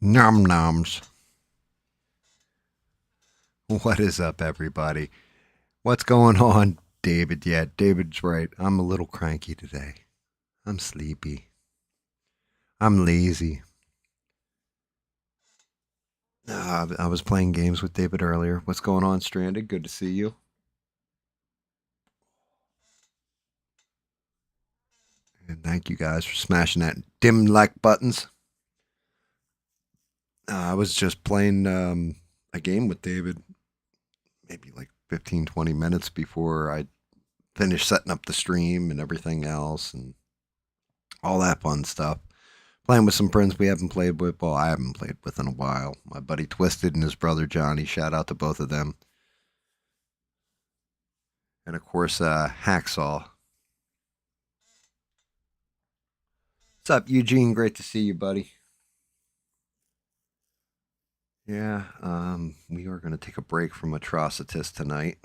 Nom noms. What is up, everybody? What's going on, David? Yeah, David's right. I'm a little cranky today. I'm sleepy. I'm lazy. I was playing games with David earlier. What's going on, Stranded? Good to see you. And thank you guys for smashing that dim like buttons. I was just playing a game with David maybe like 15, 20 minutes before I finished setting up the stream and everything else and all that fun stuff. Playing with some friends we haven't played with. Well, I haven't played with in a while. My buddy Twisted and his brother Johnny. Shout out to both of them. And of course, Hacksaw. What's up, Eugene? Great to see you, buddy. Yeah, we are going to take a break from Atrocitus tonight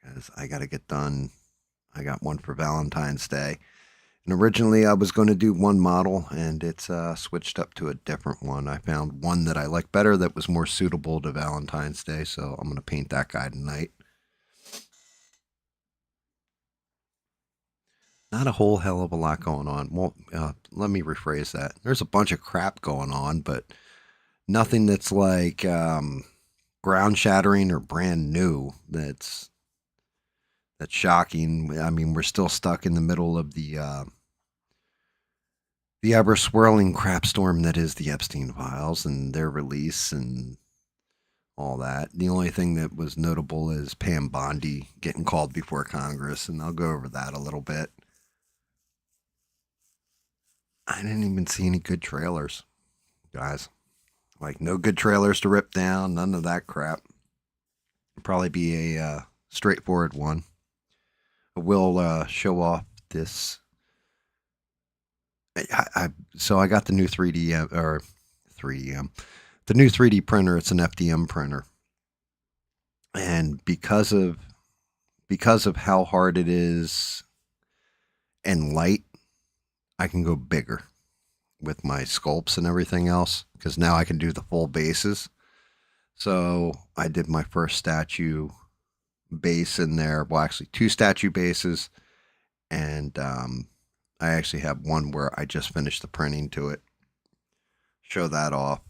because I got to get done. I got one for Valentine's Day. And originally I was going to do one model, and it's switched up to a different one. I found one that I like better that was more suitable to Valentine's Day, so I'm going to paint that guy tonight. Not a whole hell of a lot going on. Well, let me rephrase that. There's a bunch of crap going on, but nothing that's like ground shattering or brand new. That's shocking. I mean, we're still stuck in the middle of the ever swirling crap storm that is the Epstein files and their release and all that. The only thing that was notable is Pam Bondi getting called before Congress, and I'll go over that a little bit. I didn't even see any good trailers, guys. Like, no good trailers to rip down, none of that crap. It'll probably be a straightforward one. I will show off this. So I got the new 3D or 3DM, the new 3D printer. It's an FDM printer, and because of how hard it is and light, I can go bigger with my sculpts and everything else because now I can do the full bases. So I did my first statue base in there. Well, actually, two statue bases, and I actually have one where I just finished the printing to it. Show that off.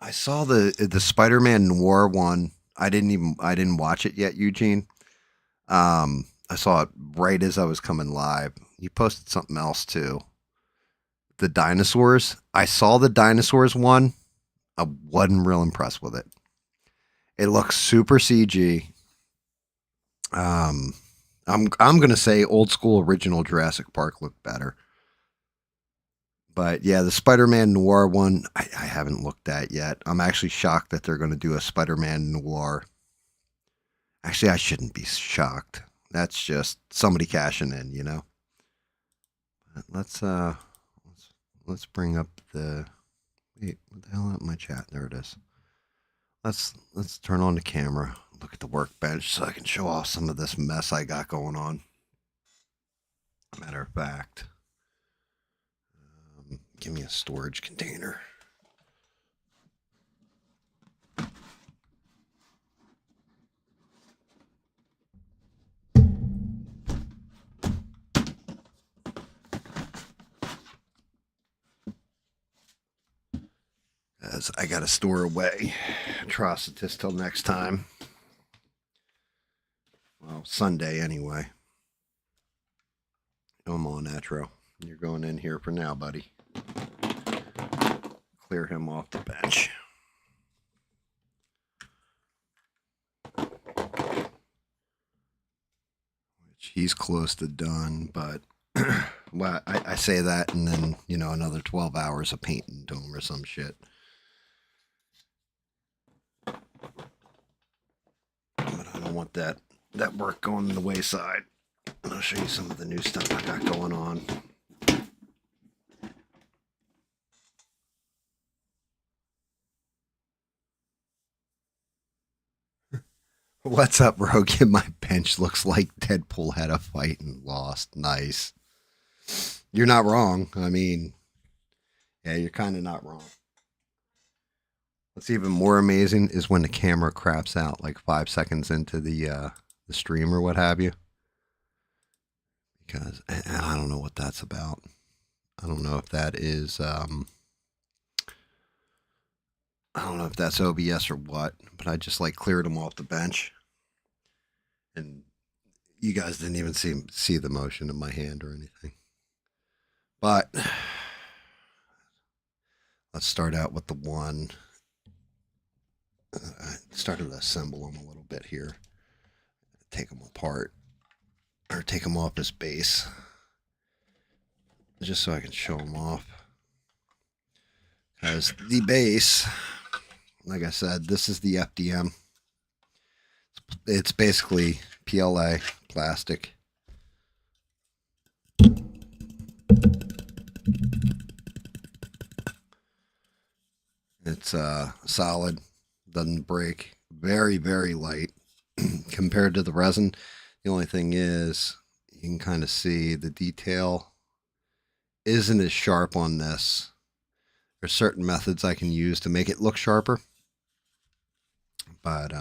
I saw the Spider-Man Noir one. I didn't watch it yet, Eugene. I saw it right as I was coming live. You posted something else too. the dinosaurs. I saw the dinosaurs one. I wasn't real impressed with it. It looks super CG. I'm gonna say old school original Jurassic Park looked better. But yeah, the Spider-Man Noir one, I haven't looked at yet. I'm actually shocked that they're gonna do a Spider-Man Noir. Actually, I shouldn't be shocked. That's just somebody cashing in, you know. But let's bring up the. Wait, what the hell happened to my chat? There it is. Let's turn on the camera. Look at the workbench so I can show off some of this mess I got going on. Matter of fact, give me a storage container. As I got to store away. Trust this till next time. Well, Sunday anyway. Come on, Natro. You're going in here for now, buddy. Clear him off the bench. Which he's close to done, but well, I say that and then, you know, another 12 hours of painting to him or some shit. But I don't want that work going to the wayside. And I'll show you some of the new stuff I got going on. What's up, Rogan? My bench looks like Deadpool had a fight and lost. Nice. You're not wrong. I mean, yeah, you're kind of not wrong. What's even more amazing is when the camera craps out like 5 seconds into the stream or what have you. Because I don't know what that's about. I don't know if that is I don't know if that's OBS or what, but I just like cleared them off the bench. And you guys didn't even see the motion of my hand or anything. But let's start out with the one. I started to assemble them a little bit here. Take them apart. Or take them off his base. Just so I can show them off. Because the base, like I said, this is the FDM. It's basically PLA plastic. It's solid, doesn't break, very, very light compared to the resin. The only thing is you can kind of see the detail isn't as sharp on this. There's certain methods I can use to make it look sharper. But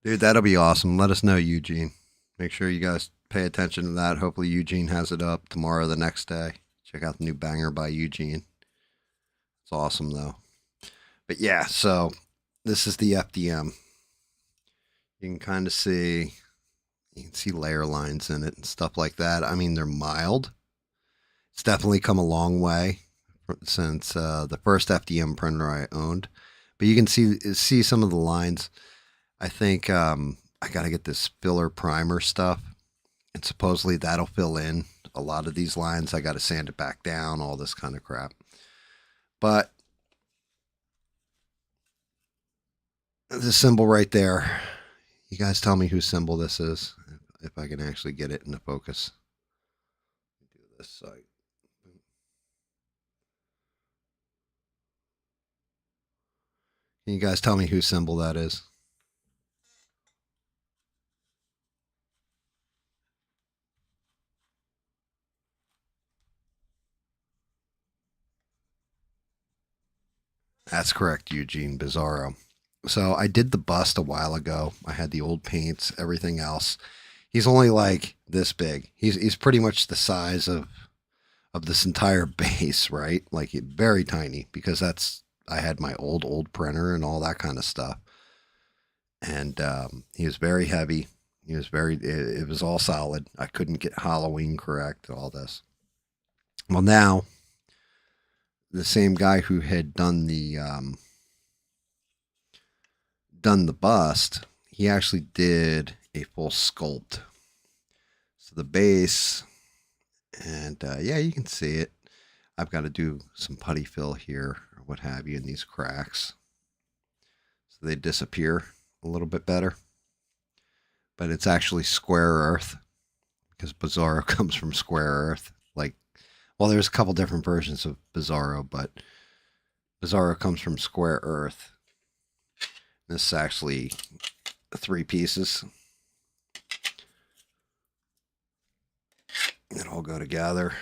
dude, that'll be awesome. Let us know, Eugene. Make sure you guys pay attention to that. Hopefully Eugene has it up tomorrow or the next day. Check out the new banger by Eugene. It's awesome though. But yeah, so this is the FDM. You can kind of see, you can see layer lines in it and stuff like that. I mean, they're mild. It's definitely come a long way since the first FDM printer I owned. But you can see some of the lines. I think I got to get this filler primer stuff. And supposedly that'll fill in a lot of these lines. I got to sand it back down, all this kind of crap. But the symbol right there. You guys tell me whose symbol this is, if I can actually get it into focus. Do this side. Can you guys tell me whose symbol that is? That's correct, Eugene Bizarro. So I did the bust a while ago. I had the old paints, everything else. He's only like this big. He's pretty much the size of this entire base, right? Like very tiny, because I had my old printer and all that kind of stuff. And he was very heavy. He was very. It was all solid. I couldn't get Halloween correct. All this. Well, now the same guy who had done the bust, he actually did a full sculpt. So the base, and yeah, you can see it. I've got to do some putty fill here or what have you in these cracks, so they disappear a little bit better. But it's actually square earth because Bizarro comes from square earth. Like, well, there's a couple different versions of Bizarro, but Bizarro comes from square earth. This is actually 3 pieces that all go together.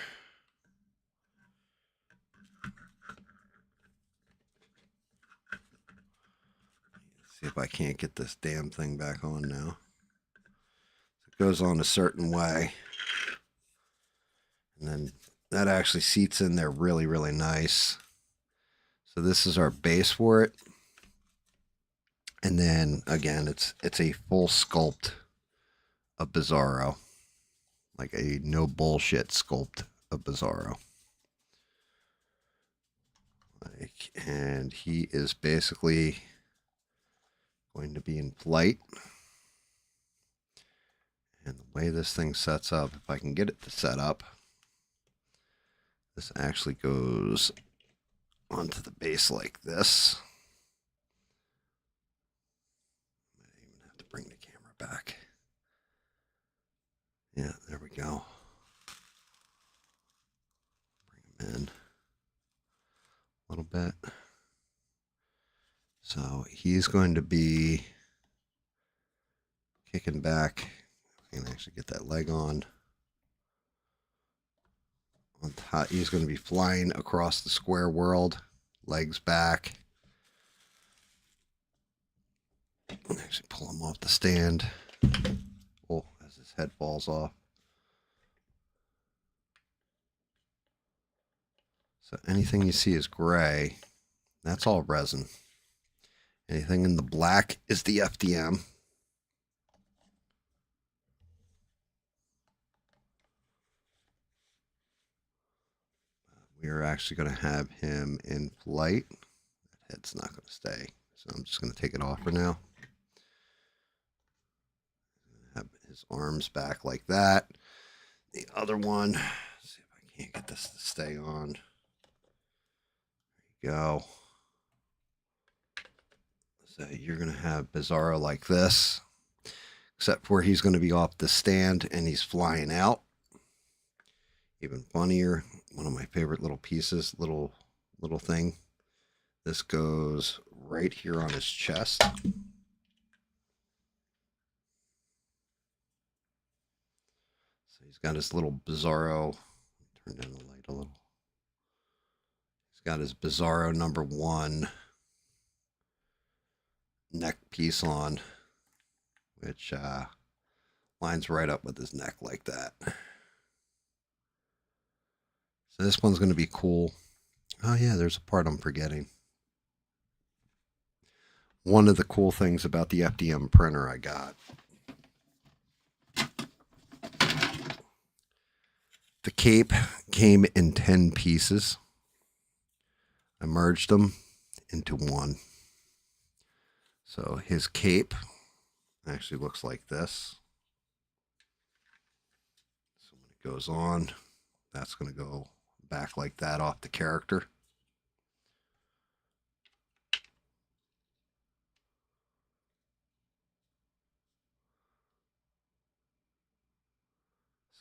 See if I can't get this damn thing back on now. It goes on a certain way. And then that actually seats in there really, really nice. So this is our base for it. And then again, it's a full sculpt of Bizarro. Like a no bullshit sculpt of Bizarro. And he is basically going to be in flight. And the way this thing sets up, if I can get it to set up, this actually goes onto the base like this. I even have to bring the camera back. Yeah, there we go. Bring him in a little bit. So he's going to be kicking back. I can actually get that leg on top. He's going to be flying across the square world, legs back. Actually pull him off the stand. Oh, as his head falls off. So anything you see is gray. That's all resin. Anything in the black is the FDM. We are actually going to have him in flight. That head's not going to stay. So I'm just going to take it off for now. Have his arms back like that. The other one, let's see if I can't get this to stay on. There you go. So you're going to have Bizarro like this, except for he's going to be off the stand and he's flying out. Even funnier, one of my favorite little pieces, little thing. This goes right here on his chest. So he's got his little Bizarro. Turn down the light a little. He's got his Bizarro #1 neck piece on, which lines right up with his neck like that. So this one's going to be cool. Oh yeah, there's a part I'm forgetting. One of the cool things about the FDM printer I got. The cape came in 10 pieces. I merged them into one. So his cape actually looks like this. So when it goes on, that's going to go back like that off the character.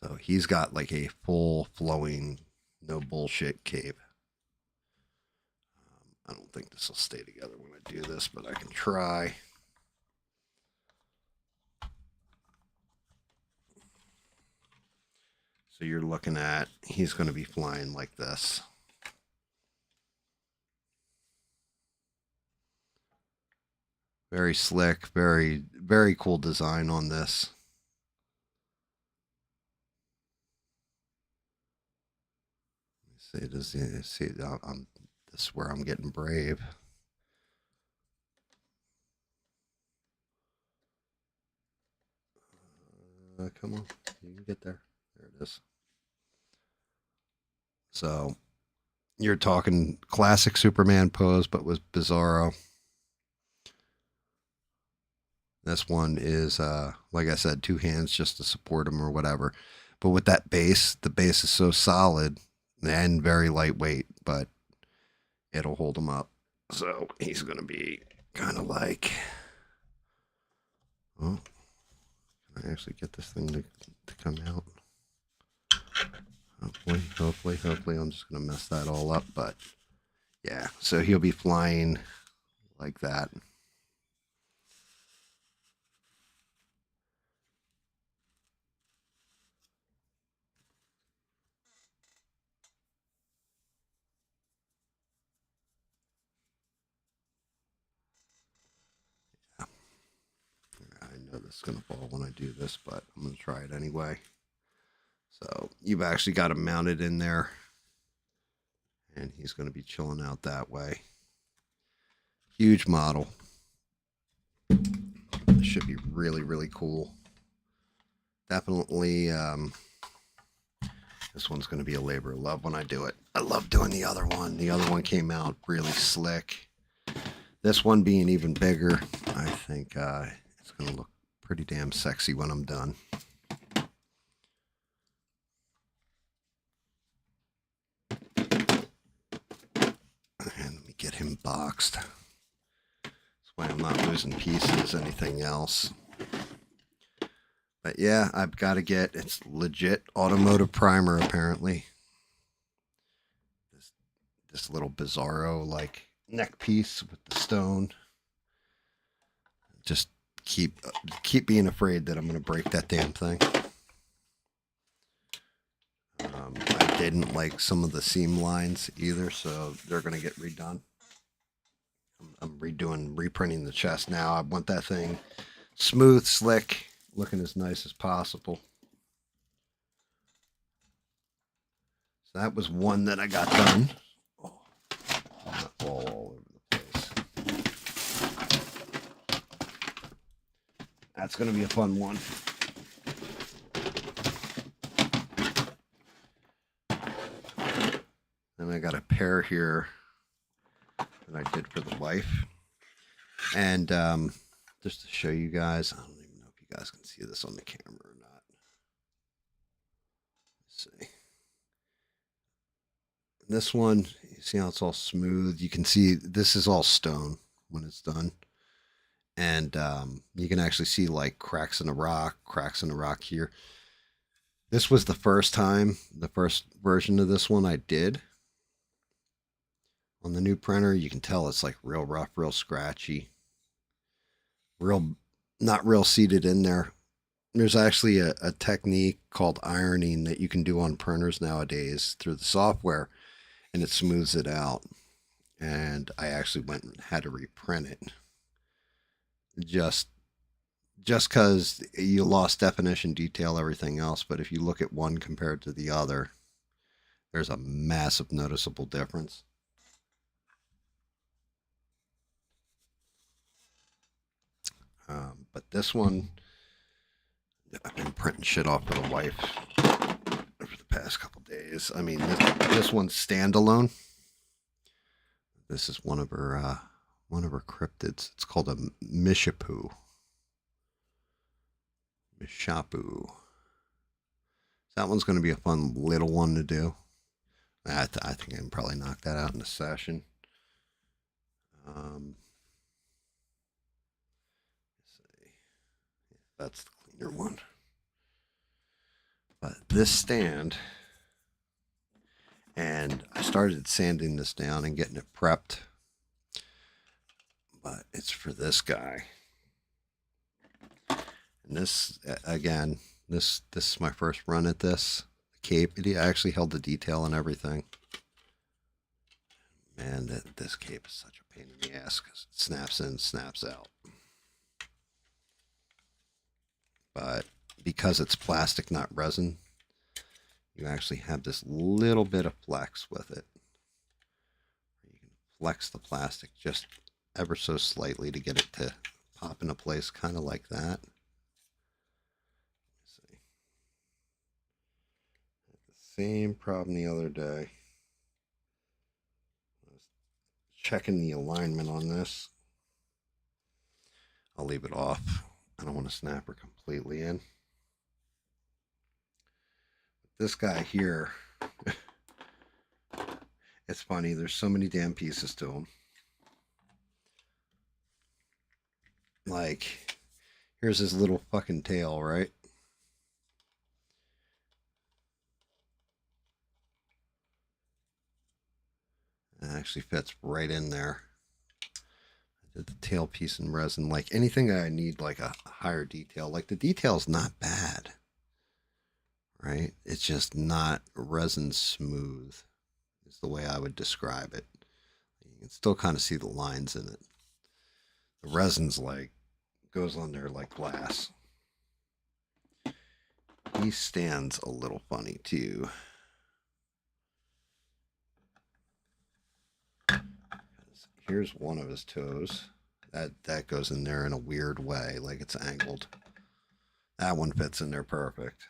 So he's got like a full flowing, no bullshit cape. I don't think this will stay together when I do this, but I can try. So you're looking at, he's going to be flying like this. Very slick, very, very cool design on this. See, does you see? This is where I'm getting brave. Come on, you can get there. There it is. So you're talking classic Superman pose, but with Bizarro. This one is, like I said, two hands just to support him or whatever. But with that base, the base is so solid and very lightweight, but it'll hold him up. So he's going to be kind of like, oh, can I actually get this thing to come out? Hopefully, I'm just going to mess that all up. But yeah, so he'll be flying like that. I know this is going to fall when I do this, but I'm going to try it anyway. So you've actually got him mounted in there, and he's going to be chilling out that way. Huge model. This should be really, really cool. Definitely, this one's going to be a labor of love when I do it. I love doing the other one. The other one came out really slick. This one being even bigger, I think it's going to look pretty damn sexy when I'm done. And let me get him boxed. That's why I'm not losing pieces, anything else. But yeah, I've got to get, it's legit automotive primer apparently. This little Bizarro like neck piece with the stone. Just keep being afraid that I'm going to break that damn thing. I didn't like some of the seam lines either, so they're going to get redone. I'm reprinting the chest now. I want that thing smooth, slick, looking as nice as possible. So that was one that I got done. Oh, all over the place. That's going to be a fun one. Then I got a pair here that I did for the wife. And just to show you guys, I don't even know if you guys can see this on the camera or not. Let's see. This one, you see how it's all smooth? You can see this is all stone when it's done. And you can actually see like cracks in the rock here. This was the first version of this one I did. On the new printer, you can tell it's like real rough, real scratchy. Not real seated in there. There's actually a technique called ironing that you can do on printers nowadays through the software, and it smooths it out. And I actually went and had to reprint it. Just because you lost definition, detail, everything else. But if you look at one compared to the other, there's a massive noticeable difference. But this one, I've been printing shit off for the wife over the past couple days. I mean, this one's standalone. This is one of her cryptids. It's called a Mishapu. That one's going to be a fun little one to do. I think I can probably knock that out in a session. That's the cleaner one. But this stand, and I started sanding this down and getting it prepped, but it's for this guy. And this, again, this is my first run at this. The cape, it actually held the detail and everything. Man, this cape is such a pain in the ass because it snaps in, snaps out. But because it's plastic, not resin, you actually have this little bit of flex with it. You can flex the plastic just ever so slightly to get it to pop into place, kind of like that. Let's see. same problem the other day. I was checking the alignment on this. I'll leave it off. I don't want to snap her completely in. This guy here, it's funny. There's so many damn pieces to him. Like, here's his little fucking tail, right? It actually fits right in there. I did the tail piece in resin. Like anything that I need, like a higher detail. Like the detail's not bad, right? It's just not resin smooth, is the way I would describe it. You can still kind of see the lines in it. The resin's like goes on there like glass. He stands a little funny too. Here's one of his toes. That goes in there in a weird way, like it's angled. That one fits in there perfect.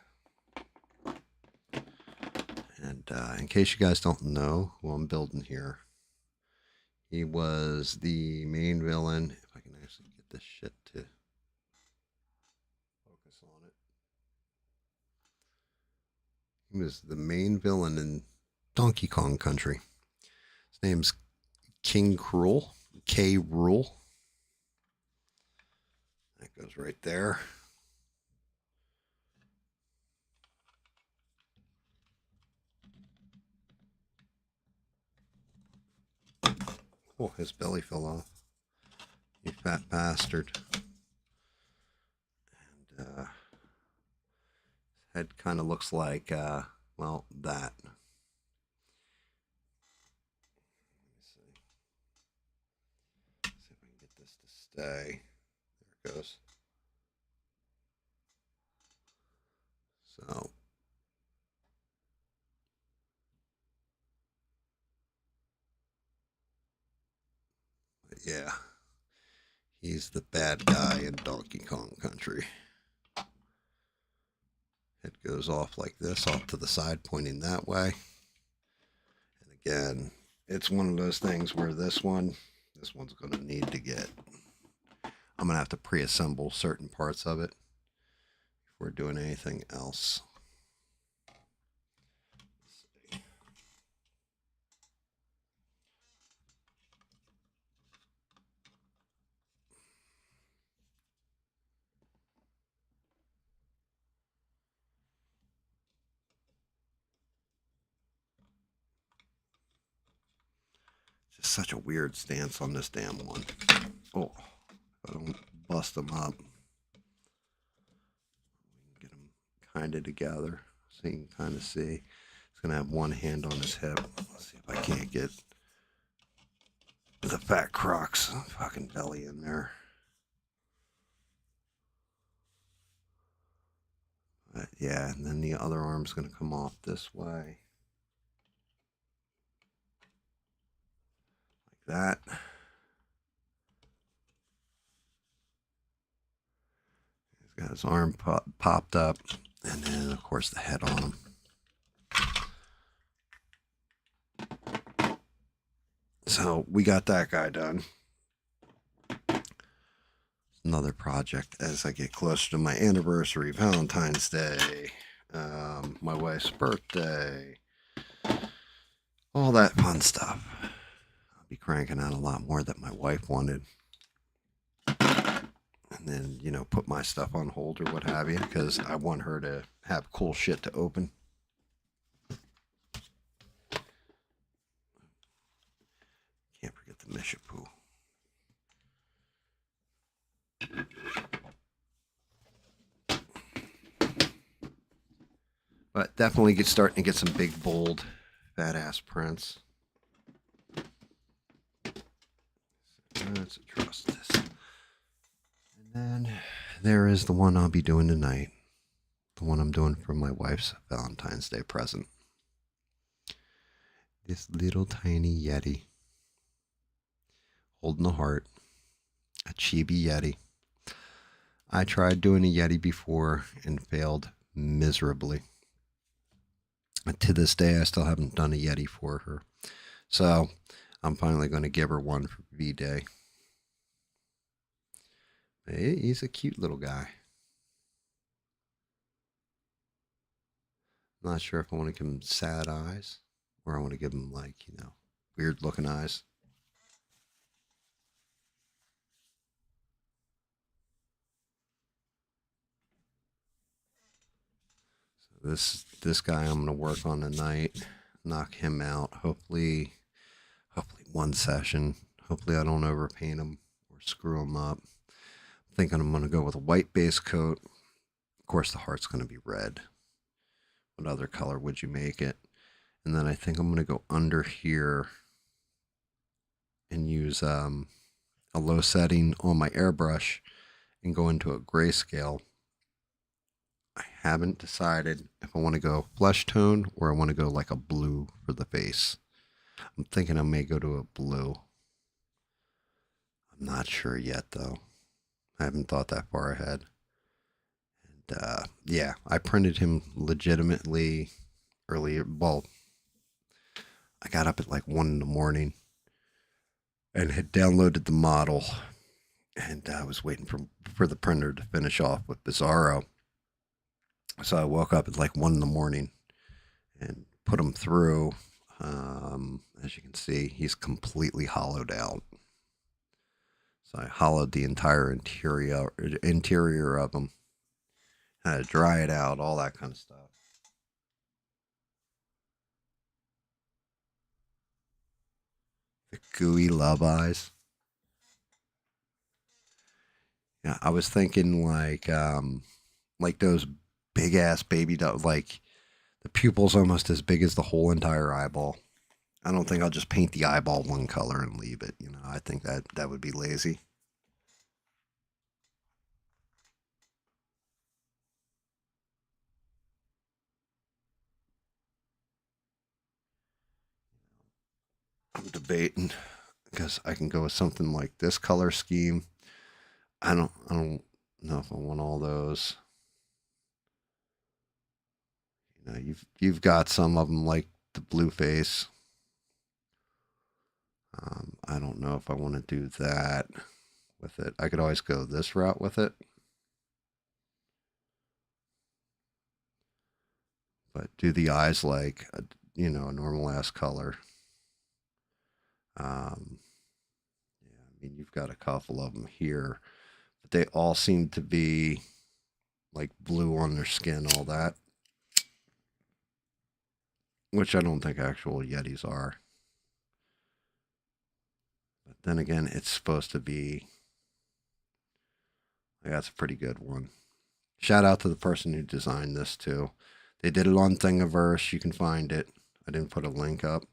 And in case you guys don't know who I'm building here, he was the main villain. If I can actually get this shit to focus on it. He was the main villain in Donkey Kong Country. His name's King Cruel. K. Rule. That goes right there. Oh, his belly fell off. You fat bastard. And his head kind of looks like, well, that. Let me see if I can get this to stay. There it goes. So. But yeah. He's the bad guy in Donkey Kong Country. It goes off like this, off to the side, pointing that way. And again, it's one of those things where this one's going to need to get, I'm going to have to pre-assemble certain parts of it before doing anything else. Just such a weird stance on this damn one. Oh, I don't bust them up. Get them kind of together so you can kind of see. He's going to have one hand on his hip. Let's see if I can't get the fat croc's fucking belly in there. But yeah, and then the other arm's going to come off this way. That. He's got his arm popped up, and then of course the head on him. So we got that guy done. Another project as I get closer to my anniversary, Valentine's Day, my wife's birthday, all that fun stuff. Be cranking out a lot more that my wife wanted, and then put my stuff on hold or what have you, because I want her to have cool shit to open. Can't forget the Mishipu. But definitely starting to get some big, bold, fat ass prints. Let's trust this. And then there is the one I'll be doing tonight. The one I'm doing for my wife's Valentine's Day present. This little tiny Yeti. Holding a heart. A Chibi Yeti. I tried doing a Yeti before and failed miserably. To this day, I still haven't done a Yeti for her. So I'm finally going to give her one for V-Day. He's a cute little guy. Not sure if I want to give him sad eyes or I want to give him, like, weird looking eyes. So this guy I'm going to work on tonight, knock him out. Hopefully one session. Hopefully I don't overpaint him or screw him up. I'm thinking I'm going to go with a white base coat. Of course, the heart's going to be red. What other color would you make it? And then I think I'm going to go under here and use a low setting on my airbrush and go into a grayscale. I haven't decided if I want to go flesh tone or I want to go like a blue for the face. I'm thinking I may go to a blue. I'm not sure yet, though. I haven't thought that far ahead. And yeah, I printed him legitimately earlier. Well, I got up at like 1 in the morning and had downloaded the model, and I was waiting for the printer to finish off with Bizarro. So I woke up at like 1 in the morning and put him through. As you can see, he's completely hollowed out. So I hollowed the entire interior of him. Had to dry it out, all that kind of stuff. The gooey love eyes. Yeah, I was thinking like those big ass baby dogs, like the pupil's almost as big as the whole entire eyeball. I don't think I'll just paint the eyeball one color and leave it. I think that would be lazy. I'm debating because I can go with something like this color scheme. I don't know if I want all those. You've got some of them like the blue face. I don't know if I want to do that with it. I could always go this route with it. But do the eyes like a normal ass color. Yeah, I mean, you've got a couple of them here, but they all seem to be like blue on their skin, all that, which I don't think actual Yetis are. But then again, it's supposed to be. That's a pretty good one. Shout out to the person who designed this too. They did it on Thingiverse. You can find it. I didn't put a link up.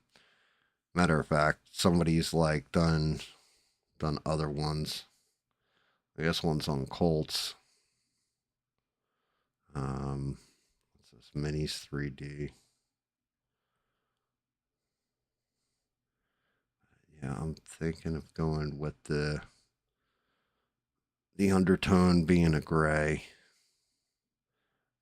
Matter of fact, somebody's like done other ones. I guess one's on Colts. What's this? Minis 3D. Yeah, I'm thinking of going with the undertone being a gray,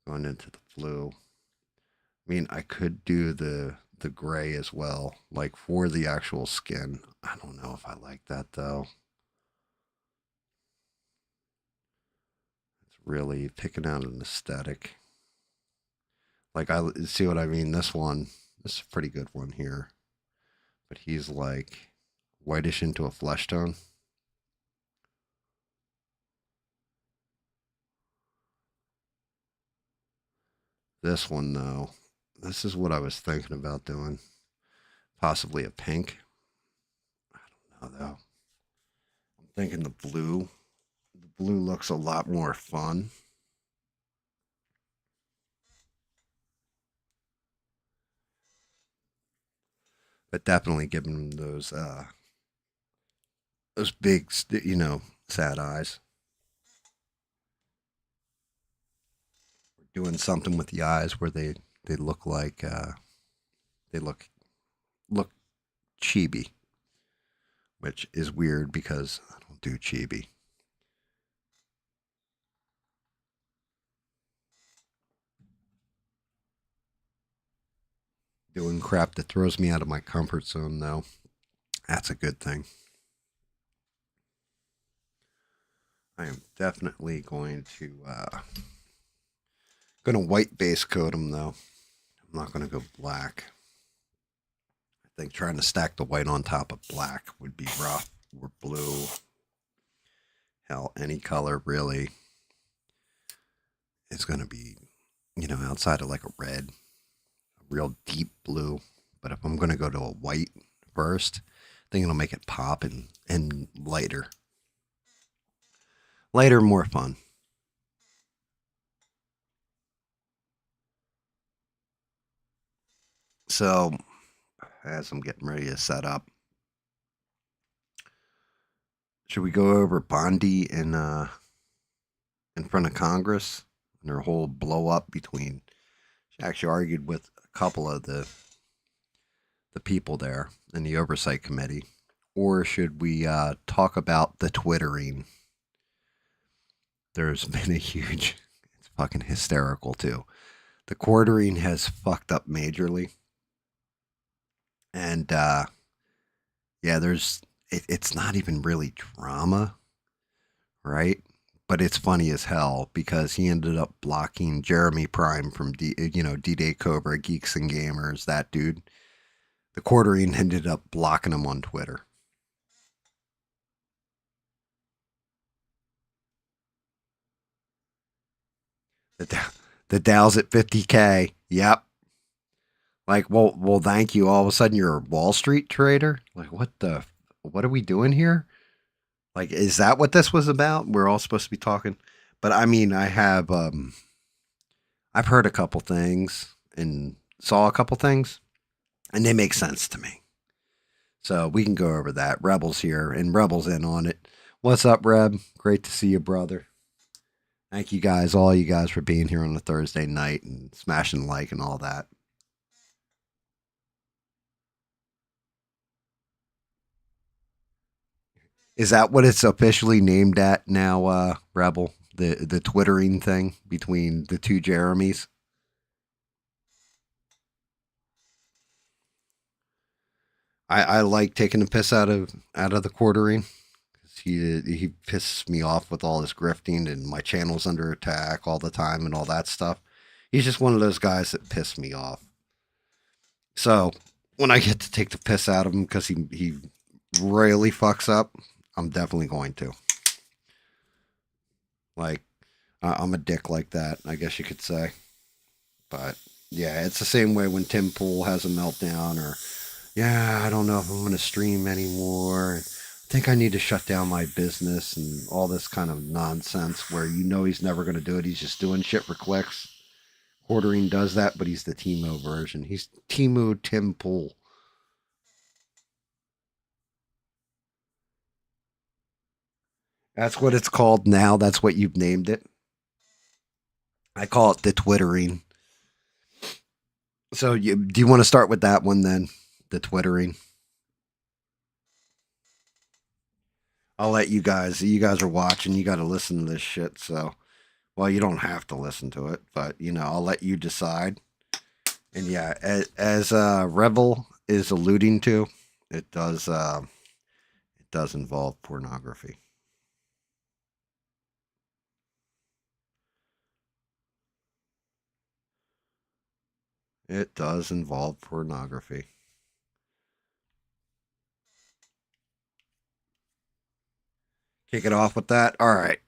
going into the blue. I mean, I could do the gray as well, like for the actual skin. I don't know if I like that though. It's really picking out an aesthetic. Like, I see what I mean. This is a pretty good one here, but he's like whitish into a flesh tone. This one though, this is what I was thinking about doing. Possibly a pink. I don't know though. I'm thinking the blue. The blue looks a lot more fun. But definitely giving him those big, sad eyes. We're doing something with the eyes where they look like they look chibi, which is weird because I don't do chibi. doing crap that throws me out of my comfort zone, though. That's a good thing. I am definitely going to white base coat them, though. I'm not going to go black. I think trying to stack the white on top of black would be rough, or blue. Hell, any color really is going to be, outside of like a red, a real deep blue. But if I'm going to go to a white first, I think it'll make it pop and lighter. Lighter, more fun. So, as I'm getting ready to set up, should we go over Bondi in front of Congress and their whole blow up between? She actually argued with a couple of the people there in the oversight committee, or should we talk about the twittering? There's been a huge, it's fucking hysterical too. The quartering has fucked up majorly, and yeah, it's not even really drama, right? But it's funny as hell because he ended up blocking Jeremy Prime from D-Day Cobra, Geeks and Gamers, that dude. The quartering ended up blocking him on Twitter. The Dow's at 50K. Yep. Like, well, thank you. All of a sudden, you're a Wall Street trader. Like, what are we doing here? Like, is that what this was about? We're all supposed to be talking, but I mean, I've heard a couple things and saw a couple things, and they make sense to me. So we can go over that. Rebel's here, and Rebel's in on it. What's up, Reb? Great to see you, brother. Thank you guys, all you guys, for being here on a Thursday night and smashing like and all that. Is that what it's officially named at now, Rebel? The twittering thing between the two Jeremys? I like taking the piss out of the quartering. He pisses me off with all his grifting and my channel's under attack all the time and all that stuff. He's just one of those guys that piss me off. So when I get to take the piss out of him because he really fucks up, I'm definitely going to. Like, I'm a dick like that, I guess you could say. But yeah, it's the same way when Tim Pool has a meltdown, or yeah, I don't know if I'm going to stream anymore. I think I need to shut down my business and all this kind of nonsense where he's never going to do it. He's just doing shit for clicks. Quartering does that, but he's the Timo version. He's Timo Tim Pool. That's what it's called now. That's what you've named it. I call it the twittering. So do you want to start with that one then? The twittering. I'll let you guys. You guys are watching. You got to listen to this shit. So, well, you don't have to listen to it, but I'll let you decide. And yeah, as Rebel is alluding to, it does involve pornography. It does involve pornography. Kick it off with that. All right.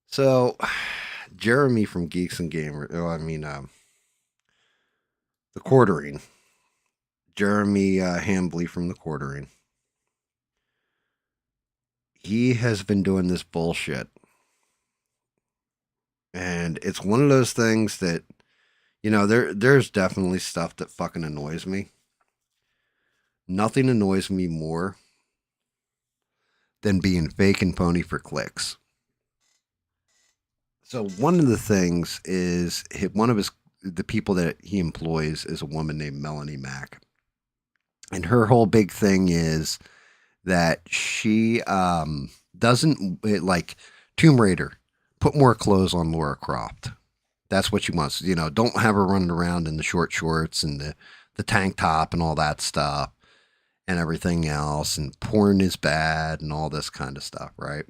So, Jeremy from Geeks and Gamers. Oh, I mean, the quartering. Jeremy Hambley from the quartering. He has been doing this bullshit. And it's one of those things that, there's definitely stuff that fucking annoys me. Nothing annoys me more than being fake and phony for clicks. So one of the things is the people that he employs is a woman named Melanie Mack. And her whole big thing is that she doesn't like Tomb Raider. Put more clothes on Laura Croft. That's what she wants. You know, don't have her running around in the short shorts and the tank top and all that stuff and everything else. And porn is bad and all this kind of stuff, right?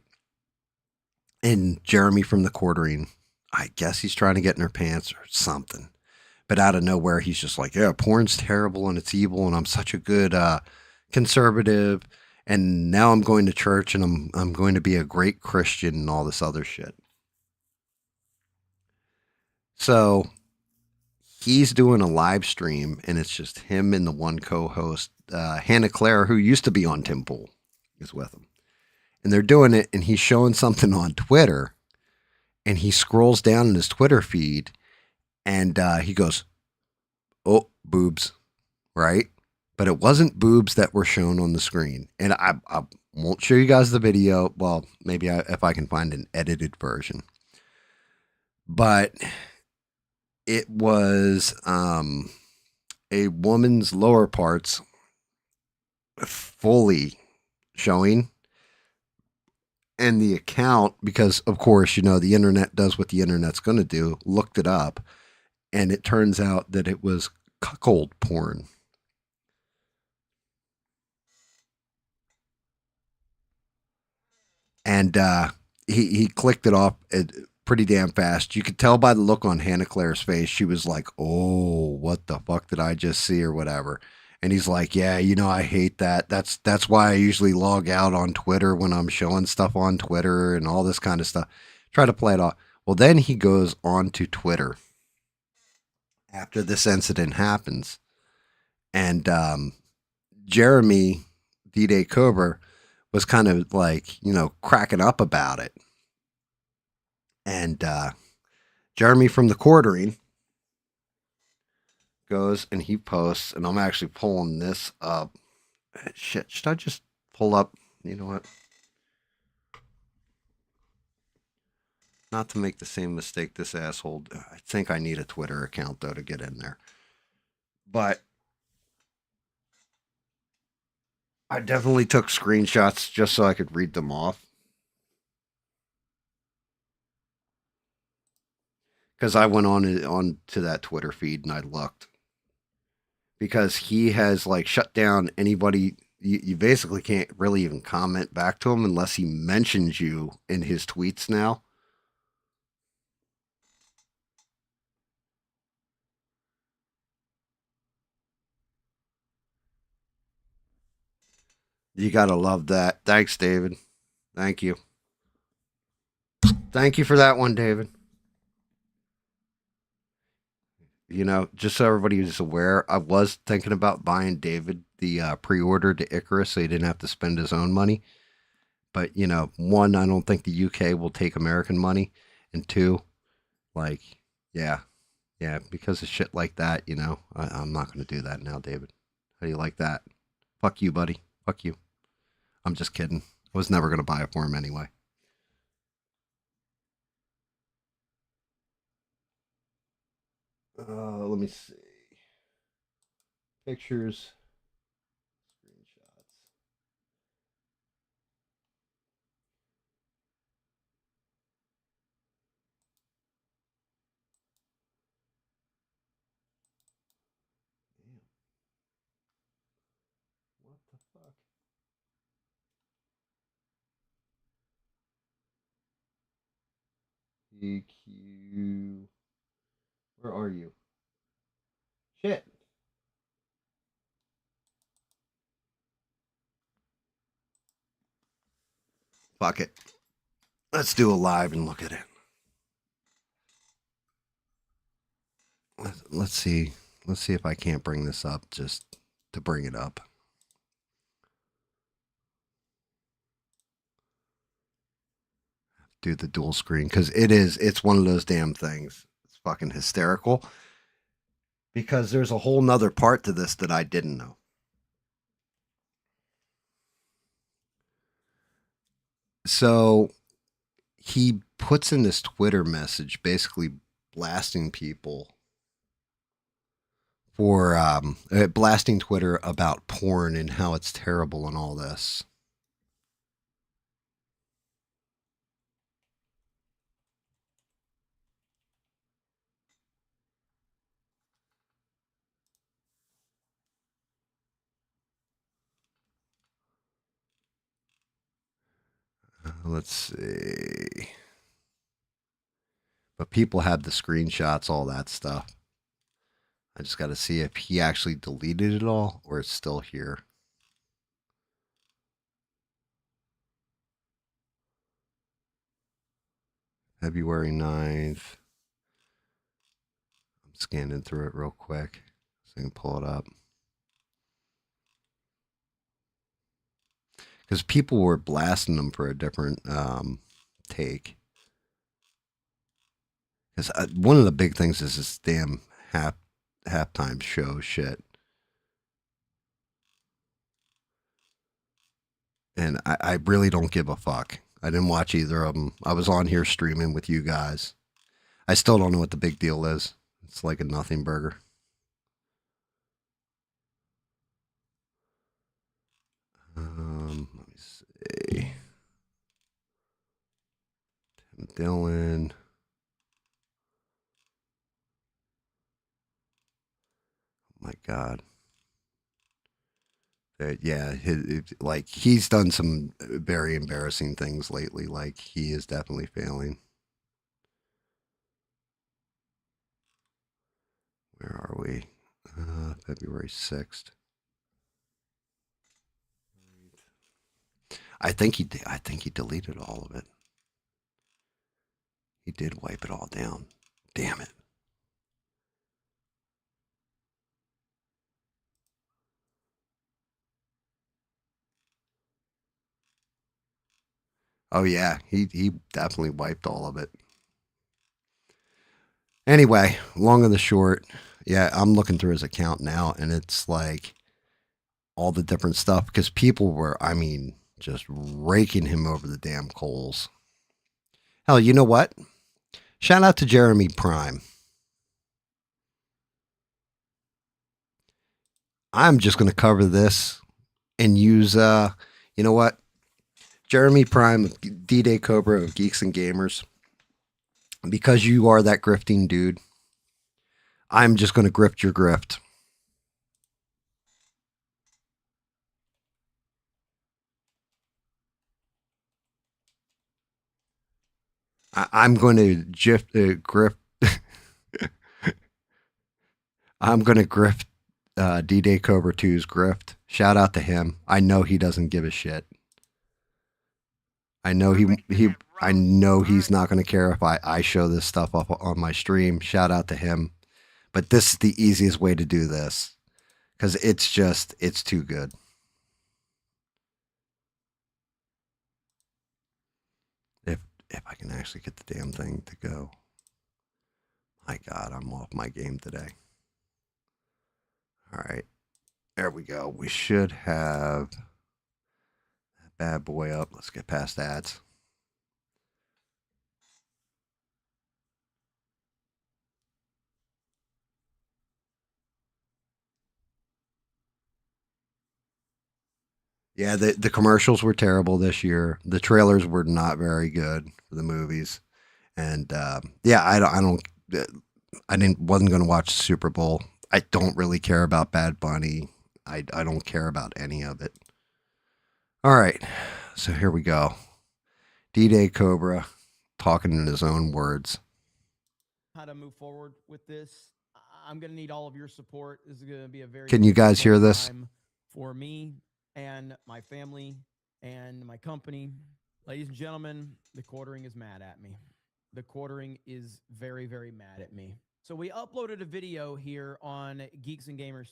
And Jeremy from the quartering, I guess he's trying to get in her pants or something. But out of nowhere, he's just like, yeah, porn's terrible and it's evil. And I'm such a good conservative. And now I'm going to church and I'm going to be a great Christian and all this other shit. So he's doing a live stream and it's just him and the one co-host, Hannah Claire, who used to be on Tim Pool, is with him. And they're doing it and he's showing something on Twitter and he scrolls down in his Twitter feed and he goes, oh, boobs, right? But it wasn't boobs that were shown on the screen. And I won't show you guys the video. Well, maybe if I can find an edited version. But it was a woman's lower parts fully showing. And the account, because of course, you know, the internet does what the internet's going to do, looked it up. And it turns out that it was cuckold porn. And he clicked it off pretty damn fast. You could tell by the look on Hannah Claire's face. She was like, "Oh, what the fuck did I just see?" or whatever. And he's like, "Yeah, you know, I hate that. That's why I usually log out on Twitter when I'm showing stuff on Twitter and all this kind of stuff. Try to play it off." Well, then he goes on to Twitter after this incident happens, and Jeremy D-Day Cobra was kind of like, you know, cracking up about it. And Jeremy from the quartering goes and he posts, and I'm actually pulling this up. Shit, should I just pull up? You know what? Not to make the same mistake this asshole. I think I need a Twitter account though to get in there. But I definitely took screenshots just so I could read them off. Because I went on to that Twitter feed and I looked. Because he has like shut down anybody. You basically can't really even comment back to him unless he mentions you in his tweets now. You gotta love that. Thanks, David. Thank you. Thank you for that one, David. You know, just so everybody is aware, I was thinking about buying David the pre-order to Icarus so he didn't have to spend his own money. But you know, one, I don't think the UK will take American money, and two, like, yeah, yeah, because of shit like that, you know, I'm not going to do that now, David. How do you like that? Fuck you, buddy. Fuck you. I'm just kidding. I was never going to buy it for him anyway. Let me see. Pictures, screenshots. Damn. What the fuck? EQ. Where are you? Shit. Fuck it. Let's do a live and look at it. Let's see. Let's see if I can't bring this up just to bring it up. Do the dual screen because it's one of those damn things. It's fucking hysterical because there's a whole nother part to this that I didn't know. So he puts in this Twitter message basically blasting people for blasting Twitter about porn and how it's terrible and all this. Let's see. But people have the screenshots, all that stuff. I just got to see if he actually deleted it all or it's still here. February 9th. I'm scanning through it real quick so I can pull it up. Because people were blasting them for a different take. Because one of the big things is this damn halftime show shit. And I really don't give a fuck. I didn't watch either of them. I was on here streaming with you guys. I still don't know what the big deal is. It's like a nothing burger. Let me see. Tim Dillon. Oh my God. Yeah, like he's done some very embarrassing things lately. Like he is definitely failing. Where are we? February 6th. I think he deleted all of it. He did wipe it all down. Damn it. Oh yeah, he definitely wiped all of it. Anyway, long and the short, yeah, I'm looking through his account now, and it's like all the different stuff because people were, I mean, just raking him over the damn coals. Hell, you know what? Shout out to Jeremy Prime. I'm just going to cover this and use, you know what? Jeremy Prime, D-Day Cobra of Geeks and Gamers. Because you are that grifting dude, I'm just going to grift your grift. I'm going to grift. I'm going to grift D-Day Cobra 2's grift. Shout out to him. I know he doesn't give a shit. I know I know he's not going to care if I show this stuff up on my stream. Shout out to him. But this is the easiest way to do this because it's too good. If I can actually get the damn thing to go. My God, I'm off my game today. All right. There we go. We should have that bad boy up. Let's get past ads. Yeah, the commercials were terrible this year. The trailers were not very good for the movies, and yeah, I wasn't going to watch the Super Bowl. I don't really care about Bad Bunny. I don't care about any of it. All right, so here we go. D-Day Cobra talking in his own words. How to move forward with this? I'm going to need all of your support. This is going to be a very. Can you guys hear this? For me and my family and my company. Ladies and gentlemen, the quartering is mad at me. The quartering is very, very mad at me. So we uploaded a video here on Geeks and Gamers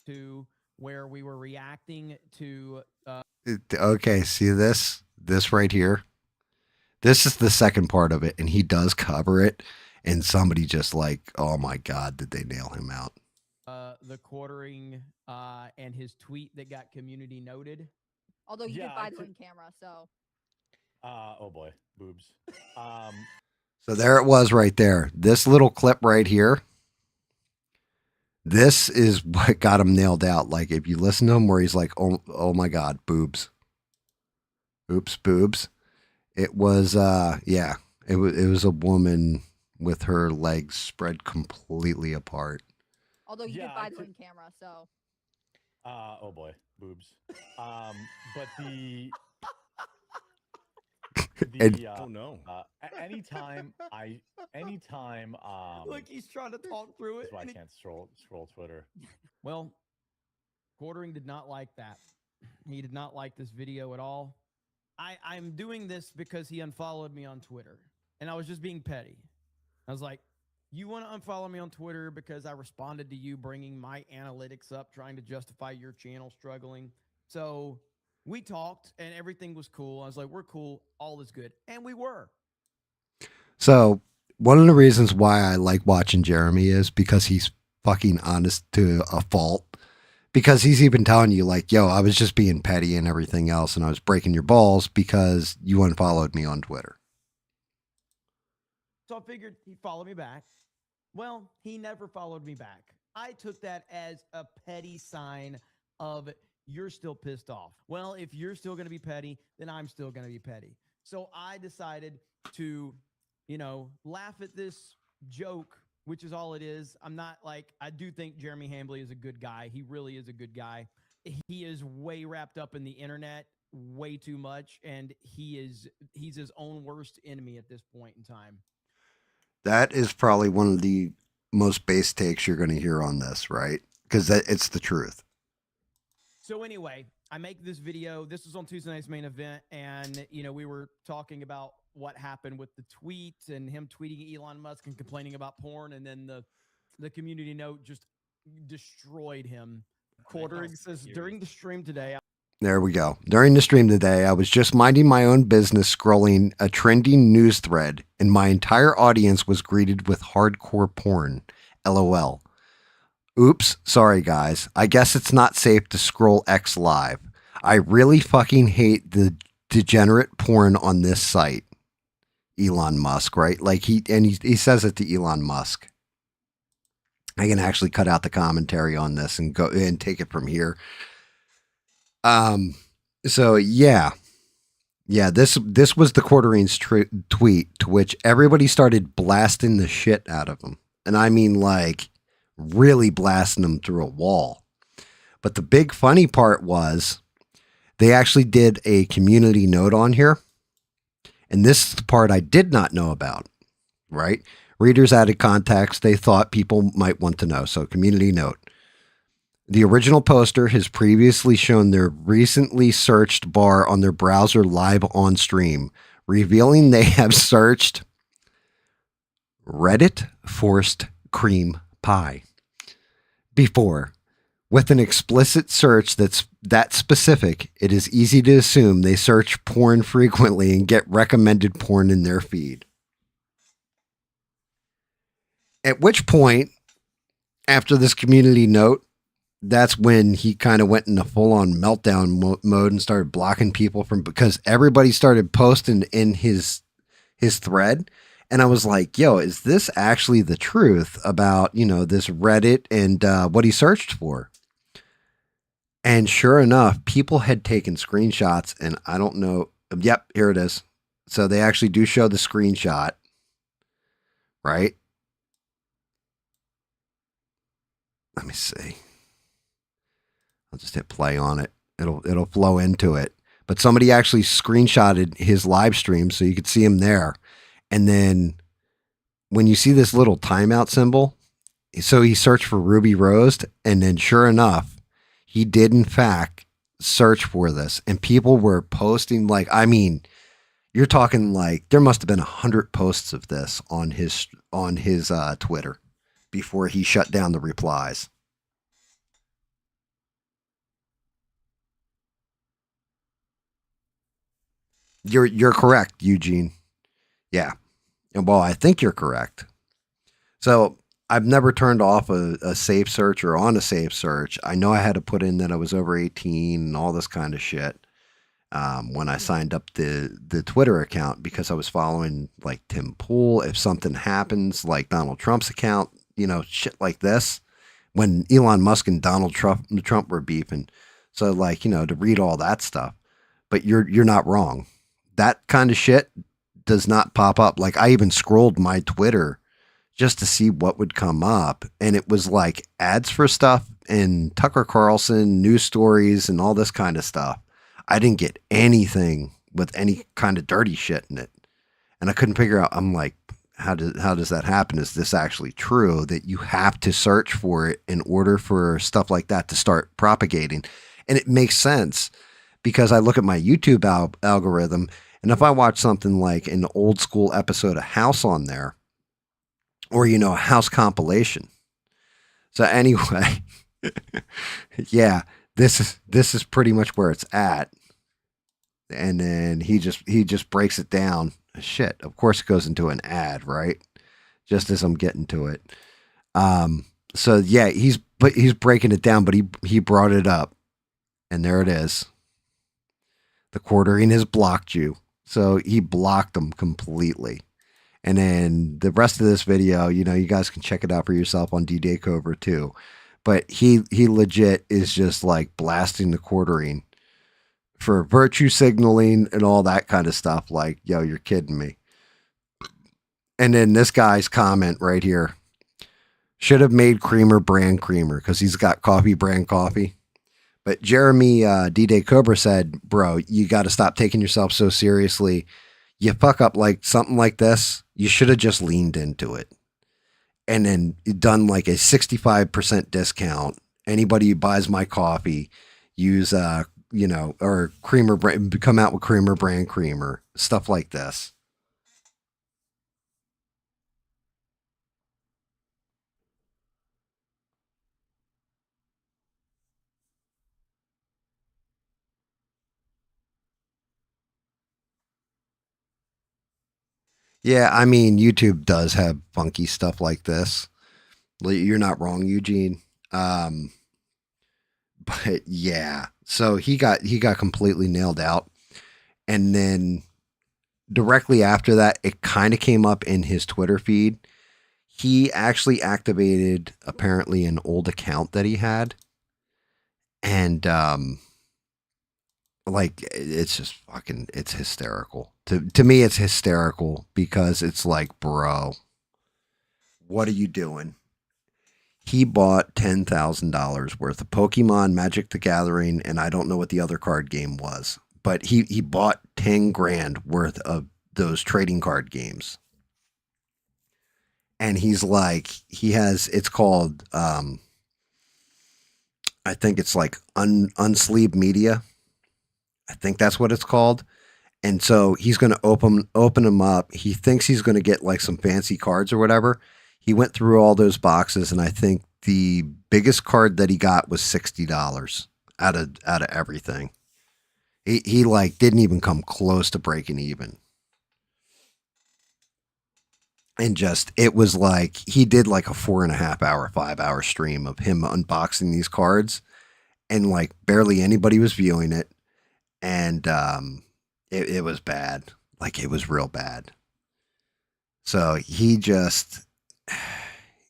to where we were reacting to. Okay, see this? This right here? This is the second part of it, and he does cover it, and somebody just like, oh my God, did they nail him out? The quartering and his tweet that got community noted. Although you did buy the on camera, so. Oh boy, boobs. So there it was right there. This little clip right here. This is what got him nailed out. Like if you listen to him where he's like, oh my God, boobs. Oops, boobs. It was yeah. It was a woman with her legs spread completely apart. Although you did buy the on camera, so. Oh boy, boobs. But the And oh no. Anytime Look, he's trying to talk through it. that's why I and he- can't scroll Twitter. Well, Quartering did not like that. He did not like this video at all. I'm doing this because he unfollowed me on Twitter, and I was just being petty. I was like, you want to unfollow me on Twitter because I responded to you bringing my analytics up, trying to justify your channel struggling. So we talked, and everything was cool. I was like, we're cool. All is good. And we were. so one of the reasons why I like watching Jeremy is because he's fucking honest to a fault. Because he's even telling you, like, yo, I was just being petty and everything else, and I was breaking your balls because you unfollowed me on Twitter. So I figured he'd follow me back. Well, he never followed me back. I took that as a petty sign of you're still pissed off. Well, if you're still going to be petty, then I'm still going to be petty. So I decided to, laugh at this joke, which is all it is. I'm not like, I do think Jeremy Hambley is a good guy. He really is a good guy. He is way wrapped up in the internet way too much, and he's his own worst enemy at this point in time. That is probably one of the most base takes you're going to hear on this, right? Because it's the truth. So anyway, I make this video. This was on Tuesday night's main event, and we were talking about what happened with the tweet and him tweeting Elon Musk and complaining about porn, and then the community note just destroyed him. Quartering says during the stream today. There we go. During the stream today, I was just minding my own business, scrolling a trending news thread, and my entire audience was greeted with hardcore porn. LOL. Oops, sorry guys. I guess it's not safe to scroll X live. I really fucking hate the degenerate porn on this site. Elon Musk, right? Like he says it to Elon Musk. I can actually cut out the commentary on this and go and take it from here. So yeah, this was the Quartering's tweet, to which everybody started blasting the shit out of him. And I mean, like, really blasting him through a wall. But the big funny part was they actually did a community note on here. And this is the part I did not know about, right? Readers added context they thought people might want to know. So community note. The original poster has previously shown their recently searched bar on their browser live on stream, revealing they have searched Reddit forced cream pie before. With an explicit search that's that specific, it is easy to assume they search porn frequently and get recommended porn in their feed. At which point, after this community note, that's when he kind of went in a full-on meltdown mode and started blocking people from, because everybody started posting in his thread. And I was like, yo, is this actually the truth about, this Reddit and what he searched for? And sure enough, people had taken screenshots, and I don't know. Yep, here it is. So they actually do show the screenshot, right? Let me see. I'll just hit play on it. It'll flow into it. But somebody actually screenshotted his live stream so you could see him there. And then when you see this little timeout symbol, so he searched for Ruby Roast, and then sure enough, he did in fact search for this. And people were posting, like, I mean, you're talking like there must have been 100 posts of this on his Twitter before he shut down the replies. You're correct, Eugene. Yeah. And well, I think you're correct. So I've never turned off a safe search or on a safe search. I know I had to put in that I was over 18 and all this kind of shit when I signed up the Twitter account, because I was following like Tim Pool. If something happens like Donald Trump's account, shit like this, when Elon Musk and Donald Trump were beefing. So like, to read all that stuff. But you're not wrong. That kind of shit does not pop up. Like I even scrolled my Twitter just to see what would come up. And it was like ads for stuff and Tucker Carlson, news stories, and all this kind of stuff. I didn't get anything with any kind of dirty shit in it. And I couldn't figure out, I'm like, how does that happen? Is this actually true that you have to search for it in order for stuff like that to start propagating? And it makes sense because I look at my YouTube algorithm, and if I watch something like an old school episode of House on there, or, you know, a House compilation. So anyway, yeah, this is pretty much where it's at. And then he just breaks it down. Shit, of course it goes into an ad, right? Just as I'm getting to it. So yeah, he's breaking it down, but he brought it up. And there it is. The quartering has blocked you. So he blocked them completely. And then the rest of this video, you know, you guys can check it out for yourself on D-Day Cobra too. But he legit is just like blasting the quartering for virtue signaling and all that kind of stuff. Like, yo, you're kidding me. And then this guy's comment right here. Should have made creamer brand creamer because he's got coffee brand coffee. But Jeremy D-Day Cobra said, bro, you got to stop taking yourself so seriously. You fuck up like something like this, you should have just leaned into it and then done like a 65% discount. Anybody who buys my coffee, use, you know, or creamer brand, come out with creamer brand creamer, stuff like this. Yeah, I mean, YouTube does have funky stuff like this. You're not wrong, Eugene. But yeah, so he got completely nailed out. And then directly after that, it kind of came up in his Twitter feed. He actually activated apparently an old account that he had. And like it's just fucking, it's hysterical. To me, it's hysterical because it's like, bro, what are you doing? He bought $10,000 worth of Pokemon, Magic the Gathering, and I don't know what the other card game was, but he bought 10 grand worth of those trading card games. And he's like, he has, it's called, I think it's like Unsleeved Media. I think that's what it's called. And so he's going to open them up. He thinks he's going to get like some fancy cards or whatever. He went through all those boxes, and I think the biggest card that he got was $60 out of everything. He like didn't even come close to breaking even. And just, it was like, he did like a 4.5 hour, 5 hour stream of him unboxing these cards, and like barely anybody was viewing it. And, it was bad. Like it was real bad. So he just,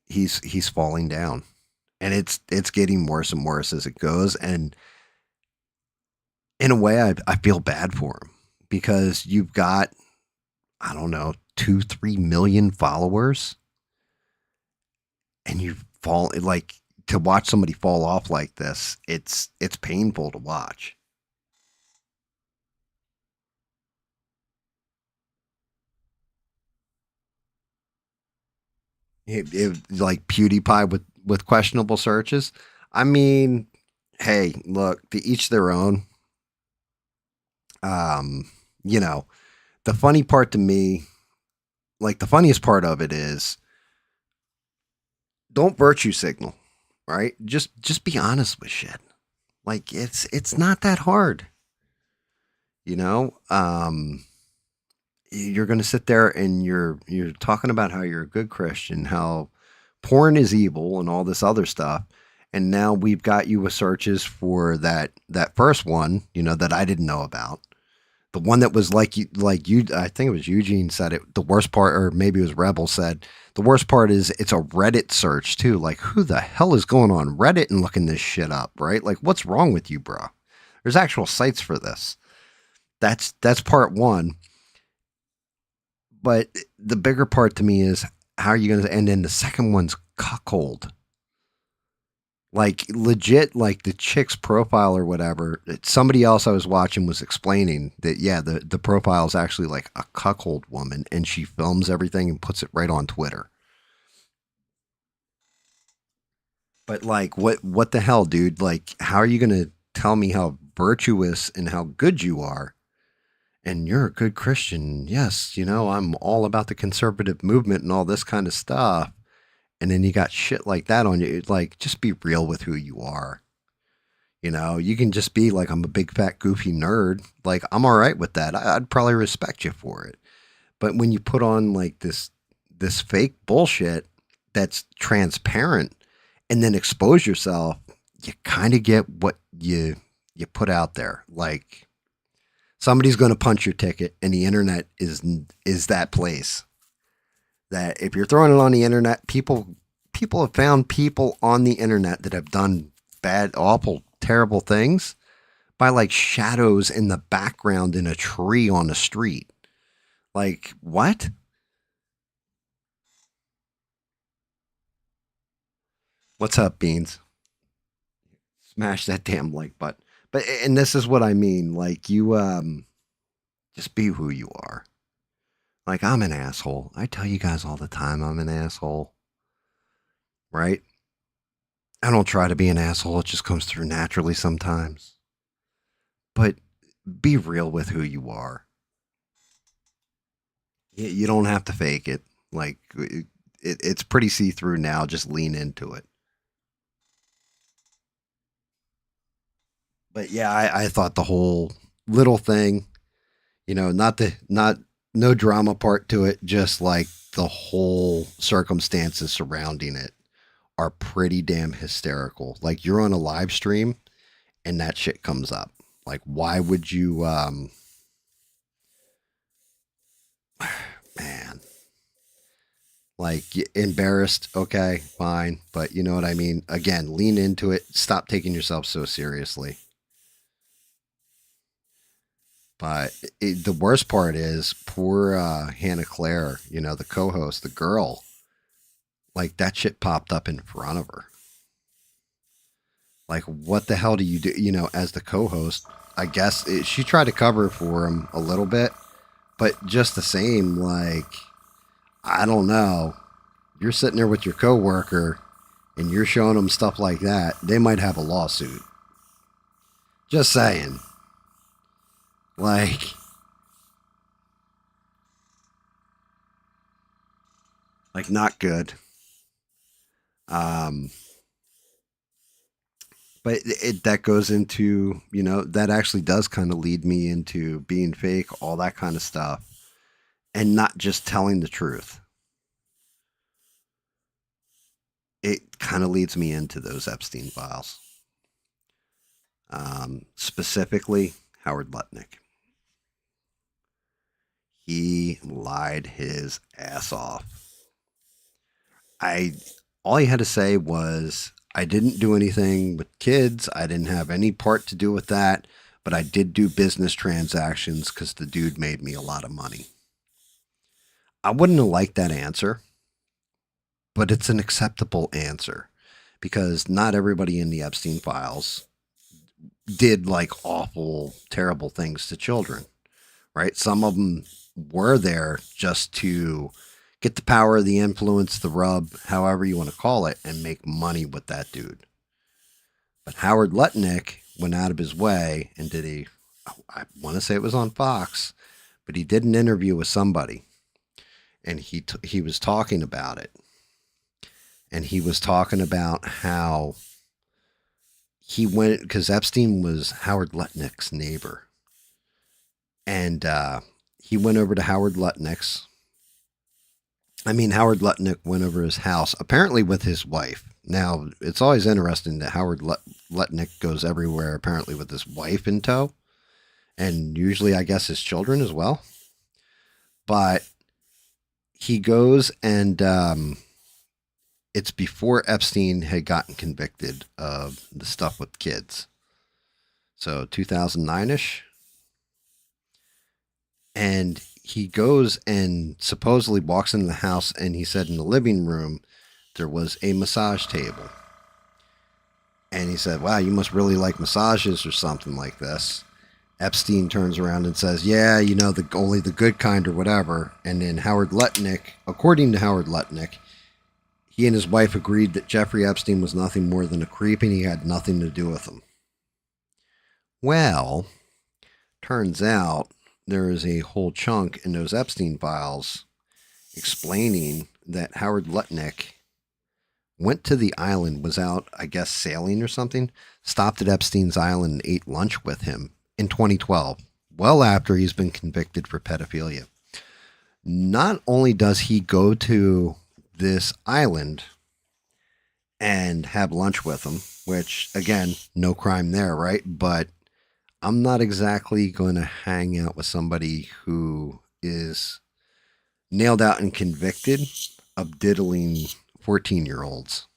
he's falling down, and it's getting worse and worse as it goes. And in a way, I feel bad for him because you've got, I don't know, 2-3 million followers, and you fall, like, to watch somebody fall off like this, it's painful to watch. It like PewDiePie with questionable searches. I mean, hey, look, to each their own. You know, the funny part to me, like the funniest part of it is, don't virtue signal, right? Just be honest with shit. Like it's not that hard. You know, you're going to sit there and you're talking about how you're a good Christian, how porn is evil and all this other stuff. And now we've got you with searches for that first one, you know, that I didn't know about. The one that was like you, I think it was Eugene said it. The worst part, or maybe it was Rebel said, the worst part is it's a Reddit search too. Like, who the hell is going on Reddit and looking this shit up, right? Like, what's wrong with you, bro? There's actual sites for this. That's part one. But the bigger part to me is, how are you gonna? And then the second one's cuckold. Like legit, like the chick's profile or whatever. Somebody else I was watching was explaining that yeah, the profile is actually like a cuckold woman, and she films everything and puts it right on Twitter. But like, what the hell, dude? Like, how are you gonna tell me how virtuous and how good you are? And you're a good Christian. Yes, I'm all about the conservative movement and all this kind of stuff. And then you got shit like that on you. Like, just be real with who you are. You can just be like, I'm a big fat goofy nerd. Like, I'm all right with that. I'd probably respect you for it. But when you put on like this fake bullshit that's transparent and then expose yourself, you kind of get what you put out there. Like somebody's going to punch your ticket, and the internet is that place. That if you're throwing it on the internet, people have found people on the internet that have done bad, awful, terrible things by like shadows in the background in a tree on the street. Like, what? What's up, Beans? Smash that damn like button. But and this is what I mean. Like you just be who you are. Like I'm an asshole. I tell you guys all the time I'm an asshole. Right? I don't try to be an asshole. It just comes through naturally sometimes. But be real with who you are. You don't have to fake it. Like it's pretty see through now. Just lean into it. But yeah, I thought the whole little thing, not no drama part to it, just like the whole circumstances surrounding it are pretty damn hysterical. Like you're on a live stream and that shit comes up. Like why would you man, like embarrassed, okay, fine, but you know what I mean? Again, lean into it, stop taking yourself so seriously. But the worst part is poor Hannah Claire, the co-host, the girl, like that shit popped up in front of her. Like, what the hell do you do? As the co-host, I guess she tried to cover for him a little bit, but just the same, like, I don't know. You're sitting there with your coworker and you're showing them stuff like that. They might have a lawsuit. Just saying. Like not good. But that goes into, that actually does kind of lead me into being fake, all that kind of stuff, and not just telling the truth. It kind of leads me into those Epstein files. Specifically, Howard Lutnick. He lied his ass off. All he had to say was, I didn't do anything with kids. I didn't have any part to do with that, but I did do business transactions because the dude made me a lot of money. I wouldn't have liked that answer, but it's an acceptable answer because not everybody in the Epstein files did like awful, terrible things to children, right? Some of them were there just to get the power, the influence, the rub, however you want to call it, and make money with that dude. But Howard Lutnick went out of his way and I want to say it was on Fox, but he did an interview with somebody, and he was talking about it. And he was talking about how he went, because Epstein was Howard Lutnick's neighbor. And he went over to Howard Lutnick went over his house, apparently with his wife. Now, it's always interesting that Howard Lutnick goes everywhere, apparently with his wife in tow. And usually, I guess, his children as well. But he goes and it's before Epstein had gotten convicted of the stuff with kids. So 2009-ish. And he goes and supposedly walks into the house, and he said in the living room there was a massage table. And he said, wow, you must really like massages or something like this. Epstein turns around and says, yeah, only the good kind or whatever. And then Howard Lutnick, according to Howard Lutnick, he and his wife agreed that Jeffrey Epstein was nothing more than a creep and he had nothing to do with him. Well, turns out there is a whole chunk in those Epstein files explaining that Howard Lutnick went to the island, was out, I guess, sailing or something, stopped at Epstein's island and ate lunch with him in 2012, well after he's been convicted for pedophilia. Not only does he go to this island and have lunch with him, which, again, no crime there, right? But I'm not exactly going to hang out with somebody who is nailed out and convicted of diddling 14-year-olds,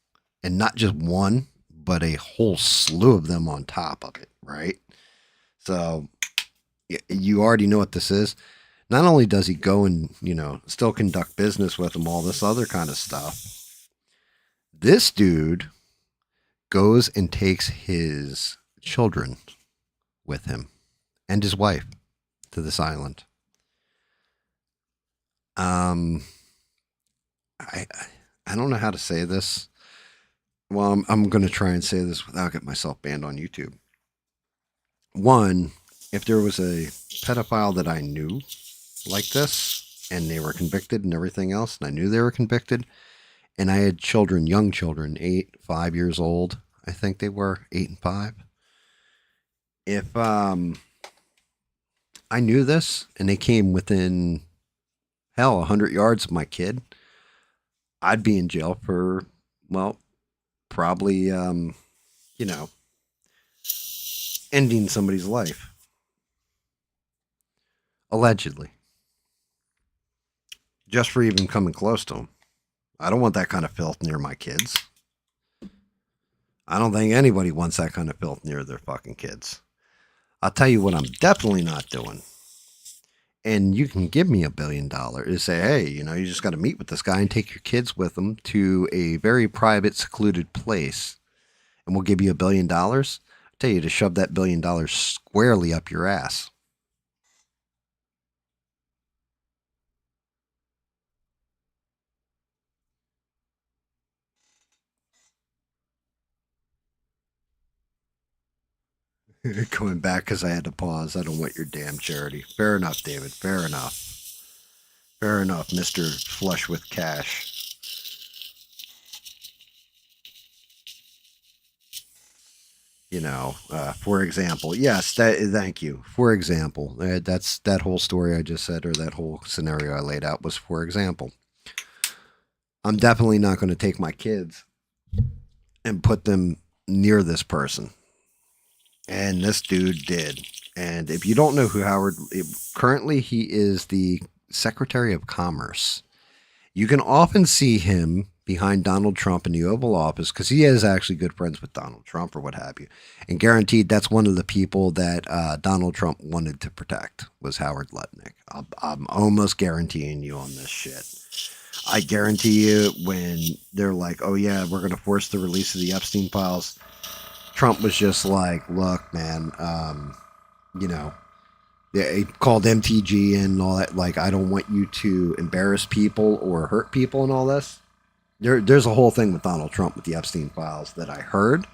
and not just one, but a whole slew of them on top of it, right? So you already know what this is. Not only does he go and, still conduct business with them, all this other kind of stuff, this dude goes and takes his children with him and his wife to this island. I don't know how to say this. Well, I'm going to try and say this without getting myself banned on YouTube. One, if there was a pedophile that I knew like this, and they were convicted and everything else, and I knew they were convicted, and I had children, young children, 5 years old, I think they were, 8 and 5. If I knew this, and they came within, 100 yards of my kid, I'd be in jail for, probably, ending somebody's life. Allegedly. Just for even coming close to them. I don't want that kind of filth near my kids. I don't think anybody wants that kind of filth near their fucking kids. I'll tell you what I'm definitely not doing. And you can give me $1 billion to say, hey, you just got to meet with this guy and take your kids with him to a very private, secluded place. And we'll give you $1 billion. I tell you to shove that $1 billion squarely up your ass. Going back because I had to pause. I don't want your damn charity. Fair enough, David. Fair enough. Fair enough, Mr. Flush with Cash. For example, yes, thank you. For example, that's that whole story I just said, or that whole scenario I laid out was for example. I'm definitely not going to take my kids and put them near this person. And this dude did. And if you don't know who Howard, currently he is the Secretary of Commerce. You can often see him behind Donald Trump in the Oval Office because he is actually good friends with Donald Trump or what have you. And guaranteed that's one of the people that Donald Trump wanted to protect was Howard Lutnick. I'm almost guaranteeing you on this shit. I guarantee you when they're like, oh yeah, we're going to force the release of the Epstein files, Trump was just like, look, man, he called MTG and all that. Like, I don't want you to embarrass people or hurt people and all this. There's a whole thing with Donald Trump with the Epstein files that I heard.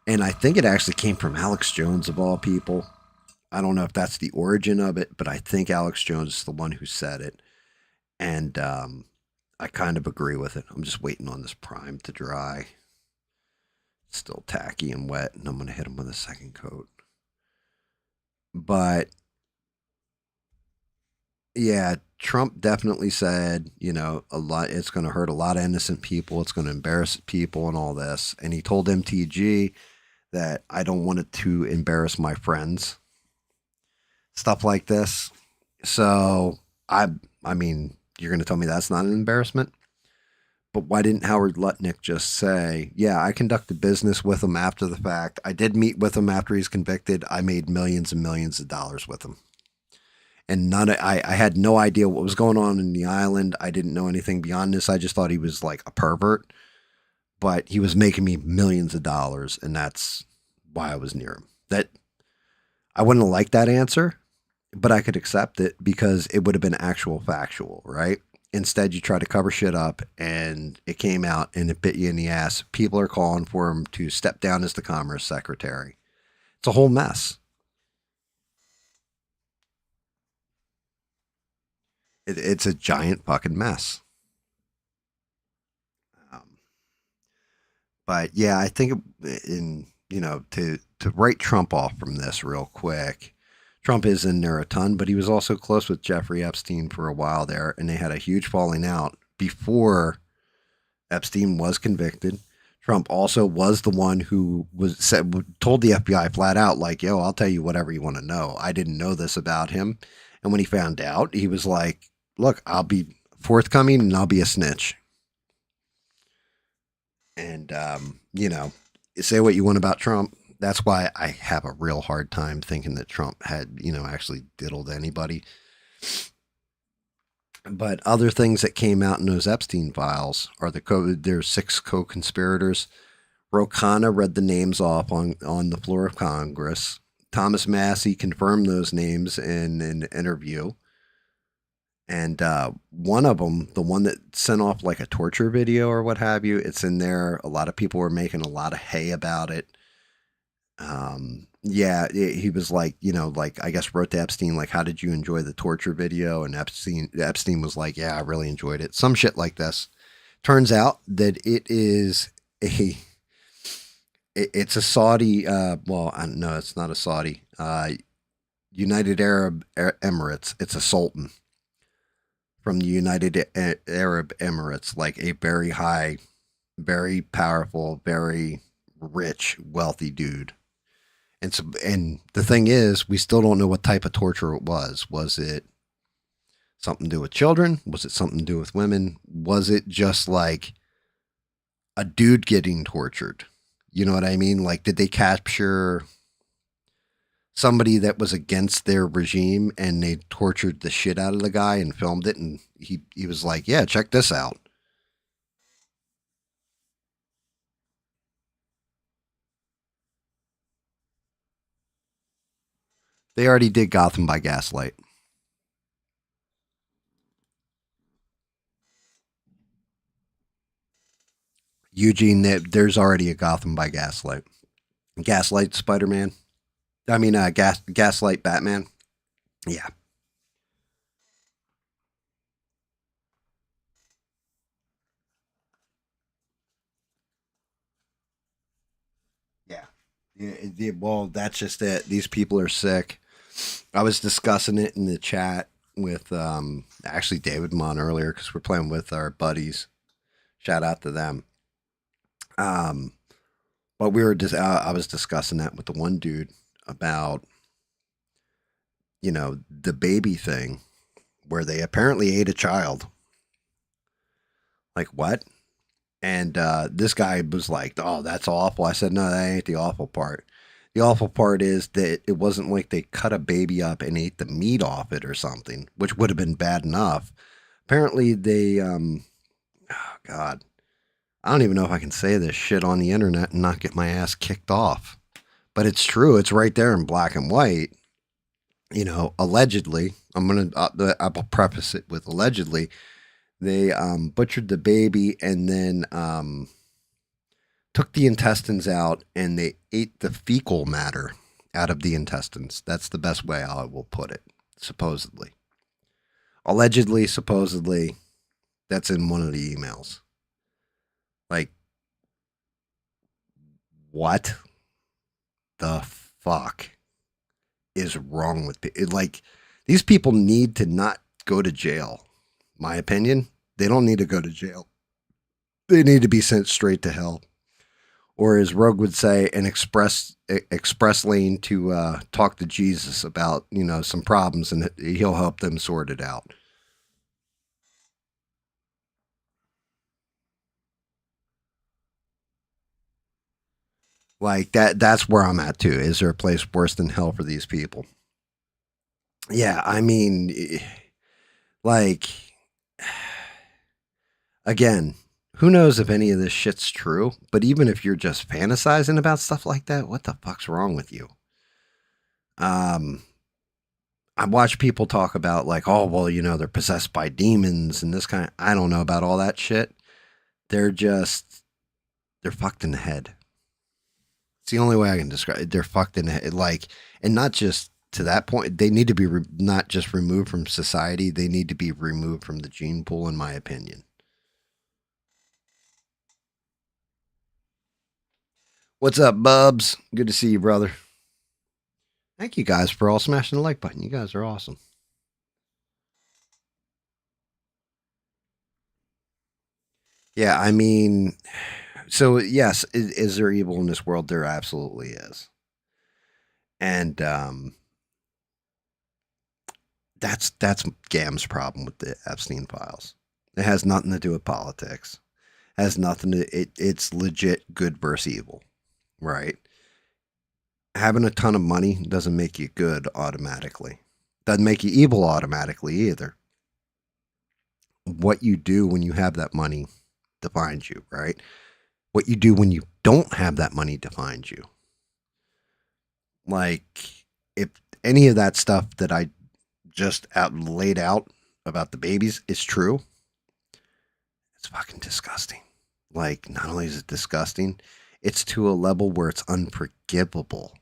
And I think it actually came from Alex Jones of all people. I don't know if that's the origin of it, but I think Alex Jones is the one who said it. And I kind of agree with it. I'm just waiting on this prime to dry. It's still tacky and wet, and I'm going to hit him with a second coat. But yeah, Trump definitely said, a lot. It's going to hurt a lot of innocent people. It's going to embarrass people and all this. And he told MTG that I don't want it to embarrass my friends. Stuff like this. So I mean, you're going to tell me that's not an embarrassment? But why didn't Howard Lutnick just say, yeah, I conducted business with him after the fact. I did meet with him after he's convicted. I made millions and millions of dollars with him. and I had no idea what was going on in the island. I didn't know anything beyond this. I just thought he was like a pervert, but he was making me millions of dollars, and that's why I was near him. That I wouldn't have liked that answer, but I could accept it because it would have been actual factual, right? Instead, you try to cover shit up, and it came out and it bit you in the ass. People are calling for him to step down as the Commerce Secretary. It's a whole mess. It's a giant fucking mess. Um, but yeah, I think in to write Trump off from this real quick. Trump is in there a ton, but he was also close with Jeffrey Epstein for a while there, and they had a huge falling out before Epstein was convicted. Trump also was the one who told the FBI flat out, like, "Yo, I'll tell you whatever you want to know. I didn't know this about him." And when he found out, he was like, "Look, I'll be forthcoming and I'll be a snitch." And say what you want about Trump. That's why I have a real hard time thinking that Trump had, actually diddled anybody. But other things that came out in those Epstein files are there's 6 co-conspirators. Ro Khanna read the names off on the floor of Congress. Thomas Massie confirmed those names in an interview. And one of them, the one that sent off like a torture video or what have you, it's in there. A lot of people were making a lot of hay about it. He was like, I guess wrote to Epstein, like, how did you enjoy the torture video? And Epstein was like, yeah, I really enjoyed it. Some shit like this. Turns out that it's a Saudi, no, it's not a Saudi, United Arab Emirates. It's a sultan from the United Arab Emirates, like a very high, very powerful, very rich, wealthy dude. And the thing is, we still don't know what type of torture it was. Was it something to do with children? Was it something to do with women? Was it just like a dude getting tortured? You know what I mean? Like, did they capture somebody that was against their regime and they tortured the shit out of the guy and filmed it? And he was like, yeah, check this out. They already did Gotham by Gaslight. Eugene, there's already a Gotham by Gaslight. Gaslight Spider-Man. I mean, Gaslight Batman. Yeah. Yeah. Well, that's just it. These people are sick. I was discussing it in the chat with actually David Mon earlier because we're playing with our buddies. Shout out to them. But I was discussing that with the one dude about the baby thing where they apparently ate a child. Like what? And this guy was like, "Oh, that's awful." I said, "No, that ain't the awful part. The awful part is that it wasn't like they cut a baby up and ate the meat off it or something, which would have been bad enough. Apparently, they, oh God, I don't even know if I can say this shit on the internet and not get my ass kicked off. But it's true. It's right there in black and white. Allegedly, I'll preface it with allegedly, they butchered the baby and then took the intestines out and they ate the fecal matter out of the intestines. That's the best way I will put it, supposedly. Allegedly, supposedly, that's in one of the emails. Like, what the fuck is wrong with people? Like, these people need to not go to jail. My opinion, they don't need to go to jail. They need to be sent straight to hell. Or as Rogue would say, an express lane to talk to Jesus about, some problems and he'll help them sort it out. Like that's where I'm at too. Is there a place worse than hell for these people? Yeah, I mean, like, again, who knows if any of this shit's true? But even if you're just fantasizing about stuff like that, what the fuck's wrong with you? Um, I watch people talk about like, oh, well, they're possessed by demons and this kind of. I don't know about all that shit. They're just they're fucked in the head. It's the only way I can describe it. They're fucked in the head, like, and not just to that point. They need to be not just removed from society. They need to be removed from the gene pool, in my opinion. What's up, Bubs? Good to see you, brother. Thank you guys for all smashing the like button. You guys are awesome. Yeah, I mean, so yes, is there evil in this world? There absolutely is, and that's GAM's problem with the Epstein files. It has nothing to do with politics. Has nothing to it's legit good versus evil, right? Having a ton of money doesn't make you good automatically. Doesn't make you evil automatically either. What you do when you have that money defines you, right? What you do when you don't have that money defines you. Like, if any of that stuff that I just laid out about the babies is true, it's fucking disgusting. Like, not only is it disgusting, it's to a level where it's unforgivable.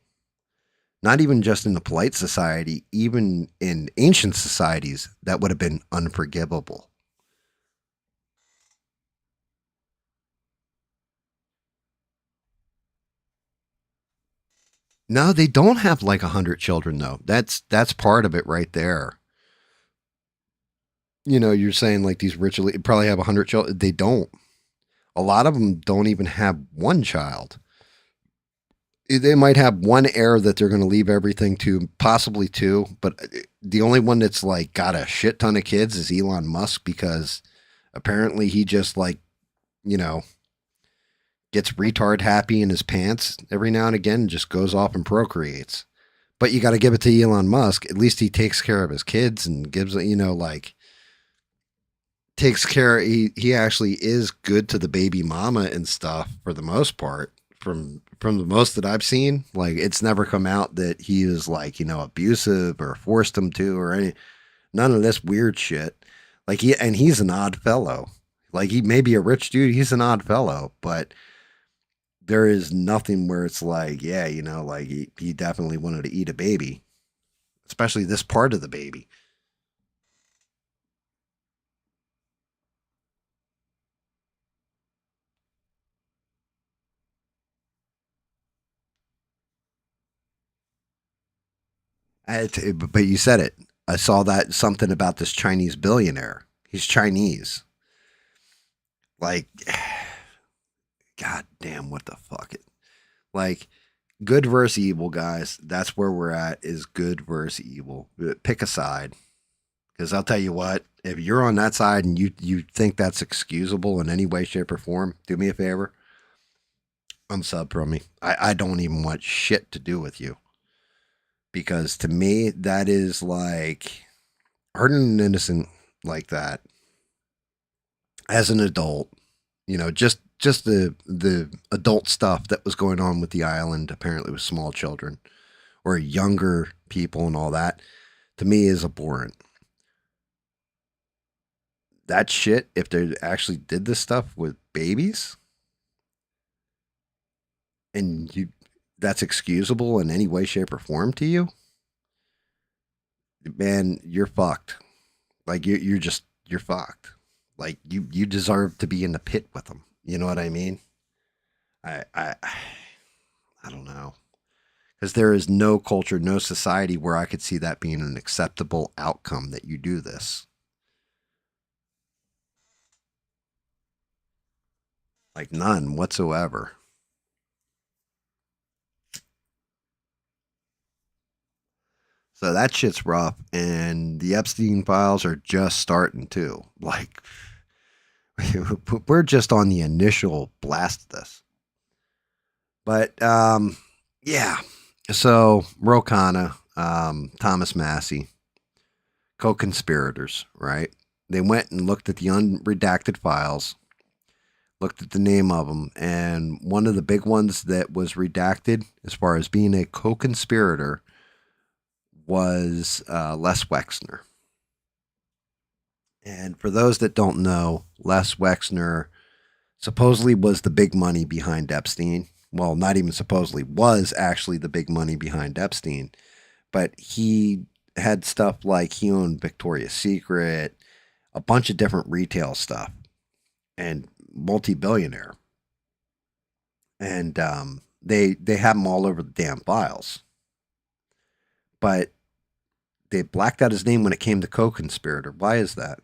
Not even just in the polite society, even in ancient societies, that would have been unforgivable. No, they don't have like 100 children though. That's part of it right there. You're saying like these rich elite probably have 100 children. They don't. A lot of them don't even have one child. They might have one heir that they're going to leave everything to, possibly two, but the only one that's like got a shit ton of kids is Elon Musk, because apparently he just like, you know, gets retard happy in his pants every now and again and just goes off and procreates. But you got to give it to Elon Musk. At least he takes care of his kids and gives, like, takes care. He actually is good to the baby mama and stuff for the most part. From the most that I've seen, like, it's never come out that he was like, abusive or forced him to or any none of this weird shit. Like, he's an odd fellow. Like, he may be a rich dude, he's an odd fellow, but there is nothing where it's like, yeah, like he definitely wanted to eat a baby, especially this part of the baby. But you said it. I saw that something about this Chinese billionaire. He's Chinese. Like, god damn, what the fuck? Like, good versus evil, guys. That's where we're at. Is good versus evil. Pick a side, because I'll tell you what. If you're on that side and you think that's excusable in any way, shape, or form, do me a favor. Unsub from me. I don't even want shit to do with you, because to me that is like hurting an innocent like that as an adult. Just the adult stuff that was going on with the island, apparently with small children or younger people and all that, to me is abhorrent. That shit, if they actually did this stuff with babies and that's excusable in any way, shape, or form to you, man, you're fucked. Like, you're fucked. Like, you deserve to be in the pit with them. You know what I mean? I don't know, because there is no culture, no society where I could see that being an acceptable outcome that you do this. Like, none whatsoever. So that shit's rough, and the Epstein files are just starting too. Like, we're just on the initial blast of this. But yeah. So Rokana, Thomas Massey, co-conspirators, right? They went and looked at the unredacted files, looked at the name of them, and one of the big ones that was redacted as far as being a co-conspirator was Les Wexner. And for those that don't know, Les Wexner supposedly was the big money behind Epstein. Well, not even supposedly, was actually the big money behind Epstein. But he had stuff like he owned Victoria's Secret, a bunch of different retail stuff, and multi-billionaire. And they have them all over the damn files. But they blacked out his name when it came to co-conspirator. Why is that?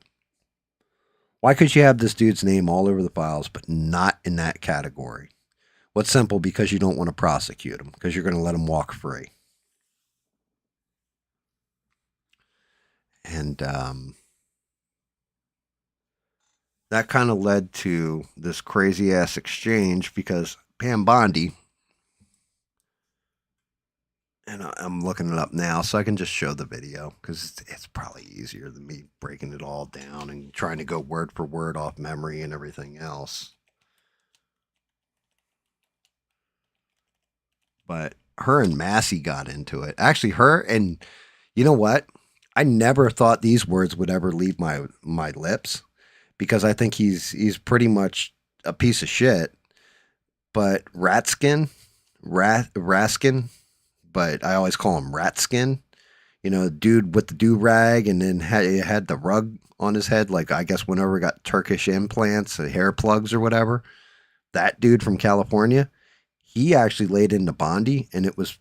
Why could you have this dude's name all over the files, but not in that category? What's simple? Because you don't want to prosecute him, because you're going to let him walk free. And that kind of led to this crazy ass exchange because Pam Bondi, and I'm looking it up now so I can just show the video because it's probably easier than me breaking it all down and trying to go word for word off memory and everything else. But her and Massey got into it. Actually, her and, you know what? I never thought these words would ever leave my lips because I think he's pretty much a piece of shit. But Raskin, but I always call him Ratskin. You know, dude with the do-rag and then had the rug on his head, like I guess whenever he got Turkish implants, hair plugs or whatever. That dude from California, he actually laid into Bondi, and it was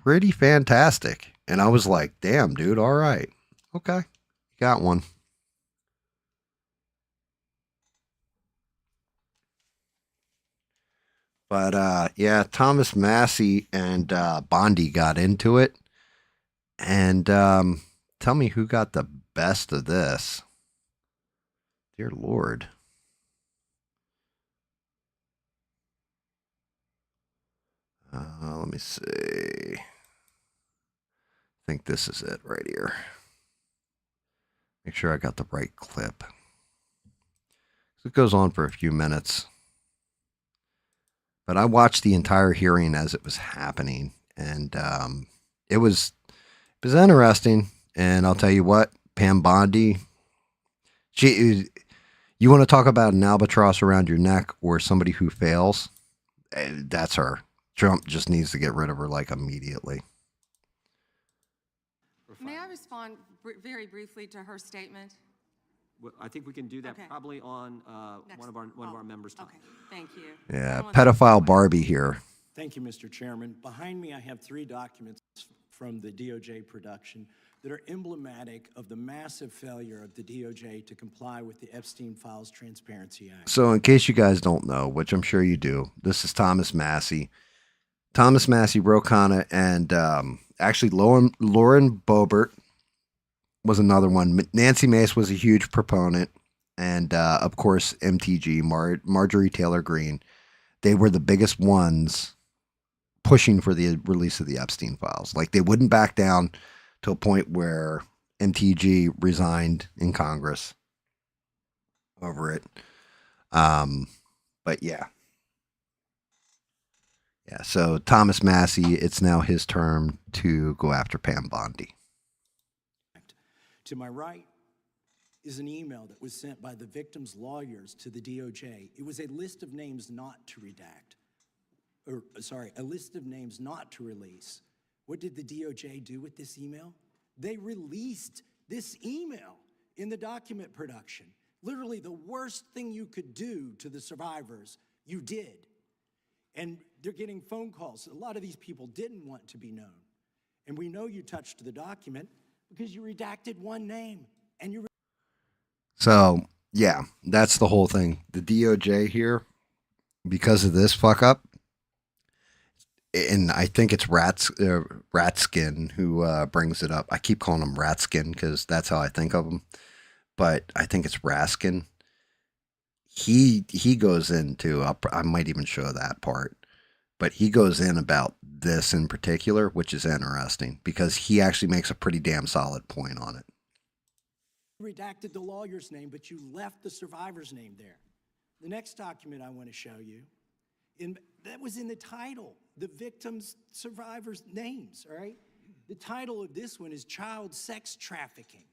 pretty fantastic. And I was like, damn, dude, all right. Okay, got one. But yeah, Thomas Massey and Bondi got into it. And tell me who got the best of this. Dear Lord. Let me see. I think this is it right here. Make sure I got the right clip. It goes on for a few minutes. But I watched the entire hearing as it was happening, and it was interesting. And I'll tell you what, Pam Bondi, you want to talk about an albatross around your neck or somebody who fails? That's her. Trump just needs to get rid of her like immediately. May I respond very briefly to her statement? Well, I think we can do that probably on one of our members' time. Okay, thank you. Yeah, pedophile Barbie here. Thank you, Mr. Chairman. Behind me, I have 3 documents from the DOJ production that are emblematic of the massive failure of the DOJ to comply with the Epstein Files Transparency Act. So in case you guys don't know, which I'm sure you do, this is Thomas Massey. Thomas Massey, Rokana, and actually Lauren Boebert was another one. Nancy Mace was a huge proponent. And, of course, MTG, Marjorie Taylor Greene. They were the biggest ones pushing for the release of the Epstein files. Like, they wouldn't back down to a point where MTG resigned in Congress over it. But, yeah. Yeah, so Thomas Massey, it's now his turn to go after Pam Bondi. To my right is an email that was sent by the victim's lawyers to the DOJ. It was a list of names not to redact. A list of names not to release. What did the DOJ do with this email? They released this email in the document production. Literally the worst thing you could do to the survivors, you did. And they're getting phone calls. A lot of these people didn't want to be known. And we know you touched the document because you redacted one name and you. So, yeah, that's the whole thing. The DOJ here, because of this fuck up, and I think it's Ratskin who brings it up. I keep calling him Ratskin because that's how I think of him. But I think it's Raskin. He goes into, I might even show that part, but he goes in about this in particular, which is interesting because he actually makes a pretty damn solid point on it. redacted the lawyer's name, but you left the survivor's name there. The next document I want to show you, that was in the title, the victims' survivors' names, all right? The title of this one is Child Sex Trafficking,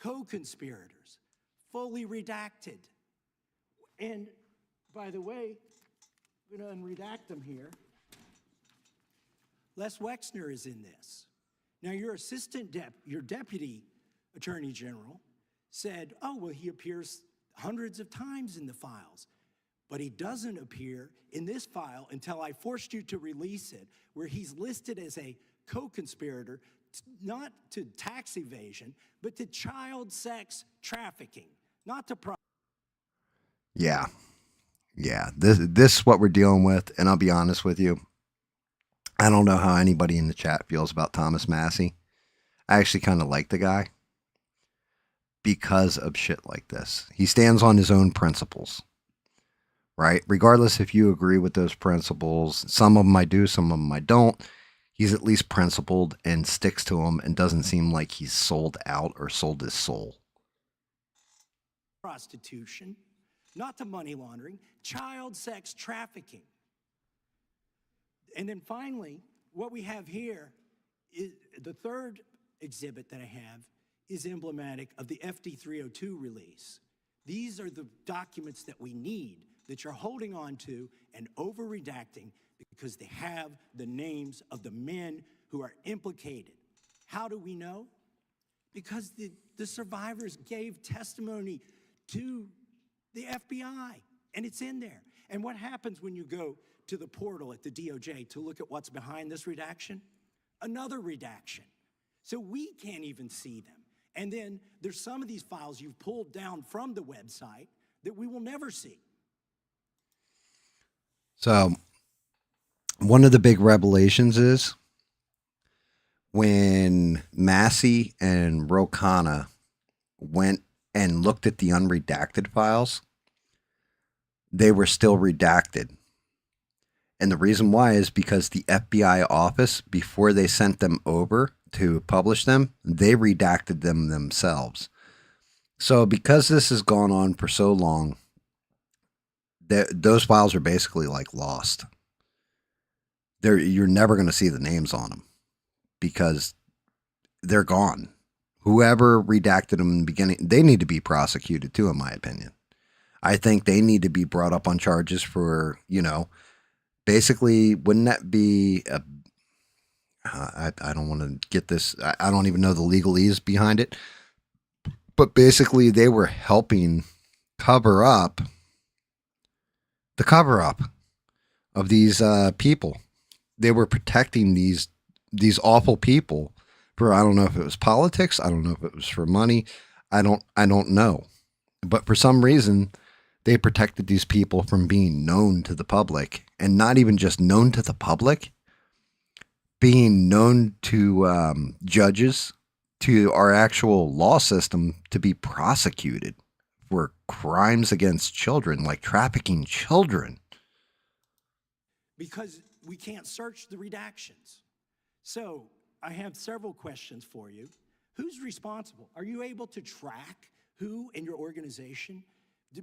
Co-Conspirators, fully redacted. And by the way, I'm going to unredact them here. Les Wexner is in this. Now, your deputy attorney general said, oh, well, he appears hundreds of times in the files, but he doesn't appear in this file until I forced you to release it, where he's listed as a co-conspirator, not to tax evasion, but to child sex trafficking, not to Yeah. Yeah. This is what we're dealing with. And I'll be honest with you. I don't know how anybody in the chat feels about Thomas Massey. I actually kind of like the guy because of shit like this. He stands on his own principles, right? Regardless if you agree with those principles, some of them I do, some of them I don't. He's at least principled and sticks to them and doesn't seem like he's sold out or sold his soul. Prostitution, not to money laundering, child sex trafficking. And then finally, what we have here is the third exhibit that I have is emblematic of the FD 302 release. These are the documents that we need that you're holding on to and over redacting because they have the names of the men who are implicated. How do we know? Because the survivors gave testimony to the FBI, and it's in there. And what happens when you go to the portal at the DOJ to look at what's behind this redaction? Another redaction. So we can't even see them. And then there's some of these files you've pulled down from the website that we will never see. So one of the big revelations is when Massey and Rokana went and looked at the unredacted files, they were still redacted. And the reason why is because the FBI office, before they sent them over to publish them, they redacted them themselves. So because this has gone on for so long, those files are basically like lost. You're never going to see the names on them because they're gone. Whoever redacted them in the beginning, they need to be prosecuted too, in my opinion. I think they need to be brought up on charges for, basically, wouldn't that be I don't want to get this. I don't even know the legalese behind it. But basically, they were helping cover up the cover-up of these people. They were protecting these awful people for, I don't know if it was politics. I don't know if it was for money. I don't know. But for some reason, they protected these people from being known to the public, and not even just known to the public, being known to judges, to our actual law system, to be prosecuted for crimes against children, like trafficking children. Because we can't search the redactions. So I have several questions for you. Who's responsible? Are you able to track who in your organization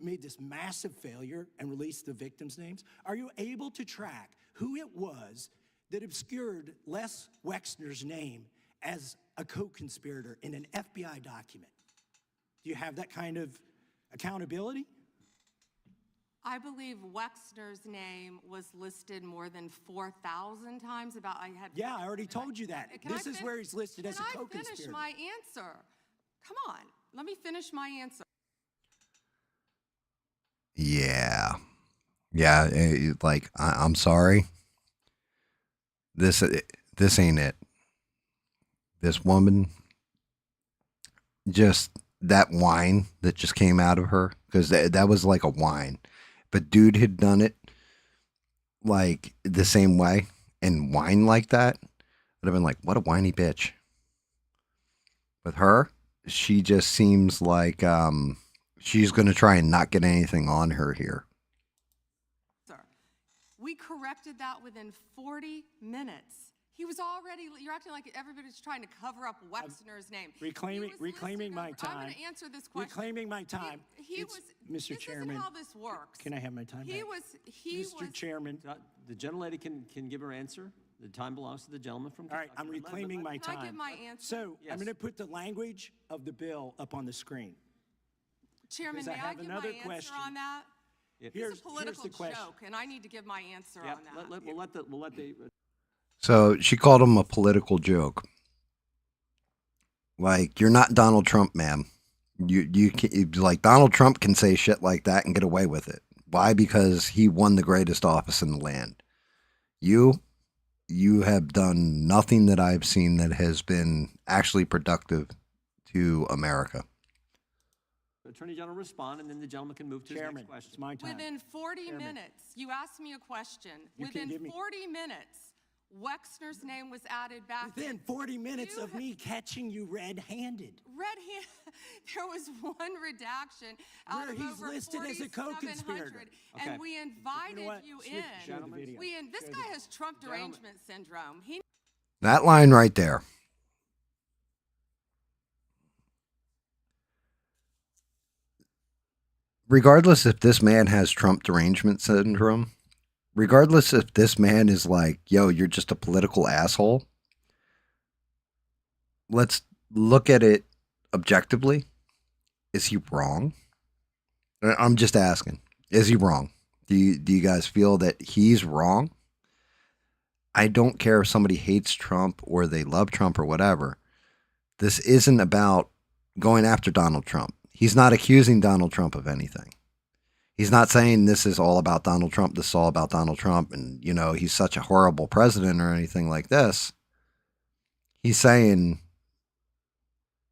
made this massive failure and released the victims' names? Are you able to track who it was that obscured Les Wexner's name as a co-conspirator in an FBI document? Do you have that kind of accountability? I believe Wexner's name was listed more than 4,000 times. Yeah, I already told you that. This is where he's listed as a co-conspirator. Can I finish my answer? Come on, let me finish my answer. Yeah. Like, I'm sorry. This ain't it. This woman, just that whine that just came out of her, because that was like a whine. But dude had done it like the same way and whine like that, I'd have been like, what a whiny bitch. With her, she just seems like she's going to try and not get anything on her here. We corrected that within 40 minutes. He was already, you're acting like everybody's trying to cover up Wexner's name. Reclaiming my I'm time. going to answer this question. Reclaiming my time. He It's- was, Mr. this Chairman, isn't how this works. Can I have my time He back? was, Mr. Chairman, The gentlelady can give her answer. The time belongs to the gentleman from all right, Kentucky. I'm reclaiming my Can I time. give my answer? So Yes. I'm going to put the language of the bill up on the screen. Chairman, because may I I have give my another answer question. on that? If- It's Here's a political the question. joke, and I need to give my answer Yeah, on that. we'll let the So she called him a political joke. Like, you're not Donald Trump, ma'am. You can, like, Donald Trump can say shit like that and get away with it. Why? Because he won the greatest office in the land. You have done nothing that I've seen that has been actually productive to America. Attorney General respond, and then the gentleman can move to his Chairman, next question. it's my time. Within 40 Chairman. minutes, you asked me a question. You can Within give me- 40 minutes, Wexner's name was added back. Within 40 minutes You of ha- me catching you red-handed. Red hand, there was one redaction out Where of he's over listed as a 4,700, co-conspirator. Okay. and we invited what? you Show the in. video. This Show guy the- has Trump derangement syndrome. He That line right there. Regardless if this man has Trump derangement syndrome, regardless if this man is like, yo, you're just a political asshole, let's look at it objectively. Is he wrong? I'm just asking. Is he wrong? Do you guys feel that he's wrong? I don't care if somebody hates Trump or they love Trump or whatever. This isn't about going after Donald Trump. He's not accusing Donald Trump of anything. He's not saying this is all about Donald Trump. This is all about Donald Trump. And, you know, he's such a horrible president or anything like this. He's saying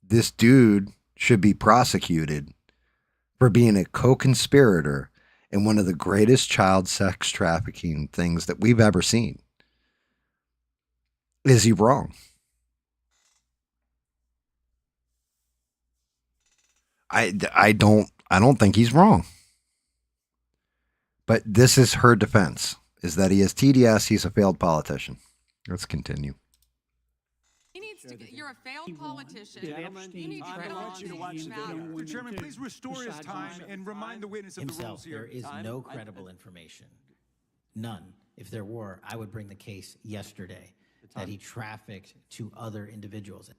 this dude should be prosecuted for being a co-conspirator in one of the greatest child sex trafficking things that we've ever seen. Is he wrong? I don't think he's wrong. But this is her defense, is that he has TDS, he's a failed politician. Let's continue. needs to get, you're a failed politician. Gentlemen, You need to I get want on you to these watch the video. matters. Mr. Chairman, please restore his time and remind the witness of the rules himself. here. There is no credible information. None. If there were, I would bring the case yesterday that he trafficked to other individuals.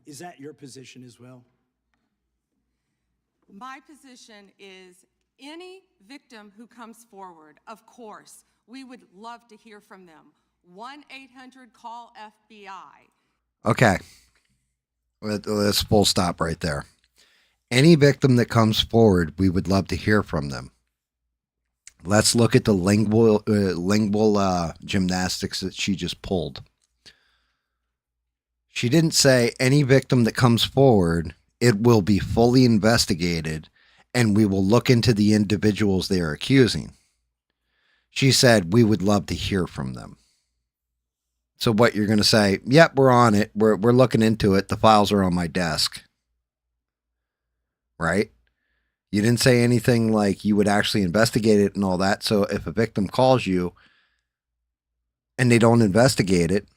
Is that your position as well? My position is any victim who comes forward, of course, we would love to hear from them. 1-800-CALL-FBI. Okay. Let's full stop right there. Any victim that comes forward, we would love to hear from them. Let's look at the lingual gymnastics that she just pulled. She didn't say any victim that comes forward, it will be fully investigated and we will look into the individuals they are accusing. She said we would love to hear from them. So what you're going to say, yep, we're on it. We're looking into it. The files are on my desk. Right? You didn't say anything like you would actually investigate it and all that. So if a victim calls you and they don't investigate it,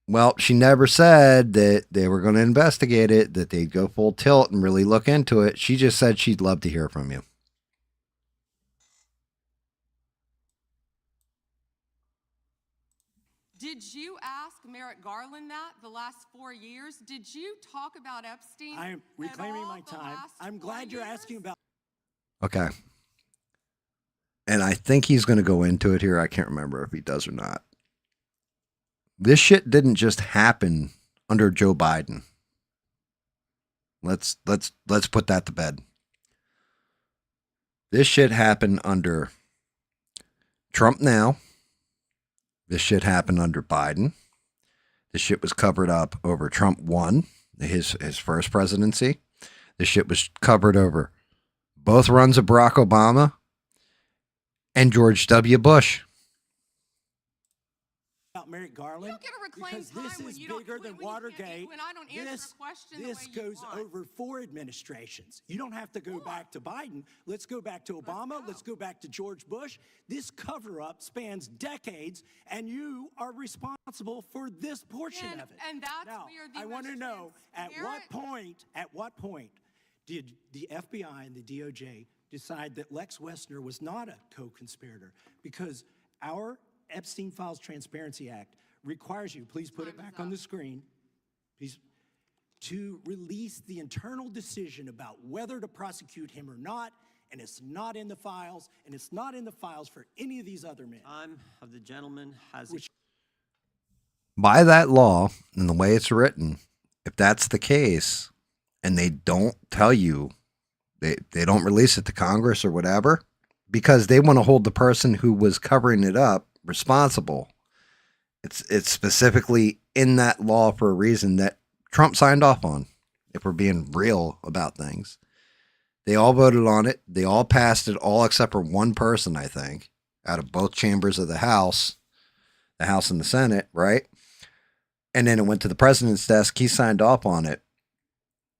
well, she never said that they were going to investigate it, that they'd go full tilt and really look into it. She just said she'd love to hear from you. Did you ask Merrick Garland that the last 4 years? Did you talk about Epstein? I'm reclaiming at all my the time. last I'm 4 glad you're years? asking about. Okay. And I think he's going to go into it here. I can't remember if he does or not. This shit didn't just happen under Joe Biden. Let's put that to bed. This shit happened under Trump now. This shit happened under Biden. This shit was covered up over Trump 1, his first presidency. This shit was covered over both runs of Barack Obama and George W. Bush. about Merrick Garland? You don't get to reclaim Because time this when is you don't- bigger than when you can't- Watergate. when I don't answer a question the This way you goes want. over 4 administrations. You don't have to go back to Biden. Let's go back to Obama. Let's go back to George Bush. This cover-up spans decades, and you are responsible for this portion of it. And that's now, where the I want to know at what point did the FBI and the DOJ decide that Lex Wessner was not a co-conspirator? Because our Epstein Files Transparency Act requires you, please put it back on the screen, please, to release the internal decision about whether to prosecute him or not, and it's not in the files, and it's not in the files for any of these other men. Time of the gentleman has By that law and the way it's written, if that's the case, and they don't tell you, they don't release it to Congress or whatever, because they want to hold the person who was covering it up responsible. It's specifically in that law for a reason that Trump signed off on, if we're being real about things. They all voted on it. They all passed it, all except for one person, I think, out of both chambers of the House and the Senate, right? And then it went to the president's desk. He signed off on it.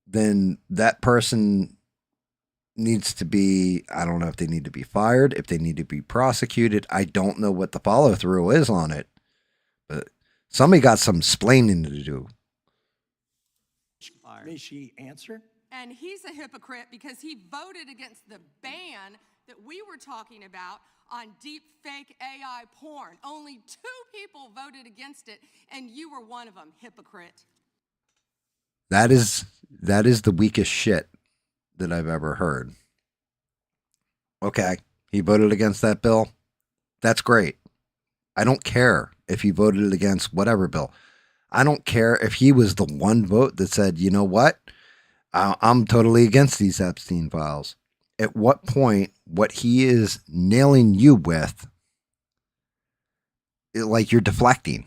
Then that person needs to be, I don't know if they need to be fired, if they need to be prosecuted. I don't know what the follow through is on it, but somebody got some splaining to do. May she answer? And he's a hypocrite because he voted against the ban that we were talking about on deep fake AI porn. Only 2 people voted against it, and you were one of them, hypocrite. That is the weakest shit that I've ever heard. Okay, he voted against that bill. That's great. I don't care if he voted against whatever bill. I don't care if he was the one vote that said, you know what? I'm totally against these Epstein files. At what point, what he is nailing you with, like you're deflecting.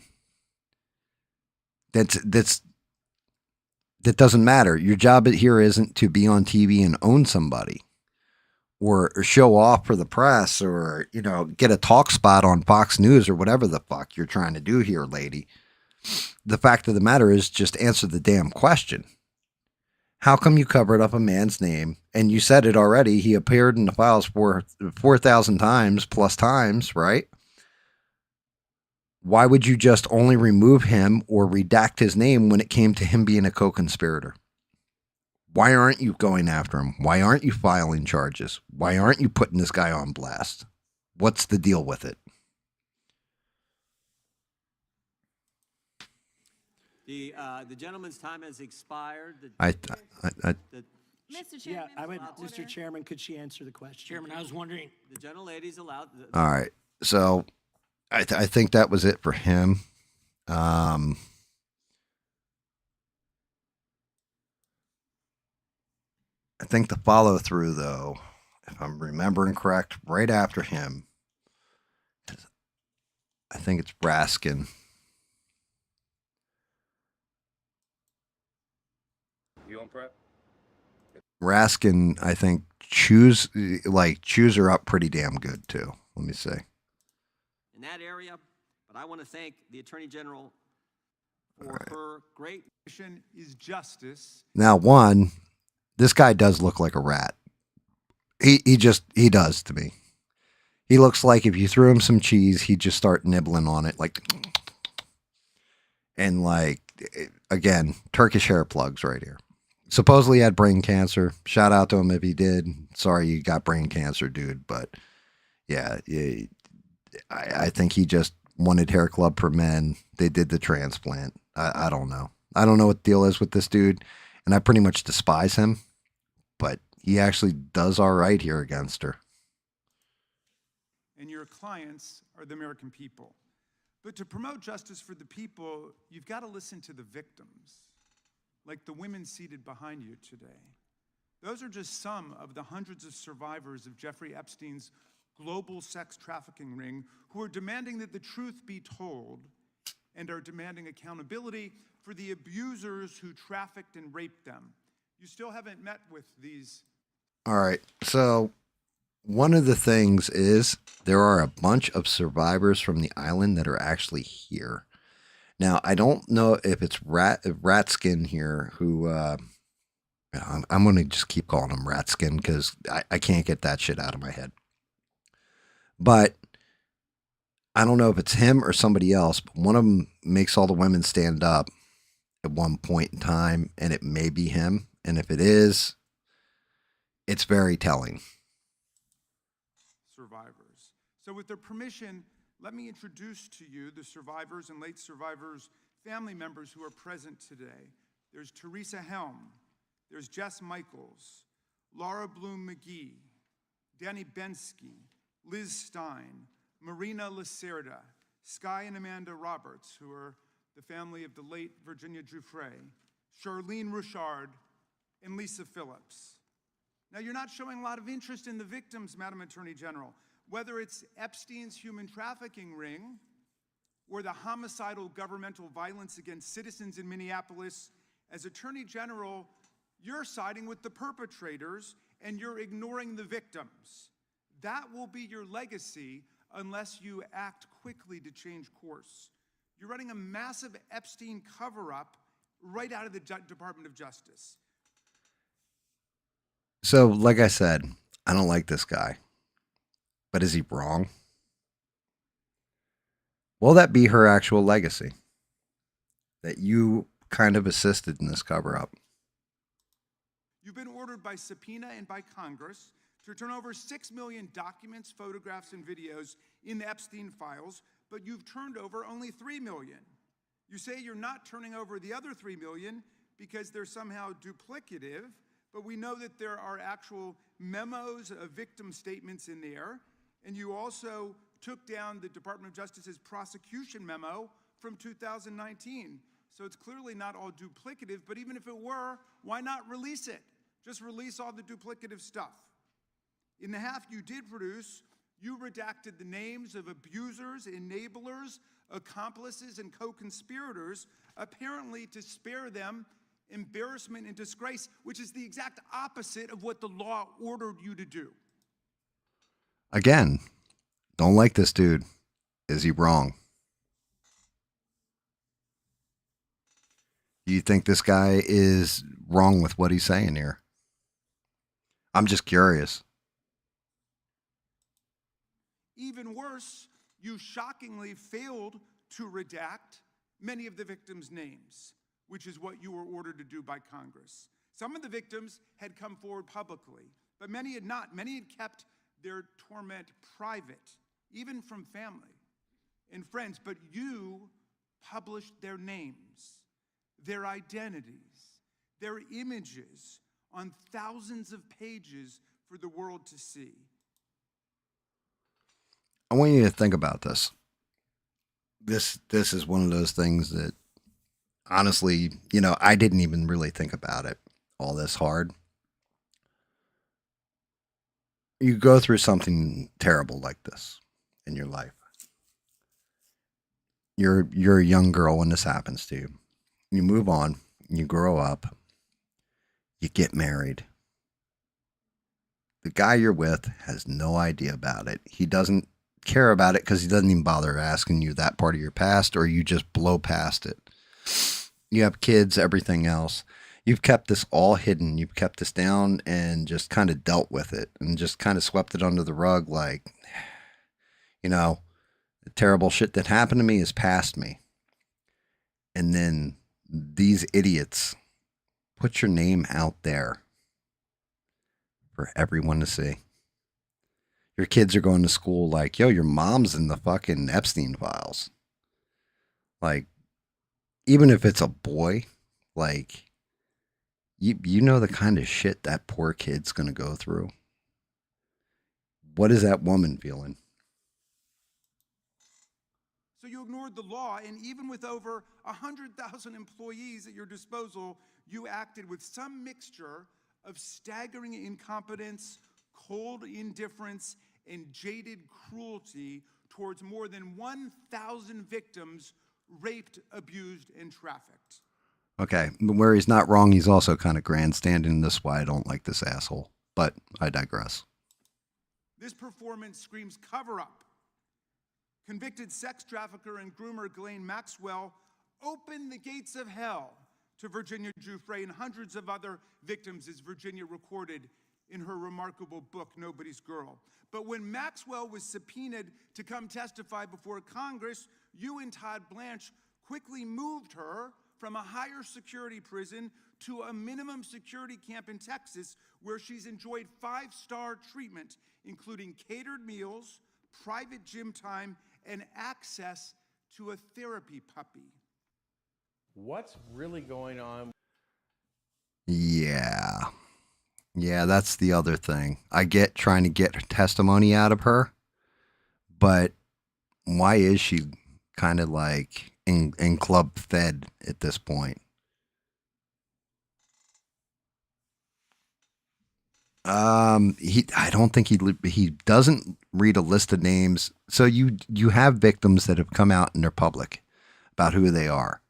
That doesn't matter. Your job here isn't to be on TV and own somebody or show off for the press or, you know, get a talk spot on Fox News or whatever the fuck you're trying to do here, lady. The fact of the matter is just answer the damn question. How come you covered up a man's name? And you said it already. He appeared in the files 4,000 times plus times, right? Why would you just only remove him or redact his name when it came to him being a co-conspirator? Why aren't you going after him? Why aren't you filing charges? Why aren't you putting this guy on blast? What's the deal with it? The gentleman's time has expired. Mr. Yeah, Chairman, Mr. Chairman, could she answer the question? Chairman, I was wondering. The gentlelady's allowed. All right. So I think that was it for him. I think the follow through, though, if I'm remembering correct, right after him, I think it's Raskin. You on prep? Raskin, I think, chews her up pretty damn good too. Let me see. In that area, but I want to thank the Attorney General for her great mission is justice. Now, one, this guy does look like a rat. He does to me. He looks like if you threw him some cheese, he'd just start nibbling on it, like, and like, again, Turkish hair plugs right here. Supposedly he had brain cancer. Shout out to him if he did. Sorry you got brain cancer, dude. But yeah, I think he just wanted hair club for men. They did the transplant. I don't know. I don't know what the deal is with this dude. And I pretty much despise him. But he actually does all right here against her. And your clients are the American people. But to promote justice for the people, you've got to listen to the victims, like the women seated behind you today. Those are just some of the hundreds of survivors of Jeffrey Epstein's global sex trafficking ring who are demanding that the truth be told and are demanding accountability for the abusers who trafficked and raped them. You still haven't met with these. All right. So one of the things is there are a bunch of survivors from the island that are actually here. Now, I don't know if it's Ratskin here who, I'm going to just keep calling him Ratskin because I can't get that shit out of my head. But I don't know if it's him or somebody else, but one of them makes all the women stand up at one point in time, and it may be him. And if it is, it's very telling. Survivors. So with their permission, let me introduce to you the survivors and late survivors' family members who are present today. There's Teresa Helm, there's Jess Michaels, Laura Bloom McGee, Danny Bensky, Liz Stein, Marina Lacerda, Sky and Amanda Roberts, who are the family of the late Virginia Giuffre, Charlene Rouchard, and Lisa Phillips. Now, you're not showing a lot of interest in the victims, Madam Attorney General. Whether it's Epstein's human trafficking ring or the homicidal governmental violence against citizens in Minneapolis, as Attorney General, you're siding with the perpetrators and you're ignoring the victims. That will be your legacy unless you act quickly to change course. You're running a massive Epstein cover-up right out of the Department of Justice. So, like I said, I don't like this guy. But is he wrong? Will that be her actual legacy? That you kind of assisted in this cover-up? You've been ordered by subpoena and by Congress to turn over 6 million documents, photographs, and videos in the Epstein files, but you've turned over only 3 million. You say you're not turning over the other 3 million because they're somehow duplicative, but we know that there are actual memos of victim statements in there. And you also took down the Department of Justice's prosecution memo from 2019. So it's clearly not all duplicative, but even if it were, why not release it? Just release all the duplicative stuff. In the half you did produce, you redacted the names of abusers, enablers, accomplices, and co-conspirators, apparently to spare them embarrassment and disgrace, which is the exact opposite of what the law ordered you to do. Again, don't like this dude. Is he wrong? Do you think this guy is wrong with what he's saying here? I'm just curious. Even worse, you shockingly failed to redact many of the victims' names, which is what you were ordered to do by Congress. Some of the victims had come forward publicly, but many had not. Many had kept their torment private, even from family and friends, but you published their names, their identities, their images on thousands of pages for the world to see. I want you to think about this. This is one of those things that, honestly, I didn't even really think about it all this hard. You go through something terrible like this in your life. You're a young girl when this happens to you. You move on, you grow up, you get married. The guy you're with has no idea about it. He doesn't care about it because he doesn't even bother asking you that part of your past, or you just blow past it. You have kids, everything else. You've kept this all hidden. You've kept this down and just kind of dealt with it and just kind of swept it under the rug like, the terrible shit that happened to me is past me. And then these idiots put your name out there for everyone to see. Your kids are going to school like, yo, your mom's in the fucking Epstein files. Like, even if it's a boy, like, you know the kind of shit that poor kid's going to go through. What is that woman feeling? So you ignored the law, and even with over 100,000 employees at your disposal, you acted with some mixture of staggering incompetence, cold indifference, and jaded cruelty towards more than 1,000 victims raped, abused, and trafficked. Okay, but where he's not wrong, he's also kind of grandstanding. This is why I don't like this asshole. But I digress. This performance screams cover-up. Convicted sex trafficker and groomer Ghislaine Maxwell opened the gates of hell to Virginia Giuffre and hundreds of other victims, as Virginia recorded in her remarkable book, Nobody's Girl. But when Maxwell was subpoenaed to come testify before Congress, you and Todd Blanche quickly moved her from a higher security prison to a minimum security camp in Texas, where she's enjoyed 5-star treatment, including catered meals, private gym time, and access to a therapy puppy. What's really going on? Yeah. Yeah, that's the other thing. I get trying to get testimony out of her, but why is she kind of like in club fed at this point? I don't think he doesn't read a list of names. So you have victims that have come out in their public about who they are,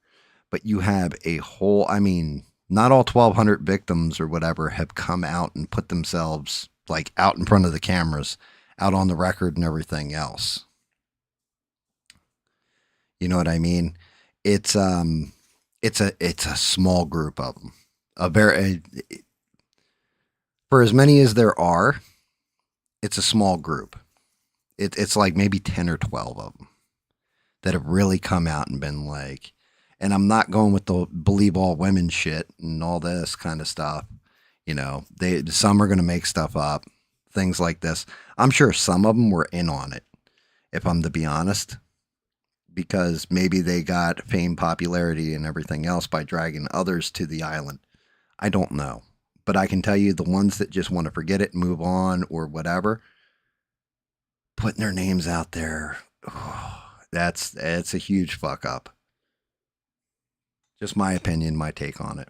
but you have a whole, I mean, not all 1,200 victims or whatever have come out and put themselves like out in front of the cameras, out on the record and everything else. You know what I mean? It's a small group of them. For as many as there are, it's a small group. It's like maybe 10 or 12 of them that have really come out and been like, and I'm not going with the believe all women shit and all this kind of stuff. You know, some are going to make stuff up, things like this. I'm sure some of them were in on it, if I'm to be honest, because maybe they got fame, popularity, and everything else by dragging others to the island. I don't know. But I can tell you the ones that just want to forget it and move on or whatever, putting their names out there, it's a huge fuck up. Just my opinion, my take on it.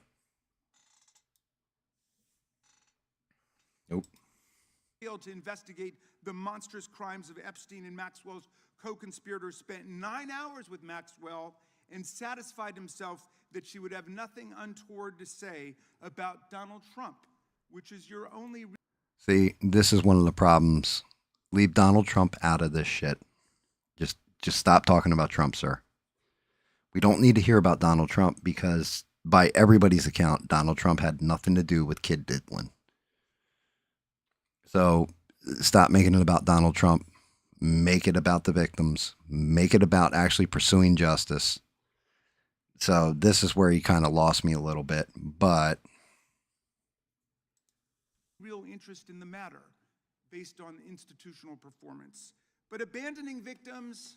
Nope. Failed to investigate the monstrous crimes of Epstein, and Maxwell's co-conspirators spent 9 hours with Maxwell and satisfied himself that she would have nothing untoward to say about Donald Trump, which is your only... See, this is one of the problems. Leave Donald Trump out of this shit. Just stop talking about Trump, sir. We don't need to hear about Donald Trump because by everybody's account, Donald Trump had nothing to do with kid diddling. So stop making it about Donald Trump. Make it about the victims. Make it about actually pursuing justice. So this is where he kind of lost me a little bit, but... real interest in the matter based on institutional performance. But abandoning victims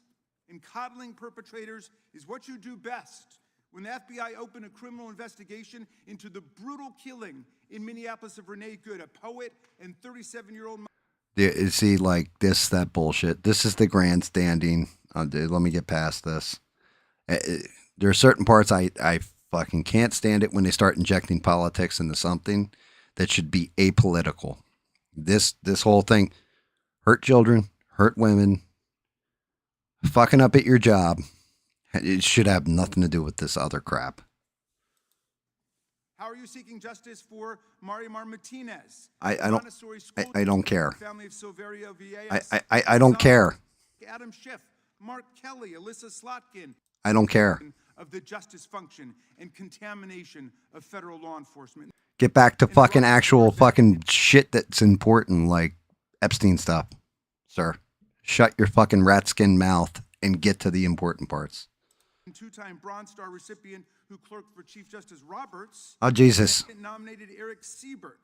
and coddling perpetrators is what you do best. When the FBI opened a criminal investigation into the brutal killing in Minneapolis of Renee Good, a poet and 37-year-old... See, like this, that bullshit. This is the grandstanding. Let me get past this. There are certain parts I fucking can't stand it when they start injecting politics into something that should be apolitical. This whole thing, hurt children, hurt women, fucking up at your job. It should have nothing to do with this other crap. How are you seeking justice for Marimar Martinez? I don't care. I don't care. Adam Schiff, Mark Kelly, Alyssa Slotkin. I don't care. Of the justice function and contamination of federal law enforcement. Get back to fucking actual fucking shit that's important, like Epstein stuff, sir. Shut your fucking rat skin mouth and get to the important parts. Two-time Bronze Star recipient who clerked for Chief Justice Roberts. Oh, Jesus. Nominated Eric Siebert.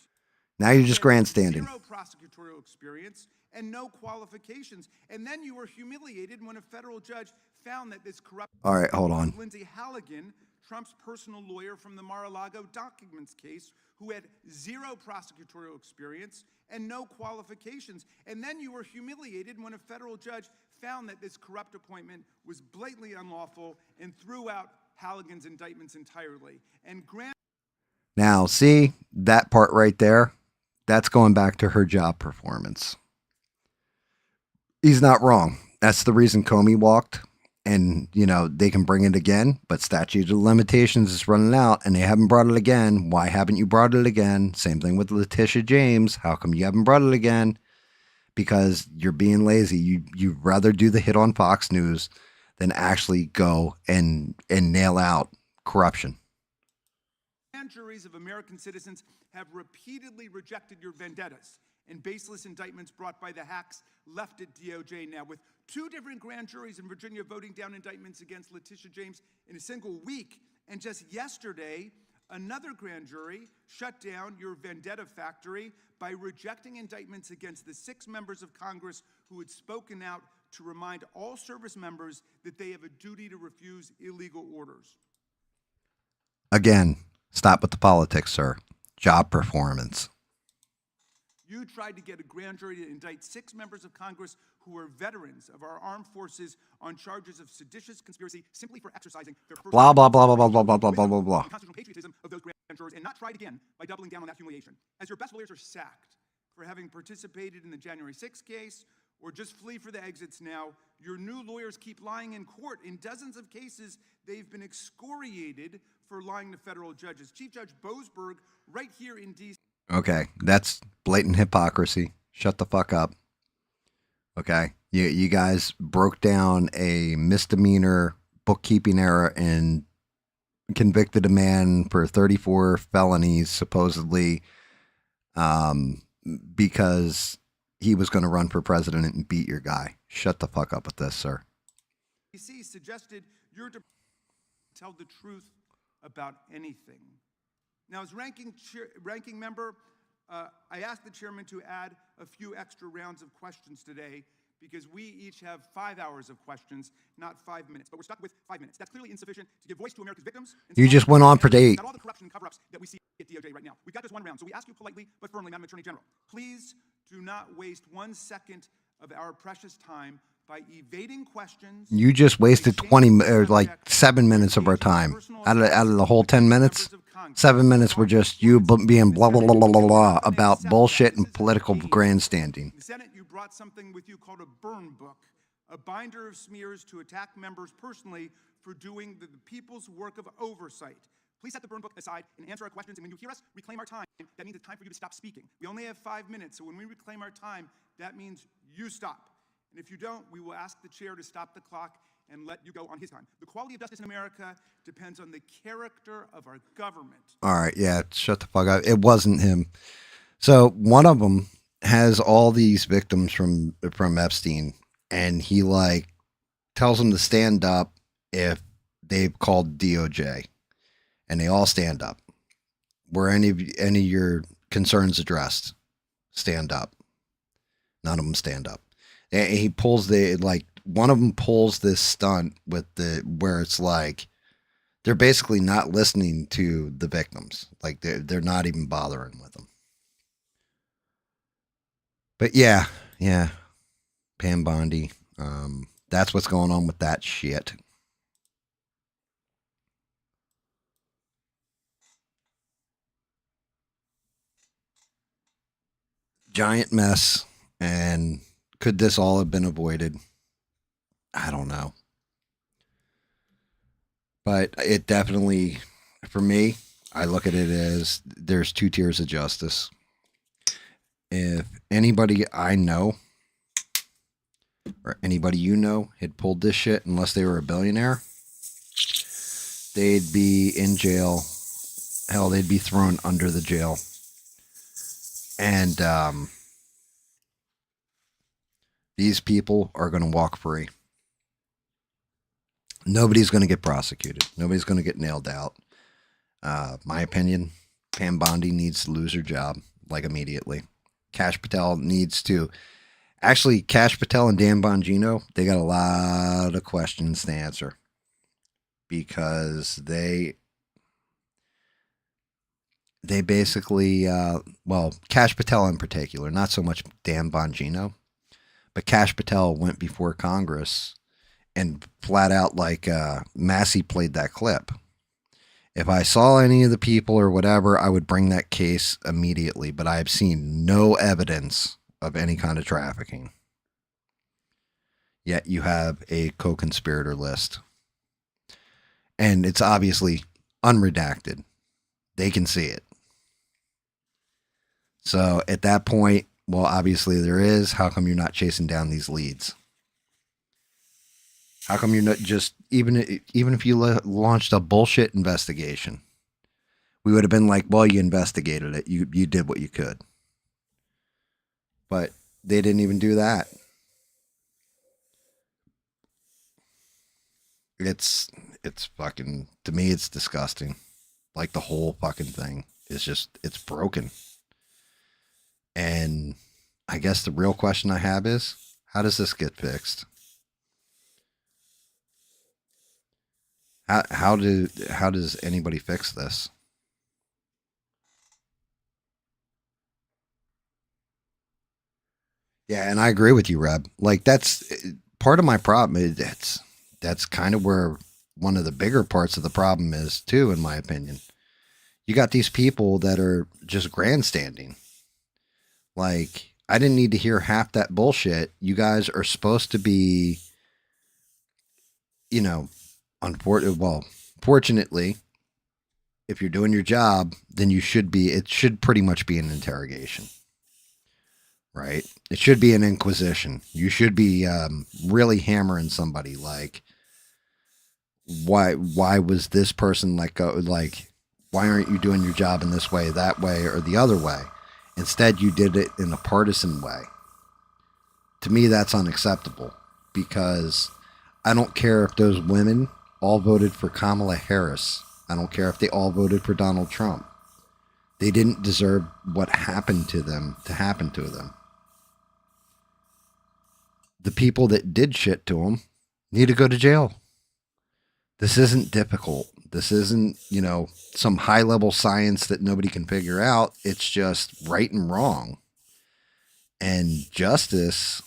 Now you're just grandstanding. Zero prosecutorial experience and no qualifications. And then you were humiliated when a federal judge found that this corrupt... All right, hold on. Lindsay Halligan, Trump's personal lawyer from the Mar-a-Lago documents case, who had zero prosecutorial experience and no qualifications. And then you were humiliated when a federal judge found that this corrupt appointment was blatantly unlawful and threw out Halligan's indictments entirely. And now, see, that part right there, that's going back to her job performance. He's not wrong. That's the reason Comey walked. And, you know, they can bring it again, but statute of limitations is running out and they haven't brought it again. Why haven't you brought it again? Same thing with Letitia James. How come you haven't brought it again? Because you're being lazy. You'd rather do the hit on Fox News than actually go and nail out corruption. Grand juries of American citizens have repeatedly rejected your vendettas and baseless indictments brought by the hacks left at DOJ now, with 2 different grand juries in Virginia voting down indictments against Letitia James in a single week. And just yesterday, another grand jury shut down your vendetta factory by rejecting indictments against the 6 members of Congress who had spoken out to remind all service members that they have a duty to refuse illegal orders. Again, stop with the politics, sir. Job performance. You tried to get a grand jury to indict 6 members of Congress who were veterans of our armed forces on charges of seditious conspiracy simply for exercising their first Blah, blah, blah, blah, blah, blah, blah, blah, blah, blah, blah. constitutional patriotism of those grand jurors, and not tried again by doubling down on that humiliation. As your best lawyers are sacked for having participated in the January 6th case or just flee for the exits now, your new lawyers keep lying in court. In dozens of cases, they've been excoriated for lying to federal judges. Chief Judge Boasberg, right here in D.C. Okay, that's blatant hypocrisy. Shut the fuck up. Okay, you guys broke down a misdemeanor bookkeeping error and convicted a man for 34 felonies, supposedly, because he was going to run for president and beat your guy. Shut the fuck up with this, sir. D.C. suggested you're to tell the truth about anything. Now, as ranking member, I asked the chairman to add a few extra rounds of questions today because we each have 5 hours of questions, not 5 minutes. But we're stuck with 5 minutes. That's clearly insufficient to give voice to America's victims. You just went on for 8. Not all the corruption and cover-ups that we see at DOJ right now. We've got this one round, so we ask you politely but firmly, Madam Attorney General, please do not waste 1 second of our precious time by evading questions. You just wasted 7 minutes of our time. Out of the whole 10 minutes, 7 minutes were just you being blah, blah, blah, blah, blah, blah about bullshit and political grandstanding. In the Senate, you brought something with you called a burn book, a binder of smears to attack members personally for doing the people's work of oversight. Please set the burn book aside and answer our questions. And when you hear us reclaim our time, that means it's time for you to stop speaking. We only have 5 minutes, so when we reclaim our time, that means you stop. And if you don't, we will ask the chair to stop the clock and let you go on his time. The quality of justice in America depends on the character of our government. All right, yeah, shut the fuck up. It wasn't him. So one of them has all these victims from Epstein, and he tells them to stand up if they've called DOJ, and they all stand up. Were any of your concerns addressed? Stand up. None of them stand up. And he pulls one of them pulls this stunt with where it's they're basically not listening to the victims. They're not even bothering with them. But yeah, Pam Bondi. That's what's going on with that shit. Giant mess. And could this all have been avoided? I don't know. But it definitely, for me, I look at it as there's 2 tiers of justice. If anybody I know or anybody you know had pulled this shit, unless they were a billionaire, they'd be in jail. Hell, they'd be thrown under the jail. And these people are going to walk free. Nobody's going to get prosecuted. Nobody's going to get nailed out. My opinion, Pam Bondi needs to lose her job, immediately. Kash Patel needs to. Actually, Kash Patel and Dan Bongino, they got a lot of questions to answer. Because they basically, Kash Patel in particular, not so much Dan Bongino, but Kash Patel went before Congress and flat out Massey played that clip. If I saw any of the people or whatever, I would bring that case immediately, but I have seen no evidence of any kind of trafficking. Yet you have a co-conspirator list. And it's obviously unredacted. They can see it. So at that point, well, obviously there is. How come you're not chasing down these leads? How come you're not just even if you launched a bullshit investigation, we would have been like, well, you investigated it, you did what you could, but they didn't even do that. It's fucking, to me, it's disgusting. Like the whole fucking thing is just, it's broken. And I guess the real question I have is, how does this get fixed? How does anybody fix this? Yeah, and I agree with you, Reb. Like, that's part of my problem. That's kind of where one of the bigger parts of the problem is too, in my opinion. You got these people that are just grandstanding. Like, I didn't need to hear half that bullshit. You guys are supposed to be, you know, fortunately, if you're doing your job, then it should pretty much be an interrogation, right? It should be an inquisition. You should be really hammering somebody, like, why was this person let go? Like, why aren't you doing your job in this way, that way, or the other way? Instead, you did it in a partisan way. To me, that's unacceptable, because I don't care if those women all voted for Kamala Harris. I don't care if they all voted for Donald Trump. They didn't deserve what happened to them to happen to them. The people that did shit to them need to go to jail. This isn't difficult. This isn't, some high level science that nobody can figure out. It's just right and wrong. And justice,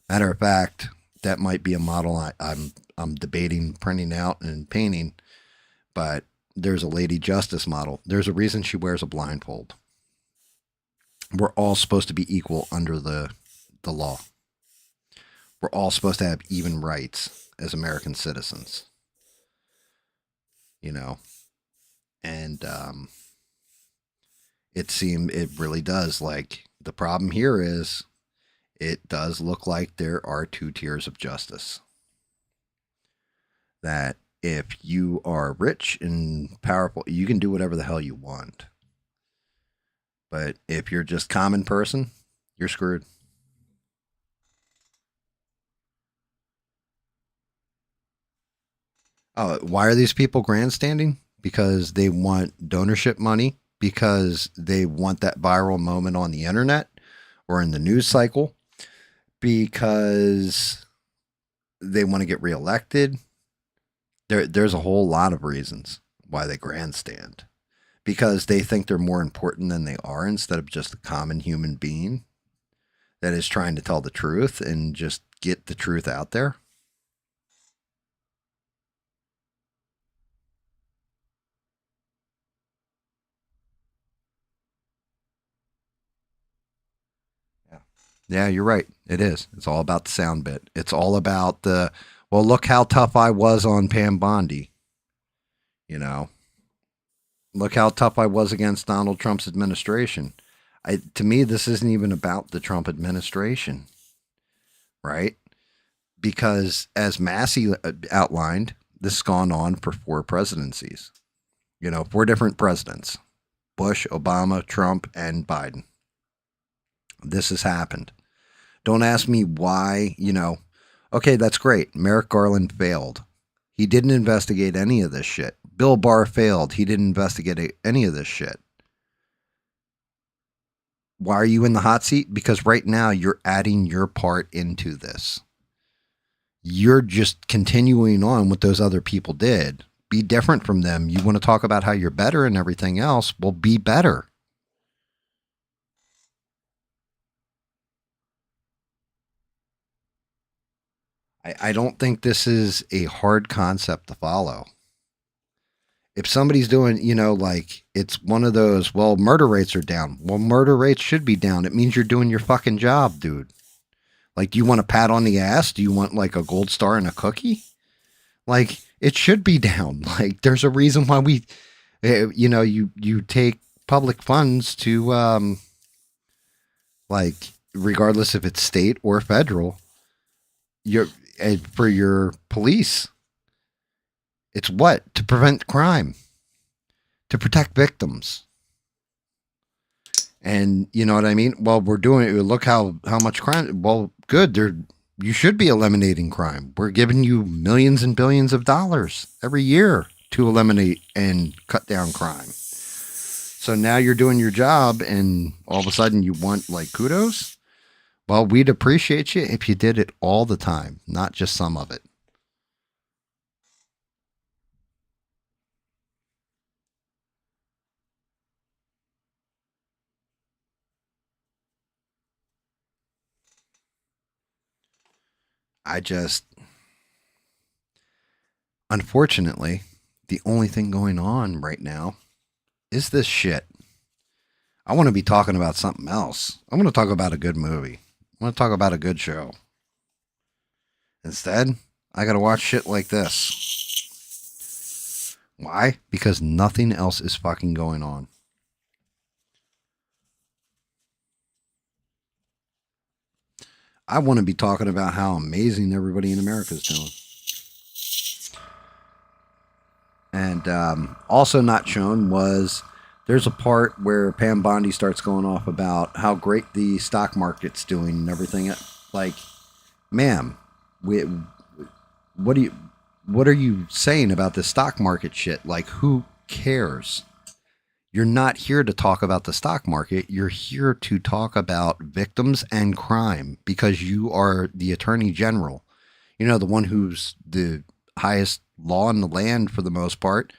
matter of fact, that might be a model I'm debating printing out and painting, but there's a lady justice model. There's a reason she wears a blindfold. We're all supposed to be equal under the law. We're all supposed to have even rights as American citizens. And it really does. Like, the problem here is, it does look like there are two tiers of justice. That if you are rich and powerful, you can do whatever the hell you want. But if you're just common person, you're screwed. Oh, why are these people grandstanding? Because they want donorship money, because they want that viral moment on the internet or in the news cycle, because they want to get reelected. There's a whole lot of reasons why they grandstand. Because they think they're more important than they are, instead of just a common human being that is trying to tell the truth and just get the truth out there. Yeah, you're right. It is. It's all about the sound bit. It's all about well, look how tough I was on Pam Bondi. Look how tough I was against Donald Trump's administration. To me, this isn't even about the Trump administration, right? Because as Massey outlined, this has gone on for 4 presidencies. 4 different presidents: Bush, Obama, Trump, and Biden. This has happened. Don't ask me why, okay, that's great. Merrick Garland failed. He didn't investigate any of this shit. Bill Barr failed. He didn't investigate any of this shit. Why are you in the hot seat? Because right now you're adding your part into this. You're just continuing on what those other people did. Be different from them. You want to talk about how you're better and everything else? Well, be better. I don't think this is a hard concept to follow. If somebody's doing, like, it's one of those, well, murder rates are down. Well, murder rates should be down. It means you're doing your fucking job, dude. Like, do you want a pat on the ass? Do you want, like, a gold star and a cookie? Like, it should be down. Like, there's a reason why we, you take public funds to, like, regardless if it's state or federal, for your police. It's what? To prevent crime, to protect victims. And you know what I mean? Well, we're doing it. Look how much crime. Well, good. You should be eliminating crime. We're giving you millions and billions of dollars every year to eliminate and cut down crime. So now you're doing your job, and all of a sudden you want like kudos. Well, we'd appreciate you if you did it all the time, not just some of it. Unfortunately, the only thing going on right now is this shit. I want to be talking about something else. I want to talk about a good movie. I want to talk about a good show. Instead, I got to watch shit like this. Why? Because nothing else is fucking going on. I want to be talking about how amazing everybody in America is doing. And also not shown was there's a part where Pam Bondi starts going off about how great the stock market's doing and everything. Like, ma'am, what are you saying about the stock market shit? Like, who cares? You're not here to talk about the stock market. You're here to talk about victims and crime because you are the attorney general. You know, the one who's the highest law in the land for the most part,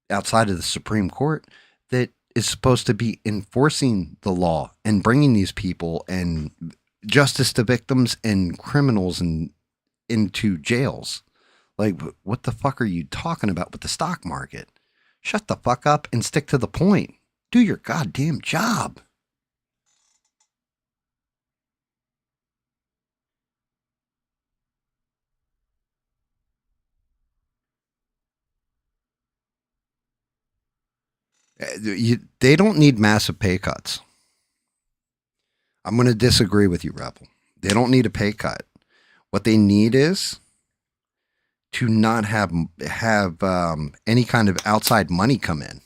outside of the Supreme Court, that is supposed to be enforcing the law and bringing these people and justice to victims and criminals and into jails. Like, what the fuck are you talking about with the stock market? Shut the fuck up and stick to the point. Do your goddamn job. They don't need massive pay cuts. I'm going to disagree with you, Rebel. They don't need a pay cut. What they need is to not have any kind of outside money come in.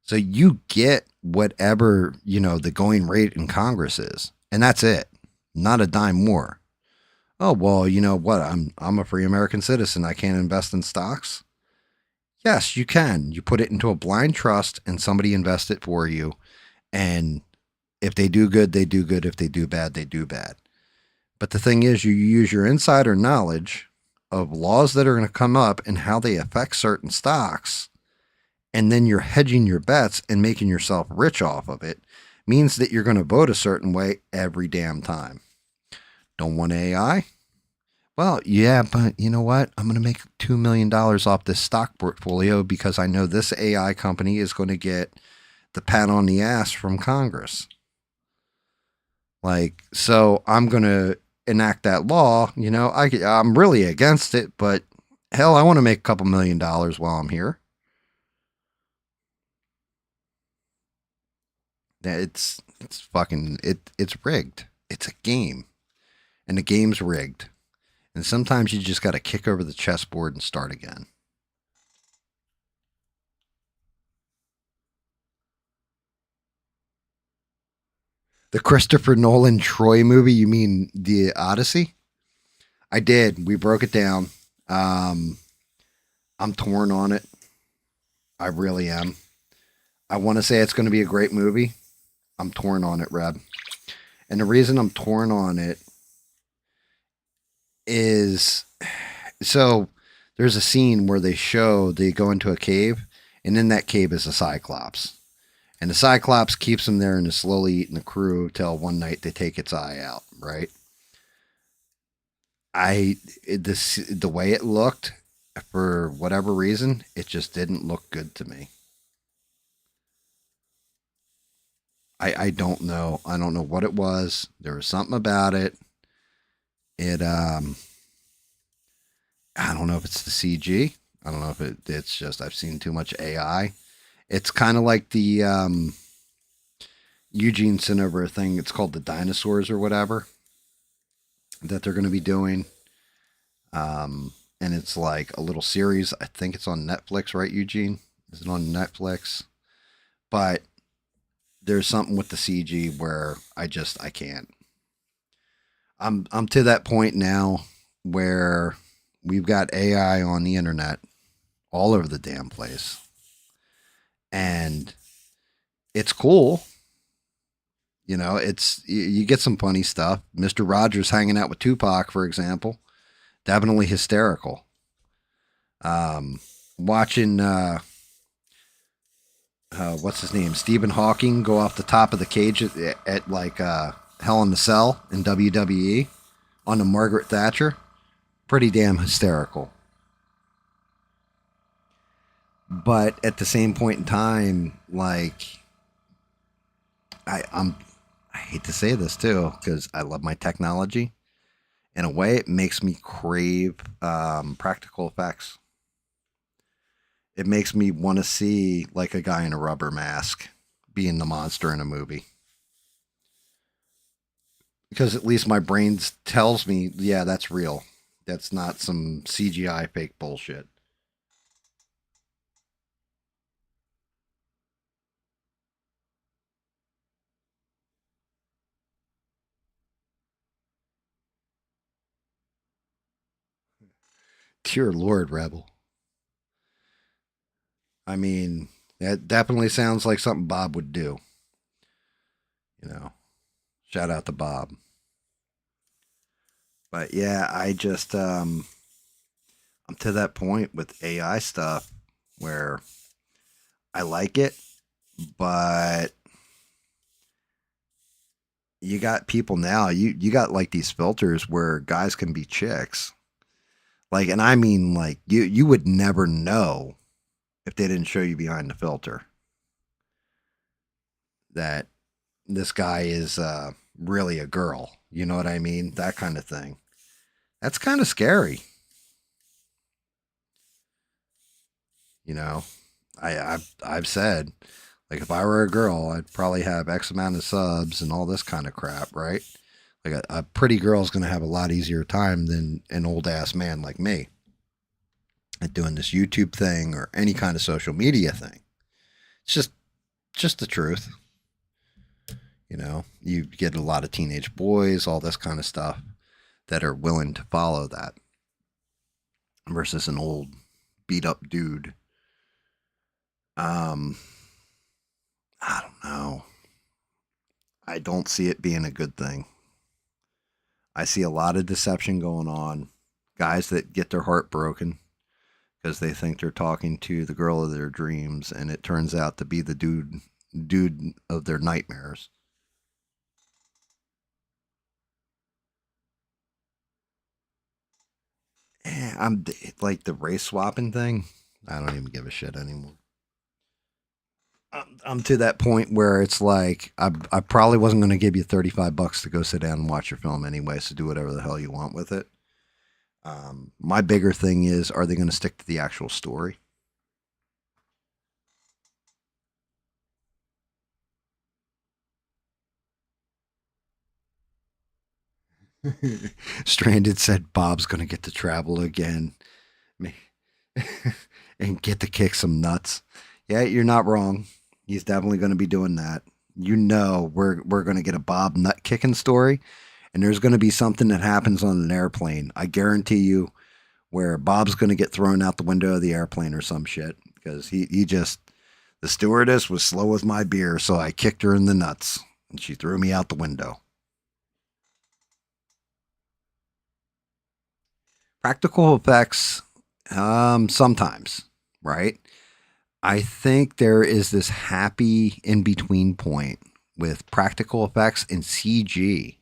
So you get whatever, the going rate in Congress is, and that's it. Not a dime more. Oh, well, you know what? I'm a free American citizen. I can't invest in stocks. Yes, you can. You put it into a blind trust and somebody invests it for you. And if they do good, they do good. If they do bad, they do bad. But the thing is, you use your insider knowledge of laws that are going to come up and how they affect certain stocks. And then you're hedging your bets and making yourself rich off of it. Means that you're going to vote a certain way every damn time. Don't want AI? Well, yeah, but you know what? I'm going to make $2 million off this stock portfolio because I know this AI company is going to get the pat on the ass from Congress. Like, so I'm going to enact that law. I'm really against it, but hell, I want to make a couple $1 million while I'm here. It's rigged. It's a game, and the game's rigged. And sometimes you just got to kick over the chessboard and start again. The Christopher Nolan Troy movie, you mean the Odyssey? I did. We broke it down. I'm torn on it. I really am. I want to say it's going to be a great movie. I'm torn on it, Reb. And the reason I'm torn on it is, so there's a scene where they go into a cave, and in that cave is a Cyclops. And the Cyclops keeps them there and is slowly eating the crew till one night they take its eye out, right? The way it looked, for whatever reason, it just didn't look good to me. I don't know. I don't know what it was. There was something about it. I don't know if it's the CG. I don't know if it's just I've seen too much AI. It's kind of like the Eugene sent over a thing. It's called The Dinosaurs or whatever. that they're going to be doing. And it's like a little series. I think it's on Netflix, right, Eugene? Is it on Netflix? But there's something with the CG where I can't. I'm to that point now where we've got AI on the internet all over the damn place. And it's cool. You know, you get some funny stuff. Mr. Rogers hanging out with Tupac, for example. Definitely hysterical. Watching what's his name? Stephen Hawking go off the top of the cage at like Hell in the Cell in WWE on the Margaret Thatcher. Pretty damn hysterical. But at the same point in time, like I hate to say this too, because I love my technology. In a way, it makes me crave practical effects. It makes me want to see like a guy in a rubber mask being the monster in a movie. Because at least my brain tells me, yeah, that's real. That's not some CGI fake bullshit. Dear Lord, Rebel. I mean, that definitely sounds like something Bob would do. You know, shout out to Bob. But yeah, I just, I'm to that point with AI stuff where I like it, but you got people now, you got like these filters where guys can be chicks. Like, and I mean, like, you would never know if they didn't show you behind the filter that this guy is really a girl. You know what I mean? That kind of thing. That's kind of scary. You know, I've said, like, if I were a girl, I'd probably have X amount of subs and all this kind of crap, right? Like a pretty girl's going to have a lot easier time than an old ass man like me at doing this YouTube thing or any kind of social media thing. It's just the truth. You know, you get a lot of teenage boys, all this kind of stuff that are willing to follow that versus an old beat up dude. I don't know. I don't see it being a good thing. I see a lot of deception going on. Guys that get their heart broken because they think they're talking to the girl of their dreams, and it turns out to be the dude of their nightmares. I'm like the race swapping thing. I don't even give a shit anymore. I'm to that point where it's like I probably wasn't going to give you $35 to go sit down and watch your film anyway, so do whatever the hell you want with it. My bigger thing is, are they going to stick to the actual story? Stranded said Bob's going to get to travel again and get to kick some nuts. Yeah, you're not wrong. He's definitely going to be doing that. You know, we're going to get a Bob nut kicking story, and there's going to be something that happens on an airplane. I guarantee you, where Bob's going to get thrown out the window of the airplane or some shit because he just, the stewardess was slow with my beer, so I kicked her in the nuts and she threw me out the window. Practical effects, sometimes, right? I think there is this happy in between point with practical effects and CG.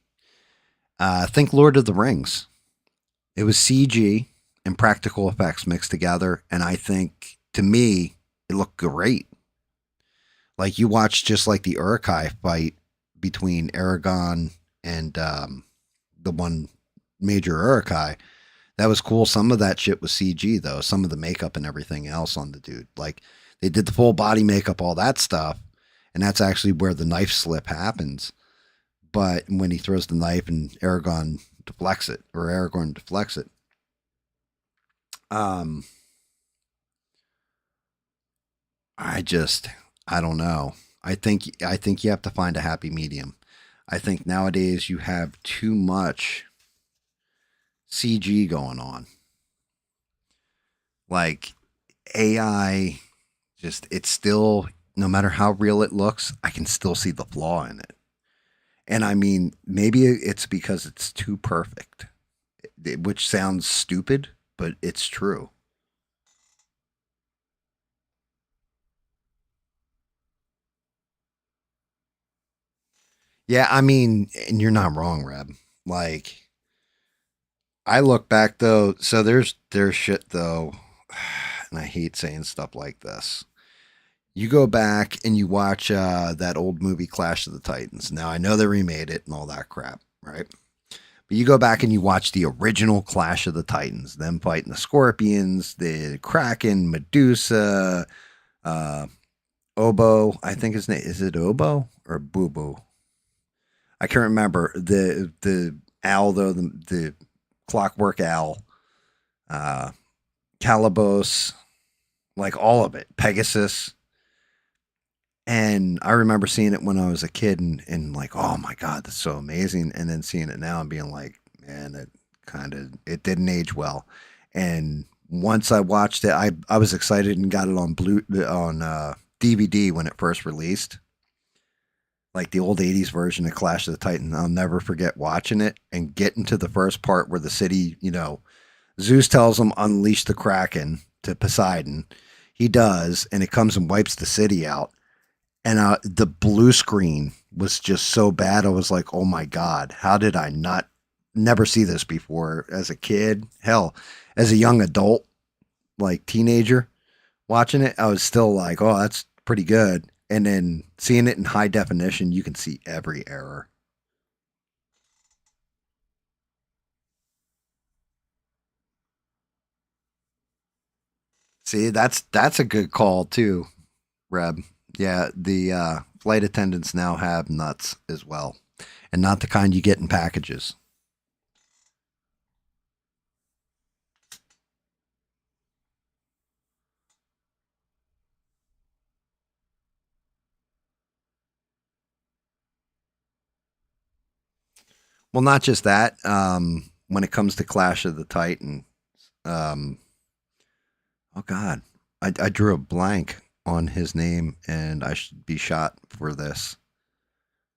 Think Lord of the Rings. It was CG and practical effects mixed together, and I think, to me, it looked great. Like, you watch just like the Uruk-hai fight between Aragorn and the one major Uruk-hai. That was cool. Some of that shit was CG, though. Some of the makeup and everything else on the dude. Like, they did the full body makeup, all that stuff, and that's actually where the knife slip happens. But when he throws the knife and Aragorn deflects it, or Aragorn deflects it. I don't know. I think you have to find a happy medium. I think nowadays you have too much CG going on. Like AI, it's still, no matter how real it looks, I can still see the flaw in it. And I mean, maybe it's because it's too perfect, which sounds stupid, but it's true. Yeah, I mean, and you're not wrong, Reb. Like, I look back though, so there's shit though, and I hate saying stuff like this. You go back and you watch that old movie Clash of the Titans. Now I know they remade it and all that crap, right? But you go back and you watch the original Clash of the Titans, them fighting the Scorpions, the Kraken, Medusa, Obo. I think his name is it Obo or Boo Boo. I can't remember the owl though, the Clockwork Owl, Calibos, like all of it, Pegasus. And I remember seeing it when I was a kid and like, oh my God, that's so amazing. And then seeing it now and being like, man, it didn't age well. And once I watched it, I was excited and got it on DVD when it first released. Like the old 80s version of Clash of the Titans. I'll never forget watching it and getting to the first part where the city, Zeus tells them unleash the Kraken to Poseidon. He does, and it comes and wipes the city out. And the blue screen was just so bad. I was like, oh my God, how did I never see this before as a kid? Hell, as a young adult, like teenager, watching it, I was still like, oh, that's pretty good. And then seeing it in high definition, you can see every error. See, that's a good call too, Reb. Yeah, the flight attendants now have nuts as well, and not the kind you get in packages. Well, not just that. When it comes to Clash of the Titan, um, oh God, I drew a blank on his name, and I should be shot for this.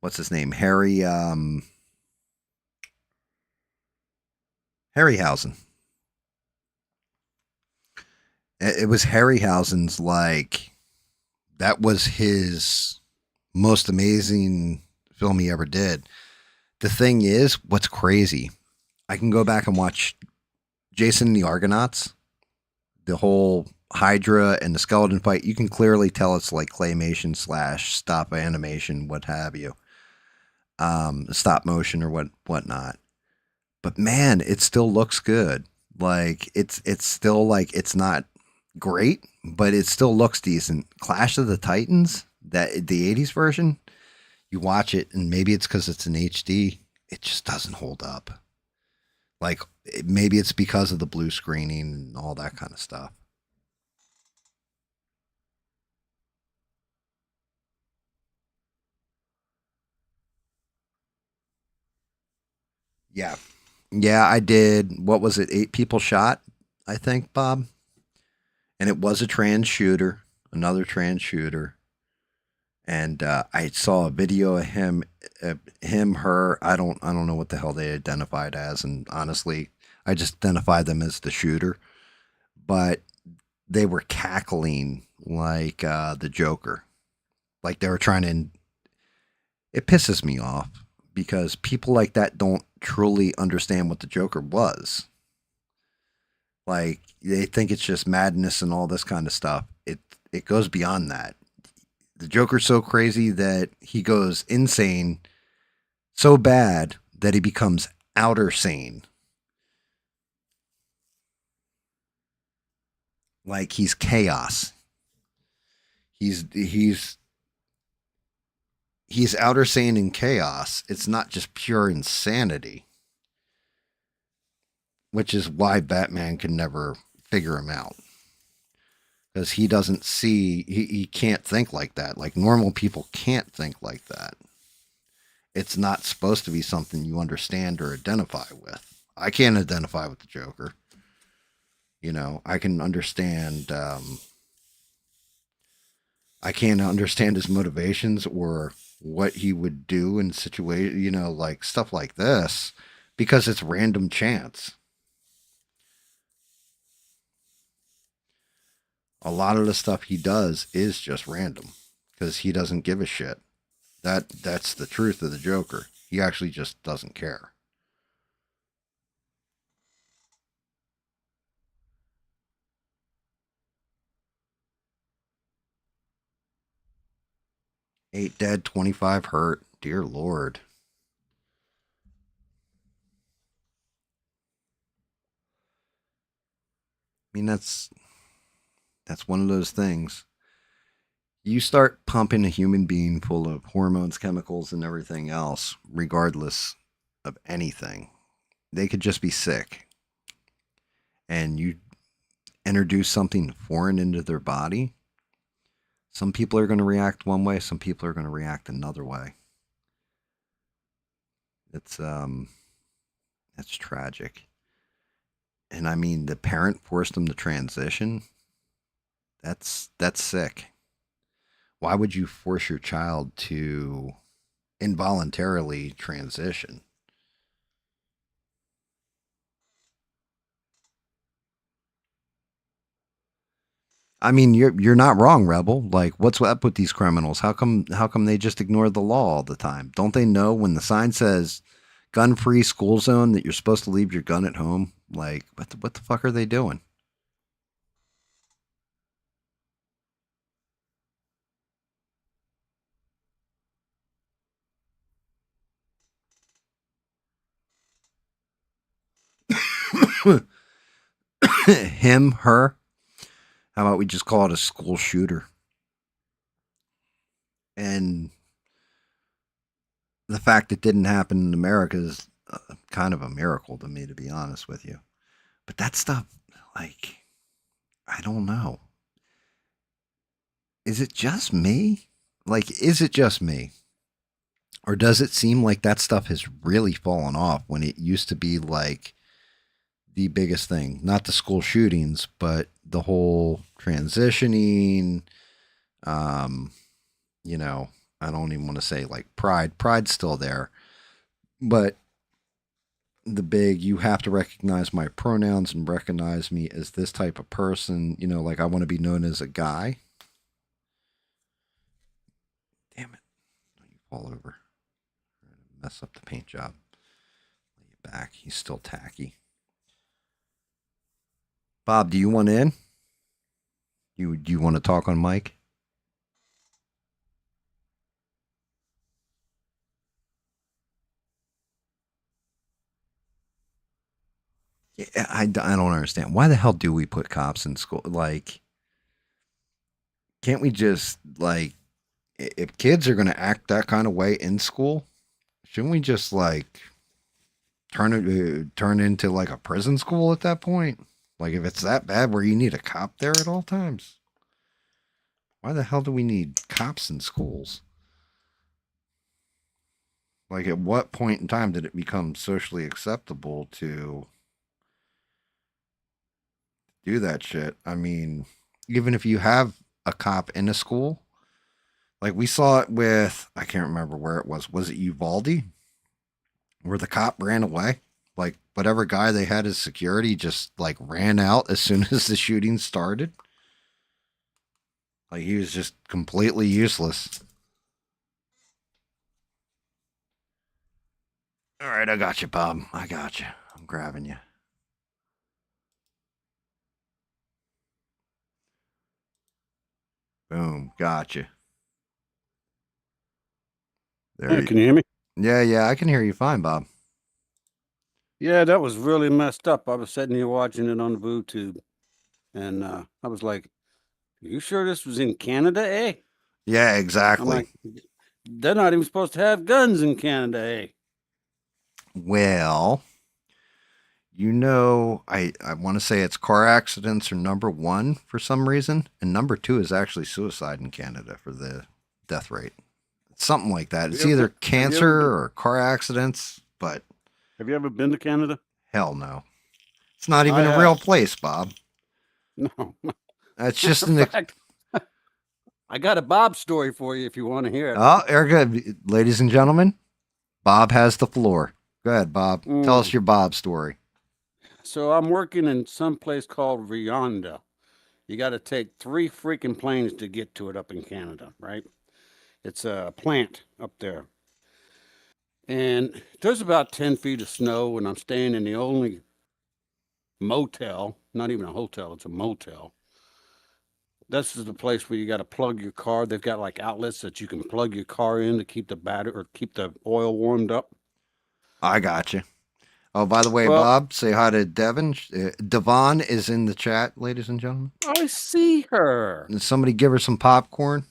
What's his name? Harryhausen. It was Harryhausen's, like, that was his most amazing film he ever did. The thing is, what's crazy, I can go back and watch Jason and the Argonauts, the whole Hydra and the skeleton fight. You can clearly tell it's like claymation / stop animation, what have you, stop motion or whatnot. But man, it still looks good. Like it's still, like, it's not great, but it still looks decent. Clash of the Titans, that the 80s version, you watch it and maybe it's because it's in HD, it just doesn't hold up. Like maybe it's because of the blue screening and all that kind of stuff. Yeah. Yeah, I did. What was it? 8 people shot, I think, Bob. And it was a trans shooter, another trans shooter. And I saw a video of him, her. I don't know what the hell they identified as, and honestly, I just identified them as the shooter. But they were cackling like the Joker, like they were trying to. It pisses me off because people like that don't truly understand what the Joker was. Like they think it's just madness and all this kind of stuff. It goes beyond that. The Joker's so crazy that he goes insane, so bad that he becomes outer sane. Like he's chaos. He's outer sane and chaos. It's not just pure insanity. which is why Batman can never figure him out. Because he doesn't see, he can't think like that. Like normal people can't think like that. It's not supposed to be something you understand or identify with. I can't identify with the Joker. You know, I can understand, I can't understand his motivations or what he would do in situation, you know, like stuff like this, because it's random chance. A lot of the stuff he does is just random because he doesn't give a shit. That's the truth of the Joker. He actually just doesn't care. Eight dead, 25 hurt. Dear Lord. I mean, that's one of those things. You start pumping a human being full of hormones, chemicals, and everything else, regardless of anything. They could just be sick. And you introduce something foreign into their body. Some people are going to react one way, some people are going to react another way. It's that's tragic. And I mean, the parent forced them to transition. That's sick. Why would you force your child to involuntarily transition? I mean, you're not wrong, Rebel. Like, what's up with these criminals? How come they just ignore the law all the time? Don't they know when the sign says gun-free school zone that you're supposed to leave your gun at home? Like, what the fuck are they doing? Him, her. How about we just call it a school shooter? And the fact it didn't happen in America is kind of a miracle to me, to be honest with you. But that stuff, like, I don't know. Is it just me? Like, is it just me? Or does it seem like that stuff has really fallen off when it used to be like the biggest thing? Not the school shootings, but the whole transitioning. You know, I don't even want to say like pride. Pride's still there. But the big, you have to recognize my pronouns and recognize me as this type of person. You know, like I want to be known as a guy. Damn it. Don't you fall over. Mess up the paint job. Lay it back. He's still tacky. Bob, do you want in? Do you want to talk on mic? Yeah, I don't understand. Why the hell do we put cops in school? Like, can't we just, like, if kids are going to act that kind of way in school, shouldn't we just, like, turn into, like, a prison school at that point? Like, if it's that bad where you need a cop there at all times? Why the hell do we need cops in schools? Like, at what point in time did it become socially acceptable to do that shit? I mean, even if you have a cop in a school, like we saw it with, I can't remember where it was. Was it Uvalde? Where the cop ran away? Like, whatever guy they had as security just, like, ran out as soon as the shooting started? Like, he was just completely useless. All right, I got you, Bob. I got you. I'm grabbing you. Boom. Gotcha. Hey, can you hear me? Yeah, I can hear you fine, Bob. Yeah, that was really messed up. I was sitting here watching it on the BooTube, and I was like, "You sure this was in Canada, eh?" Yeah, I'm exactly. like, "They're not even supposed to have guns in Canada, eh?" Well, I want to say it's car accidents are number one for some reason, and number two is actually suicide in Canada for the death rate. It's something like that. It's either cancer or car accidents, but Have you ever been to Canada? hell no. It's not even a real place, Bob. No. It's just In fact, I got a Bob story for you if you want to hear it. Oh, Erica, ladies and gentlemen, Bob has the floor. Go ahead, Bob. Tell us your Bob story. So I'm working in some place called Rionda. You got to take 3 freaking planes to get to it up in Canada, right? It's a plant up there. And there's about 10 feet of snow, and I'm staying in the only motel, not even a hotel, it's a motel. This is the place where you got to plug your car. They've got like outlets that you can plug your car in to keep the battery or keep the oil warmed up. I got you. Oh, by the way, Well, Bob, say hi to Devin. Devon is in the chat, ladies and gentlemen. I see her. And somebody give her some popcorn.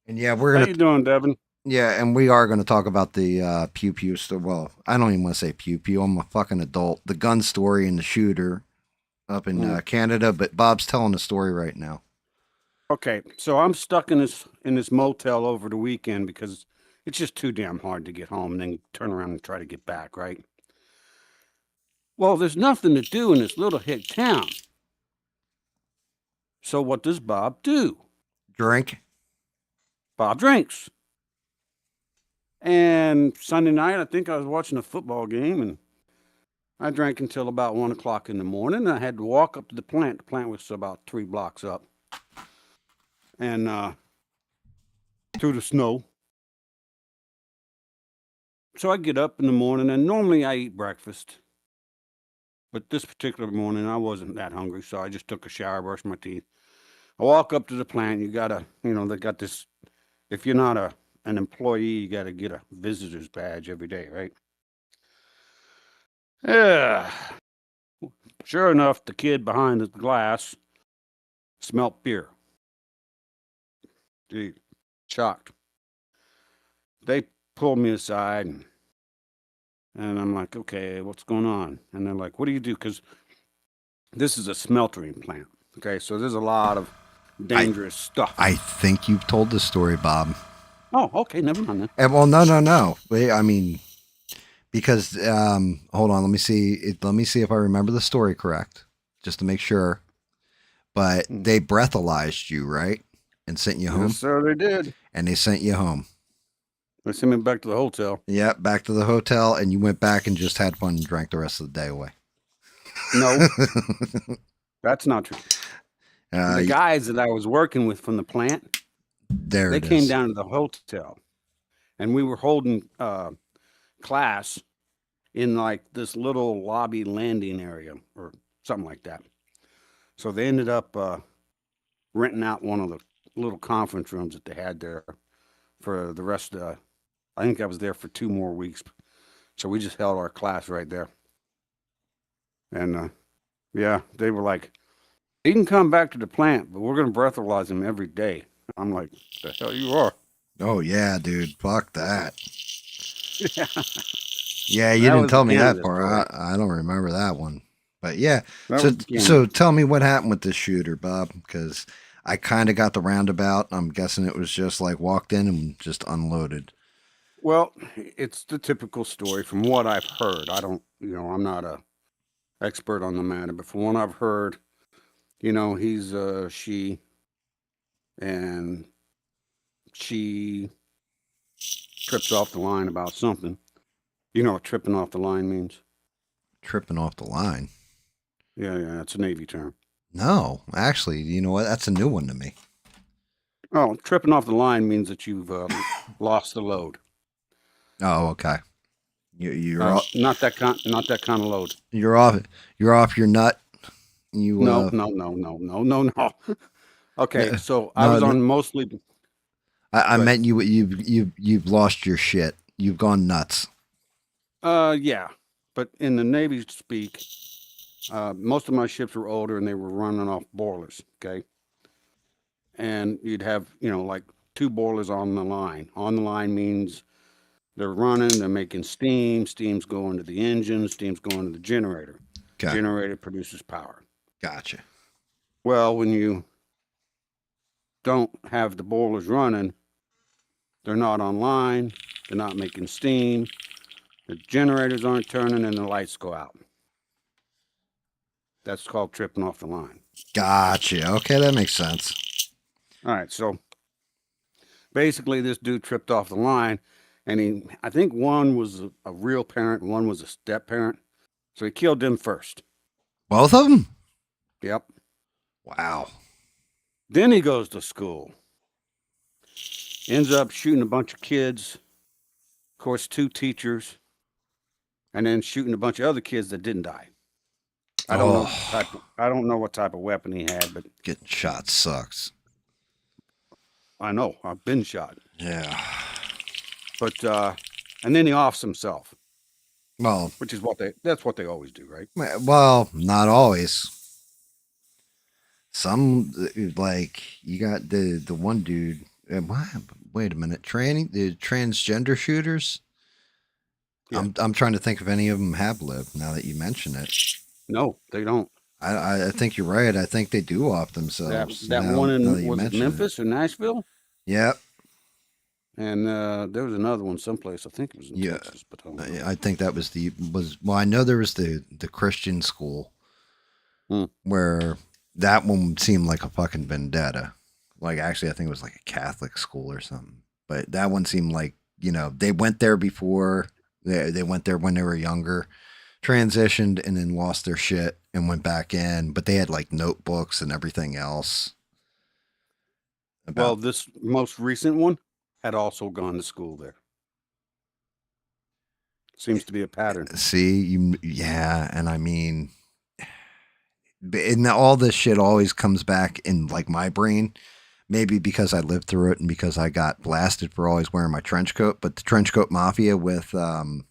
And yeah, we're gonna. How you doing, Devin? Yeah, and we are going to talk about the pew pew story. Well, I don't even want to say pew pew. I'm a fucking adult. The gun story and the shooter up in Canada, but Bob's telling the story right now. Okay, so I'm stuck in this motel over the weekend because it's just too damn hard to get home and then turn around and try to get back, right? Well, there's nothing to do in this little hick town. So what does Bob do? Drink. Bob drinks. And Sunday night, I think I was watching a football game, and I drank until about 1 o'clock in the morning. I had to walk up to the plant. The plant was about 3 blocks up. And through the snow. So I get up in the morning, and normally I eat breakfast. But this particular morning, I wasn't that hungry, so I just took a shower, brushed my teeth. I walk up to the plant. You got to, they got this, if you're not an employee, you got to get a visitor's badge every day, right? Yeah. Sure enough, the kid behind the glass smelt beer. Dude, shocked. They pulled me aside, and I'm like, okay, what's going on? And they're like, what do you do? Because this is a smeltering plant. Okay, so there's a lot of dangerous stuff. I think you've told the story, Bob. Oh, okay, never mind then. And, well, no. I mean, because hold on, let me see. Let me see if I remember the story correct, just to make sure. But they breathalyzed you, right, and sent you home. Yes, sir, they did. And they sent you home. They sent me back to the hotel. Yeah, back to the hotel, and you went back and just had fun and drank the rest of the day away. No, that's not true. The guys that I was working with from the plant, they came down to the hotel, and we were holding class in like this little lobby landing area or something like that. So they ended up renting out one of the little conference rooms that they had there for the rest of I think I was there for 2 more weeks. So we just held our class right there. And yeah, they were like, he can come back to the plant, but we're going to breathalyze him every day. I'm like, the hell you are? Oh, yeah, dude. Fuck that. Yeah. Yeah, you didn't tell me that part. I don't remember that one. But yeah, so tell me what happened with this shooter, Bob, because I kind of got the roundabout. I'm guessing it was just like walked in and just unloaded. Well, it's the typical story from what I've heard. I don't, I'm not a expert on the matter, but from what I've heard, he's she, and she trips off the line about something. You know what tripping off the line means? Tripping off the line? Yeah, it's a Navy term. No, actually, you know what? That's a new one to me. Oh, tripping off the line means that you've lost the load. Oh, okay. You're not that kind of load. You're off your nut. No. Okay, so I was on mostly. I meant you've lost your shit. You've gone nuts. Yeah, but in the Navy speak, most of my ships were older and they were running off boilers. Okay, and you'd have like 2 boilers on the line. On the line means They're running, they're making steam. Steam's going to the engine, steam's going to the generator. Okay. Generator produces power. Gotcha. Well, when you don't have the boilers running, they're not online, they're not making steam, the generators aren't turning, and the lights go out. That's called tripping off the line. Gotcha. Okay, that makes sense. All right, so basically this dude tripped off the line, and I think one was a real parent, one was a step parent. So he killed them first. Both of them? Yep. Wow. Then he goes to school. Ends up shooting a bunch of kids. Of course, 2 teachers. And then shooting a bunch of other kids that didn't die. I don't know what type of weapon he had, but getting shot sucks. I know. I've been shot. Yeah. But and then he offs himself. Well, which is that's what they always do, right? Well, not always. Some, like, you got the one dude. Wait a minute, the transgender shooters. Yeah. I'm trying to think if any of them have lived. Now that you mention it, no, they don't. I think you're right. I think they do off themselves. That one in was it Memphis or Nashville? Yep. And there was another one someplace. I think it was in Texas, but I think that was well, I know there was the Christian school where that one seemed like a fucking vendetta. Like, actually, I think it was like a Catholic school or something. But that one seemed like, they went there before. They went there when they were younger, transitioned, and then lost their shit and went back in. But they had like notebooks and everything else. Well, this most recent one had also gone to school there. Seems to be a pattern. See, and I mean, and all this shit always comes back in like my brain. Maybe because I lived through it and because I got blasted for always wearing my trench coat. But the trench coat mafia with, God,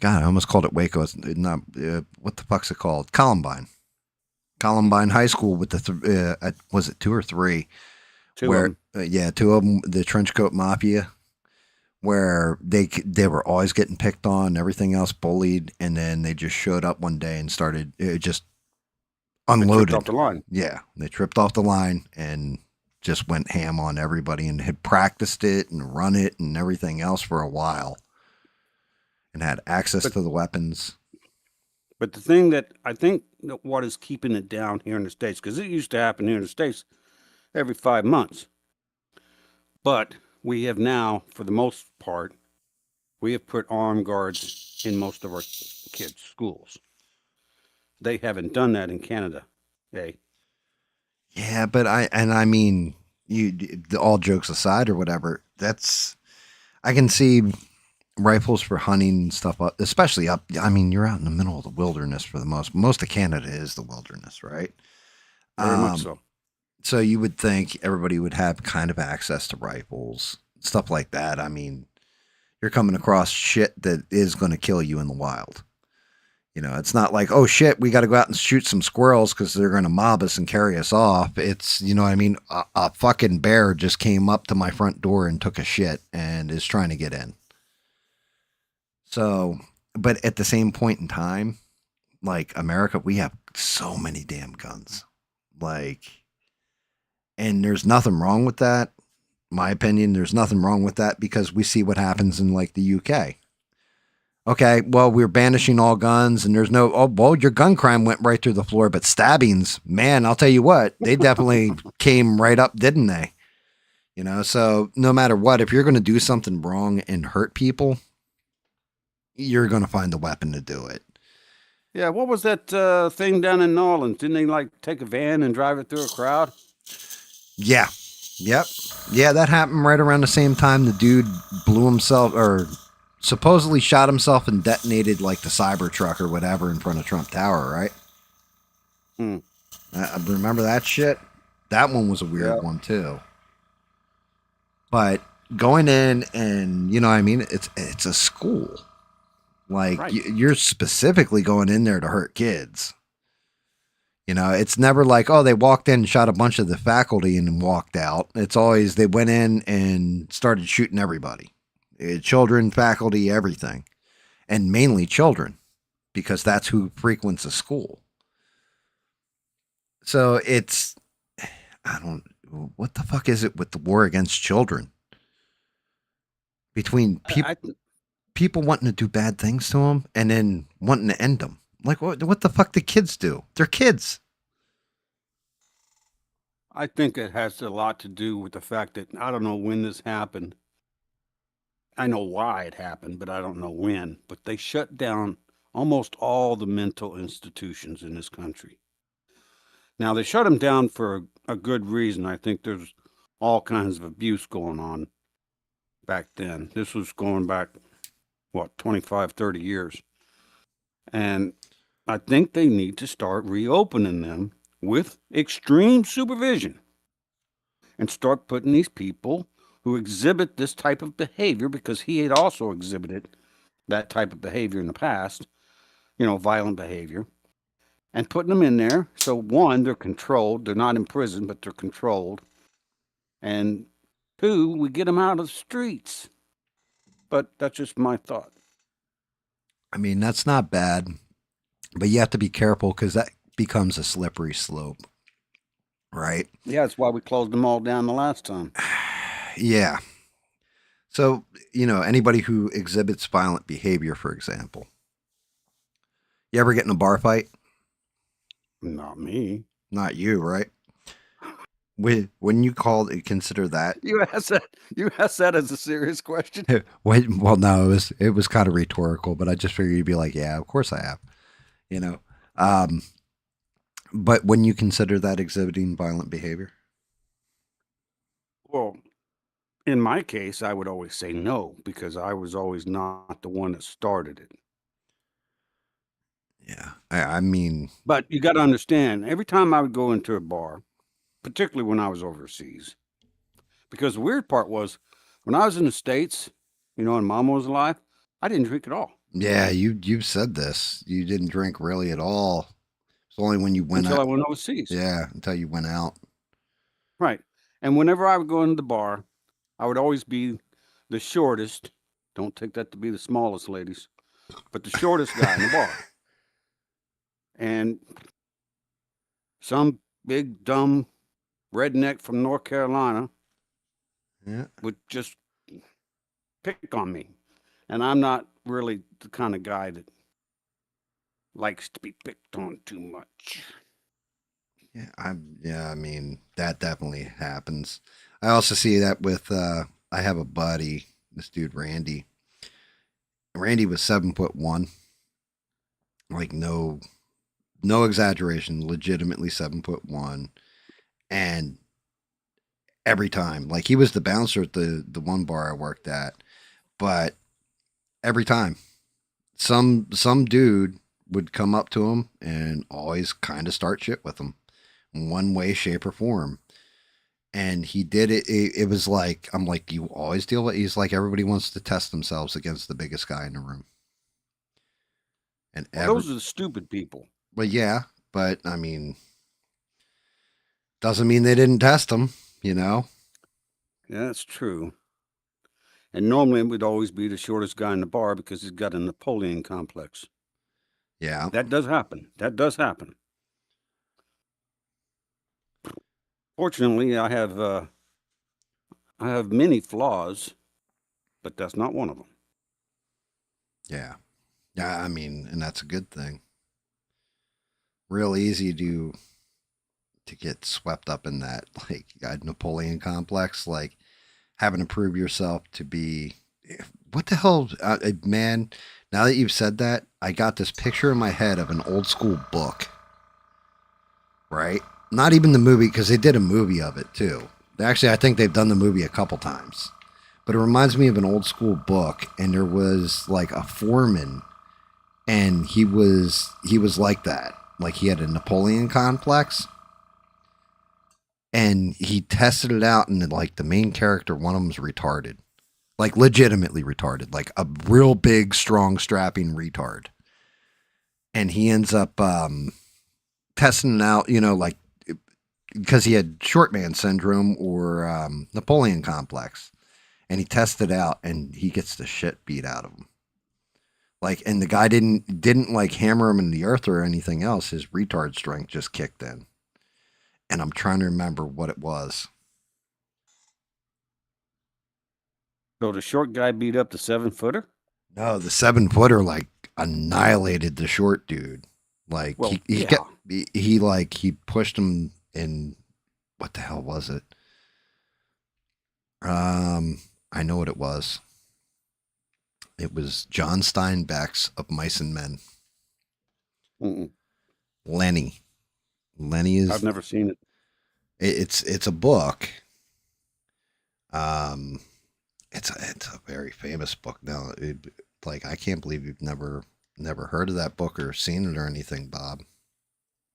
I almost called it Waco. It's not, what the fuck's it called? Columbine High School with the, was it 2 or 3? Two of them. 2 of them, the trench coat mafia, where they were always getting picked on and everything else, bullied. And then they just showed up one day and started just unloaded. They tripped off the line. Yeah, they tripped off the line and just went ham on everybody and had practiced it and run it and everything else for a while and had access to the weapons. But the thing that I think that what is keeping it down here in the States, because it used to happen here in the States every 5 months. But we have now, for the most part, we have put armed guards in most of our kids' schools. They haven't done that in Canada, eh? Yeah, but I mean, all jokes aside or whatever, I can see rifles for hunting and stuff up, especially up. I mean, you're out in the middle of the wilderness for most of Canada is the wilderness, right? Very much so. So you would think everybody would have kind of access to rifles, stuff like that. I mean, you're coming across shit that is going to kill you in the wild. It's not like, oh shit, we got to go out and shoot some squirrels because they're going to mob us and carry us off. It's, what I mean? A fucking bear just came up to my front door and took a shit and is trying to get in. So, but at the same point in time, like America, we have so many damn guns. Like, and there's nothing wrong with that. My opinion, there's nothing wrong with that because we see what happens in like the UK. Okay, well, we're banishing all guns and there's your gun crime went right through the floor, but stabbings, man, I'll tell you what, they definitely came right up, didn't they? So no matter what, if you're going to do something wrong and hurt people, you're going to find the weapon to do it. Yeah, what was that thing down in New Orleans? Didn't they like take a van and drive it through a crowd? Yeah. Yep. Yeah, that happened right around the same time the dude blew himself or supposedly shot himself and detonated like the Cybertruck or whatever in front of Trump Tower, right? I remember that shit? That one was a weird one too. But going in and, I mean, it's a school. Like, right. You're specifically going in there to hurt kids. It's never like, oh, they walked in and shot a bunch of the faculty and then walked out. It's always they went in and started shooting everybody. children, faculty, everything, and mainly children, because that's who frequents a school. So what the fuck is it with the war against children? Between people wanting to do bad things to them and then wanting to end them. Like, what the fuck do kids do? They're kids. I think it has a lot to do with the fact that I don't know when this happened. I know why it happened, but I don't know when. But they shut down almost all the mental institutions in this country. Now, they shut them down for a good reason. I think there's all kinds of abuse going on back then. This was going back, 25, 30 years. And I think they need to start reopening them with extreme supervision and start putting these people who exhibit this type of behavior, because he had also exhibited that type of behavior in the past, violent behavior, and putting them in there. So one, they're controlled. They're not in prison, but they're controlled. And two, we get them out of the streets. But that's just my thought. I mean, that's not bad, but you have to be careful because that becomes a slippery slope, right? Yeah, that's why we closed them all down the last time. Yeah. So, anybody who exhibits violent behavior, for example, you ever get in a bar fight? Not me. Not you, right? When you consider that? You asked that as a serious question? Well, no, it was kind of rhetorical, but I just figured you'd be like, yeah, of course I have, but when you consider that exhibiting violent behavior? Well, in my case, I would always say no, because I was always not the one that started it. Yeah, I mean... But you got to understand, every time I would go into a bar, particularly when I was overseas, because the weird part was, when I was in the States, and Mama was alive, I didn't drink at all. Yeah, you've said this. You didn't drink really at all. It's only when you went until I went overseas. Yeah, until you went out. Right. And whenever I would go into the bar, I would always be the shortest. Don't take that to be the smallest, ladies, but the shortest guy in the bar. And some big, dumb redneck from North Carolina would just pick on me. And I'm not really the kind of guy that likes to be picked on too much. Yeah, I mean, that definitely happens. I also see that with, I have a buddy, this dude, Randy. Randy was 7'1". Like, no exaggeration, legitimately 7'1". And every time, like, he was the bouncer at the one bar I worked at, but every time some dude would come up to him and always kind of start shit with him in one way, shape, or form. And he did it. It was like, I'm like, you always deal with, he's like, everybody wants to test themselves against the biggest guy in the room. And those are the stupid people. But yeah, but I mean, doesn't mean they didn't test them, Yeah, that's true. And normally it would always be the shortest guy in the bar because he's got a Napoleon complex. Yeah. That does happen. Fortunately, I have many flaws, but that's not one of them. Yeah. Yeah, I mean, and that's a good thing. Real easy to get swept up in that, like, Napoleon complex, like having to prove yourself to be, what the hell, man, now that you've said that, I got this picture in my head of an old school book, right? Not even the movie, because they did a movie of it too. Actually, I think they've done the movie a couple times, but it reminds me of an old school book, and there was like a foreman, and he was like that. Like, he had a Napoleon complex, and he tested it out, and like the main character, one of them's retarded, like legitimately retarded, like a real big, strong, strapping retard. And he ends up testing it out, like, because he had short man syndrome or Napoleon complex. and he tests it out, and he gets the shit beat out of him. Like, and the guy didn't like hammer him in the earth or anything else. His retard strength just kicked in. And I'm trying to remember what it was. So the short guy beat up the 7-footer? No, the 7-footer like annihilated the short dude. Like, Well, he pushed him in. What the hell was it? I know what it was. It was John Steinbeck's Of Mice and Men. Lenny. Lenny is. I've never seen it. It's a book. It's a very famous book now. Like, I can't believe you've never heard of that book or seen it or anything, Bob.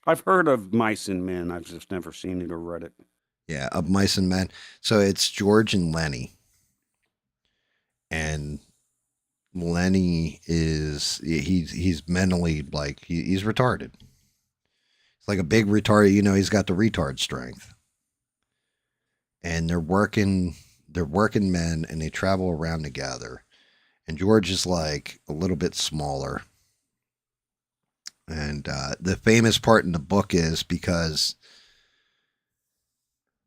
I've heard of Mice and Men. I've just never seen it or read it. Yeah, Of Mice and Men. So it's George and Lenny. And Lenny is he's mentally like he's retarded. It's like a big retard, he's got the retard strength. And they're working men, and they travel around together. And George is like a little bit smaller. And the famous part in the book is because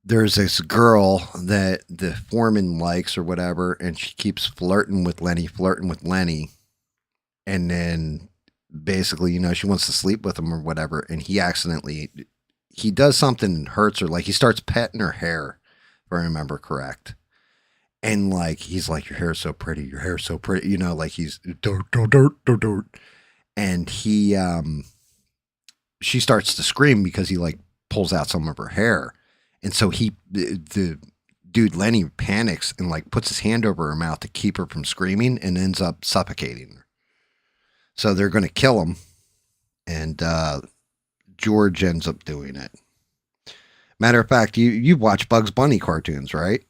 there's this girl that the foreman likes or whatever, and she keeps flirting with Lenny. And then basically, she wants to sleep with him or whatever. And he does something that hurts her. Like, he starts petting her hair, if I remember correct. And like, he's like, your hair's so pretty. Like he's dirt. And she starts to scream because he like pulls out some of her hair. And so the dude Lenny panics and like puts his hand over her mouth to keep her from screaming, and ends up suffocating her. So they're going to kill him. And George ends up doing it. Matter of fact, you watch Bugs Bunny cartoons, right?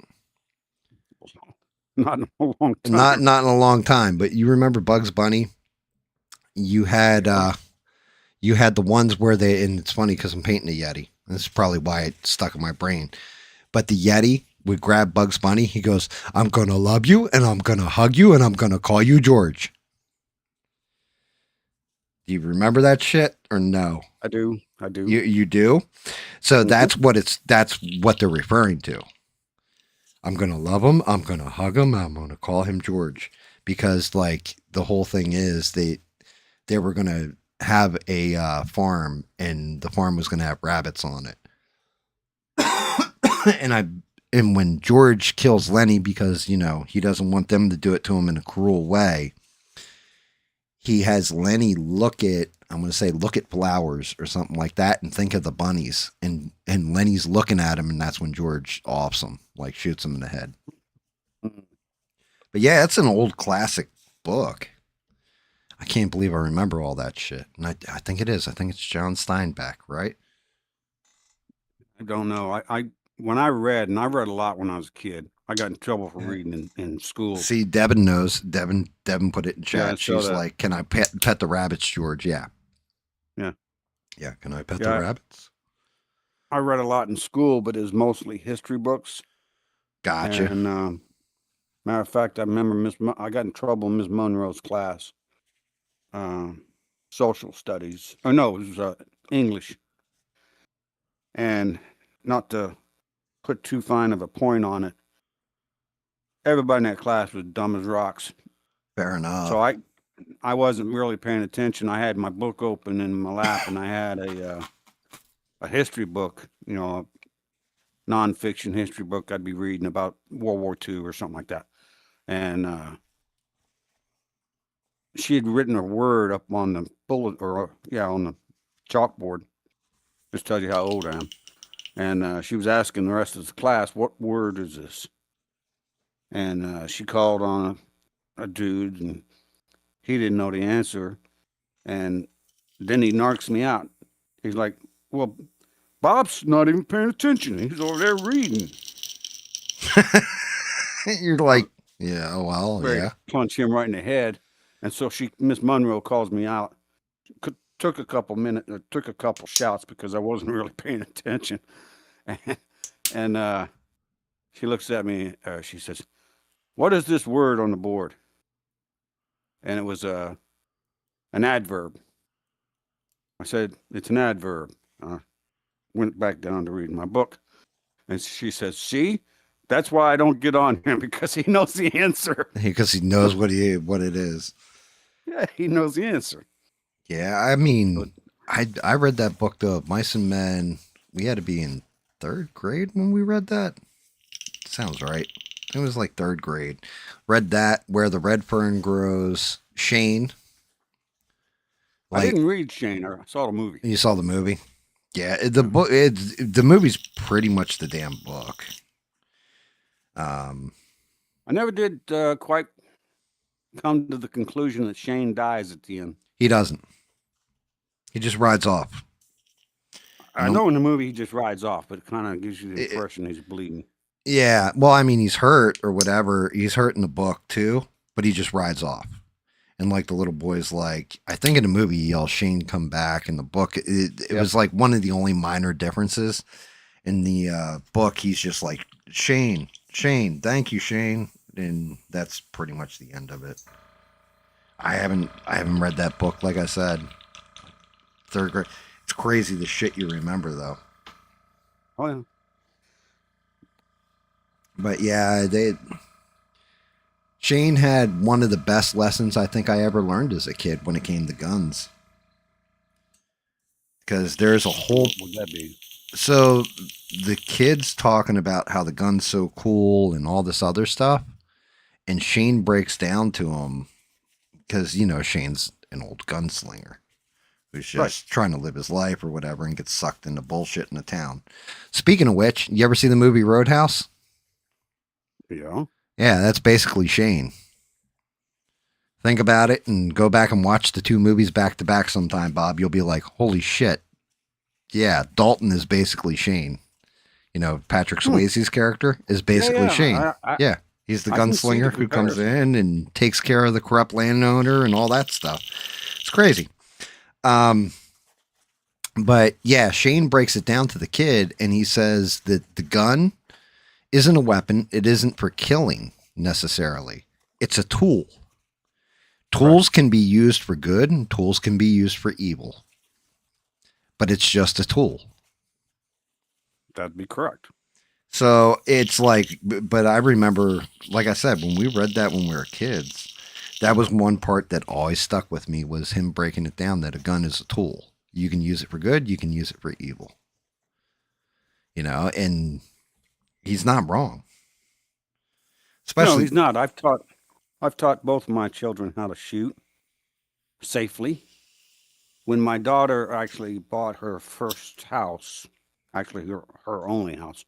Not in a long time. Not in a long time, but you remember Bugs Bunny? You had the ones where and it's funny because I'm painting a Yeti. This is probably why it stuck in my brain. But the Yeti would grab Bugs Bunny. He goes, I'm going to love you, and I'm going to hug you, and I'm going to call you George. Do you remember that shit or no? I do. You do? So that's what they're referring to. I'm going to love him. I'm going to hug him. I'm going to call him George, because like the whole thing is they were going to have a farm, and the farm was going to have rabbits on it. and when George kills Lenny because, he doesn't want them to do it to him in a cruel way, he has Lenny look at flowers or something like that and think of the bunnies. And Lenny's looking at him, and that's when George offs him, like shoots him in the head. But yeah, it's an old classic book. I can't believe I remember all that shit. And I think it is. I think it's John Steinbeck, right? I don't know. When I read a lot when I was a kid. I got in trouble for reading in school. See, Devin knows. Devin put it in chat. Yeah, she's like, can I pet the rabbits, George? Yeah. Yeah, can I pet the rabbits? I read a lot in school, but it was mostly history books. Gotcha. And matter of fact, I remember I got in trouble in Miss Monroe's class. Social studies. Oh no, it was English. And not to put too fine of a point on it, everybody in that class was dumb as rocks. Fair enough. So I wasn't really paying attention. I had my book open in my lap, and I had a history book, a nonfiction history book I'd be reading about World War II or something like that. And she had written a word up on the on the chalkboard. Just tells you how old I am. And she was asking the rest of the class, what word is this? And she called on a dude, and he didn't know the answer. And then he narks me out. He's like, well, Bob's not even paying attention. He's over there reading. You're like, yeah, well, yeah. Punch him right in the head. And so Miss Monroe calls me out. Took a couple minutes, took a couple shouts because I wasn't really paying attention. And she looks at me, she says, what is this word on the board? And it was an adverb. I said, it's an adverb. Went back down to read my book. And she says, see, that's why I don't get on him, because he knows the answer. Because he knows what it is. Yeah, he knows the answer. Yeah, I mean, I read that book, though, Mice and Men. We had to be in 3rd grade when we read that. Sounds right. It was like 3rd grade. Read that, Where the Red Fern Grows, Shane. I didn't read Shane. I saw the movie. You saw the movie? Yeah, the movie's pretty much the damn book. I never did quite come to the conclusion that Shane dies at the end. He doesn't. He just rides off. I know in the movie he just rides off, but it kind of gives you the impression he's bleeding. Yeah, well, I mean, he's hurt or whatever. He's hurt in the book too, but he just rides off. And like the little boy's like, I think in the movie he yells, Shane, come back. In the book, it was like one of the only minor differences. In the book, he's just like, Shane, thank you, Shane. And that's pretty much the end of it. I haven't read that book, like I said. 3rd grade. It's crazy the shit you remember, though. Oh, yeah. But yeah, Shane had one of the best lessons I think I ever learned as a kid when it came to guns. Because there's a whole... What would that be? So the kid's talking about how the gun's so cool and all this other stuff. And Shane breaks down to him because, you know, Shane's an old gunslinger who's just trying to live his life or whatever and gets sucked into bullshit in the town. Speaking of which, you ever see the movie Roadhouse? Yeah. Yeah, that's basically Shane. Think about it and go back and watch the 2 movies back to back sometime, Bob. You'll be like, holy shit. Yeah, Dalton is basically Shane. You know, Patrick Swayze's character is basically Shane. Yeah, he's the gunslinger who comes in and takes care of the corrupt landowner and all that stuff. It's crazy. But yeah, Shane breaks it down to the kid and he says that the gun isn't a weapon. It isn't for killing necessarily. It's a tool. Tools can be used for good and tools can be used for evil. But it's just a tool. That'd be correct. So it's like, but I remember, like I said, when we read that when we were kids, that was one part that always stuck with me was him breaking it down that a gun is a tool. You can use it for good. You can use it for evil. You know, and he's not wrong. Especially, no, he's not. I've taught both of my children how to shoot safely. When my daughter actually bought her first house, actually her only house,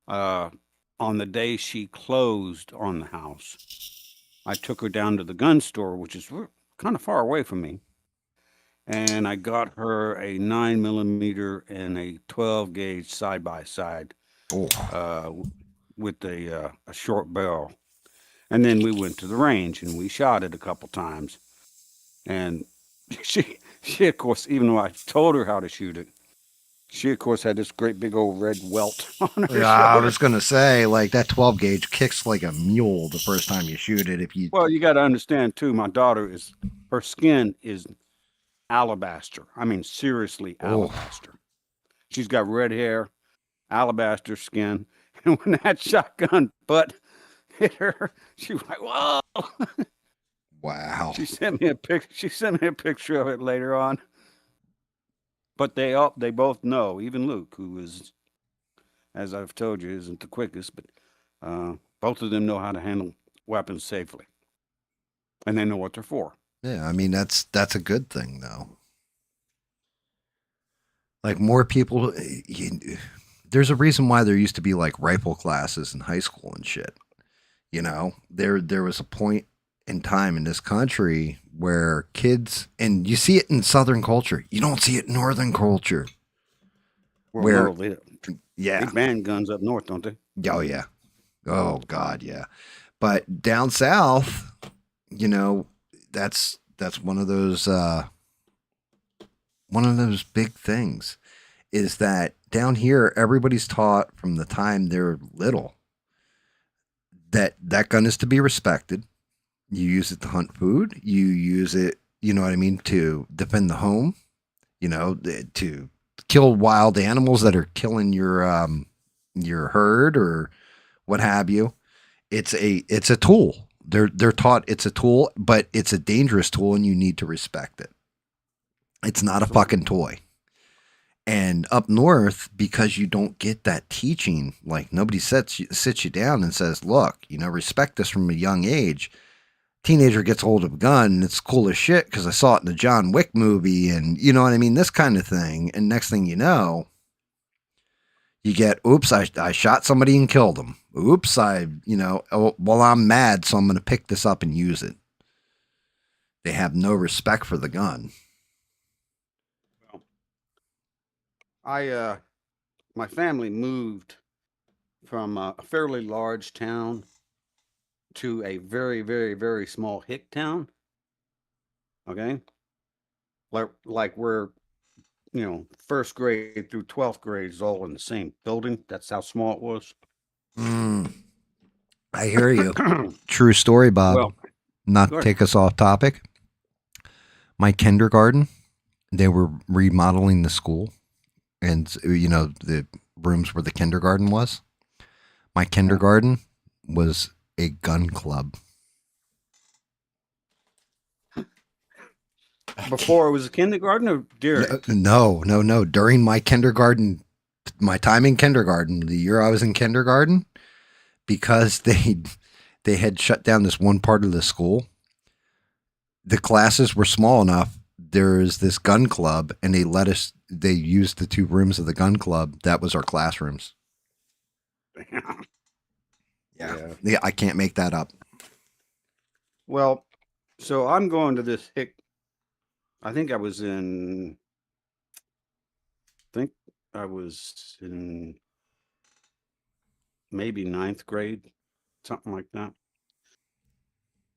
on the day she closed on the house, I took her down to the gun store, which is kind of far away from me, and I got her a 9mm and a 12 gauge side by side, with a short barrel, and then we went to the range and we shot it a couple times, and she of course, even though I told her how to shoot it, she of course had this great big old red welt on her shoulder. I was gonna say, like, that 12 gauge kicks like a mule the first time you shoot it. Well, you got to understand too, my daughter her skin is alabaster. I mean, seriously, alabaster. She's got red hair, alabaster skin, and when that shotgun butt hit her, she was like, "Whoa!" Wow. She sent me a picture of it later on. But they both know, even Luke, who is, as I've told you, isn't the quickest, but both of them know how to handle weapons safely, and they know what they're for. Yeah, I mean that's a good thing, though. Like, more people, there's a reason why there used to be like rifle classes in high school and shit. You know, there was a point in time in this country where kids, and you see it in Southern culture, you don't see it in Northern culture. Well, they ban guns up north, don't they? Oh yeah. Oh God, yeah. But down south, you know, that's one of those big things, is that down here everybody's taught from the time they're little that gun is to be respected. You use it to hunt food. You use it, you know what I mean, to defend the home. You know, to kill wild animals that are killing your herd or what have you. It's a tool. They're taught it's a tool, but it's a dangerous tool, and you need to respect it. It's not a fucking toy. And up north, because you don't get that teaching, like nobody sits you down and says, look, you know, respect this from a young age. Teenager gets hold of a gun and it's cool as shit because I saw it in the John Wick movie, and you know what I mean? This kind of thing. And next thing you know, you get, oops, I shot somebody and killed them. Oops, well, I'm mad, so I'm going to pick this up and use it. They have no respect for the gun. My family moved from a fairly large town to a very, very, very small hick town. Okay. Like we're, you know, first grade through 12th grade is all in the same building. That's how small it was. I hear you. True story, Bob. Well, not to take us off topic. My kindergarten, they were remodeling the school. And, you know, the rooms where the kindergarten was. My kindergarten was a gun club. Before it was a kindergarten or during? No. During my kindergarten, my time in kindergarten, the year I was in kindergarten, because they had shut down this one part of the school, the classes were small enough. There is this gun club, and they used the 2 rooms of the gun club. That was our classrooms. Yeah, I can't make that up. Well, so I'm going to this hick. I think I was in maybe 9th grade, something like that.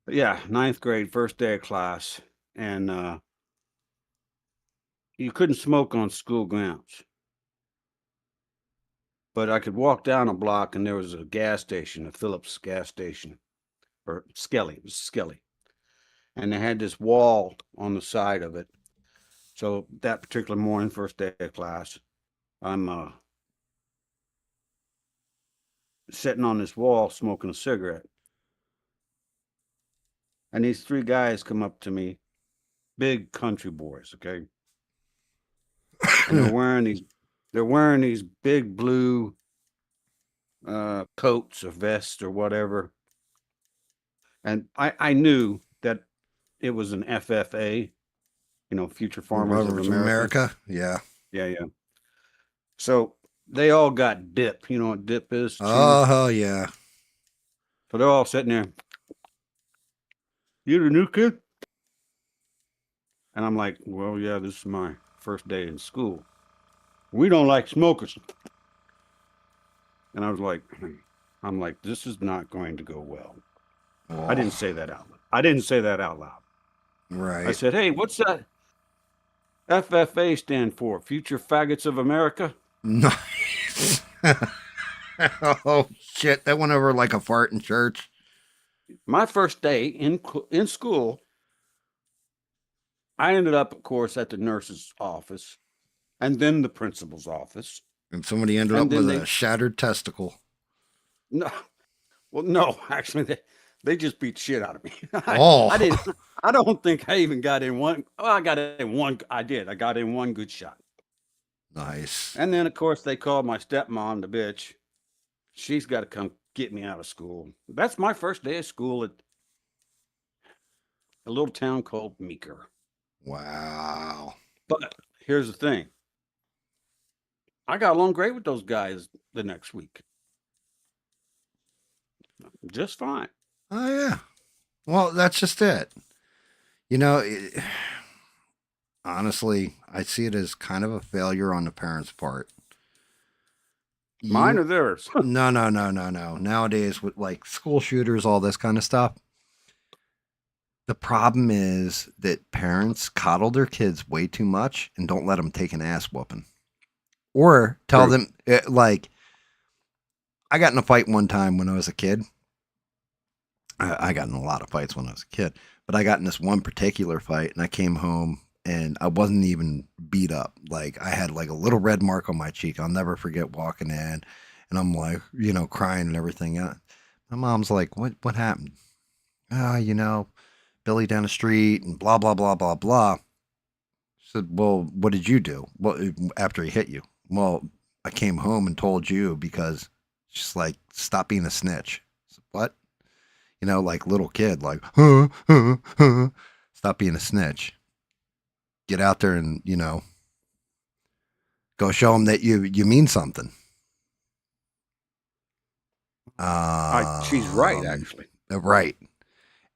But yeah, 9th grade, first day of class. And you couldn't smoke on school grounds. But I could walk down a block and there was a gas station, a Phillips gas station, or Skelly. It was Skelly. And they had this wall on the side of it. So that particular morning, first day of class, I'm sitting on this wall smoking a cigarette. And these 3 guys come up to me, big country boys, okay? And they're wearing these big blue coats or vests or whatever. And I knew that it was an FFA, you know, Future Farmers of America. Yeah. So they all got dip. You know what dip is? Oh, yeah. So they're all sitting there. You the new kid? And I'm like, well, yeah, this is my first day in school. We don't like smokers. And I'm like, this is not going to go well. Oh. I didn't say that out loud. Right. I said, hey, what's that FFA stand for? Future Faggots of America? Nice. Oh, shit. That went over like a fart in church. My first day in school, I ended up, of course, at the nurse's office and then the principal's office. And somebody ended up with a shattered testicle. No. Well, no, actually, they just beat the shit out of me. I don't think I even got in one. Oh, I got in one. I did. I got in one good shot. Nice. And then, of course, they called my stepmom the bitch. She's got to come get me out of school. That's my first day of school at a little town called Meeker. Wow. But here's the thing. I got along great with those guys the next week. Just fine. Oh, yeah. Well, that's just it. You know, honestly, I see it as kind of a failure on the parents' part. Mine or theirs? No. Nowadays, with like school shooters, all this kind of stuff, the problem is that parents coddle their kids way too much and don't let them take an ass whooping. Or tell them, like, I got in a fight one time when I was a kid. I got in a lot of fights when I was a kid, but I got in this one particular fight, and I came home and I wasn't even beat up. Like I had like a little red mark on my cheek. I'll never forget walking in, and I'm like, crying and everything. My mom's like, "What happened?" Billy down the street and blah blah blah blah blah. She said, "Well, what did you do? Well, after he hit you?" Well, I came home and told you because she's like, "Stop being a snitch." I said, what? Like little kid, like, huh, huh, huh. Stop being a snitch. Get out there and, go show them that you mean something. She's right, actually. Right.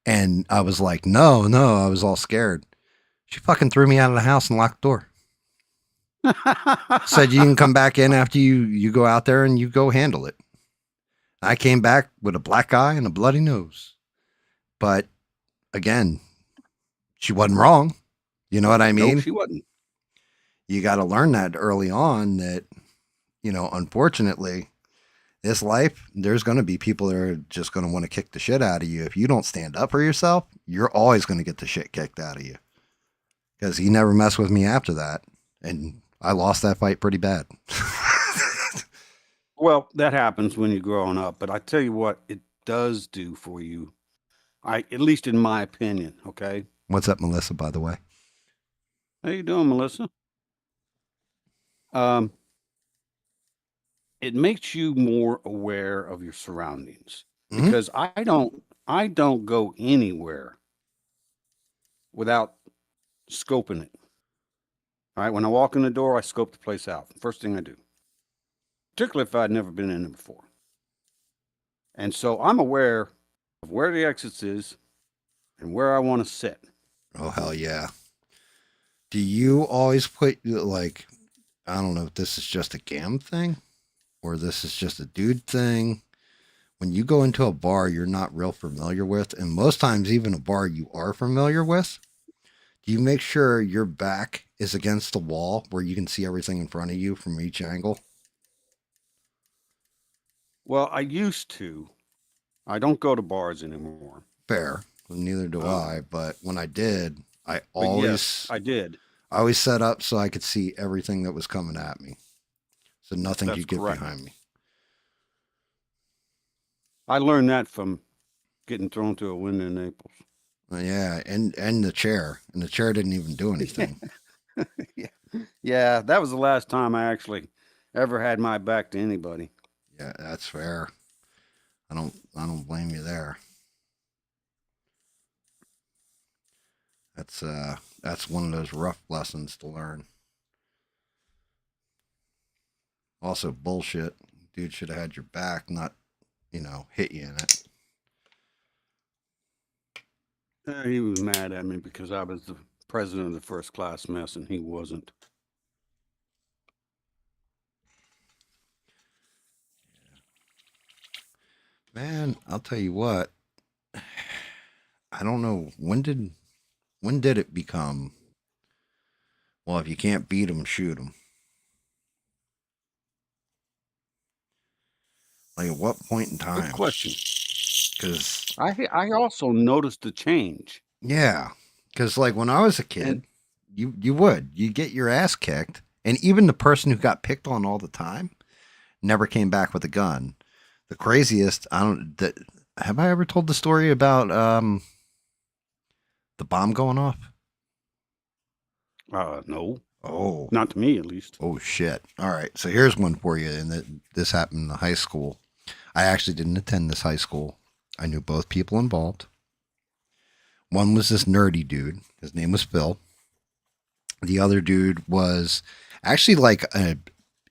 And I was like, no, I was all scared. She fucking threw me out of the house and locked the door. Said you can come back in after you go out there and you go handle it. I came back with a black eye and a bloody nose. But again, she wasn't wrong. You know what I mean? No, she wasn't. You got to learn that early on that, unfortunately, this life, there's going to be people that are just going to want to kick the shit out of you. If you don't stand up for yourself, you're always going to get the shit kicked out of you. Because he never messed with me after that. And I lost that fight pretty bad. Well, that happens when you're growing up. But I tell you what, it does do for you. At least in my opinion, okay? What's up, Melissa, by the way? How you doing, Melissa? It makes you more aware of your surroundings. Mm-hmm. Because I don't go anywhere without scoping it. All right, when I walk in the door, I scope the place out. First thing I do. Particularly if I'd never been in it before. And so I'm aware of where the exits is and where I want to sit. Oh, hell yeah. Do you always put, like, I don't know if this is just a GAM thing or this is just a dude thing. When you go into a bar you're not real familiar with, and most times even a bar you are familiar with, do you make sure your back is against the wall where you can see everything in front of you from each angle? Well, I used to. I don't go to bars anymore. Fair. Neither do I. But when I did, I did. I always set up so I could see everything that was coming at me. So nothing That's could get correct. behind me. I learned that from getting thrown through a window in Naples. Yeah, and the chair. And the chair didn't even do anything. Yeah, that was the last time I actually ever had my back to anybody. Yeah, that's fair. I don't blame you there. That's one of those rough lessons to learn. Also bullshit. Dude should have had your back, not, hit you in it. He was mad at me because I was the president of the first class mess and he wasn't. Man, I'll tell you what. I don't know when did it become, well, if you can't beat them, shoot them. Like at what point in time? Good question. Because I also noticed the change. Yeah, because like when I was a kid, you get your ass kicked, and even the person who got picked on all the time never came back with a gun. The craziest, have I ever told the story about the bomb going off? No. Oh, not to me at least. Oh shit! All right, so here's one for you, and this happened in the high school. I actually didn't attend this high school. I knew both people involved. One was this nerdy dude. His name was Phil. The other dude was actually like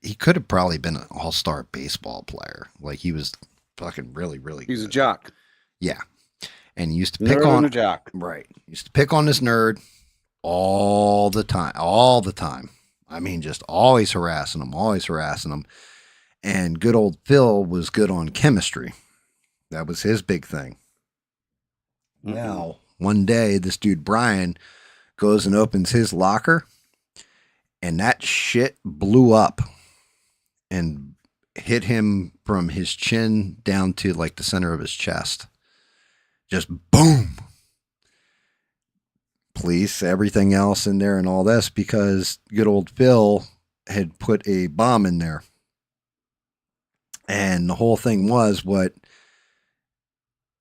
he could have probably been an all-star baseball player. Like he was fucking really, really good. He's a jock. Yeah. And he used to pick on a jock. Right. He used to pick on this nerd all the time. I mean, just always harassing him. And good old Phil was good on chemistry. That was his big thing. Mm-hmm. Now, one day, this dude, Brian, goes and opens his locker, and that shit blew up and hit him from his chin down to like the center of his chest. Just boom. Police, everything else in there and all this because good old Phil had put a bomb in there. And the whole thing was what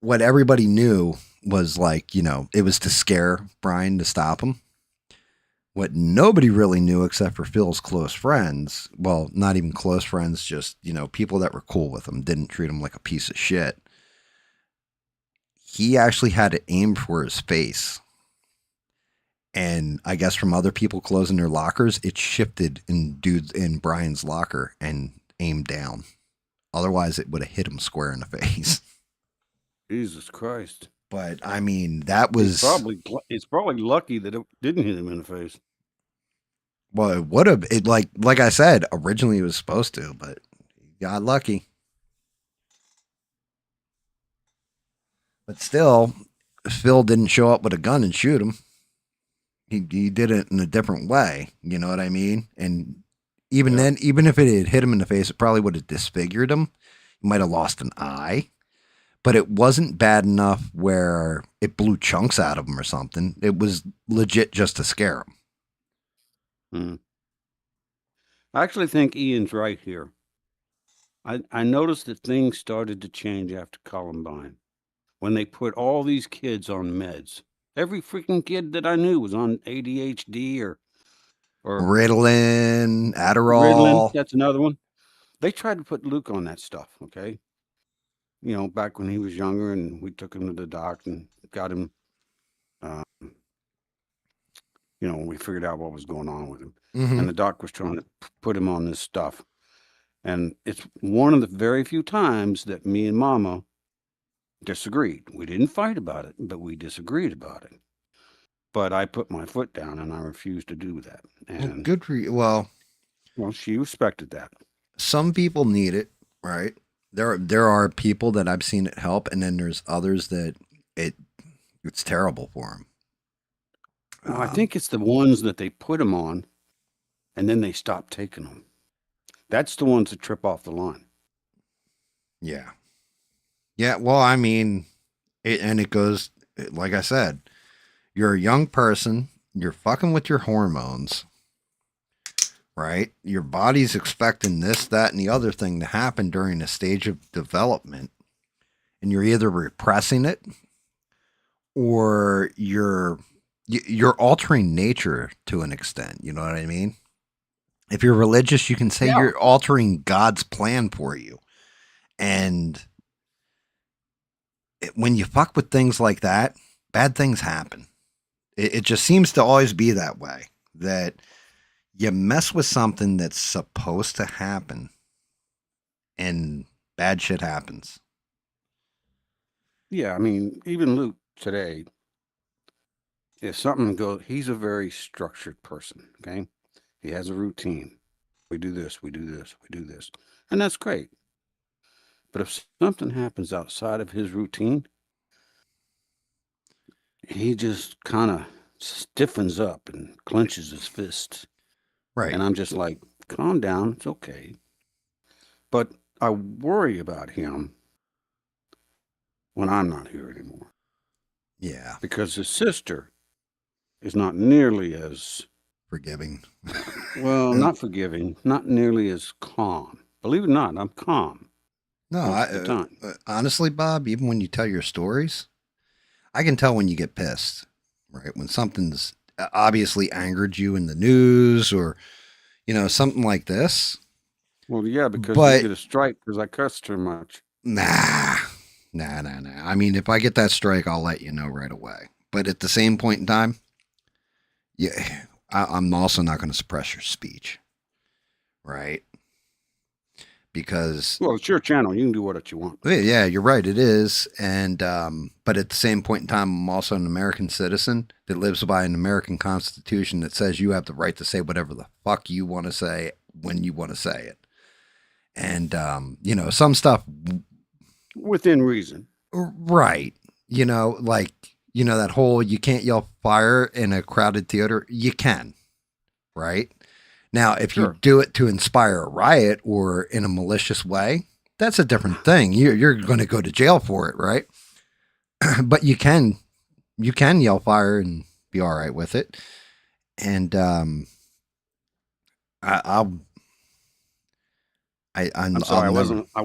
everybody knew was like, it was to scare Brian to stop him. What nobody really knew except for Phil's close friends, well, not even close friends, just, people that were cool with him, didn't treat him like a piece of shit. He actually had to aim for his face. And I guess from other people closing their lockers, it shifted in Brian's locker and aimed down. Otherwise, it would have hit him square in the face. Jesus Christ. But I mean, that was it's probably lucky that it didn't hit him in the face. Well, it would have. It like I said, originally it was supposed to, but he got lucky. But still, Phil didn't show up with a gun and shoot him. He did it in a different way. You know what I mean? And even then, even if it had hit him in the face, it probably would have disfigured him. He might have lost an eye. But it wasn't bad enough where it blew chunks out of him or something. It was legit just to scare him. I actually think Ian's right here. I noticed that things started to change after Columbine. When they put all these kids on meds. Every freaking kid that I knew was on ADHD or Ritalin, Adderall. Ritalin, that's another one. They tried to put Luke on that stuff, okay? Back when he was younger, and we took him to the doc and got him, we figured out what was going on with him. Mm-hmm. And the doc was trying to put him on this stuff. And it's one of the very few times that me and Mama disagreed. We didn't fight about it, but we disagreed about it. But I put my foot down and I refused to do that. And good for you. Well, she respected that. Some people need it, right? There are people that I've seen it help, and then there's others that it's terrible for them. Well, I think it's the ones that they put them on, and then they stop taking them. That's the ones that trip off the line. Yeah. Yeah, well, I mean, it goes, like I said, you're a young person, you're fucking with your hormones, right? Your body's expecting this, that, and the other thing to happen during a stage of development, and you're either repressing it or you're altering nature to an extent, you know what I mean? If you're religious, you can say you're altering God's plan for you. And when you fuck with things like that, bad things happen. It just seems to always be that way, that you mess with something that's supposed to happen and bad shit happens. Yeah, I mean, even Luke today, if something goes, he's a very structured person, okay? He has a routine. We do this, we do this, we do this. And that's great. But if something happens outside of his routine, he just kind of stiffens up and clenches his fists. Right. And I'm just like, calm down, it's okay. But I worry about him when I'm not here anymore. Yeah. Because his sister is not nearly as forgiving. Well, not forgiving, not nearly as calm. Believe it or not, I'm calm. No, honestly, Bob, even when you tell your stories, I can tell when you get pissed, right? When something's obviously angered you in the news or, something like this. Well, yeah, because you get a strike because I cussed too much. Nah. I mean, if I get that strike, I'll let you know right away. But at the same point in time, yeah, I'm also not going to suppress your speech, right? Because it's your channel, you can do what you want. Yeah, you're right, it is. And but at the same point in time, I'm also an American citizen that lives by an American Constitution that says you have the right to say whatever the fuck you want to say when you want to say it. And some stuff within reason, right? That whole you can't yell fire in a crowded theater. You can, right? Now, if you do it to inspire a riot or in a malicious way, that's a different thing. You're going to go to jail for it, right? but you can yell fire and be all right with it. And I'm sorry. I'll I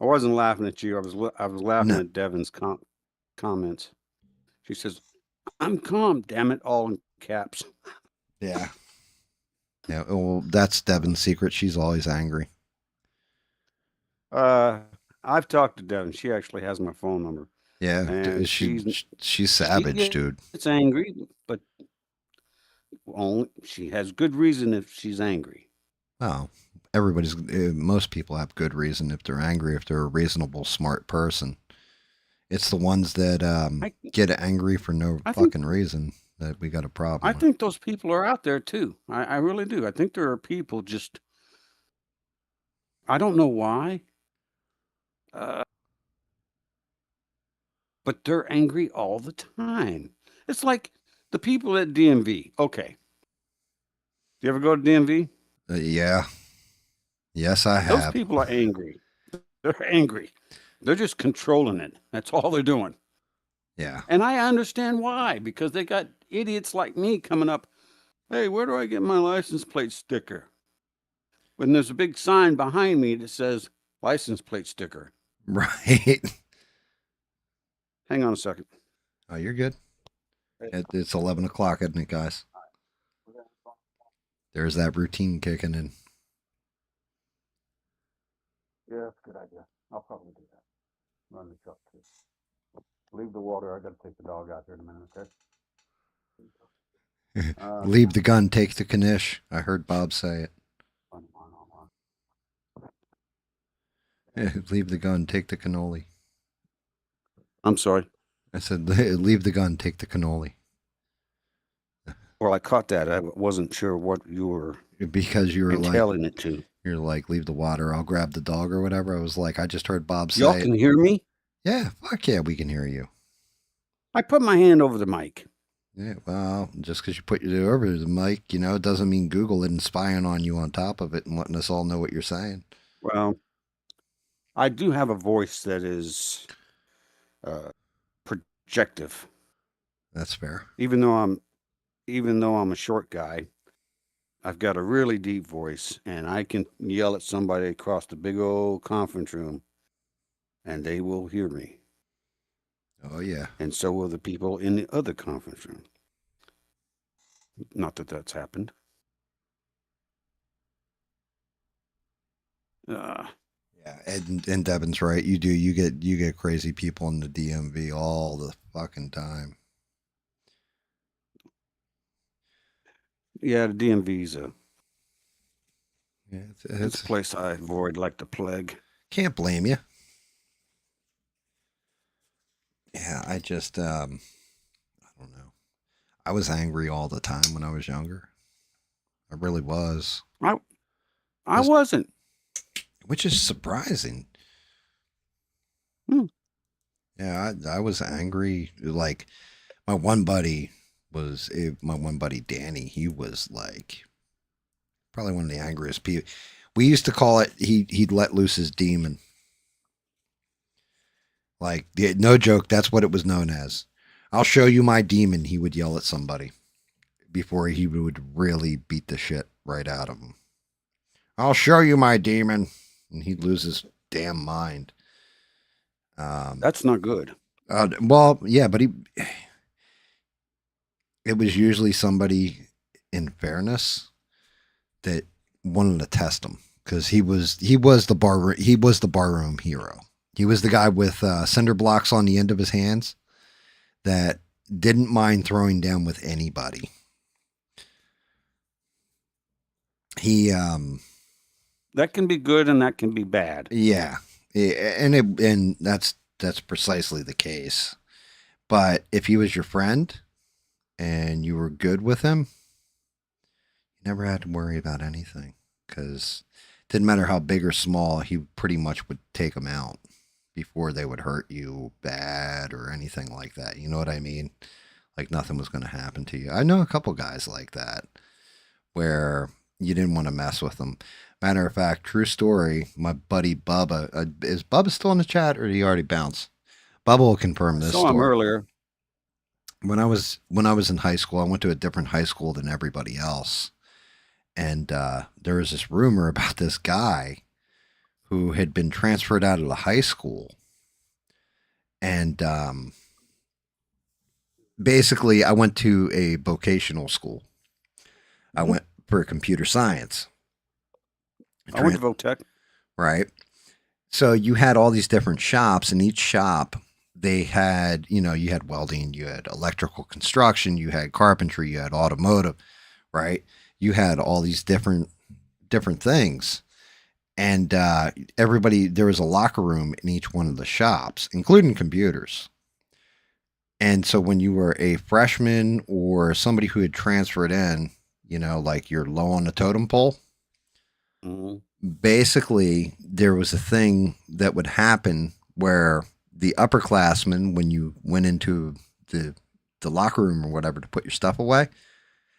wasn't laughing at you. I was laughing No. at Devin's comments. She says, "I'm calm, damn it," all in caps. Yeah. Yeah. Well, that's Devin's secret. She's always angry. I've talked to Devin. She actually has my phone number. Yeah, And she's savage, dude. It's angry, but she has good reason if she's angry. Oh, most people have good reason if they're angry, if they're a reasonable, smart person. It's the ones that get angry for no fucking reason that we got a problem. I think those people are out there too. I really do. I think there are people just, I don't know why, but they're angry all the time. It's like the people at DMV. Okay. Do you ever go to DMV? Yeah. Yes, I have. Those people are angry. They're angry. They're just controlling it. That's all they're doing. Yeah. And I understand why, because they got idiots like me coming up. Hey, where do I get my license plate sticker? When there's a big sign behind me that says license plate sticker. Right. Hang on a second. Oh, you're good. It's 11 o'clock, isn't it, guys? There's that routine kicking in. Yeah, that's a good idea. I'll probably do that. Run the truck too. Leave the water. I got to take the dog out here in a minute, okay? Leave the gun, take the knish. I heard Bob say it. Leave the gun, take the cannoli. I'm sorry. I said, leave the gun, take the cannoli. Well, I caught that. I wasn't sure what you were because you were entailing it to. You're like, leave the water, I'll grab the dog or whatever. I was like, I just heard Bob say Y'all can hear me? Yeah, fuck yeah, we can hear you. I put my hand over the mic. Yeah, well, just because you put your over the mic, it doesn't mean Google isn't spying on you on top of it and letting us all know what you're saying. Well, I do have a voice that is projective. That's fair. Even though I'm a short guy, I've got a really deep voice, and I can yell at somebody across the big old conference room, and they will hear me. Oh, yeah. And so will the people in the other conference room. Not that that's happened. Yeah, and Devin's right. You do. You get crazy people in the DMV all the fucking time. Yeah, the DMV's it's a place I avoid like the plague. Can't blame you. Yeah, I just I don't know. I was angry all the time when I was younger. I really was. I wasn't. Which is surprising. Yeah, I was angry. Like my one buddy Danny, he was like probably one of the angriest people. We used to call it he'd let loose his demon. Like, no joke, that's what it was known as. I'll show you my demon, he would yell at somebody before he would really beat the shit right out of him. I'll show you my demon. And he'd lose his damn mind. That's not good. Well, yeah, but it was usually somebody in fairness that wanted to test him because he was the barroom hero. He was the guy with cinder blocks on the end of his hands that didn't mind throwing down with anybody. That can be good and that can be bad. Yeah, and that's precisely the case. But if he was your friend and you were good with him, you never had to worry about anything because it didn't matter how big or small, he pretty much would take them out before they would hurt you bad or anything like that. You know what I mean? Like nothing was going to happen to you. I know a couple guys like that where you didn't want to mess with them. Matter of fact, true story, my buddy Bubba, is Bubba still in the chat or did he already bounce? Bubba will confirm I this saw him story. earlier. When I was in high school, I went to a different high school than everybody else, and there was this rumor about this guy who had been transferred out of the high school, and basically, I went to a vocational school. I went for computer science. I went to Votech. Right. So you had all these different shops, and each shop they had, you had welding, you had electrical construction, you had carpentry, you had automotive, right? You had all these different things. And everybody, there was a locker room in each one of the shops, including computers. And so when you were a freshman or somebody who had transferred in, like you're low on the totem pole, basically there was a thing that would happen where the upperclassmen, when you went into the locker room or whatever to put your stuff away,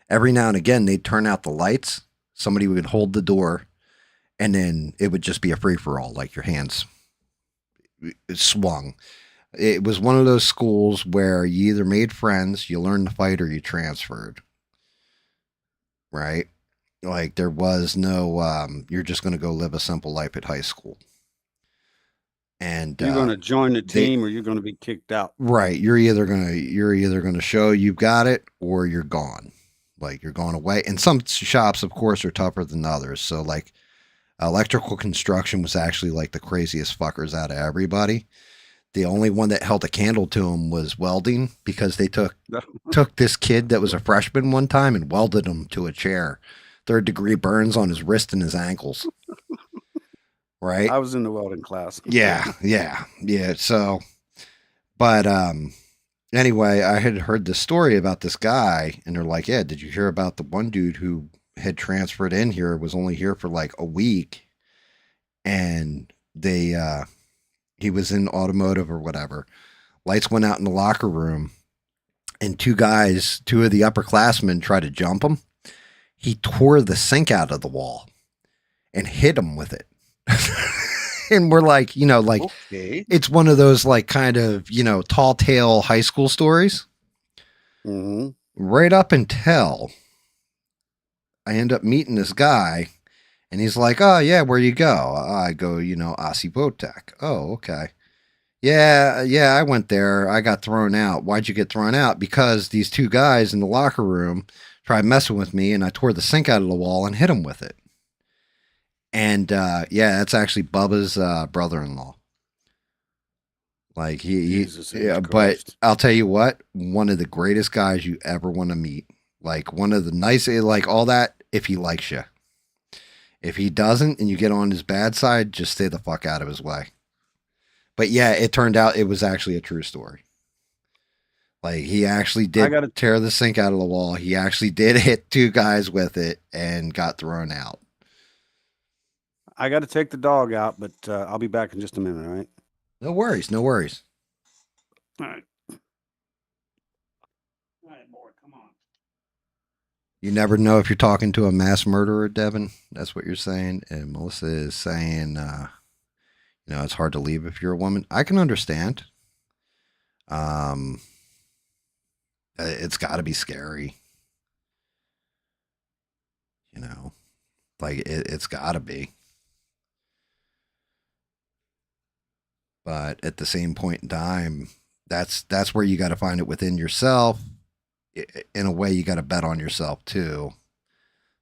every now and again they'd turn out the lights. Somebody would hold the door, and then it would just be a free for all, like your hands swung. It was one of those schools where you either made friends, you learned to fight, or you transferred. Right? Like there was no, you're just going to go live a simple life at high school. And you're going to join the team, or you're going to be kicked out. Right. You're either going to show you've got it, or you're gone. Like you're going away. And some shops, of course, are tougher than others. So like electrical construction was actually like the craziest fuckers out of everybody. The only one that held a candle to him was welding, because they took this kid that was a freshman one time and welded him to a chair. 3rd-degree burns on his wrist and his ankles. Right? I was in the welding class. Yeah. So, but anyway, I had heard this story about this guy, and they're like, yeah, did you hear about the one dude who had transferred in here, was only here for like a week, and he was in automotive or whatever. Lights went out in the locker room, and two of the upperclassmen tried to jump him. He tore the sink out of the wall and hit him with it. And we're like, okay. It's one of those like kind of, tall tale high school stories. Mm-hmm. Right up until I end up meeting this guy, and he's like, oh yeah, where you go? I go, Aussie Votech. Oh, okay. Yeah, I went there. I got thrown out. Why'd you get thrown out? Because these two guys in the locker room tried messing with me, and I tore the sink out of the wall and hit him with it. And that's actually Bubba's brother-in-law. Like but I'll tell you what, one of the greatest guys you ever want to meet. Like one of the nice, like all that, if he likes you. If he doesn't and you get on his bad side, just stay the fuck out of his way. But yeah, it turned out it was actually a true story. Like he actually did tear the sink out of the wall. He actually did hit two guys with it and got thrown out. I got to take the dog out, but I'll be back in just a minute, all right? No worries. All right. All right, boy, come on. You never know if you're talking to a mass murderer, Devin. That's what you're saying. And Melissa is saying, it's hard to leave if you're a woman. I can understand. It's got to be scary. Like it's got to be. But at the same point in time, that's where you got to find it within yourself. In a way, you got to bet on yourself too.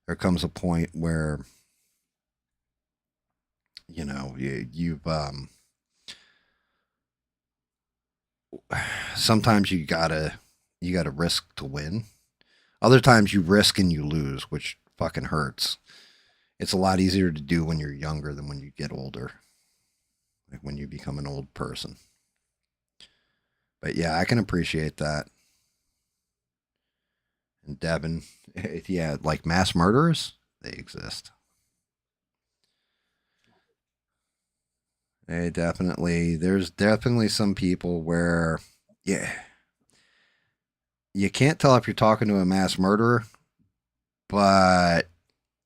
There comes a point where, you've sometimes you gotta risk to win. Other times you risk and you lose, which fucking hurts. It's a lot easier to do when you're younger than when you get older. Like when you become an old person. But yeah, I can appreciate that. And Devin, yeah, like mass murderers, they exist. There's definitely some people where, yeah, you can't tell if you're talking to a mass murderer, but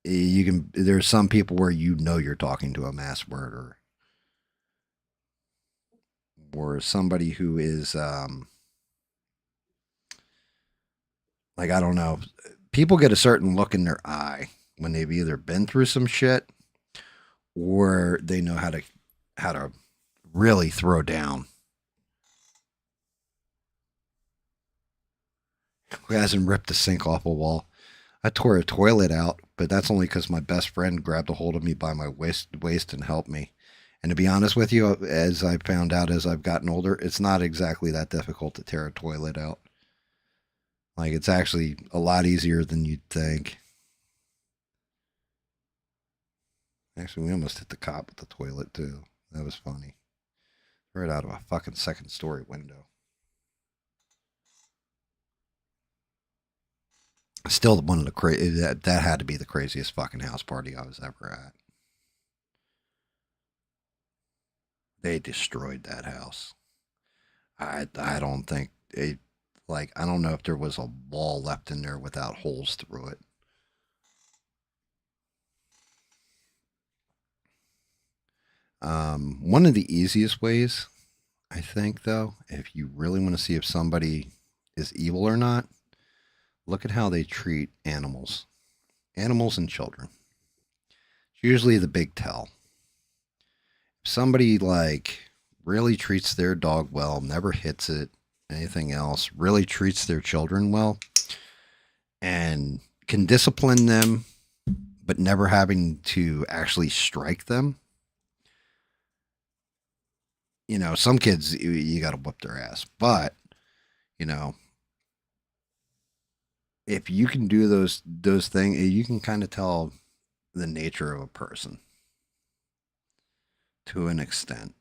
there's some people where you're talking to a mass murderer. or somebody who is like, I don't know, people get a certain look in their eye when they've either been through some shit or they know how to really throw down. Who hasn't ripped a sink off a wall? I tore a toilet out, but that's only because my best friend grabbed a hold of me by my waist and helped me. And to be honest with you, as I found out as I've gotten older, it's not exactly that difficult to tear a toilet out. Like, it's actually a lot easier than you'd think. Actually, we almost hit the cop with the toilet, too. That was funny. Right out of a fucking second-story window. Still one of the that had to be the craziest fucking house party I was ever at. They destroyed that house. I don't think it, like, I don't know if there was a wall left in there without holes through it. One of the easiest ways, I think, though, if you really want to see if somebody is evil or not, look at how they treat animals and children. It's usually the big tell. If somebody, like, really treats their dog well, never hits it, anything else, really treats their children well, and can discipline them, but never having to actually strike them. You know, some kids, you got to whip their ass. But, you know, if you can do those things, you can kind of tell the nature of a person to an extent.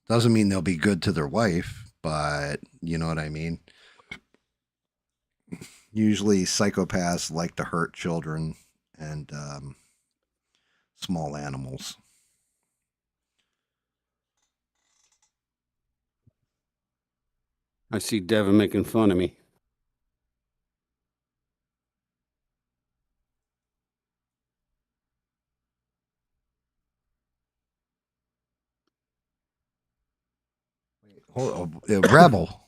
Doesn't mean they'll be good to their wife, but you know what I mean? Usually psychopaths like to hurt children and small animals. I see Devin making fun of me. Rebel.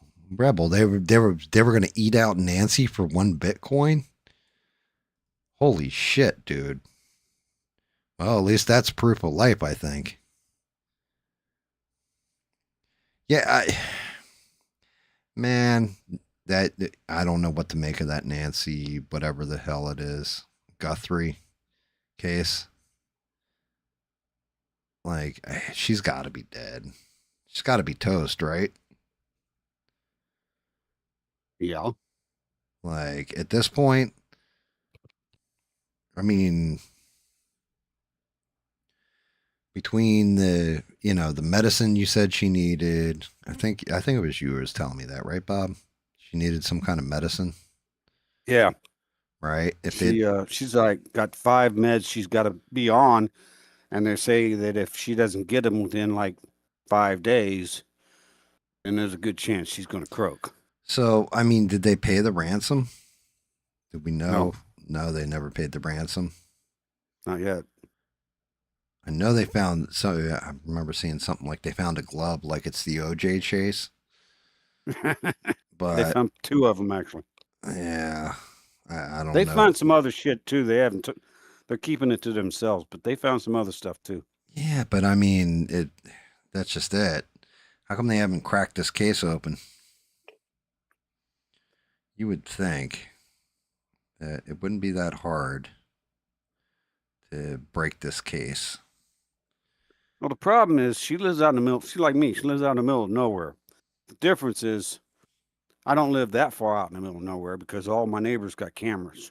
They were going to eat out Nancy for 1 Bitcoin. Holy shit, dude. Well, at least that's proof of life, I think. Yeah, man, that I don't know what to make of that Nancy, whatever the hell it is, Guthrie case. Like, she's got to be dead. She's got to be toast, right? Yeah. Like, at this point, I mean, between the, you know, the medicine you said she needed, I think it was you who was telling me that, right, Bob? She needed some kind of medicine. Yeah. Right. If she's like got 5 meds she's got to be on, and they say that if she doesn't get them within like 5 days, then there's a good chance she's going to croak. So, I mean, did they pay the ransom? Did we know? No, they never paid the ransom. Not yet. I know they found, so I remember seeing something like they found a glove like it's the OJ chase. But they found 2 of them, actually. Yeah. I don't know. They found some other shit, too. They haven't, they're keeping it to themselves, but they found some other stuff, too. Yeah, but I mean, that's just it. How come they haven't cracked this case open? You would think that it wouldn't be that hard to break this case. Well, the problem is she lives out in the middle. She's like me. She lives out in the middle of nowhere. The difference is I don't live that far out in the middle of nowhere because all my neighbors got cameras.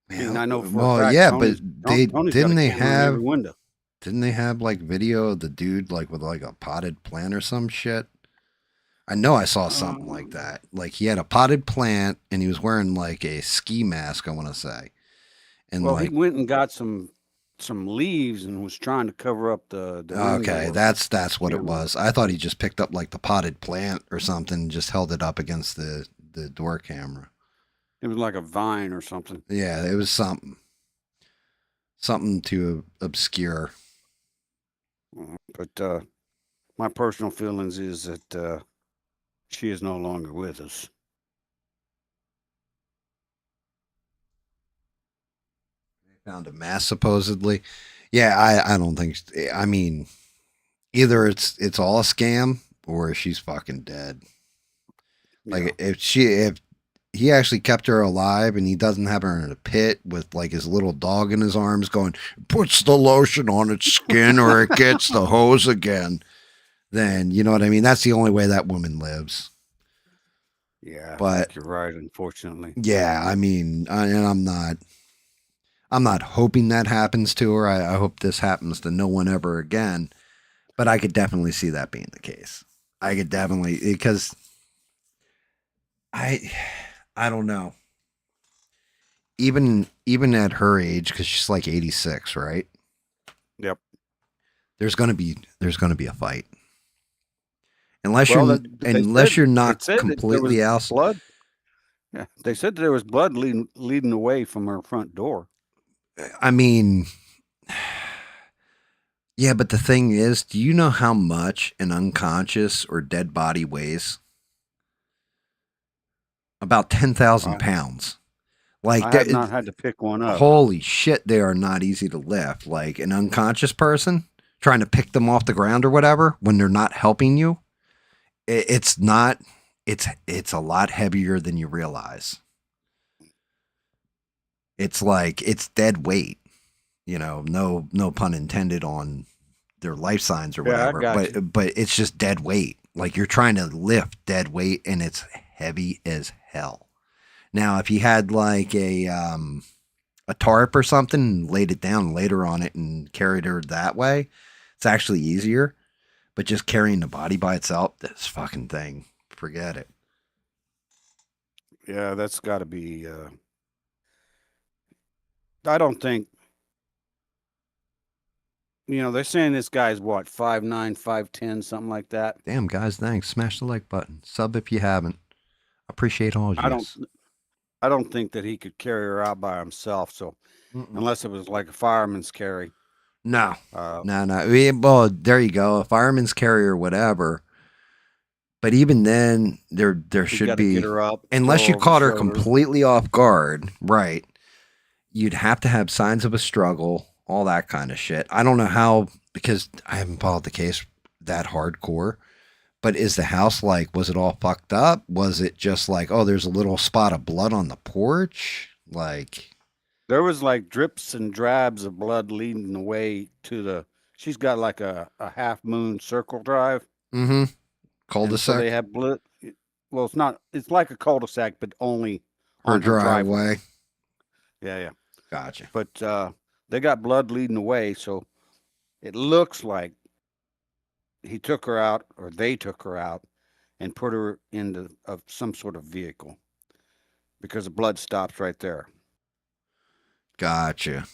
Man, I know for well, a fact, yeah, Tony's, but Tony's didn't got a they camera in have every window. Didn't they have like video of the dude like with like a potted plant or some shit? I know I saw something like that. Like he had a potted plant and he was wearing like a ski mask, I want to say. And well, like, he went and got some leaves and was trying to cover up the okay, that's what it was. I thought he just picked up like the potted plant or something, and just held it up against the door camera. It was like a vine or something. Yeah, it was something. something to obscure. But my personal feelings is that she is no longer with us. Found a mass supposedly. Yeah, I don't think. I mean, either it's all a scam or she's fucking dead. Like if he actually kept her alive and he doesn't have her in a pit with like his little dog in his arms going, puts the lotion on its skin or it gets the hose again, then you know what I mean? That's the only way that woman lives. Yeah, but you're right, unfortunately. Yeah, I mean, and I'm not hoping that happens to her. I hope this happens to no one ever again. But I could definitely see that being the case. I could definitely, because I don't know. Even at her age, because she's like 86, right? Yep. There's gonna be a fight. Unless you're not completely out. Blood. Yeah, they said there was blood leading away from her front door. I mean, yeah, but the thing is, do you know how much an unconscious or dead body weighs? About 10,000 pounds. Like I have not had to pick one up. Holy shit, they are not easy to lift. Like an unconscious person trying to pick them off the ground or whatever when they're not helping you. It's not. It's a lot heavier than you realize. It's like it's dead weight. You know, no pun intended on their life signs or whatever. But it's just dead weight. Like you're trying to lift dead weight and it's heavy as hell. Now, if you had like a tarp or something and laid it down later on it and carried her that way, it's actually easier. But just carrying the body by itself, this fucking thing, forget it. Yeah, that's got to be. I don't think. You know, they're saying this guy's what, 5'9", 5'10", something like that. Damn, guys, thanks. Smash the like button. Sub if you haven't. Appreciate all of you. I don't think that he could carry her out by himself. So, unless it was like a fireman's carry. No. No. Well, there you go. A fireman's carry or whatever. But even then, there should be. Get her up, unless you caught her completely off guard, right? You'd have to have signs of a struggle, all that kind of shit. I don't know how, because I haven't followed the case that hardcore. But is the house like, was it all fucked up? Was it just like, oh, there's a little spot of blood on the porch? Like, there was like drips and drabs of blood leading the way to the, she's got like a half moon circle drive. Mm-hmm. Cul-de-sac. So they have blood. Well, it's like a cul-de-sac, but only her driveway. Yeah. Gotcha. But they got blood leading the way. So it looks like he took her out, or they took her out and put her into some sort of vehicle because the blood stops right there. Gotcha.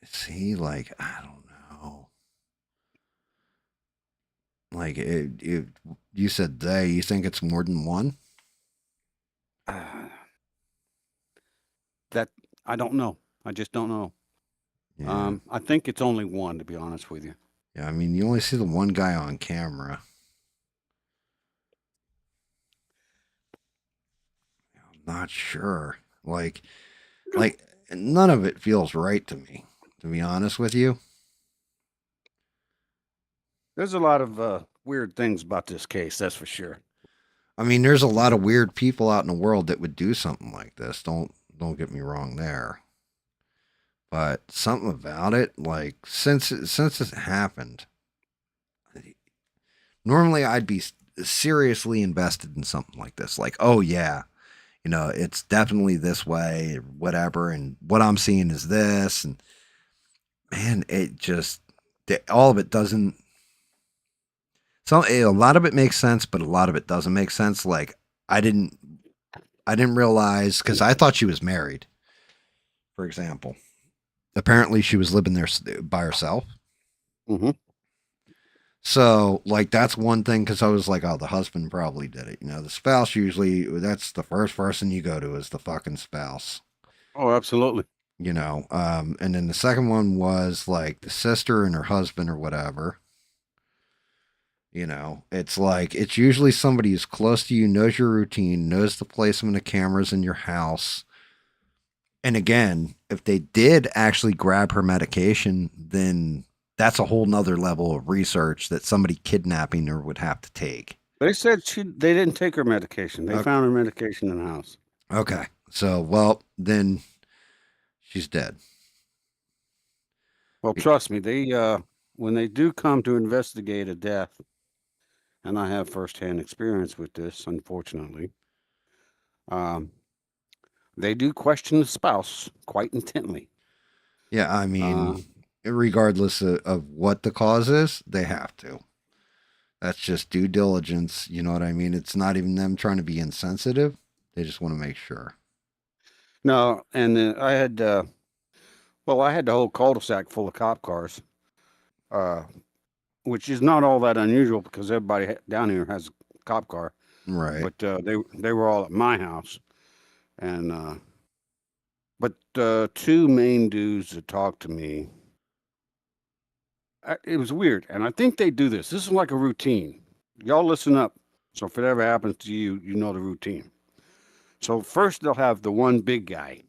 See, like, I don't know. Like, you said they, you think it's more than one? That, I don't know. I just don't know. Yeah. I think it's only one, to be honest with you. Yeah, I mean, you only see the one guy on camera. I'm not sure. Like none of it feels right to me, to be honest with you. There's a lot of weird things about this case, that's for sure. I mean, there's a lot of weird people out in the world that would do something like this. Don't get me wrong there. But something about it, like since it happened, normally I'd be seriously invested in something like this. Like, oh yeah, you know, it's definitely this way, or whatever, and what I'm seeing is this, and man, it just all of it doesn't. A lot of it makes sense, but a lot of it doesn't make sense. Like I didn't realize, because I thought she was married, for example. Apparently she was living there by herself. Mm-hmm. So like, that's one thing. Cause I was like, oh, the husband probably did it. You know, the spouse, usually that's the first person you go to is the fucking spouse. Oh, absolutely. And then the second one was like the sister and her husband or whatever. It's like it's usually somebody who's close to you, knows your routine, knows the placement of cameras in your house. And again, if they did actually grab her medication, then that's a whole nother level of research that somebody kidnapping her would have to take. They said they didn't take her medication. They found her medication in the house. Okay. So, well, then she's dead. Well, trust me, they when they do come to investigate a death, and I have firsthand experience with this, unfortunately, they do question the spouse quite intently. Yeah, I mean, regardless of what the cause is, they have to. That's just due diligence. You know what I mean? It's not even them trying to be insensitive. They just want to make sure. No, and I had the whole cul-de-sac full of cop cars, which is not all that unusual because everybody down here has a cop car. Right. But they were all at my house, and but two main dudes that talked to me, it was weird, and I think they do this. This is like a routine. Y'all listen up. So if it ever happens to you, you know the routine. So first they'll have the one big guy.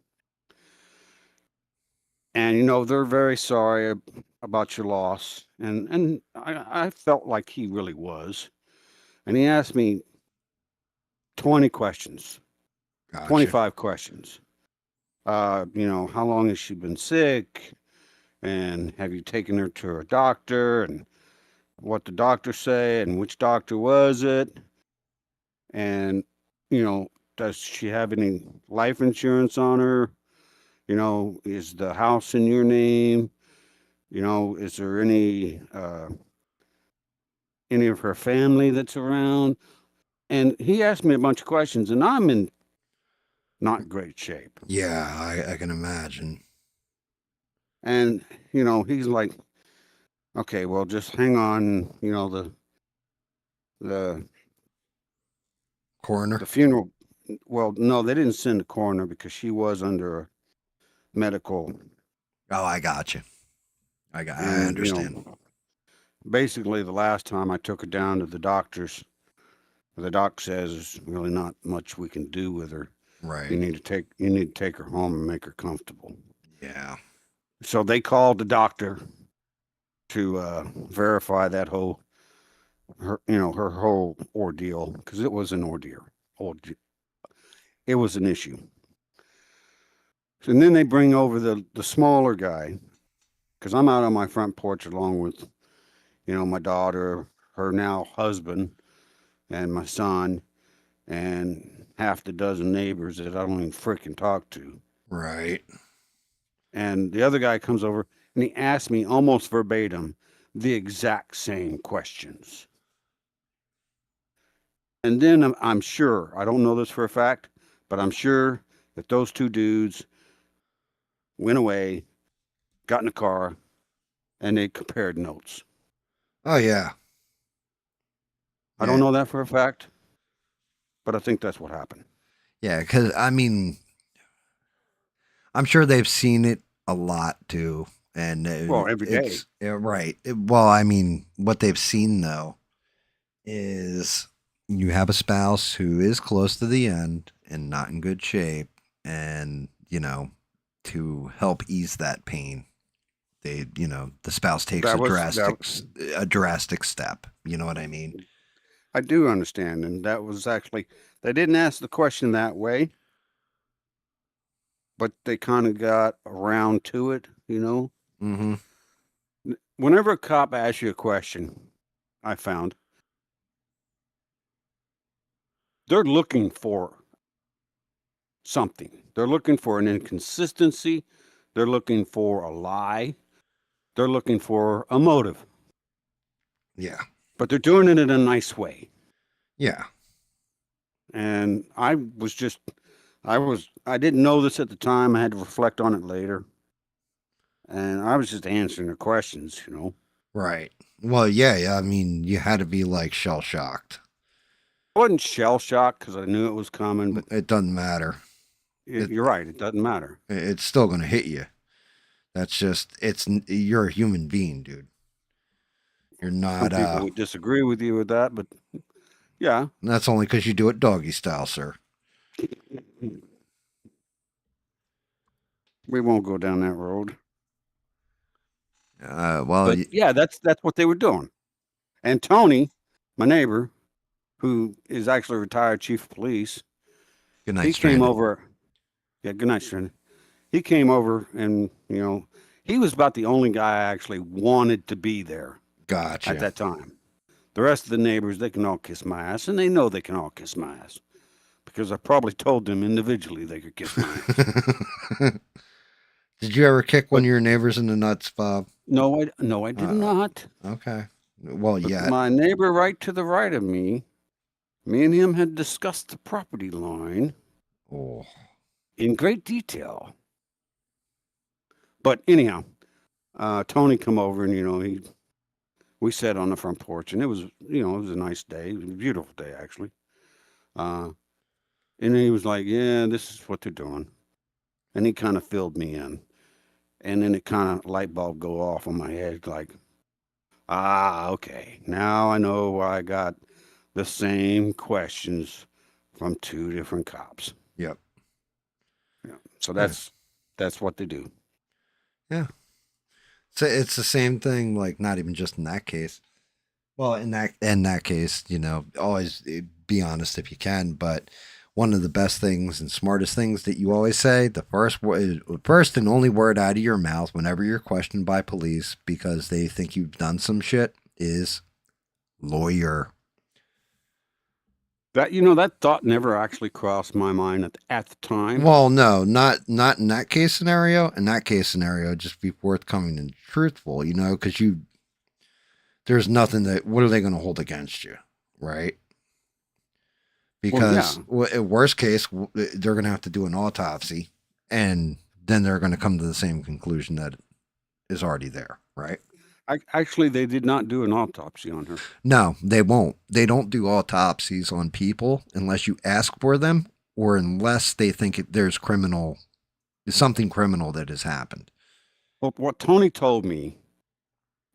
And, they're very sorry about your loss. And I felt like he really was. And he asked me 20 questions, Gotcha. 25 questions. How long has she been sick? And have you taken her to a doctor? And what the doctor say? And which doctor was it? And, does she have any life insurance on her? Is the house in your name? Is there any of her family that's around? And he asked me a bunch of questions, and I'm in not great shape. Yeah, I can imagine. And, he's like, okay, well, just hang on, the coroner? The funeral, well, no, they didn't send the coroner because she was under medical. Oh, I got you. I understand. Basically, the last time I took her down to the doctor's, the doc says there's really not much we can do with her. Right. You need to take her home and make her comfortable. Yeah. So they called the doctor to verify that her whole ordeal, because it was an ordeal. It was an issue. And then they bring over the smaller guy, because I'm out on my front porch along with, my daughter, her now husband, and my son, and half the dozen neighbors that I don't even freaking talk to. Right. And the other guy comes over and he asks me almost verbatim the exact same questions. And then I'm sure, I don't know this for a fact, but I'm sure that those two dudes went away, got in a car, and they compared notes. Oh, yeah. I don't know that for a fact, but I think that's what happened. Yeah, because, I mean, I'm sure they've seen it a lot, too. And every day. Right. Well, I mean, what they've seen, though, is you have a spouse who is close to the end and not in good shape, and, to help ease that pain, they, the spouse takes a drastic step. You know what I mean? I do understand. And that was actually, they didn't ask the question that way, but they kind of got around to it, Mm-hmm. Whenever a cop asks you a question, I found, they're looking for something. They're looking for an inconsistency. They're looking for a lie. They're looking for a motive. Yeah. But they're doing it in a nice way. Yeah. And I didn't know this at the time. I had to reflect on it later. And I was just answering the questions, Right. Well, yeah. I mean, you had to be like shell-shocked. I wasn't shell-shocked because I knew it was coming, but it doesn't matter. You're right. It doesn't matter. It's still going to hit you. That's just, you're a human being, dude. You're not. Some people would disagree with you with that, but yeah. That's only because you do it doggy style, sir. We won't go down that road. Well, but yeah, that's what they were doing. And Tony, my neighbor, who is actually a retired chief of police, good night, he came over. Yeah, good night, Stranded. He came over, and he was about the only guy I actually wanted to be there. Gotcha. At that time. The rest of the neighbors, they can all kiss my ass, and they know they can all kiss my ass. Because I probably told them individually they could kiss my ass. Did you ever kick one of your neighbors in the nuts, Bob? No, I did not. Okay. Well, but yeah. My neighbor right to the right of me and him had discussed the property line in great detail. But anyhow, Tony come over and, we sat on the front porch, and it was, it was a nice day. It was a beautiful day, actually. And he was like, yeah, this is what they're doing. And he kind of filled me in. And then it kind of light bulb go off on my head, like, okay. Now I know why I got the same questions from two different cops. Yep. Yeah. So that's what they do. Yeah. So it's the same thing, like not even just in that case. Well, in that case, always be honest if you can. But one of the best things and smartest things that you always say, the first and only word out of your mouth whenever you're questioned by police because they think you've done some shit is lawyer. That that thought never actually crossed my mind at the time. Well, no, not in that case scenario. In that case scenario, just be forthcoming and truthful, because there's nothing what are they going to hold against you, right? Because worst case, they're going to have to do an autopsy, and then they're going to come to the same conclusion that is already there, right? Actually, they did not do an autopsy on her. No, they won't. They don't do autopsies on people unless you ask for them or unless they think there's something criminal that has happened. Well, what Tony told me,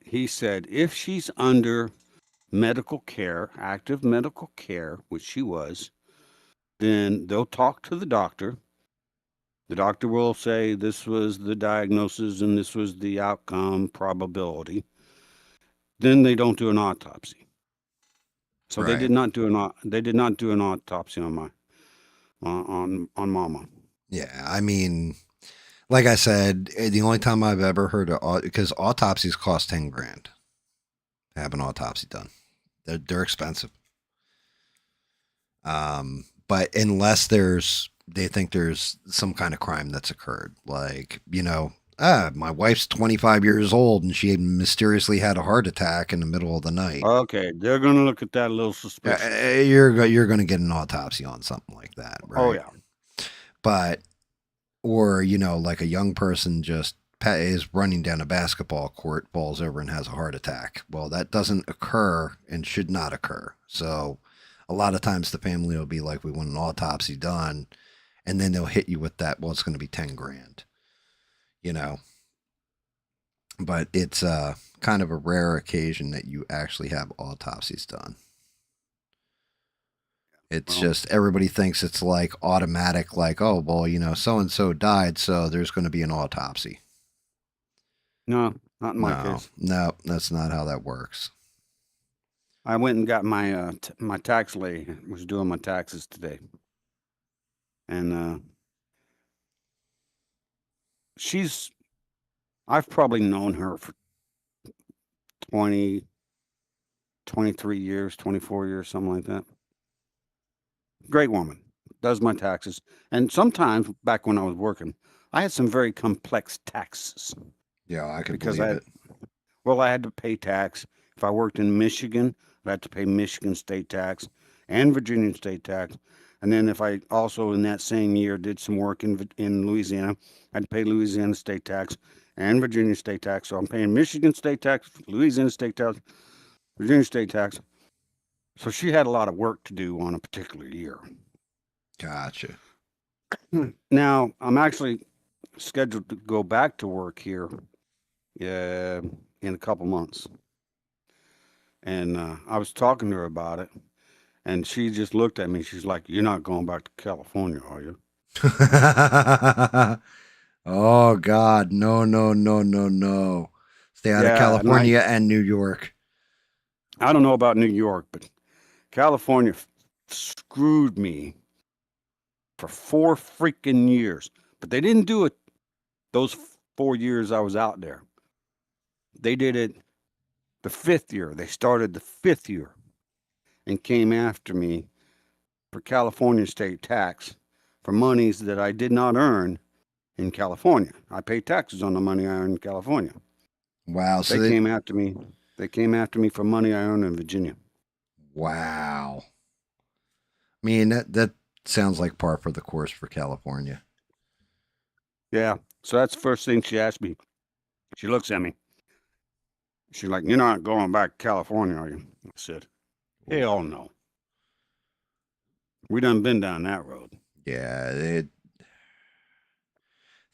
he said, if she's under medical care, active medical care, which she was, then they'll talk to the doctor. The doctor will say this was the diagnosis and this was the outcome probability. Then they don't do an autopsy. So they did not do an autopsy on on Mama. Yeah, I mean, like I said, the only time I've ever heard because autopsies cost $10,000 to have an autopsy done. They're expensive. But unless they think there's some kind of crime that's occurred, like, my wife's 25 years old and she mysteriously had a heart attack in the middle of the night. Okay, they're going to look at that a little suspicious. You're going to get an autopsy on something like that, right? Oh, yeah. But, or, like a young person just is running down a basketball court, falls over and has a heart attack. Well, that doesn't occur and should not occur. So a lot of times the family will be like, we want an autopsy done. And then they'll hit you with that. Well, it's going to be $10,000, but it's kind of a rare occasion that you actually have autopsies done. It's just everybody thinks it's like automatic, like, oh, well, so-and-so died, so there's going to be an autopsy. No, not in my case. No, that's not how that works. I went and got my my tax lady was doing my taxes today. And I've probably known her for 20, 23 years, 24 years, something like that. Great woman, does my taxes. And sometimes back when I was working, I had some very complex taxes. Yeah, I could believe it. Well, I had to pay tax. If I worked in Michigan, I had to pay Michigan state tax and Virginia state tax. And then if I also in that same year did some work in Louisiana, I'd pay Louisiana state tax and Virginia state tax. So I'm paying Michigan state tax, Louisiana state tax, Virginia state tax. So she had a lot of work to do on a particular year. Gotcha. Now, I'm actually scheduled to go back to work here in a couple months. And I was talking to her about it, and she just looked at me. She's like, "You're not going back to California, are you?" Oh God, no, no, no, no, no. Stay out of California and New York. I don't know about New York, but California screwed me for 4 freaking years. But they didn't do it those 4 years I was out there. They did it the 5th year. They started the 5th year and came after me for California state tax for monies that I did not earn in California. I pay taxes on the money I earn in California. Wow. So they came after me. They came after me for money I earned in Virginia. Wow. I mean, that sounds like par for the course for California. Yeah. So that's the first thing she asked me. She looks at me. She's like, "You're not going back to California, are you?" I said, "Hell no. We done been down that road." Yeah,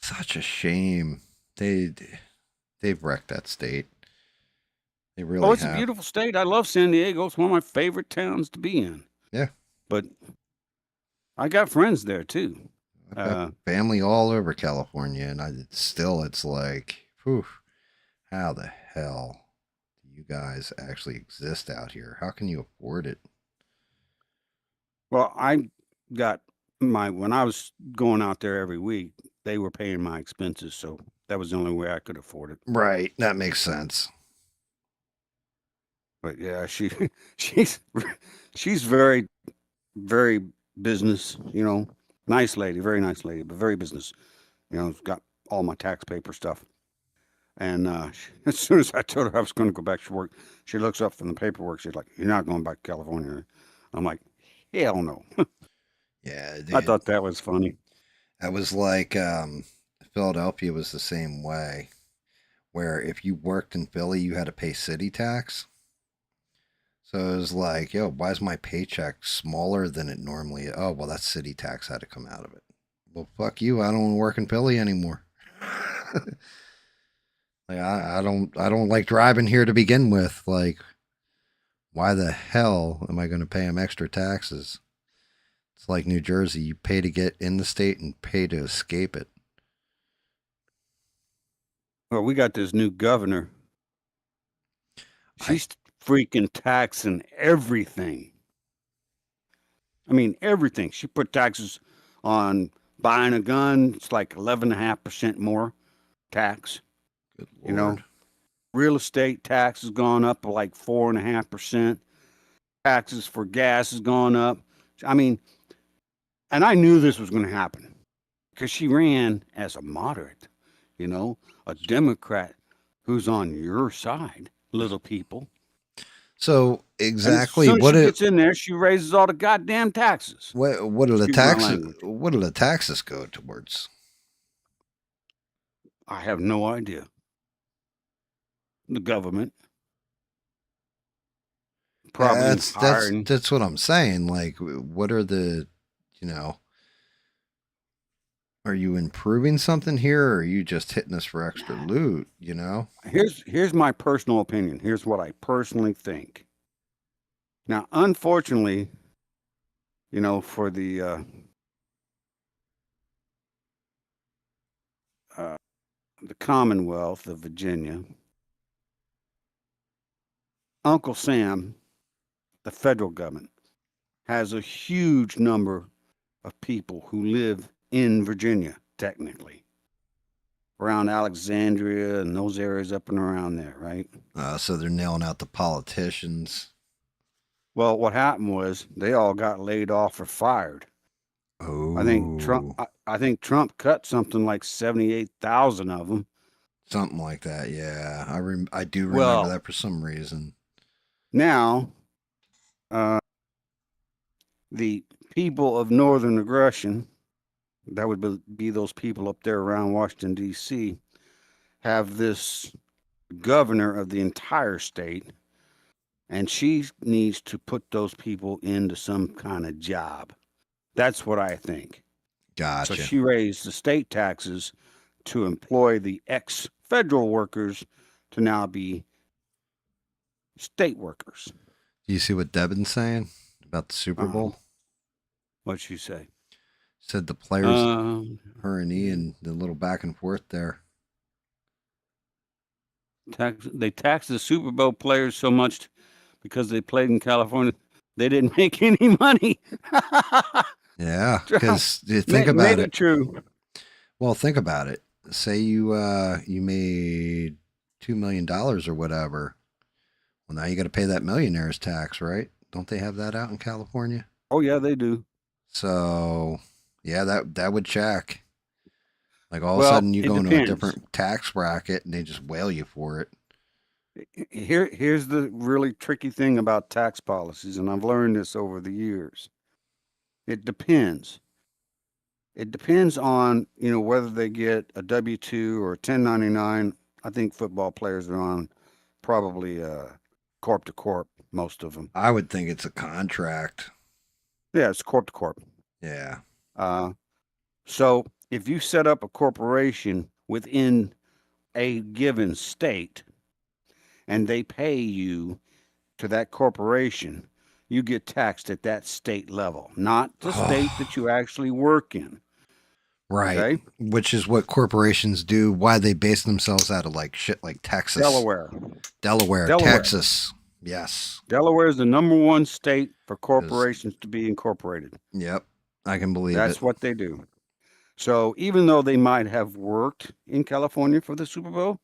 such a shame. They've wrecked that state. They really it's a beautiful state. I love San Diego. It's one of my favorite towns to be in. Yeah. But I got friends there too. I've got family all over California, and it's like, whew, how the hell do you guys actually exist out here? How can you afford it? Well, I got when I was going out there every week, they were paying my expenses, so that was the only way I could afford it. Right. That makes sense. But yeah, she's very, very business, nice lady, very nice lady, but very business. Got all my tax paper stuff. And as soon as I told her I was going to go back to work, she looks up from the paperwork. She's like, "You're not going back to California." I'm like, "Hell no." Yeah. I thought that was funny. That was like Philadelphia was the same way, where if you worked in Philly, you had to pay city tax. So it was like, yo, why is my paycheck smaller than it normally is? Oh, well, that's city tax had to come out of it. Well, fuck you. I don't want to work in Philly anymore. Like I don't like driving here to begin with. Like, why the hell am I going to pay them extra taxes? It's like New Jersey. You pay to get in the state and pay to escape it. Well, we got this new governor. She's freaking taxing everything. I mean, everything. She put taxes on buying a gun. It's like 11.5% more tax. Good Lord. Real estate tax has gone up like 4.5%. Taxes for gas has gone up. I mean, and I knew this was going to happen because she ran as a moderate, a Democrat who's on your side, little people. So exactly what she gets in there, she raises all the goddamn taxes. What do the taxes go towards? I have no idea. The government. Probably that's what I'm saying. Like, what are the, are you improving something here, or are you just hitting us for extra loot? Here's my personal opinion. Here's what I personally think. Now, unfortunately, for the Commonwealth of Virginia, Uncle Sam, the federal government, has a huge number of people who live in Virginia, technically, around Alexandria and those areas up and around there, right? So they're nailing out the politicians. Well, what happened was they all got laid off or fired. Oh, I think Trump cut something like 78,000 of them. Something like that, yeah. I do remember that for some reason. Now, the people of Northern Aggression, that would be those people up there around Washington, D.C., have this governor of the entire state, and she needs to put those people into some kind of job. That's what I think. Gotcha. So she raised the state taxes to employ the ex-federal workers to now be state workers. Do you see what Devin's saying about the Super Bowl? What'd she say? Said the players, her and Ian, the little back and forth there. They taxed the Super Bowl players so much because they played in California, they didn't make any money. Yeah, because think about made it. True. Well, think about it. Say you made $2 million or whatever. Well, now you got to pay that millionaire's tax, right? Don't they have that out in California? Oh yeah, they do. So yeah, that would check. Like all of a sudden you go into a different tax bracket and they just whale you for it. Here's the really tricky thing about tax policies, and I've learned this over the years. It depends. It depends on, whether they get a W-2 or a 1099. I think football players are on probably corp to corp, most of them. I would think it's a contract. Yeah, it's corp to corp. Yeah. So if you set up a corporation within a given state and they pay you to that corporation, you get taxed at that state level, not the state that you actually work in. Right. Okay? Which is what corporations do, why they base themselves out of like shit like Texas. Delaware. Texas. Yes. Delaware is the #1 state for corporations to be incorporated. Yep. I can believe it. That's what they do. So even though they might have worked in California for the Super Bowl,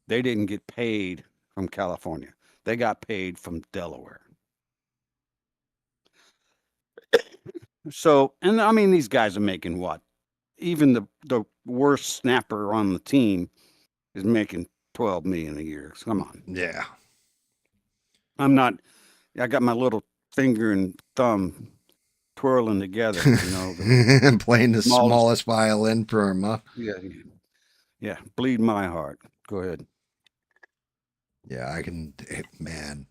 they didn't get paid from California. They got paid from Delaware. So, and I mean, these guys are making what? Even the worst snapper on the team is making $12 million a year. Come on. Yeah. I got my little finger and thumb twirling together, and playing the smallest violin for him, huh? Yeah. Bleed my heart. Go ahead. Yeah, man.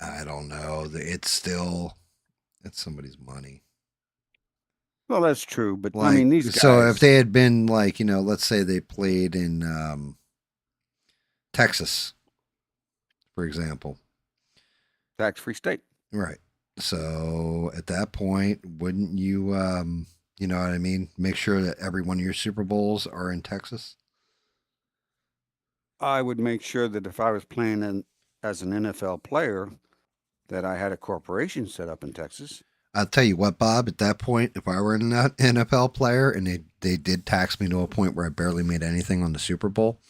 I don't know. It's somebody's money. Well, that's true, but I mean, these guys. So if they had been like, let's say they played in Texas, for example. Tax-free state. Right. So at that point, wouldn't you, you know what I mean? Make sure that every one of your Super Bowls are in Texas? I would make sure that if I was playing as an NFL player, that I had a corporation set up in Texas. I'll tell you what, Bob, at that point, if I were an NFL player and they did tax me to a point where I barely made anything on the Super Bowl,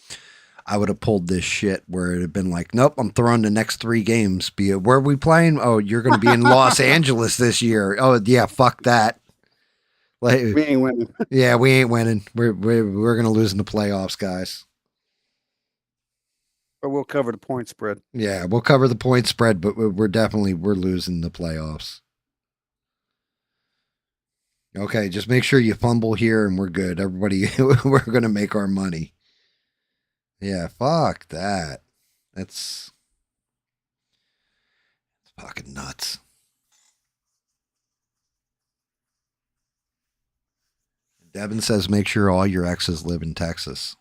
I would have pulled this shit where it had been like, nope, I'm throwing the next 3 games. Where are we playing? Oh, you're going to be in Los Angeles this year. Oh, yeah, fuck that. Like, we ain't winning. Yeah, we ain't winning. We're going to lose in the playoffs, guys. But we'll cover the point spread. Yeah, we'll cover the point spread, but we're losing the playoffs. Okay, just make sure you fumble here and we're good. Everybody, we're going to make our money. Yeah, fuck that. It's fucking nuts. Devin says make sure all your exes live in Texas.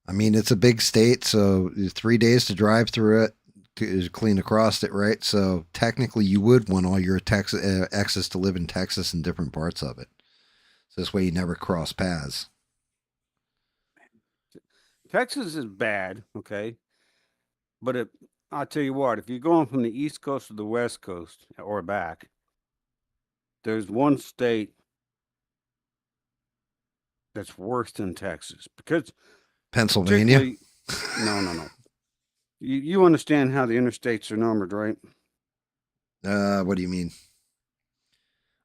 I mean, it's a big state, so 3 days to drive through it to clean across it, right? So technically you would want all your exes to live in Texas and different parts of it. So this way you never cross paths. Texas is bad, okay? But I'll tell you what, if you're going from the East Coast to the West Coast or back, there's one state that's worse than Texas. Because Pennsylvania? No. You understand how the interstates are numbered, right? What do you mean?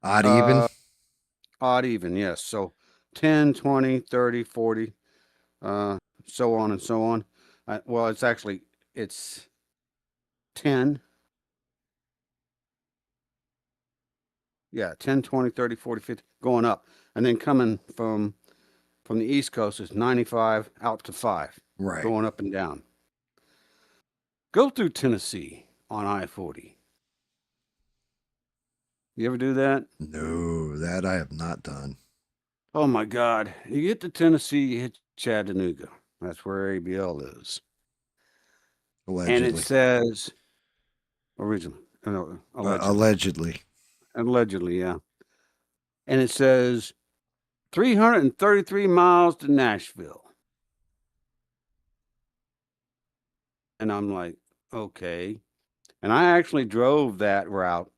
Odd even? Odd even, yes. So 10, 20, 30, 40, so on and so on. Well, it's 10. Yeah, 10, 20, 30, 40, 50, going up. And then coming from the East Coast is 95 out to 5. Right. Going up and down. go through Tennessee on I-40. You ever do that? No, that I have not done. Oh my God. You get to Tennessee, you hit Chattanooga. That's where ABL is. Allegedly. And it says, originally, no, Allegedly. Allegedly, yeah. And it says 333 miles to Nashville. And I'm like, okay. And I actually drove that route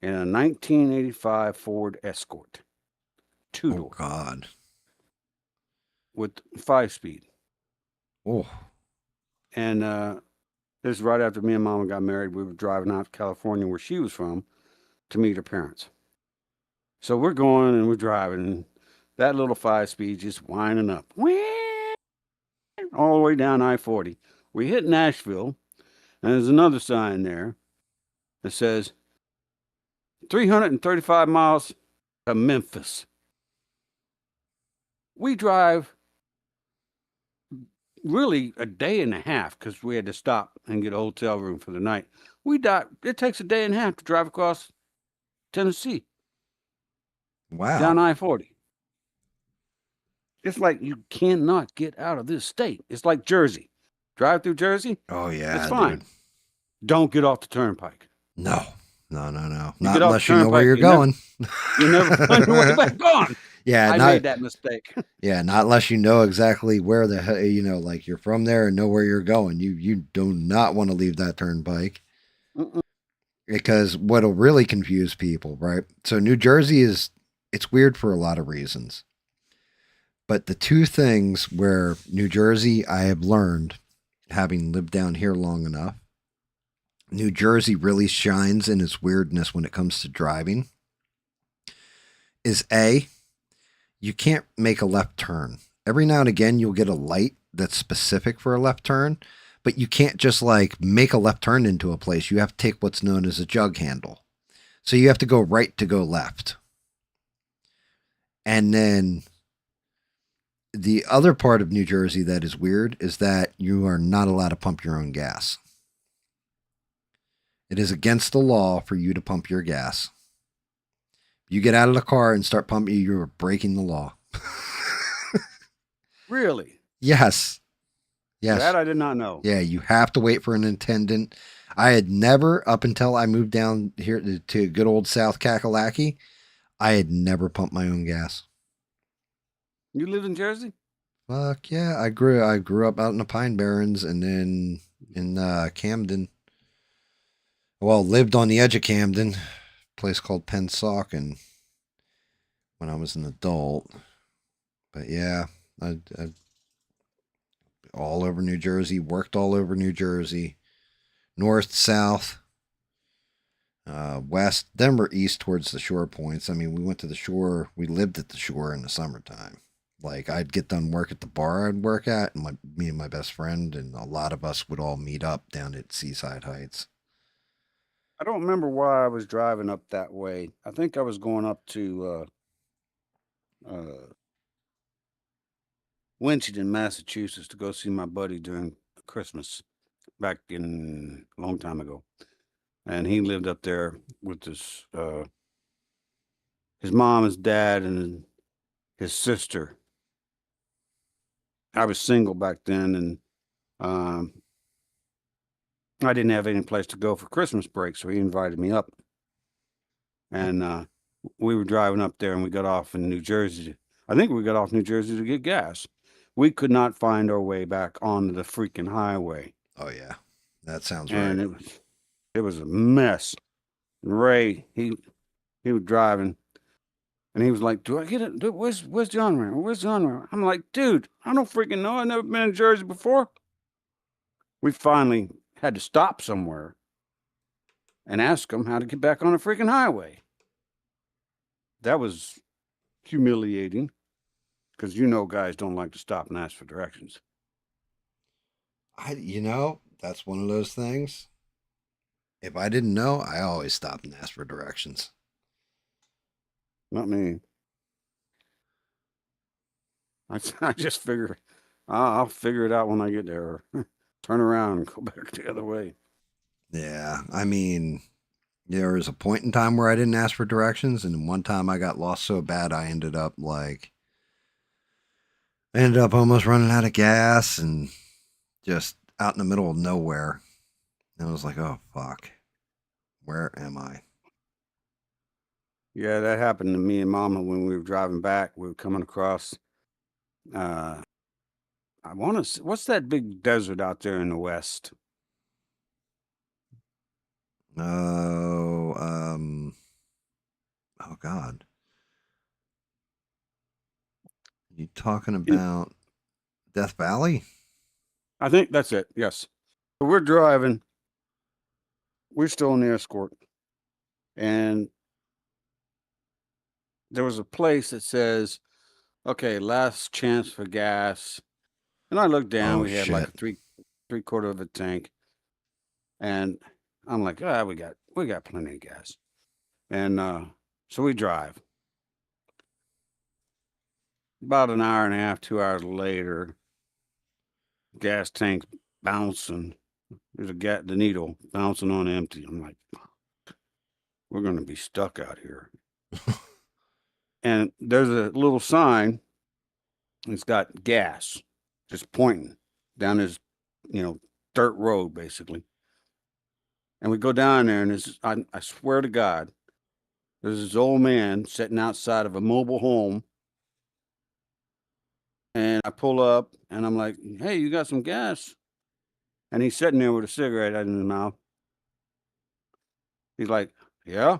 in a 1985 Ford Escort. Two-door. Oh, God. With 5-speed. Oh. And this is right after me and Mama got married. We were driving out to California, where she was from, to meet her parents. So we're going and we're driving, and that little 5-speed just winding up. All the way down I-40. We hit Nashville, and there's another sign there that says 335 miles to Memphis. We drive really a day and a half because we had to stop and get a hotel room for the night. It takes a day and a half to drive across Tennessee. Wow. Down I-40. It's like you cannot get out of this state. It's like Jersey. Drive through Jersey. Oh, yeah. It's fine. Dude. Don't get off the turnpike. No. Not You unless you know where you're going. You never find your way back on. Yeah, I made that mistake. Yeah, not unless you know exactly where the hell, like you're from there and know where you're going. You do not want to leave that turnpike. Mm-mm. Because what'll really confuse people, right? So New Jersey it's weird for a lot of reasons. But the two things where New Jersey, I have learned, having lived down here long enough, New Jersey really shines in its weirdness when it comes to driving, is A, you can't make a left turn. Every now and again, you'll get a light that's specific for a left turn, but you can't just like make a left turn into a place. You have to take what's known as a jug handle. So you have to go right to go left. And then the other part of New Jersey that is weird is that you are not allowed to pump your own gas. It is against the law for you to pump your gas. You get out of the car and start pumping, you're breaking the law. Really? Yes. Yes. That I did not know. Yeah, you have to wait for an attendant. I had never, up until I moved down here to good old South Kakalaki, I had never pumped my own gas. You lived in Jersey? Fuck yeah. I grew up out in the Pine Barrens and then in Camden. Well, lived on the edge of Camden, a place called Pennsauken when I was an adult. But yeah, I all over New Jersey, worked all over New Jersey, north, south, west, then we're east towards the shore points. I mean, we went to the shore, we lived at the shore in the summertime. Like, I'd get done work at the bar I'd work at, and me and my best friend, and a lot of us would all meet up down at Seaside Heights. I don't remember why I was driving up that way. I think I was going up to Winchendon, Massachusetts, to go see my buddy during Christmas back in a long time ago. And he lived up there with his mom, his dad, and his sister. I was single back then, and I didn't have any place to go for Christmas break, so he invited me up. And we were driving up there, and we got off in New Jersey. I think we got off New Jersey to get gas. We could not find our way back onto the freaking highway. Oh yeah, that sounds right. And it was a mess. And Ray, he was driving, and he was like, "Do I get it? Where's John? Where's John?" I'm like, "Dude, I don't freaking know. I've never been in Jersey before." We finally had to stop somewhere and ask him how to get back on the freaking highway. That was humiliating, because guys don't like to stop and ask for directions. That's one of those things. If I didn't know, I always stopped and asked for directions. Not me. I just figure I'll figure it out when I get there. turn around and go back the other way. Yeah, I mean, there was a point in time where I didn't ask for directions, and one time I got lost so bad I ended up almost running out of gas and just out in the middle of nowhere. And I was like, oh fuck, where am I? Yeah, that happened to me and Mama when we were driving back. We were coming across. I want to. What's that big desert out there in the west? Oh, oh God. You talking about Death Valley? I think that's it. Yes. We're driving. We're still in the escort. And there was a place that says, okay, last chance for gas. And I looked down. Oh, We had like shit. a three-quarter of a tank. And I'm like, we got plenty of gas. And so we drive. About an hour and a half, 2 hours later, gas tank bouncing. There's the needle bouncing on empty. I'm like, we're going to be stuck out here. And there's a little sign. It's got gas just pointing down this, dirt road, basically. And we go down there, and I swear to God, there's this old man sitting outside of a mobile home. And I pull up, and I'm like, hey, you got some gas? And he's sitting there with a cigarette in his mouth. He's like, yeah.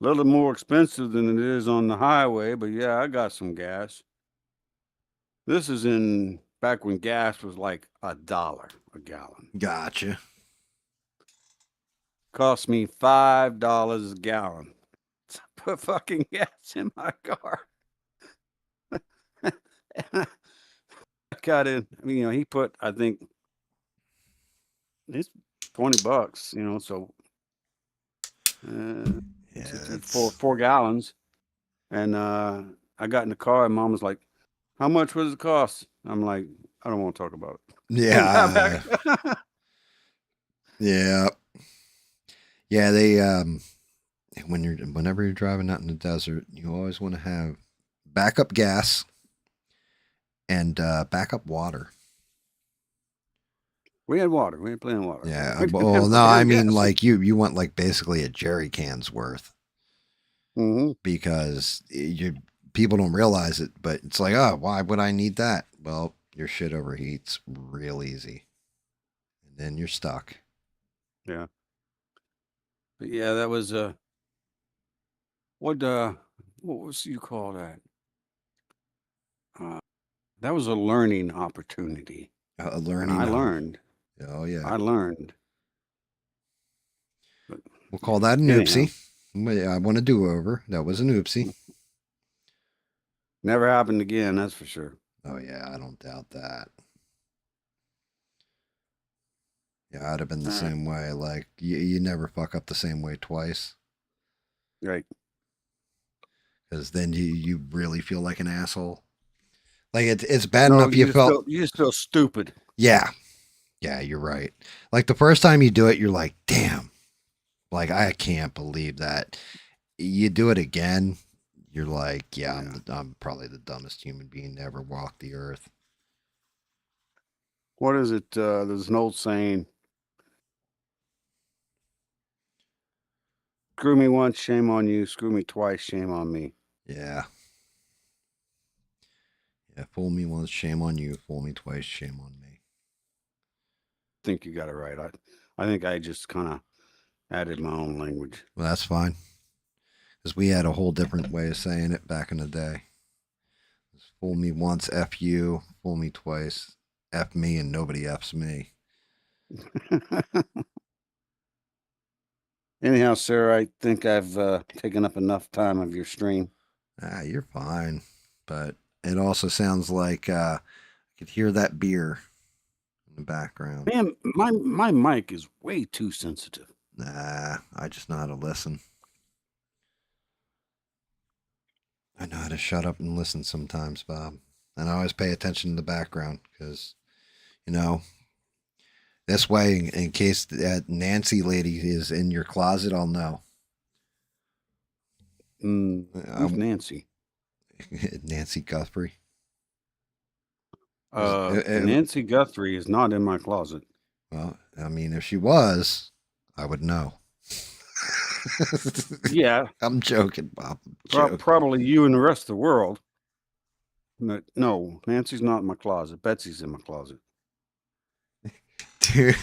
A little more expensive than it is on the highway, but yeah, I got some gas. This is back when gas was like $1 a gallon. Gotcha. Cost me $5 a gallon to put fucking gas in my car. I got in. I mean, he put, I think, it's $20, so Yeah, 4 gallons. And I got in the car, and Mom was like, how much was it cost? I'm like, I don't want to talk about it. Yeah. Yeah. Yeah, they whenever you're driving out in the desert, you always want to have backup gas and backup water. We had water. We had plenty of water. Yeah. Well, no, I mean, like you want like basically a jerry can's worth. Mm-hmm. Because people don't realize it, but it's like, oh, why would I need that? Well, your shit overheats real easy, and then you're stuck. Yeah. But yeah, that was what was you call that? That was a learning opportunity. A learning. And I learned. Oh yeah. I learned. But we'll call that an oopsie. I want a do-over. That was an oopsie. Never happened again, that's for sure. Oh yeah, I don't doubt that. Yeah, I'd have been the same way. Like you never fuck up the same way twice. Right. Because then you really feel like an asshole. Like it's bad enough you just feel stupid. Yeah. Yeah, you're right. Like the first time you do it, you're like, damn. Like I can't believe that. You do it again, you're like, yeah. I'm probably the dumbest human being to ever walk the earth. What is it? There's an old saying. Screw me once, shame on you. Screw me twice, shame on me. Yeah. Yeah, fool me once, shame on you. Fool me twice, shame on me. I think you got it right. I think I just kind of added my own language. Well, that's fine. Because we had a whole different way of saying it back in the day. Fool me once, F you. Fool me twice, F me, and nobody F's me. Anyhow, sir, I think I've taken up enough time of your stream. You're fine. But it also sounds like I could hear that beer in the background. Man, my mic is way too sensitive. Nah, I just know how to listen. I know how to shut up and listen sometimes, Bob. And I always pay attention to the background because, This way, in case that Nancy lady is in your closet, I'll know. Who's Nancy? Nancy Guthrie. Nancy Guthrie is not in my closet. Well, I mean, if she was, I would know. Yeah. I'm joking, Bob. Joking. Probably you and the rest of the world. But no, Nancy's not in my closet. Betsy's in my closet. Dude,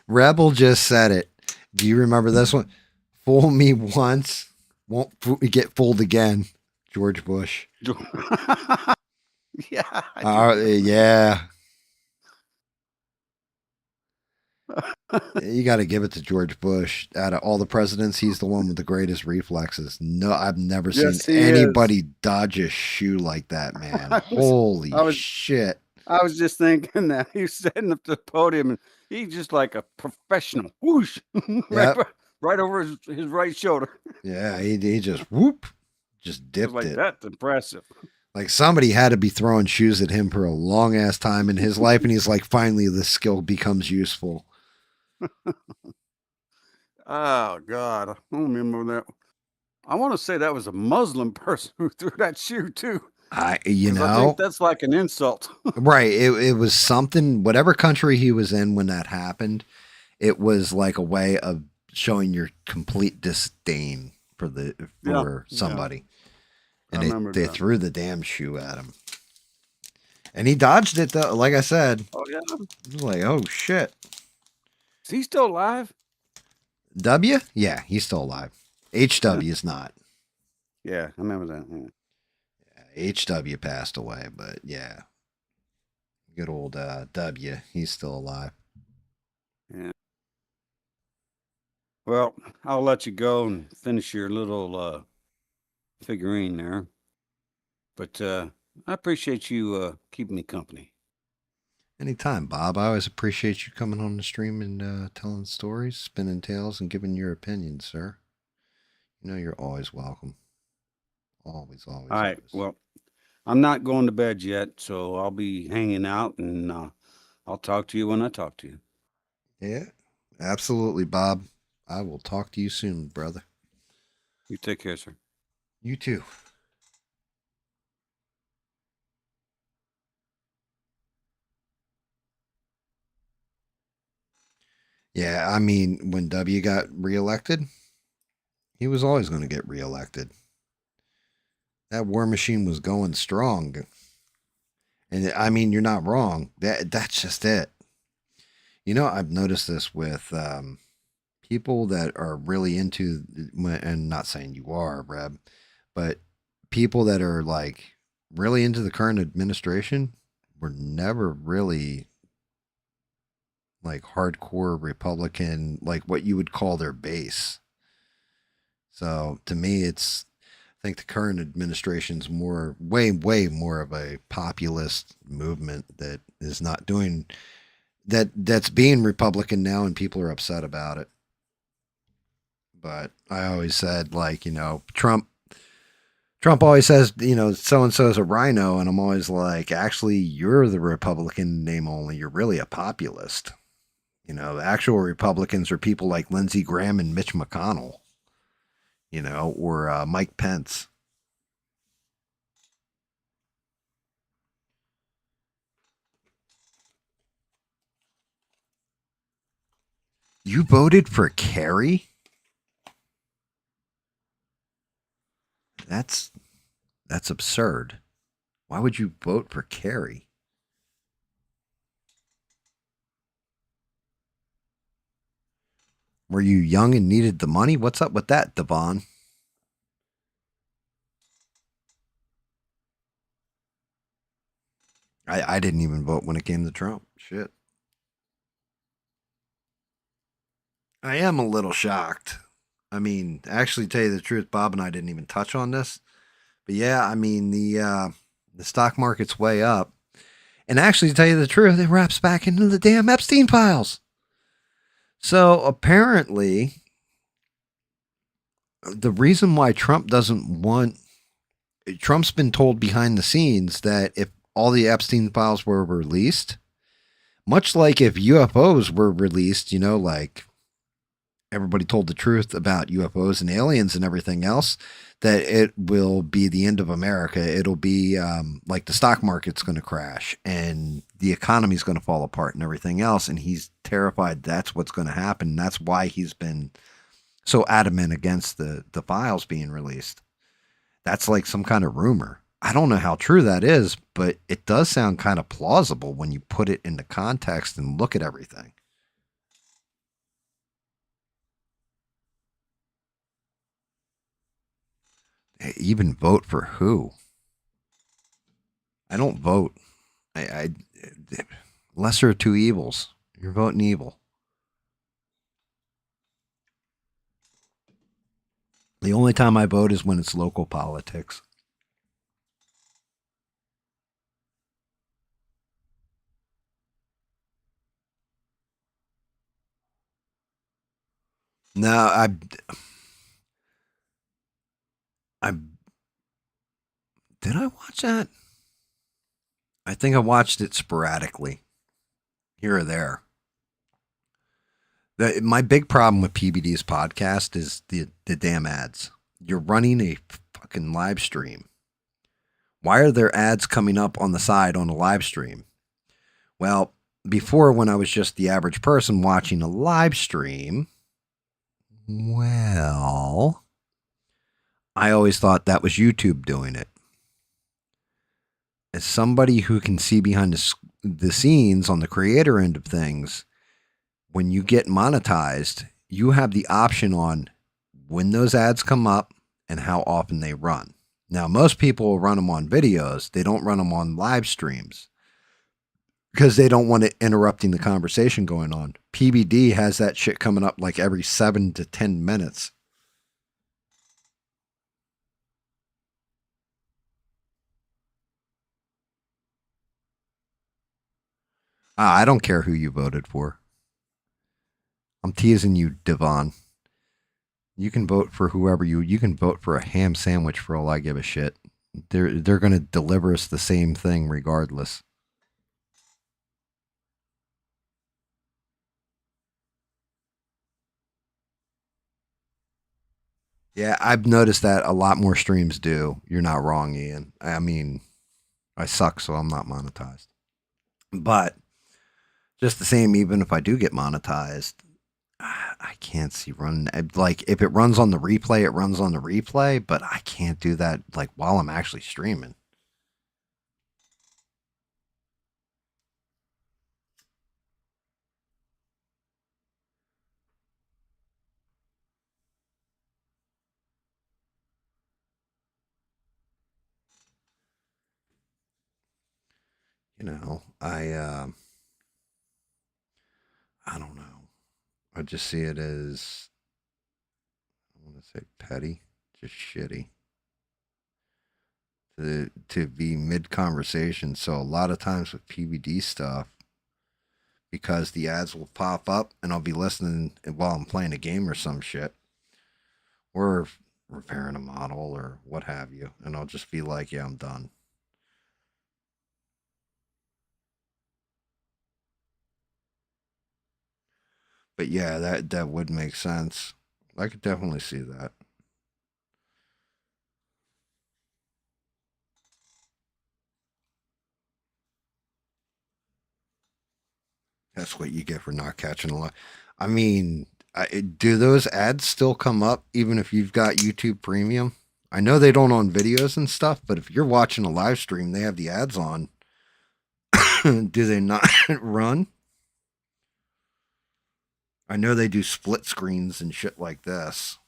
Rebel just said it. Do you remember this one? Fool me once, won't get fooled again. George Bush. Yeah. Yeah. You got to give it to George Bush. Out of all the presidents, he's the one with the greatest reflexes. No, I've never seen anybody dodge a shoe like that, man. Holy shit. I was just thinking that he was setting up the podium and he's just like a professional. Whoosh. Right over his right shoulder. Yeah, he just whoop. Just dipped it. That's impressive. Like somebody had to be throwing shoes at him for a long ass time in his life, and he's like, finally, this skill becomes useful. Oh God, I don't remember that. I want to say that was a Muslim person who threw that shoe too. I think that's like an insult. Right. It was something. Whatever country he was in when that happened, it was like a way of showing your complete disdain for somebody. And they threw the damn shoe at him. And he dodged it, though. Like I said. Oh, yeah. It was like, oh, shit. Is he still alive? W? Yeah, he's still alive. HW is not. Yeah, I remember that. Yeah, HW passed away, but yeah. Good old W. He's still alive. Yeah. Well, I'll let you go and finish your little figurine there. But I appreciate you keeping me company. Anytime, Bob. I always appreciate you coming on the stream and telling stories, spinning tales, and giving your opinions, sir. You know you're always welcome. Always, always. All right. Well, I'm not going to bed yet, so I'll be hanging out, and I'll talk to you when I talk to you. Yeah, absolutely, Bob. I will talk to you soon, brother. You take care, sir. You too. Yeah, I mean, when W got reelected, he was always going to get reelected. That war machine was going strong. And I mean, you're not wrong. That's just it. You know, I've noticed this with people that are really into, and not saying you are, Reb, but people that are like really into the current administration were never really like hardcore Republican, like what you would call their base. So to me, I think the current administration's way more of a populist movement that is not doing that's being Republican now, and people are upset about it. But I always said, like, you know, Trump always says, you know, so-and-so is a rhino. And I'm always like, actually, you're the Republican name only. You're really a populist. You know, the actual Republicans are people like Lindsey Graham and Mitch McConnell, you know, or Mike Pence. You voted for Kerry? That's absurd. Why would you vote for Kerry? Were you young and needed the money? What's up with that, Devon? I didn't even vote when it came to Trump. Shit. I am a little shocked. I mean, actually, tell you the truth, Bob and I didn't even touch on this. But yeah, I mean, the stock market's way up. And actually, to tell you the truth, it wraps back into the damn Epstein files. So apparently, the reason why Trump doesn't want, Trump's been told behind the scenes that if all the Epstein files were released, Much like if UFOs were released, like everybody told the truth about UFOs and aliens and everything else, that it will be the end of America. It'll be like the stock market's going to crash and the economy's going to fall apart and everything else. And he's terrified that's what's going to happen. That's why he's been so adamant against the files being released. That's like some kind of rumor. I don't know how true that is, but it does sound kind of plausible when you put it into context and look at everything. Even vote for who? I don't vote. I lesser of two evils. You're voting evil. The only time I vote is when it's local politics. No, I did I watch that? I think I watched it sporadically, here or there. My big problem with PBD's podcast is the damn ads. You're running a fucking live stream. Why are there ads coming up on the side on a live stream? Well, before, when I was just the average person watching a live stream, well, I always thought that was YouTube doing it. As somebody who can see behind the scenes on the creator end of things, when you get monetized, you have the option on when those ads come up and how often they run. Now, most people will run them on videos. They don't run them on live streams because they don't want it interrupting the conversation going on. PBD has that shit coming up like every 7 to 10 minutes. I don't care who you voted for. I'm teasing you, Devon. You can vote for whoever you can vote for a ham sandwich for all I give a shit. They're going to deliver us the same thing regardless. Yeah, I've noticed that a lot more streams do. You're not wrong, Ian. I mean, I suck, so I'm not monetized. But just the same, even if I do get monetized, I can't see running. Like, if it runs on the replay, it runs on the replay, but I can't do that like while I'm actually streaming. I don't know. I just see it as, I want to say petty, just shitty. To be mid conversation. So a lot of times with PBD stuff, because the ads will pop up and I'll be listening while I'm playing a game or some shit, or repairing a model or what have you, and I'll just be like, yeah, I'm done. But yeah, that would make sense. I could definitely see that. That's what you get for not catching a lot. I mean, do those ads still come up even if you've got YouTube Premium? I know they don't on videos and stuff, but if you're watching a live stream, they have the ads on. Do they not run? I know they do split screens and shit like this.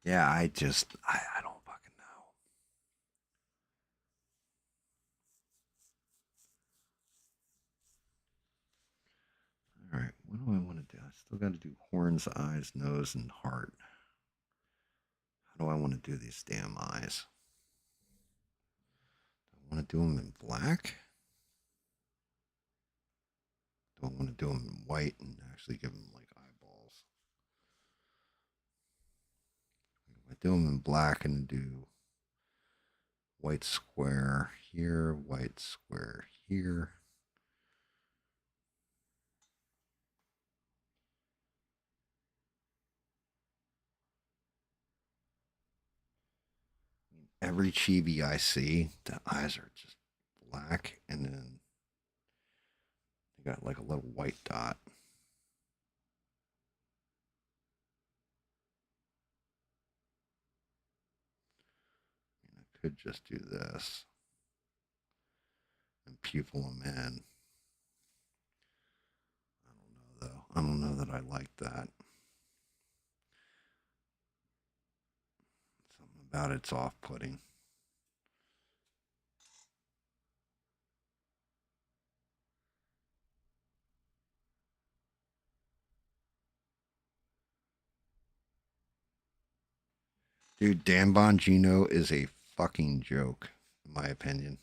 Yeah, I don't fucking know. All right, what do I want to do? I still got to do horns, eyes, nose, and heart. How do I want to do these damn eyes? I want to do them in black? Do I want to do them in white and actually give them like eyeballs? If I do them in black and do white square here, white square here. Every chibi I see, the eyes are just black, and then they got like a little white dot. I could just do this and pupil them in. I don't know though. I don't know that I like that. Something about it's off-putting. Dude, Dan Bongino is a fucking joke, in my opinion.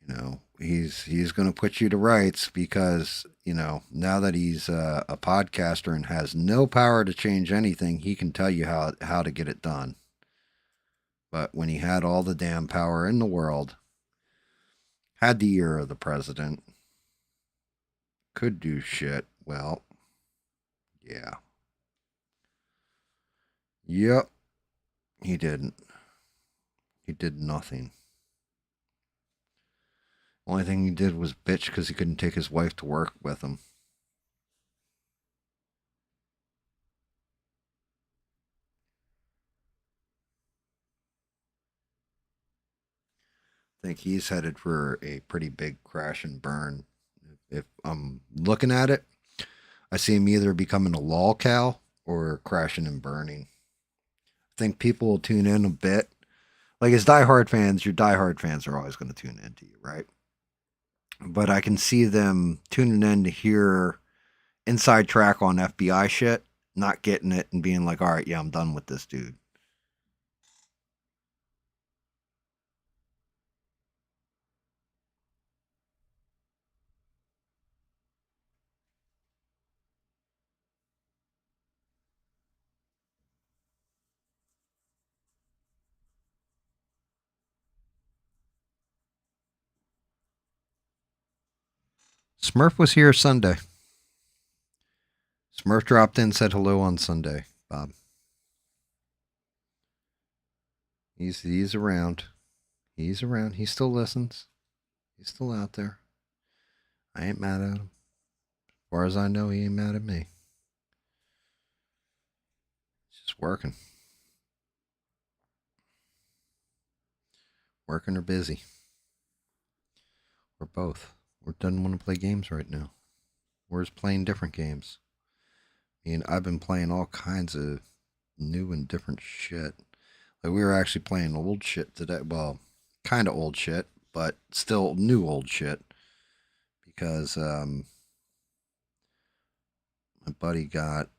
You know, he's going to put you to rights because, you know, now that he's a podcaster and has no power to change anything, he can tell you how to get it done. But when he had all the damn power in the world, had the ear of the president, could do shit, well, yeah. Yep. He didn't. He did nothing. Only thing he did was bitch because he couldn't take his wife to work with him. I think he's headed for a pretty big crash and burn. If I'm looking at it, I see him either becoming a lolcow or crashing and burning. I think people will tune in a bit. Like as diehard fans, your diehard fans are always going to tune into you, right? But I can see them tuning in to hear inside track on FBI shit, not getting it and being like, all right, yeah, I'm done with this dude. Smurf was here Sunday. Smurf dropped in, said hello on Sunday, Bob. He's around. He's around. He still listens. He's still out there. I ain't mad at him. As far as I know, he ain't mad at me. He's just working. Working or busy. Or both. Or doesn't want to play games right now. Or is playing different games. I mean, I've been playing all kinds of new and different shit. Like we were actually playing old shit today. Well, kind of old shit, but still new old shit. Because my buddy got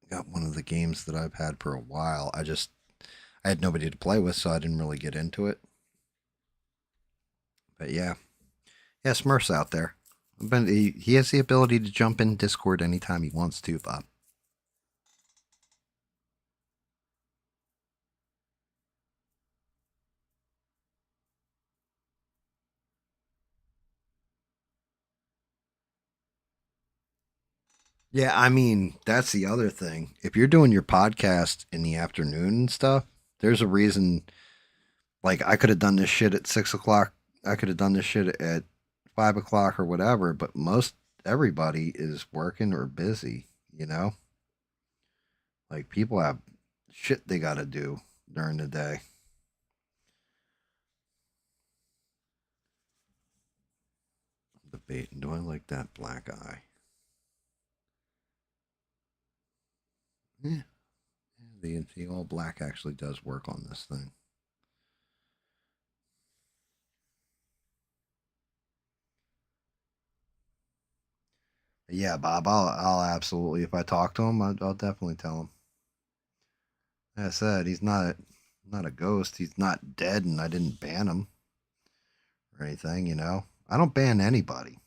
one of the games that I've had for a while. I had nobody to play with, so I didn't really get into it. But yeah. Yeah, Smurf's out there. But he has the ability to jump in Discord anytime he wants to, Bob. Yeah, I mean, that's the other thing. If you're doing your podcast in the afternoon and stuff, there's a reason. Like, I could have done this shit at 6 o'clock. I could have done this shit at 5 o'clock or whatever, but everybody is working or busy, you know? Like, people have shit they got to do during the day. Debating, do I like that black eye? Yeah. The all black actually does work on this thing. Yeah, Bob, I'll absolutely, if I talk to him, I'll definitely tell him. Like I said, he's not not a ghost. He's not dead, and I didn't ban him or anything. You know, I don't ban anybody.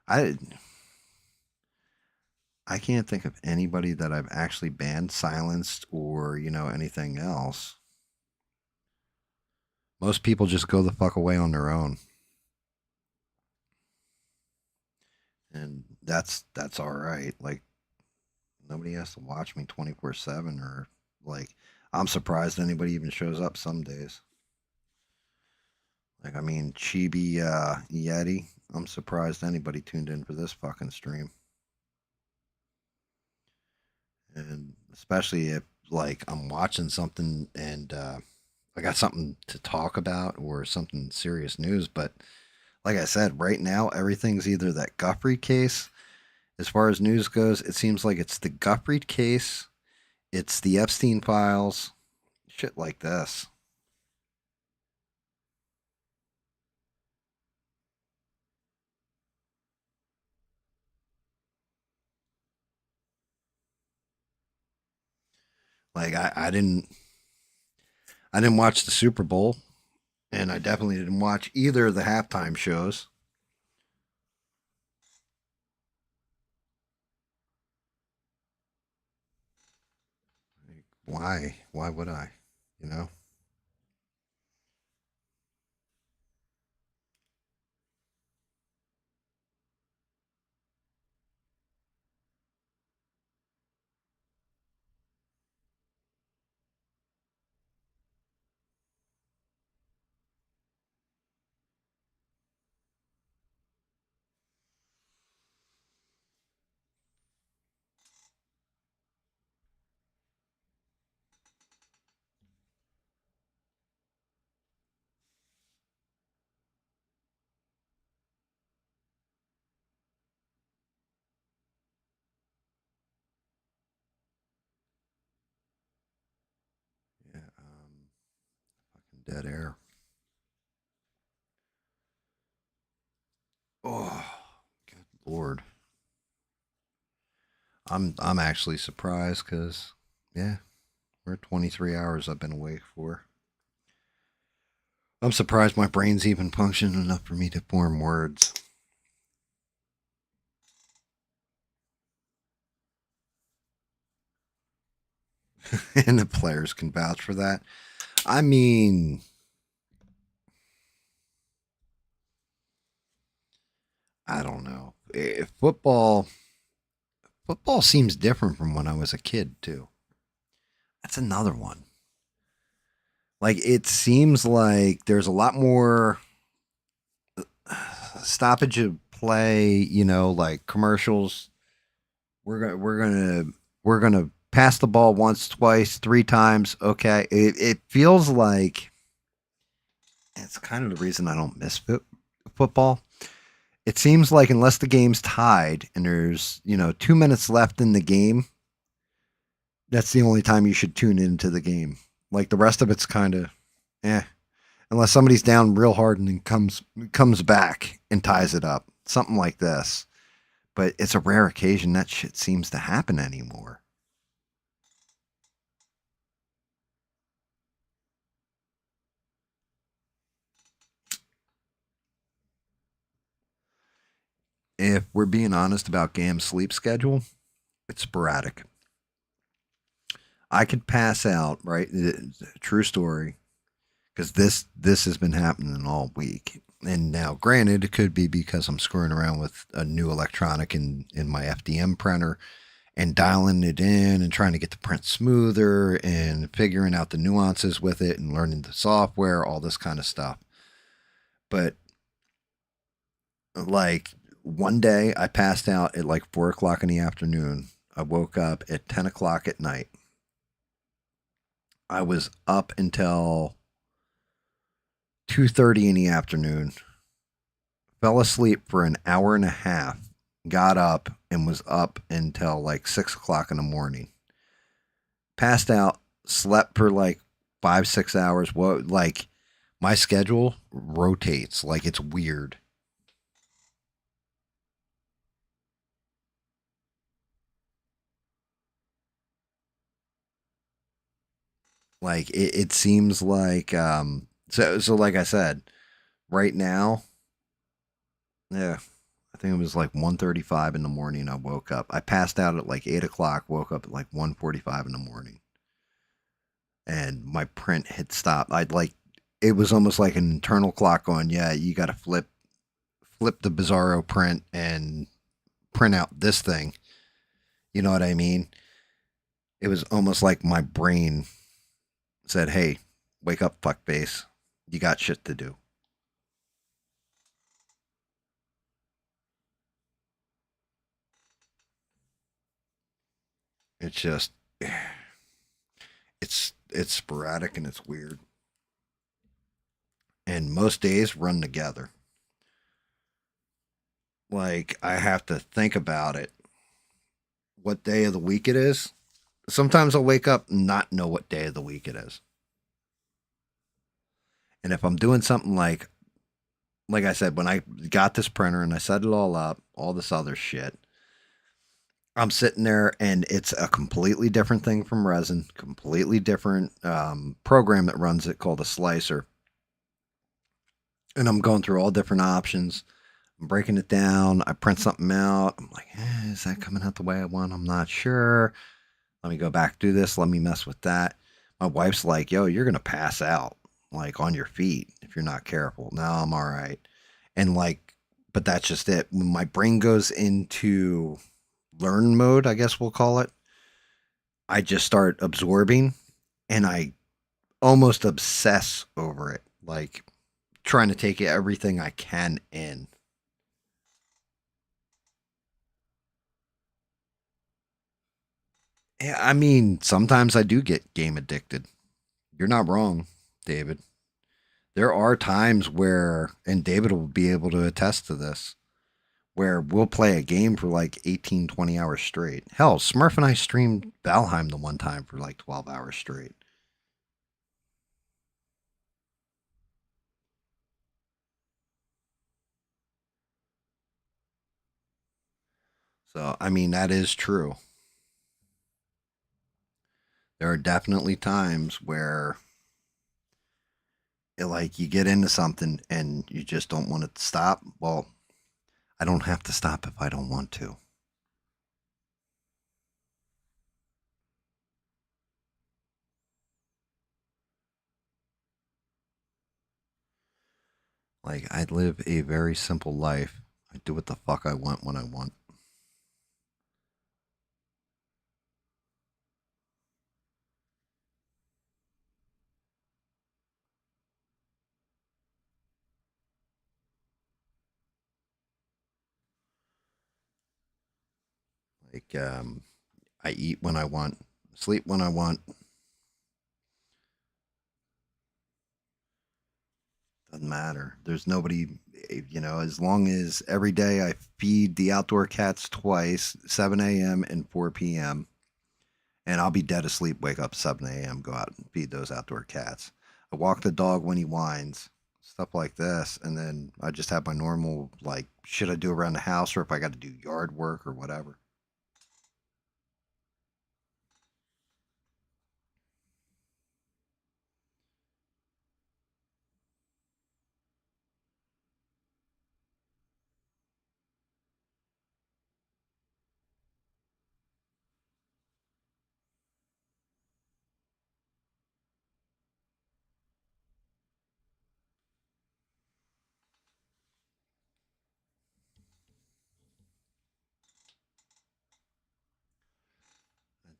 I can't think of anybody that I've actually banned, silenced, or anything else. Most people just go the fuck away on their own. And that's all right. Like, nobody has to watch me 24/7, or like, I'm surprised anybody even shows up some days. Like, I mean, Chibi, Yeti, I'm surprised anybody tuned in for this fucking stream. And especially if, like, I'm watching something and I got something to talk about or something serious news. But like I said, right now, everything's either that Guthrie case. As far as news goes, it seems like it's the Guthrie case, it's the Epstein files, shit like this. Like, I didn't watch the Super Bowl, and I definitely didn't watch either of the halftime shows. Like, why? Why would I? You know? Yeah. Fucking dead air. Oh, good lord. I'm actually surprised because, yeah, we're 23 hours I've been awake for. I'm surprised my brain's even functioning enough for me to form words. And the players can vouch for that. I mean, I don't know. Football seems different from when I was a kid too. That's another one. Like, it seems like there's a lot more stoppage of play, like commercials. We're gonna pass the ball once, twice, three times. Okay. It feels like it's kind of the reason I don't miss football. It seems like unless the game's tied and there's 2 minutes left in the game, that's the only time you should tune into the game. Like, the rest of it's kind of unless somebody's down real hard and then comes back and ties it up. Something like this. But it's a rare occasion that shit seems to happen anymore. If we're being honest about GAM's sleep schedule, it's sporadic. I could pass out, right? True story. Because this has been happening all week. And now, granted, it could be because I'm screwing around with a new electronic in my FDM printer and dialing it in and trying to get the print smoother and figuring out the nuances with it and learning the software, all this kind of stuff. But, like, one day I passed out at like 4 o'clock in the afternoon. I woke up at 10 o'clock at night. I was up until 2:30 in the afternoon, fell asleep for an hour and a half, got up and was up until like 6 o'clock in the morning. Passed out, slept for like 5-6 hours. What, like, my schedule rotates like it's weird. Like it seems like so like I said, right now, yeah, I think it was like 1:35 in the morning. I woke up. I passed out at like 8 o'clock. Woke up at like 1:45 in the morning, and my print had stopped. I'd like it was almost like an internal clock on. Yeah, you got to flip the Bizarro print and print out this thing. You know what I mean? It was almost like my brain said, "Hey, wake up, fuckface. You got shit to do." It's just it's sporadic and it's weird. And most days run together. Like I have to think about it. What day of the week it is? Sometimes I'll wake up and not know what day of the week it is. And if I'm doing something like I said, when I got this printer and I set it all up, all this other shit, I'm sitting there and it's a completely different thing from resin, completely different program that runs it called a slicer. And I'm going through all different options. I'm breaking it down. I print something out. I'm like, is that coming out the way I want? I'm not sure. Let me go back, do this. Let me mess with that. My wife's like, yo, you're going to pass out like on your feet if you're not careful. No, I'm all right. And like, but that's just it. When my brain goes into learn mode, I guess we'll call it, I just start absorbing and I almost obsess over it. Like trying to take everything I can in. Yeah, I mean, sometimes I do get game addicted. You're not wrong, David. There are times where, and David will be able to attest to this, where we'll play a game for like 18, 20 hours straight. Hell, Smurf and I streamed Valheim the one time for like 12 hours straight. So, I mean, that is true. There are definitely times where like you get into something and you just don't want it to stop. Well, I don't have to stop if I don't want to. Like I live a very simple life. I do what the fuck I want when I want. Like I eat when I want, sleep when I want. Doesn't matter. There's nobody, as long as every day I feed the outdoor cats twice, 7 a.m. and 4 p.m. And I'll be dead asleep, wake up 7 a.m., go out and feed those outdoor cats. I walk the dog when he whines, stuff like this. And then I just have my normal, like, shit I do around the house or if I got to do yard work or whatever.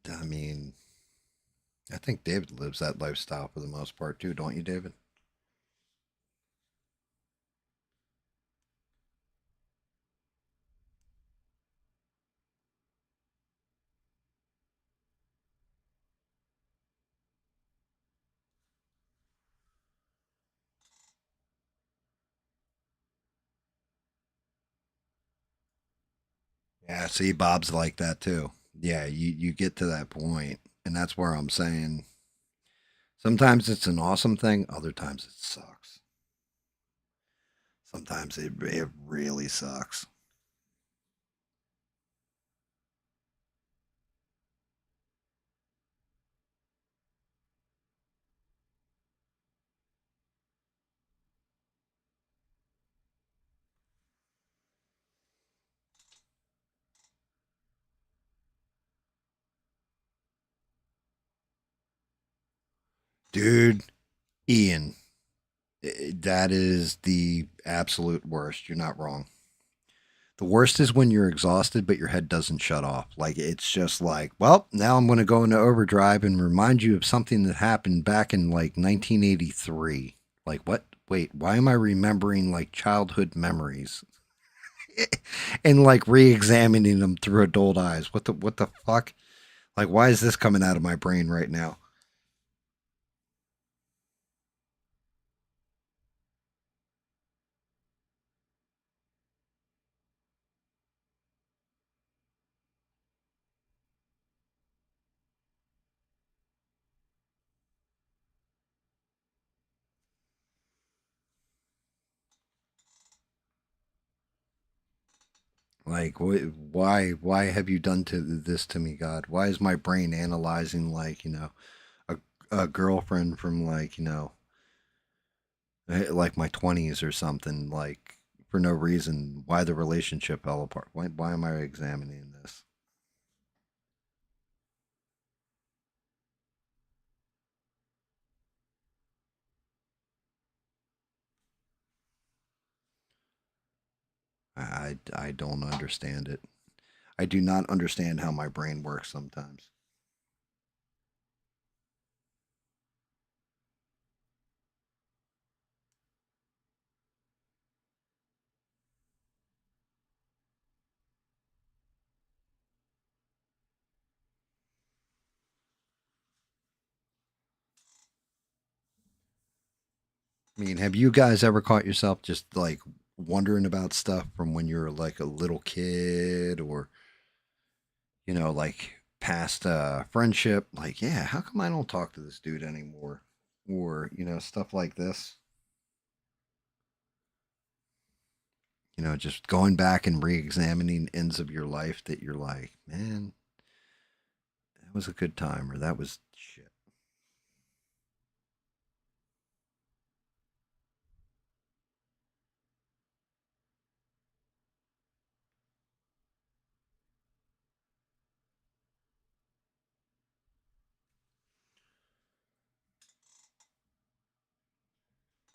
I mean, I think David lives that lifestyle for the most part too, don't you, David? Yeah, see, Bob's like that too. Yeah, you get to that point, and that's where I'm saying sometimes it's an awesome thing, other times it sucks. Sometimes it really sucks. Dude, Ian, that is the absolute worst. You're not wrong. The worst is when you're exhausted, but your head doesn't shut off. Like, it's just like, well, now I'm going to go into overdrive and remind you of something that happened back in like 1983. Like, what? Wait, why am I remembering like childhood memories and like re-examining them through adult eyes? What the fuck? Like, why is this coming out of my brain right now? Like, why have you done this to me, God? Why is my brain analyzing like, a girlfriend from like, like my 20s or something, like for no reason? Why the relationship fell apart? Why am I examining this? I don't understand it. I do not understand how my brain works sometimes. I mean, have you guys ever caught yourself just like wondering about stuff from when you were like a little kid, or like past friendship? Like, yeah, how come I don't talk to this dude anymore? Or, stuff like this. Just going back and re-examining ends of your life that you're like, man, that was a good time, or that was shit.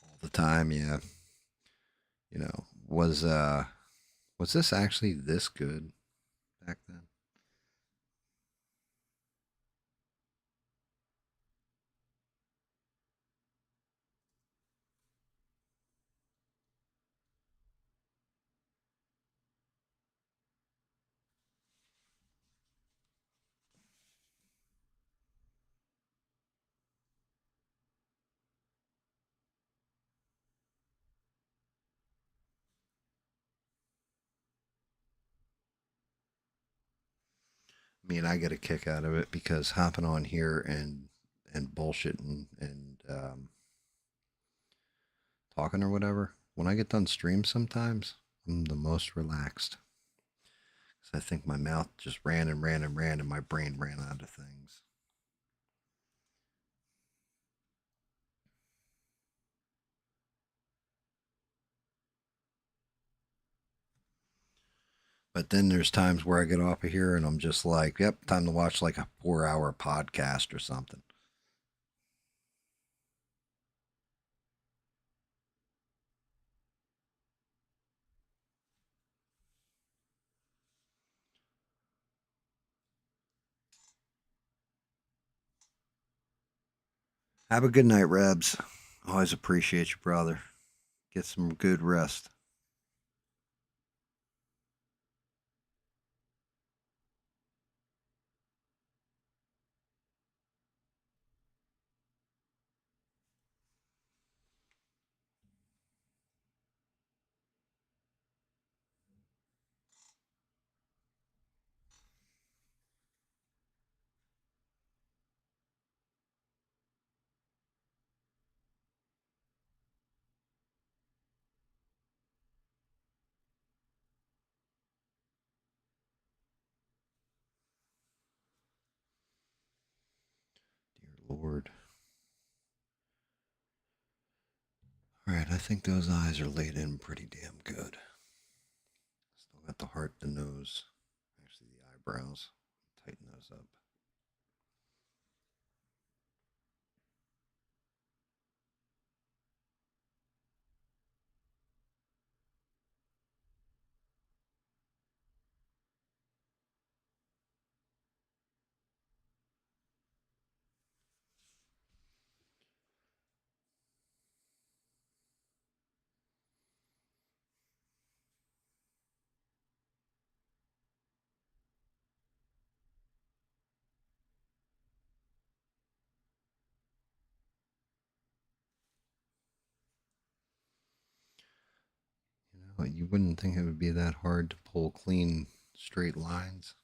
All the time, yeah. Was this actually this good back then? I mean, I get a kick out of it because hopping on here and bullshitting and talking or whatever. When I get done stream, sometimes I'm the most relaxed. I think my mouth just ran and ran and ran, and my brain ran out of things. But then there's times where I get off of here and I'm just like, yep, time to watch like a 4-hour podcast or something. Have a good night, Rebs. Always appreciate you, brother. Get some good rest. Dear Lord. All right, I think those eyes are laid in pretty damn good. Still got the heart, the nose, actually the eyebrows. Tighten those up. wouldn't think it would be that hard to pull clean, straight lines.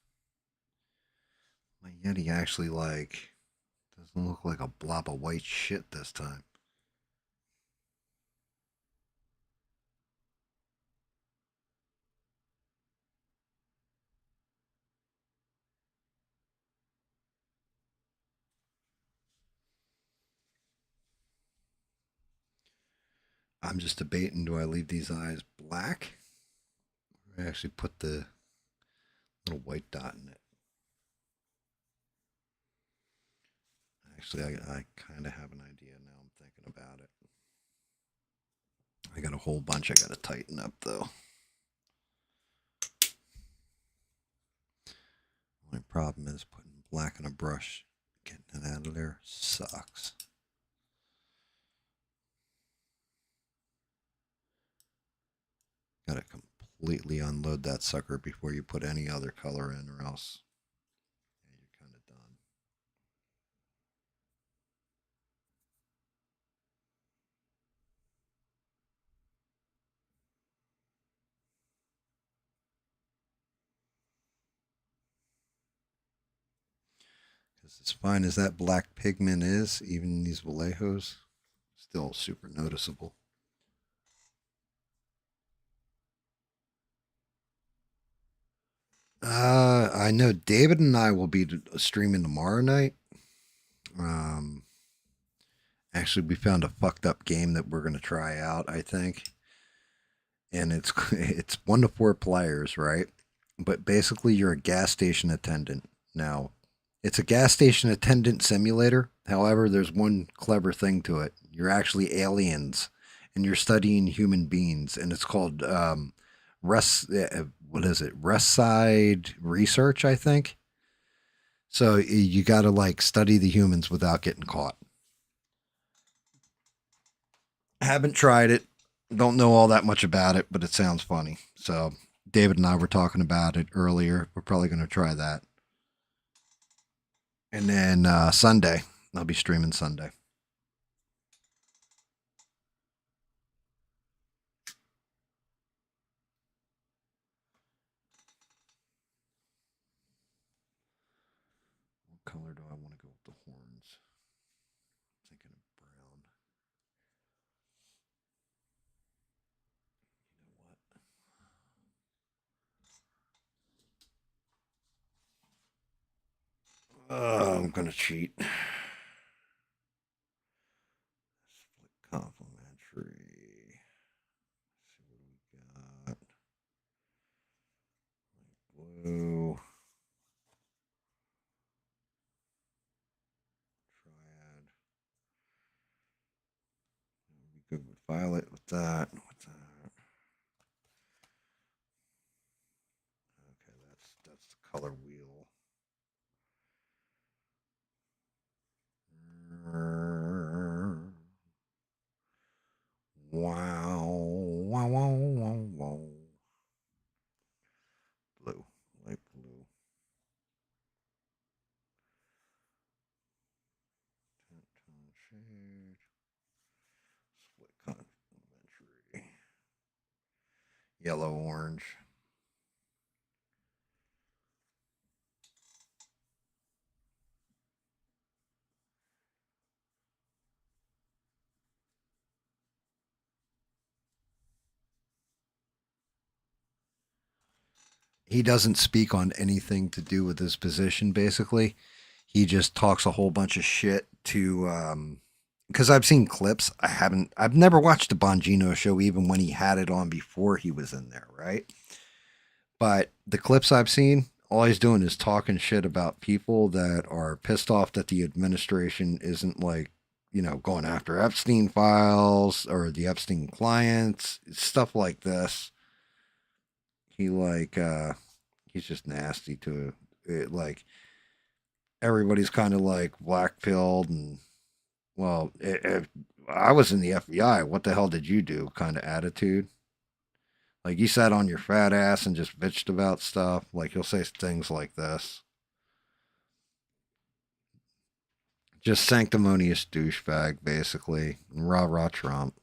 My Yeti actually, like, doesn't look like a blob of white shit this time. I'm just debating, do I leave these eyes black? Or actually put the little white dot in it? Actually, I kind of have an idea now. I'm thinking about it. I got a whole bunch I got to tighten up, though. My problem is putting black on a brush, getting it out of there sucks. Gotta completely unload that sucker before you put any other color in, or else you're kind of done. Because as fine as that black pigment is, even these Vallejos, still super noticeable. I know David and I will be streaming tomorrow night. Actually, we found a fucked up game that we're gonna try out, I think. And it's 1 to 4 players, right? But basically, you're a gas station attendant. Now, it's a gas station attendant simulator. However, there's one clever thing to it. You're actually aliens, and you're studying human beings, and it's called what is it? Rest Side Research, I think. So you got to like study the humans without getting caught. Haven't tried it. Don't know all that much about it, but it sounds funny. So David and I were talking about it earlier. We're probably going to try that. And then Sunday, I'll be streaming Sunday. What color do I want to go with the horns? I'm thinking of brown. You know what? I'm going to cheat. Split complementary. Let's see what we got. Blue. Triad. Be good with violet with that. What's that? Okay, that's the color wheel. Wow, wow, wow, wow, wow. Blue, light blue. Tone shade. Split complementary. Yellow, orange. He doesn't speak on anything to do with his position, basically. He just talks a whole bunch of shit to because I've seen clips. I've never watched the Bongino show even when he had it on before he was in there, right? But the clips I've seen, all he's doing is talking shit about people that are pissed off that the administration isn't like, going after Epstein files or the Epstein clients, stuff like this. He he's just nasty to it. Like everybody's kind of like black pilled and well, if I was in the FBI, what the hell did you do? Kind of attitude. Like you sat on your fat ass and just bitched about stuff. Like he'll say things like this. Just sanctimonious douchebag, basically. Rah rah Trump.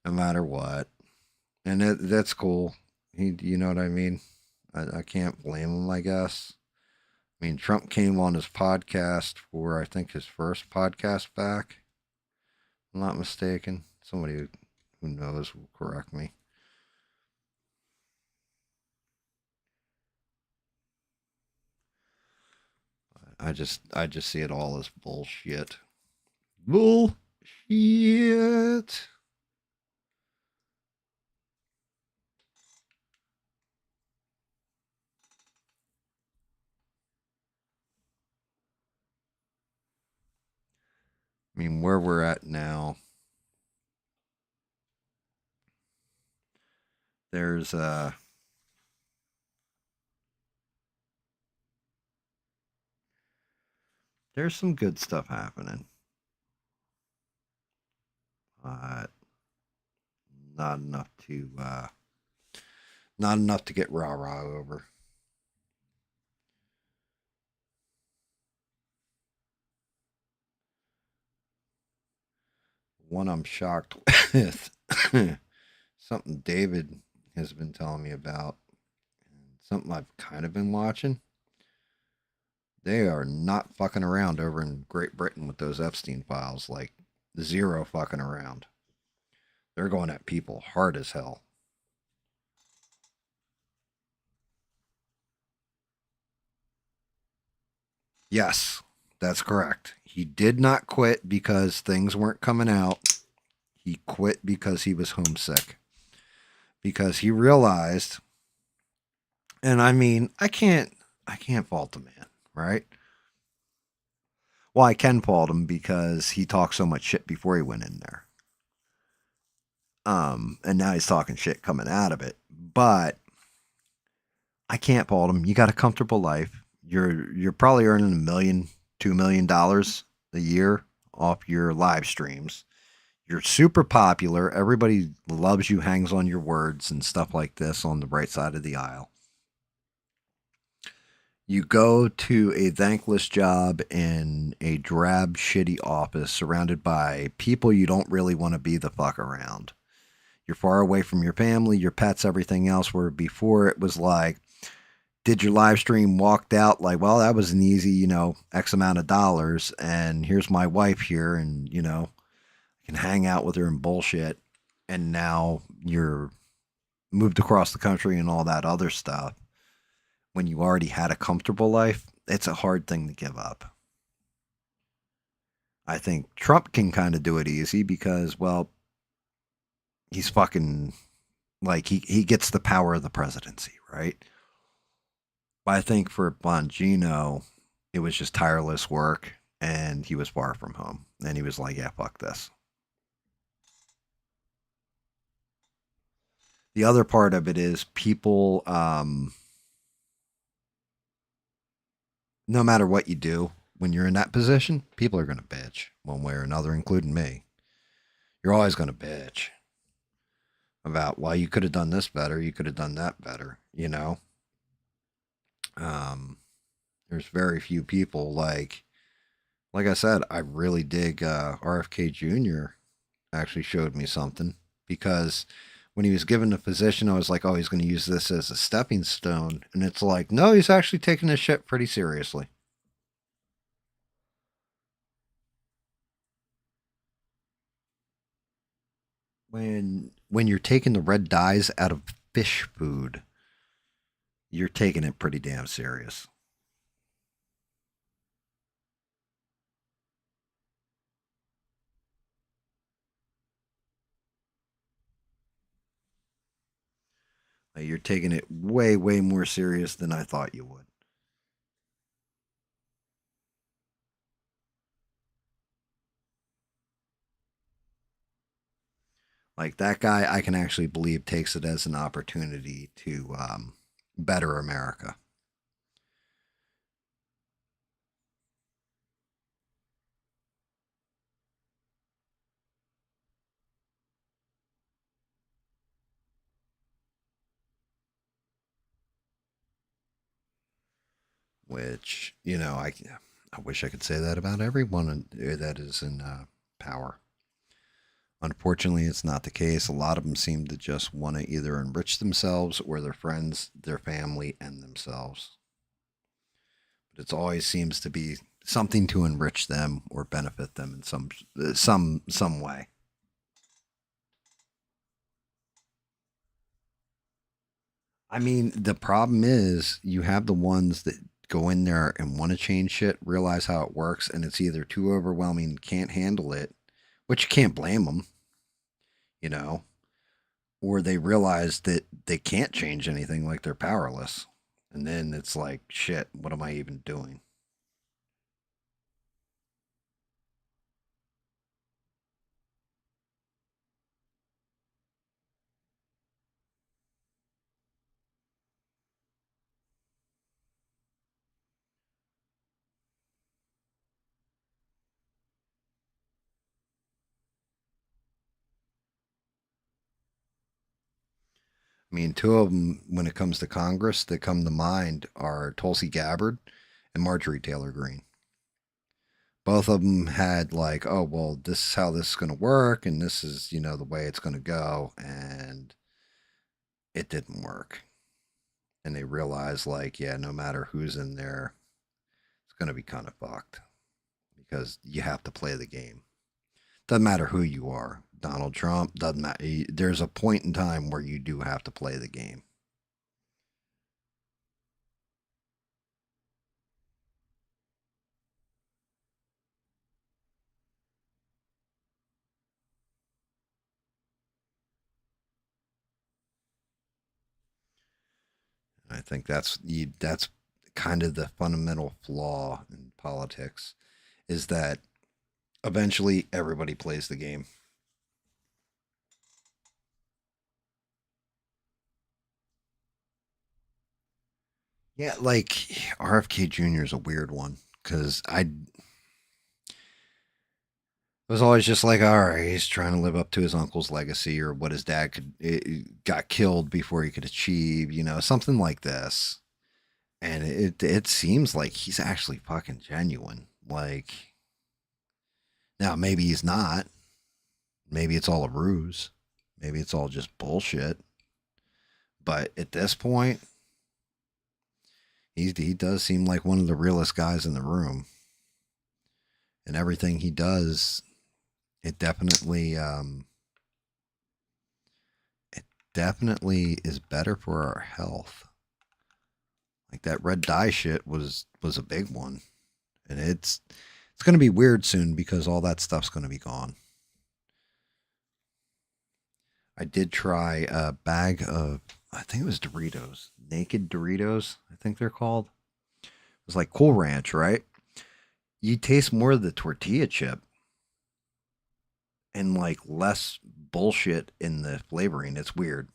No matter what. And that's cool. You know what I mean? I can't blame him, I guess. I mean, Trump came on his podcast for, I think, his first podcast back. If I'm not mistaken. Somebody who knows will correct me. I just see it all as bullshit. Bullshit. I mean, where we're at now, there's some good stuff happening. Not enough to get rah-rah over. One I'm shocked with, something David has been telling me about, something I've kind of been watching. They are not fucking around over in Great Britain with those Epstein files, like zero fucking around. They're going at people hard as hell. Yes, that's correct. He did not quit because things weren't coming out. He quit because he was homesick. Because he realized, and I mean, I can't fault the man, right? Well, I can fault him because he talked so much shit before he went in there. And now he's talking shit coming out of it. But I can't fault him. You got a comfortable life. You're probably earning $1 million, $2 million a year off your live streams. You're super popular. Everybody loves you, hangs on your words and stuff like this on the right side of the aisle. You go to a thankless job in a drab, shitty office surrounded by people you don't really want to be the fuck around. You're far away from your family, your pets, everything else, where before it was like, did your live stream, walked out like, well, that was an easy, X amount of dollars, and here's my wife here, and, I can hang out with her and bullshit, and now you're moved across the country and all that other stuff. When you already had a comfortable life, it's a hard thing to give up. I think Trump can kind of do it easy because, well, he's fucking, like, he gets the power of the presidency, right? But I think for Bongino, it was just tireless work, and he was far from home. And he was like, yeah, fuck this. The other part of it is people, no matter what you do, when you're in that position, people are going to bitch one way or another, including me. You're always going to bitch about, well, you could have done this better. You could have done that better, There's very few people like I said, I really dig RFK Jr. actually showed me something because when he was given the position, I was like, oh, he's going to use this as a stepping stone. And it's like, no, he's actually taking this shit pretty seriously. When you're taking the red dyes out of fish food, you're taking it pretty damn serious. You're taking it way, way more serious than I thought you would. Like that guy, I can actually believe takes it as an opportunity to better America. Which, I wish I could say that about everyone that is in power. Unfortunately, it's not the case. A lot of them seem to just want to either enrich themselves or their friends, their family, and themselves. But it always seems to be something to enrich them or benefit them in some way. I mean, the problem is you have the ones that go in there and want to change shit, realize how it works, and it's either too overwhelming, can't handle it, which you can't blame them, you know, or they realize that they can't change anything, like they're powerless. And then it's like, shit, what am I even doing? I mean, two of them, when it comes to Congress, that come to mind are Tulsi Gabbard and Marjorie Taylor Greene. Both of them had like, oh, well, this is how this is going to work, and this is, you know, the way it's going to go, and it didn't work. And they realized, like, yeah, no matter who's in there, it's going to be kind of fucked because you have to play the game. Doesn't matter who you are. Donald Trump, doesn't matter. There's a point in time where you do have to play the game. I think that's kind of the fundamental flaw in politics, is that eventually everybody plays the game. Yeah, like RFK Jr. is a weird one because I was always just like, all right, he's trying to live up to his uncle's legacy or what his dad got killed before he could achieve, you know, something like this. And it seems like he's actually fucking genuine. Like, now maybe he's not. Maybe it's all a ruse. Maybe it's all just bullshit. But at this point, he does seem like one of the realest guys in the room. And everything he does, it definitely is better for our health. Like that red dye shit was a big one. And it's going to be weird soon because all that stuff's going to be gone. I did try a bag of, I think it was Doritos, naked Doritos, I think they're called. It was like Cool Ranch, right? You taste more of the tortilla chip and like less bullshit in the flavoring. It's weird.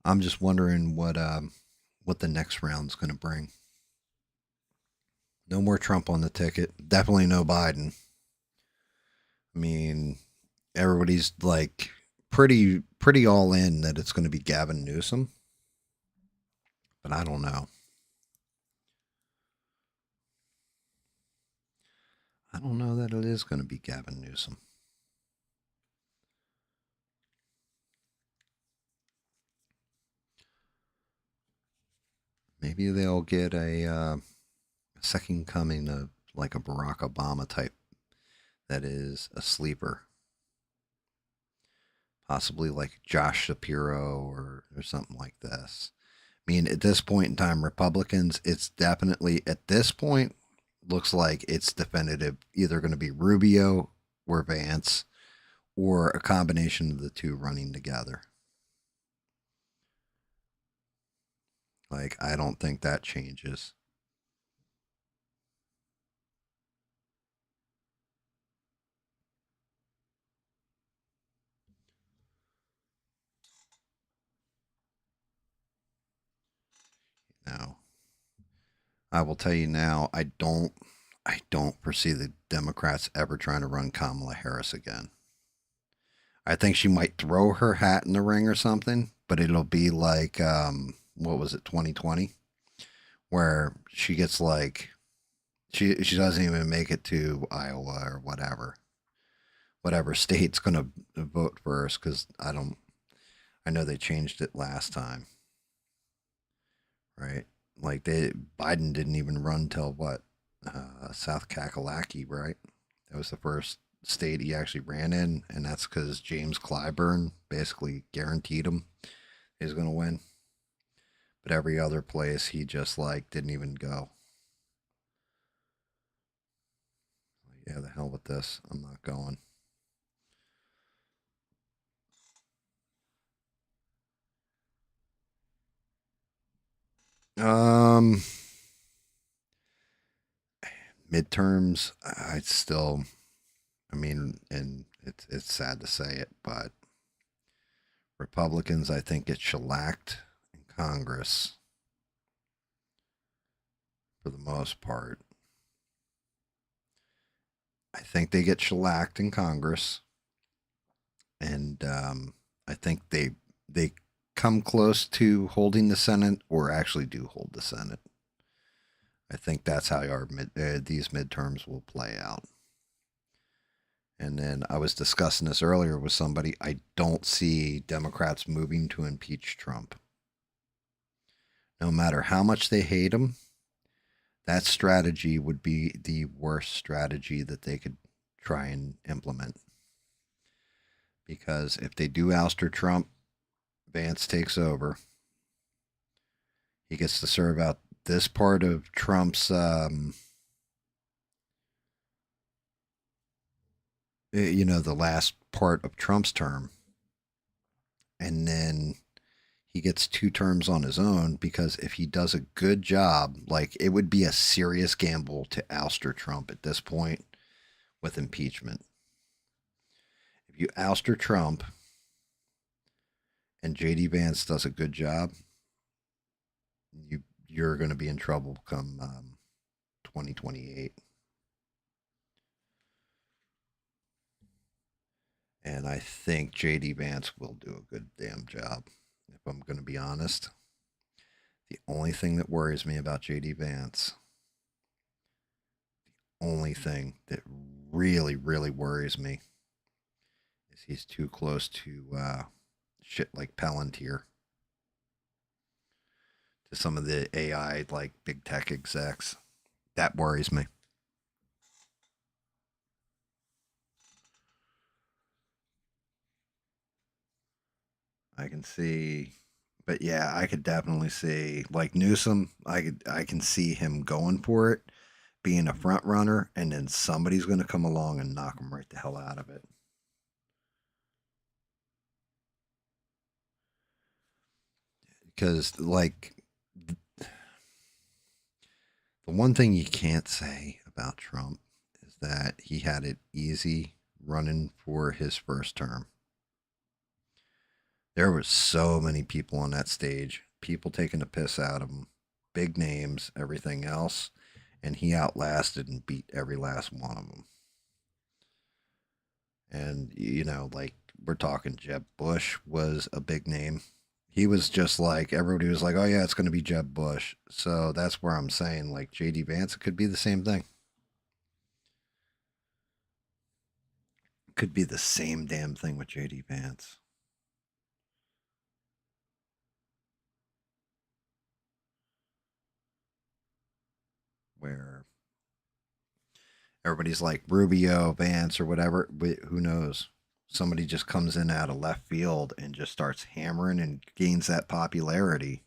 I'm just wondering what the next round's going to bring. No more Trump on the ticket. Definitely no Biden. I mean, everybody's like pretty all in that it's going to be Gavin Newsom. But I don't know. I don't know that it is going to be Gavin Newsom. Maybe they'll get a second coming of like a Barack Obama type that is a sleeper. Possibly like Josh Shapiro or something like this. I mean, at this point in time, Republicans, it's definitely, at this point, looks like it's definitive, either going to be Rubio or Vance or a combination of the two running together. Like, I don't think that changes. No. I will tell you now, I don't foresee the Democrats ever trying to run Kamala Harris again. I think she might throw her hat in the ring or something, but it'll be like, what was it, 2020, where she gets like, she doesn't even make it to Iowa or whatever state's gonna vote first, because I know they changed it last time, right? Like Biden didn't even run till what, South Kakalaki, right? That was the first state he actually ran in, and that's because James Clyburn basically guaranteed him he's going to win. But every other place, he just like didn't even go. Yeah, the hell with this. I'm not going. Midterms, I mean, and it's sad to say it, but Republicans, I think, get shellacked in Congress for the most part. I think they get shellacked in Congress, and I think they come close to holding the Senate, or actually do hold the Senate. I think that's how these midterms will play out. And then I was discussing this earlier with somebody. I don't see Democrats moving to impeach Trump. No matter how much they hate him, that strategy would be the worst strategy that they could try and implement. Because if they do ouster Trump, Vance takes over. He gets to serve out this part of Trump's, the last part of Trump's term. And then he gets 2 terms on his own, because if he does a good job, like, it would be a serious gamble to ouster Trump at this point with impeachment. If you ouster Trump and JD Vance does a good job, you're going to be in trouble come 2028. And I think JD Vance will do a good damn job, if I'm going to be honest. The only thing that worries me about JD Vance, the only thing that really, really worries me, is he's too close to shit like Palantir, to some of the AI, like, big tech execs. That worries me. I can see, but yeah, I could definitely see, like, Newsom. I can see him going for it, being a front runner, and then somebody's going to come along and knock him right the hell out of it. Because, like, the one thing you can't say about Trump is that he had it easy running for his first term. There were so many people on that stage, people taking the piss out of him, big names, everything else, and he outlasted and beat every last one of them. And, like, we're talking Jeb Bush was a big name. He was just like, everybody was like, oh yeah, it's going to be Jeb Bush. So that's where I'm saying, like, JD Vance, it could be the same thing. Could be the same damn thing with JD Vance. Where everybody's like Rubio, Vance, or whatever. But who knows? Somebody just comes in out of left field and just starts hammering and gains that popularity.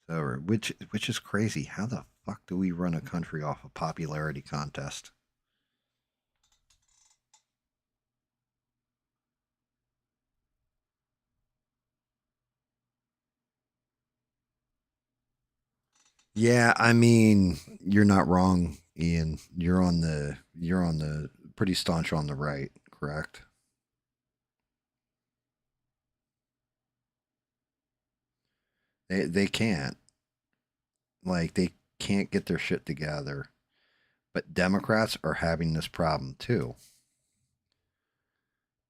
So, which is crazy. How the fuck do we run a country off a popularity contest? Yeah, I mean, you're not wrong, Ian. You're on the pretty staunch on the right, correct? They can't. Like, they can't get their shit together. But Democrats are having this problem too.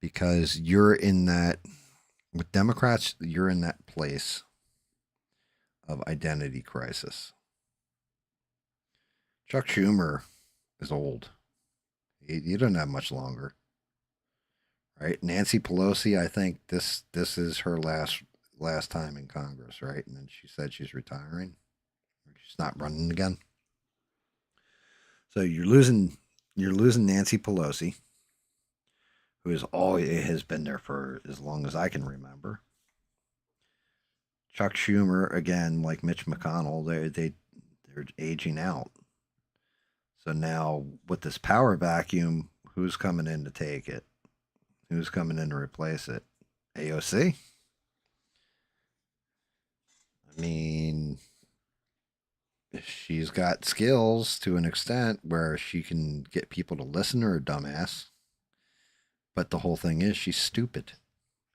because you're in that, with Democrats, you're in that place of identity crisis. Chuck Schumer is old. He doesn't have much longer. Right? Nancy Pelosi, I think this is her last time in Congress, right? And then she said she's retiring. She's not running again. So you're losing Nancy Pelosi, who has been there for as long as I can remember. Chuck Schumer, again, like Mitch McConnell, they're aging out. So now with this power vacuum, who's coming in to take it? Who's coming in to replace it? AOC? I mean, she's got skills to an extent where she can get people to listen to her dumbass. But the whole thing is she's stupid.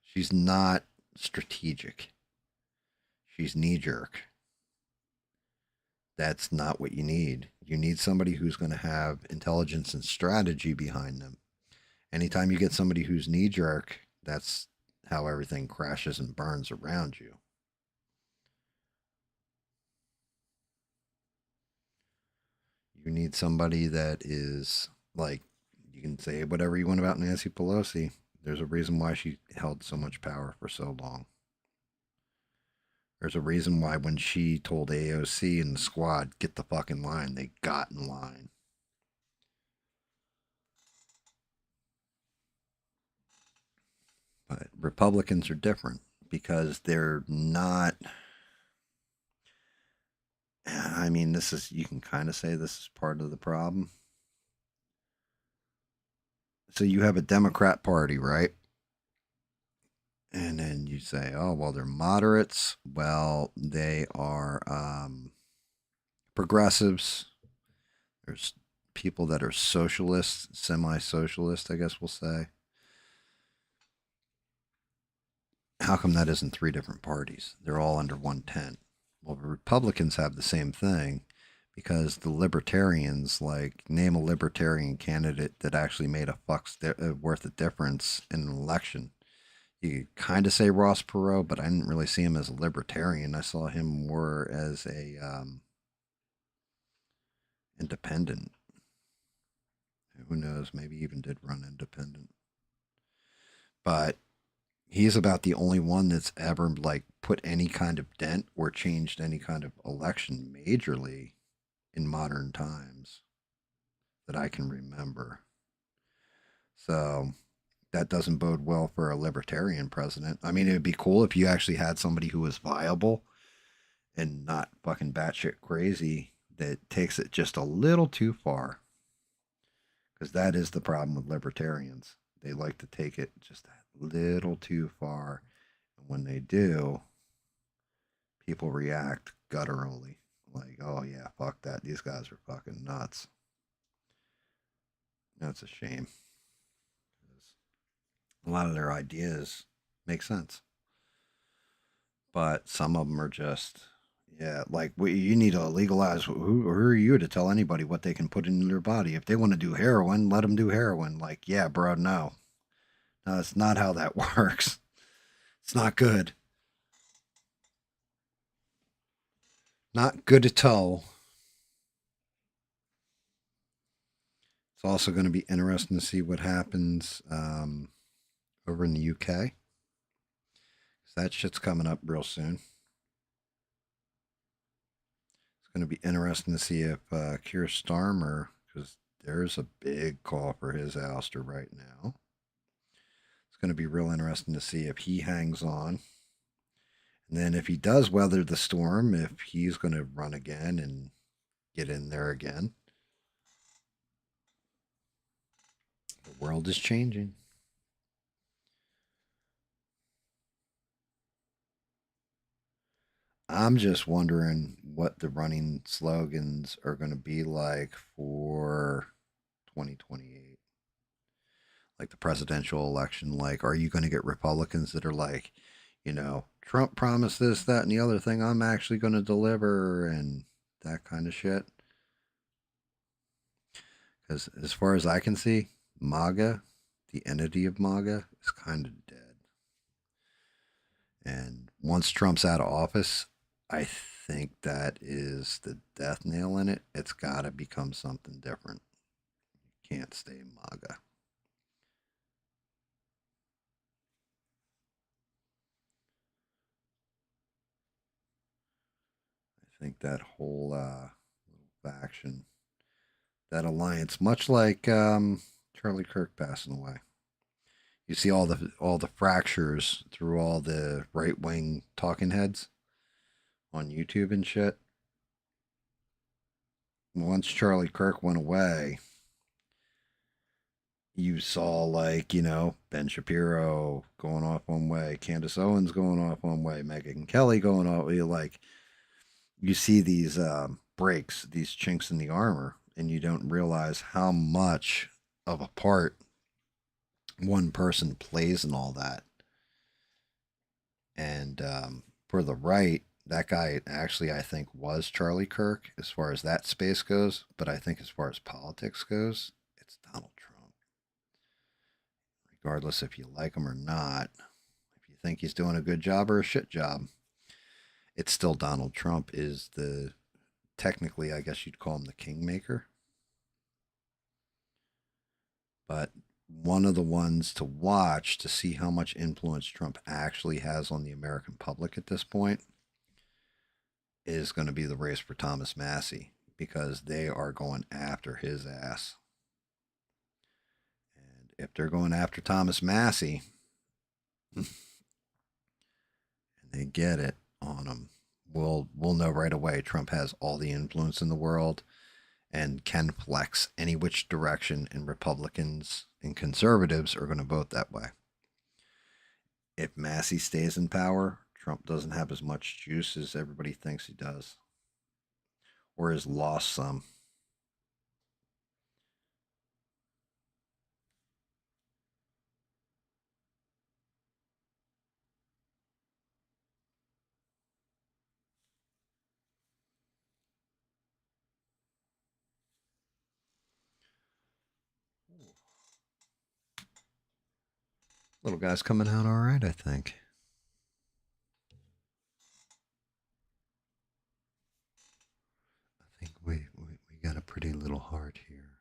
She's not strategic. She's knee-jerk. That's not what you need. You need somebody who's going to have intelligence and strategy behind them. Anytime you get somebody who's knee-jerk, that's how everything crashes and burns around you. You need somebody that is like, you can say whatever you want about Nancy Pelosi. There's a reason why she held so much power for so long. There's a reason why when she told AOC and the squad, get the fuck in line, they got in line. But Republicans are different because they're not, I mean, you can kind of say this is part of the problem. So you have a Democrat Party, right? And then you say, oh, well, they're moderates. Well, they are progressives. There's people that are socialists, semi-socialist, I guess we'll say. How come that isn't 3 different parties? They're all under one tent. Well, the Republicans have the same thing because the libertarians, like, name a libertarian candidate that actually made a fuck's worth of difference in an election. You could kind of say Ross Perot, but I didn't really see him as a libertarian. I saw him more as a independent. Who knows? Maybe even did run independent. But he's about the only one that's ever like put any kind of dent or changed any kind of election majorly in modern times that I can remember. So that doesn't bode well for a libertarian president. I mean, it would be cool if you actually had somebody who was viable and not fucking batshit crazy that takes it just a little too far. Because that is the problem with libertarians. They like to take it just a little too far. And when they do, people react gutturally. Like, oh yeah, fuck that. These guys are fucking nuts. That's a shame. A lot of their ideas make sense. But some of them are just, yeah, like you need to legalize. Who are you to tell anybody what they can put in their body? If they want to do heroin, let them do heroin. Like, yeah, bro, no. No, that's not how that works. It's not good. Not good at all. It's also going to be interesting to see what happens over in the UK. That shit's coming up real soon. It's going to be interesting to see if Keir Starmer, because there's a big call for his ouster right now. It's going to be real interesting to see if he hangs on. And then if he does weather the storm, if he's going to run again and get in there again. The world is changing. I'm just wondering what the running slogans are going to be like for 2028. Like the presidential election. Like, are you going to get Republicans that are like, you know, Trump promised this, that, and the other thing I'm actually going to deliver and that kind of shit? Because as far as I can see, MAGA, the entity of MAGA is kind of dead. And once Trump's out of office, I think that is the death nail in it. It's got to become something different. You can't stay MAGA. I think that whole little faction, that alliance, much like Charlie Kirk passing away. You see all the fractures through all the right wing talking heads on YouTube and shit. Once Charlie Kirk went away, you saw like, Ben Shapiro going off one way, Candace Owens going off one way, Megyn Kelly going off. You see these breaks, these chinks in the armor, and you don't realize how much of a part one person plays in all that. And for the right, that guy actually, I think, was Charlie Kirk as far as that space goes. But I think as far as politics goes, it's Donald Trump. Regardless if you like him or not, if you think he's doing a good job or a shit job, it's still Donald Trump is technically, I guess you'd call him the kingmaker. But one of the ones to watch to see how much influence Trump actually has on the American public at this point is going to be the race for Thomas Massie, because they are going after his ass. And if they're going after Thomas Massie and they get it on him, we'll know right away Trump has all the influence in the world and can flex any which direction, and Republicans and conservatives are going to vote that way. If Massie stays in power, Trump doesn't have as much juice as everybody thinks he does, or has lost some. Little guy's coming out all right, I think. I think we got a pretty little heart here.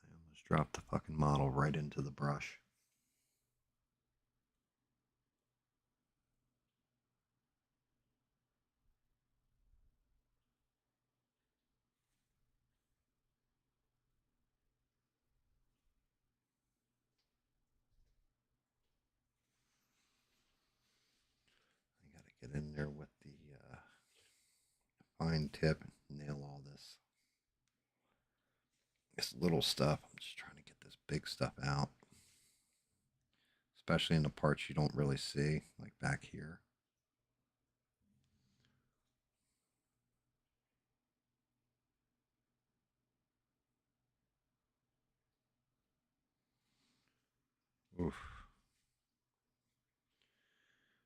I almost dropped the fucking model right into the brush. Get in there with the fine tip and nail all this little stuff. I'm just trying to get this big stuff out, especially in the parts you don't really see, like back here. Oof.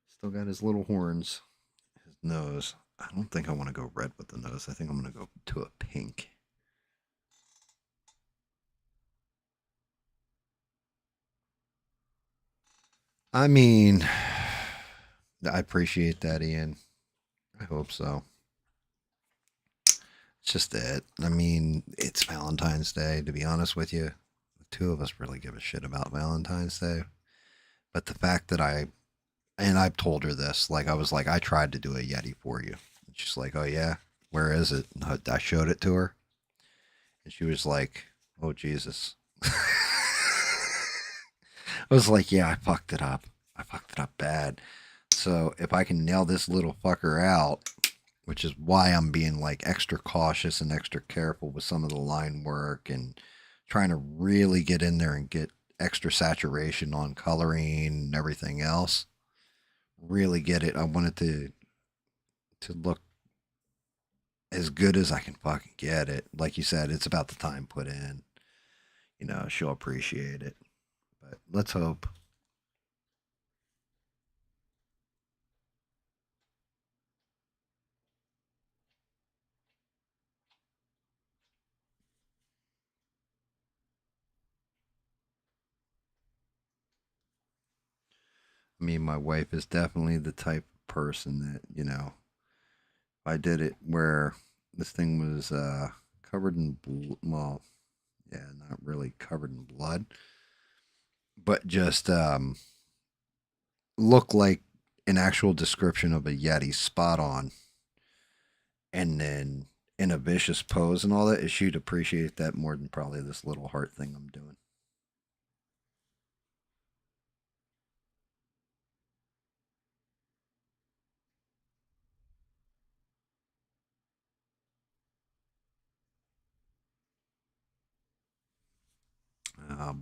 Still got his little horns, his nose. I don't think I want to go red with the nose. I think I'm going to go to a pink. I mean, I appreciate that, Ian. I hope so. It's just it. I mean, it's Valentine's Day, to be honest with you. The two of us really give a shit about Valentine's Day. But the fact that and I've told her this, like, I was like, I tried to do a Yeti for you. And she's like, oh, yeah? Where is it? And I showed it to her. And she was like, oh, Jesus. I was like, yeah, I fucked it up. I fucked it up bad. So if I can nail this little fucker out, which is why I'm being like extra cautious and extra careful with some of the line work and trying to really get in there and get extra saturation on coloring and everything else. Really get it. I want it to look as good as I can fucking get it. Like you said, it's about the time put in. She'll appreciate it. but let's hope. I mean, my wife is definitely the type of person that, you know, I did it where this thing was covered in well, yeah, not really covered in blood, but just looked like an actual description of a Yeti, spot on. And then in a vicious pose and all that, she'd appreciate that more than probably this little heart thing I'm doing.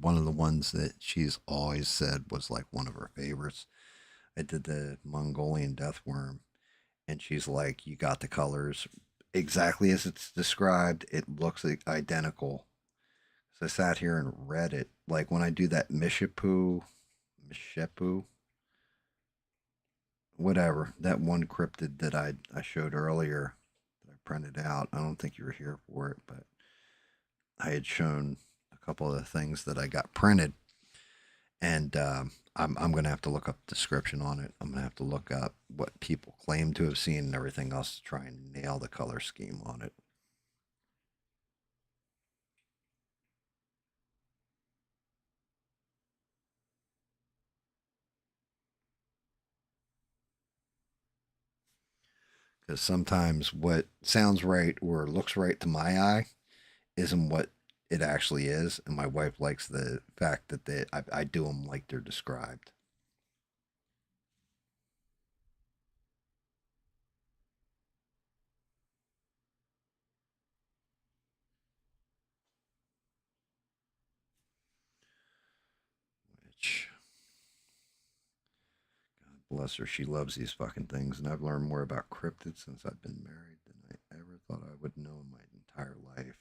One of the ones that she's always said was like one of her favorites. I did the Mongolian death worm, and she's like, "You got the colors exactly as it's described. It looks identical." So I sat here and read it. Like when I do that Mishepu, whatever, that one cryptid that I showed earlier that I printed out. I don't think you were here for it, but I had shown a couple of the things that I got printed, and I'm gonna have to look up the description on it. I'm gonna have to look up what people claim to have seen and everything else to try and nail the color scheme on it. Because sometimes what sounds right or looks right to my eye isn't what it actually is, and my wife likes the fact that I do them like they're described. Which, God bless her, she loves these fucking things, and I've learned more about cryptids since I've been married than I ever thought I would know in my entire life.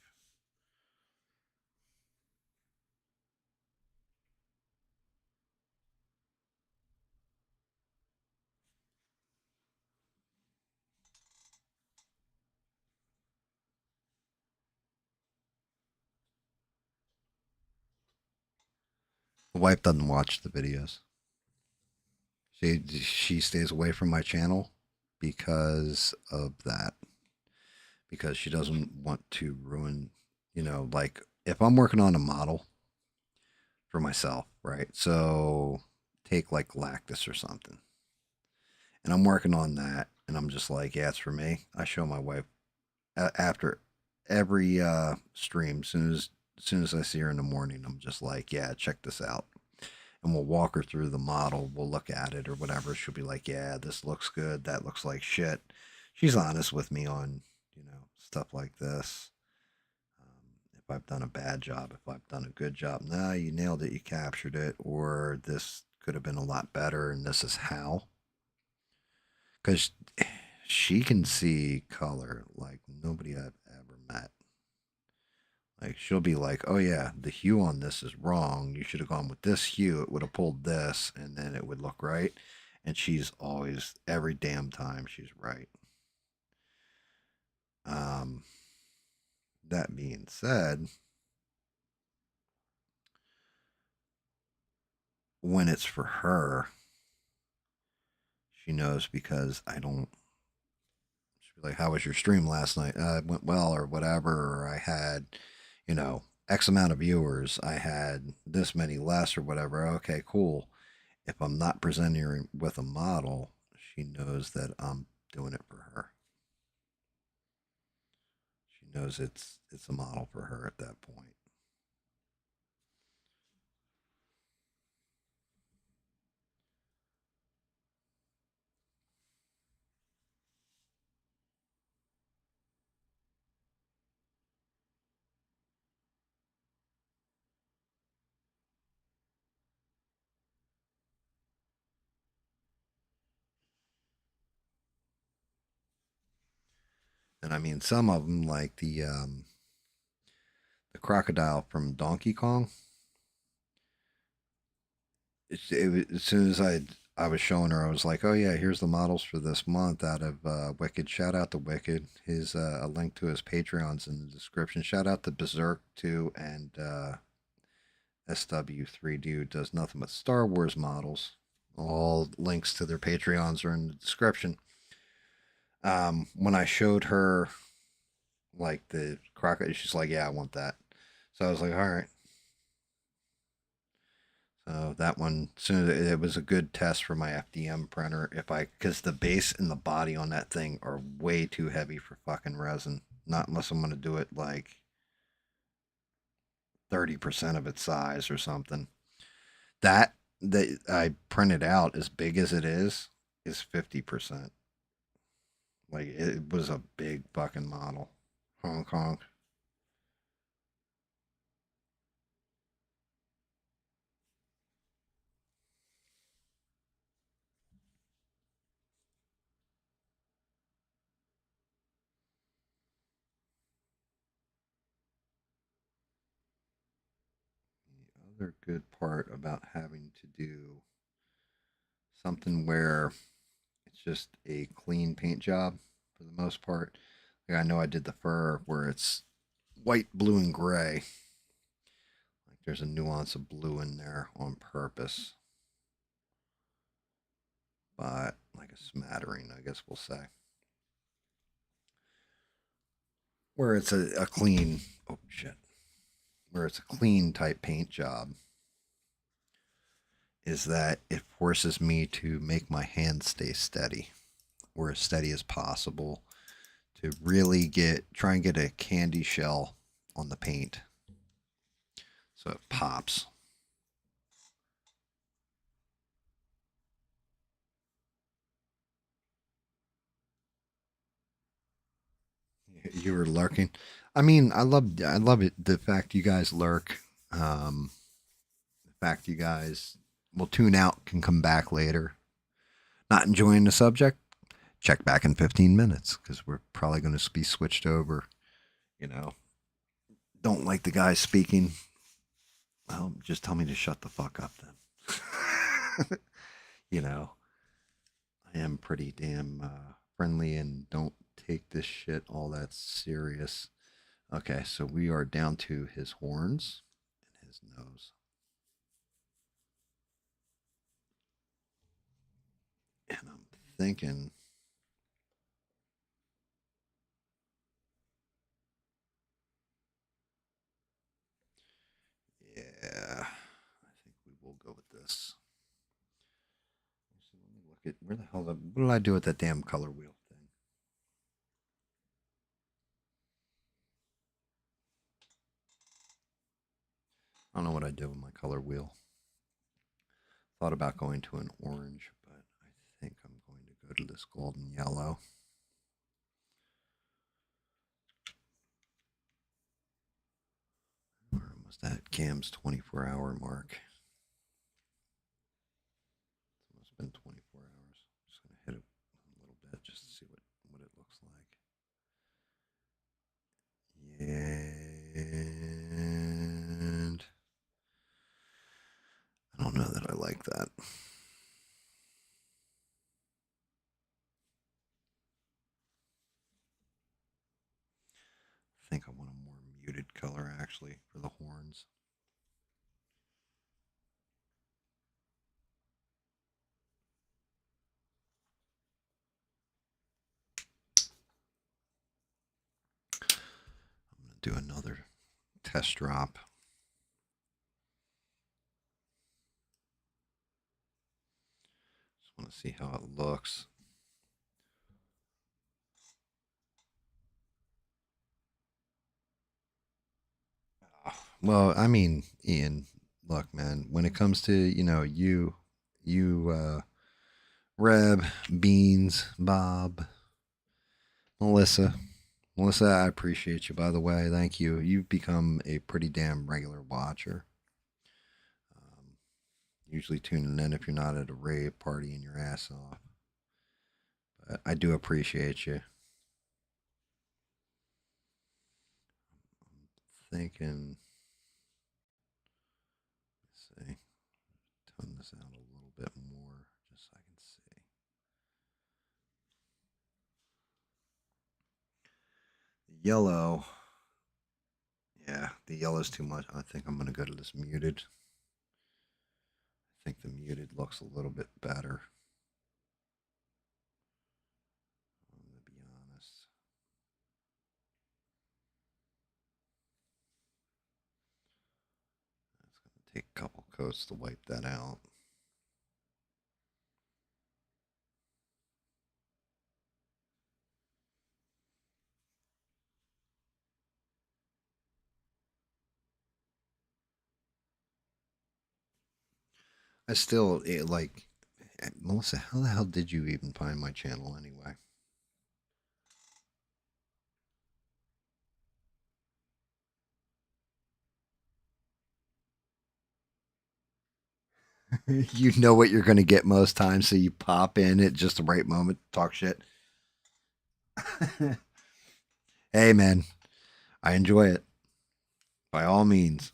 My wife doesn't watch the videos. She stays away from my channel because of that. Because she doesn't want to ruin, you know, like if I'm working on a model for myself, right? So take like Lactus or something. And I'm working on that and I'm just like, yeah, it's for me. I show my wife after every stream, as soon as I see her in the morning, I'm just like, yeah, check this out. And we'll walk her through the model. We'll look at it or whatever. She'll be like, yeah, this looks good. That looks like shit. She's honest with me on, you know, stuff like this. If I've done a bad job, if I've done a good job, nah, you nailed it. You captured it. Or this could have been a lot better. And this is how. Because she can see color like nobody I've ever met. Like she'll be like, "Oh yeah, the hue on this is wrong. You should have gone with this hue. It would have pulled this, and then it would look right." And she's always, every damn time, she's right. Um, that being said, when it's for her, she knows because I don't. She'll be like, "How was your stream last night? It went well, or whatever." Or I had, you know, X amount of viewers. I had this many less, or whatever. Okay, cool. If I'm not presenting her with a model, she knows that I'm doing it for her. She knows it's a model for her at that point. And I mean, some of them, like the crocodile from Donkey Kong, as soon as I was showing her, I was like, oh yeah, here's the models for this month out of Wicked. Shout out to Wicked. His a link to his Patreon's in the description. Shout out to Berserk too, and SW3D, who does nothing but Star Wars models. All links to their Patreons are in the description. When I showed her like the crocodile, she's like, yeah, I want that. So I was like, all right. So that one, soon it was a good test for my FDM printer. Because the base and the body on that thing are way too heavy for fucking resin. Not unless I'm going to do it like 30% of its size or something. That I printed out, as big as it is 50%. Like, it was a big fucking model. Hong Kong. The other good part about having to do something where it's just a clean paint job for the most part. Like, I know I did the fur where it's white, blue, and gray. Like, there's a nuance of blue in there on purpose. But like a smattering, I guess we'll say. Where it's a clean, oh shit. Where it's a clean type paint job is that it forces me to make my hand stay steady, or as steady as possible, to really try and get a candy shell on the paint so it pops. You were lurking. I mean, I love it. The fact you guys lurk. The fact you guys will tune out, can come back later. Not enjoying the subject? Check back in 15 minutes, because we're probably going to be switched over. You know, don't like the guy speaking. Well, just tell me to shut the fuck up then. You know, I am pretty damn friendly and don't take this shit all that serious. Okay, so we are down to his horns and his nose. And I'm thinking, yeah, I think we will go with this. So let me look at, where the hell, what did I do with that damn color wheel thing? I don't know what I did with my color wheel. Thought about going to an orange, but I think I'm going to go to this golden yellow. We're almost at GAM's 24-hour mark. It's almost been 24 hours. Just going to hit it a little bit just to see what it looks like. And I don't know that I like that. I think I want a more muted color, actually, for the horns. I'm going to do another test drop. Just want to see how it looks. Well, I mean, Ian, look, man, when it comes to, you, Reb, Beans, Bob, Melissa, I appreciate you, by the way. Thank you. You've become a pretty damn regular watcher. Usually tuning in if you're not at a rave partying your ass off. But I do appreciate you. I'm thinking, let's see, tone this out. Yellow. Yeah, the yellow's too much. I think I'm going to go to this muted. I think the muted looks a little bit better. I'm going to be honest. It's going to take a couple coats to wipe that out. I still like, Melissa, how the hell did you even find my channel anyway? You know what you're going to get most times, so you pop in at just the right moment, talk shit. Hey, man, I enjoy it. By all means.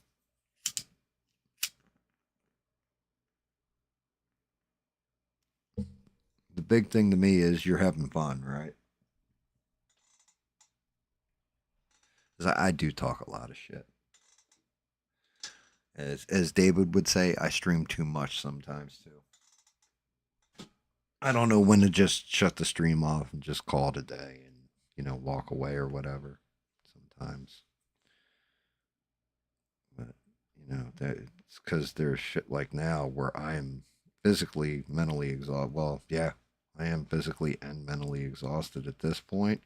The big thing to me is you're having fun, right? 'Cause I do talk a lot of shit. As David would say, I stream too much sometimes too. I don't know when to just shut the stream off and just call it a day and, you know, walk away or whatever sometimes. But, you know, it's because there's shit like now where I'm physically, mentally exhausted. Well, yeah, I am physically and mentally exhausted at this point.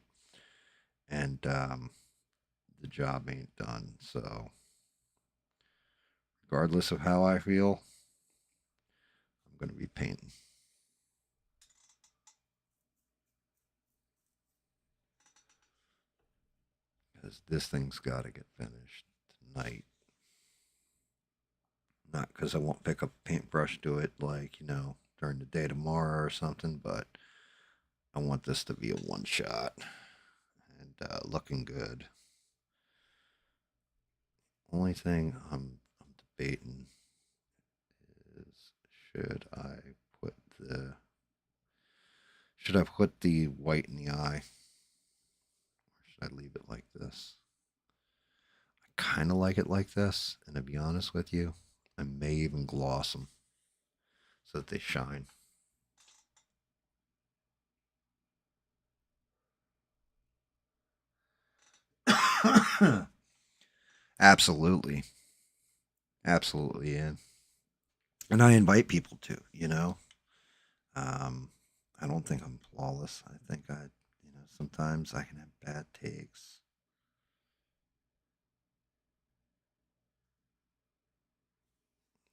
And the job ain't done. So, regardless of how I feel, I'm going to be painting. Because this thing's got to get finished tonight. Not because I won't pick up a paintbrush, do it like, you know, during the day tomorrow or something, but I want this to be a one shot and looking good. Only thing I'm debating is should I put the white in the eye, or should I leave it like this? I kind of like it like this, and to be honest with you, I may even gloss them so that they shine. Absolutely. Absolutely, yeah. And I invite people to, you know. I don't think I'm flawless. I think sometimes I can have bad takes.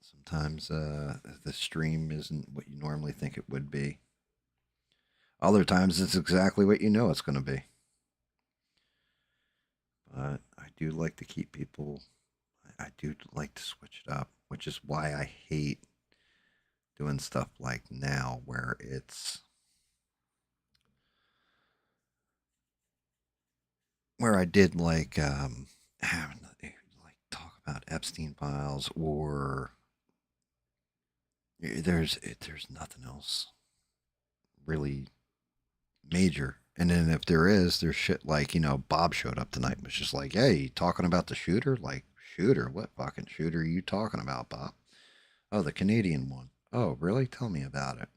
Sometimes the stream isn't what you normally think it would be. Other times it's exactly what you know it's going to be. But I do like to keep people, I do like to switch it up, which is why I hate doing stuff like now where it's where I did like having like talk about Epstein files, or there's nothing else really major. And then if there is, there's shit like, you know, Bob showed up tonight and was just like, hey, you talking about the shooter? Like, shooter? What fucking shooter are you talking about, Bob? Oh, the Canadian one. Oh, really? Tell me about it.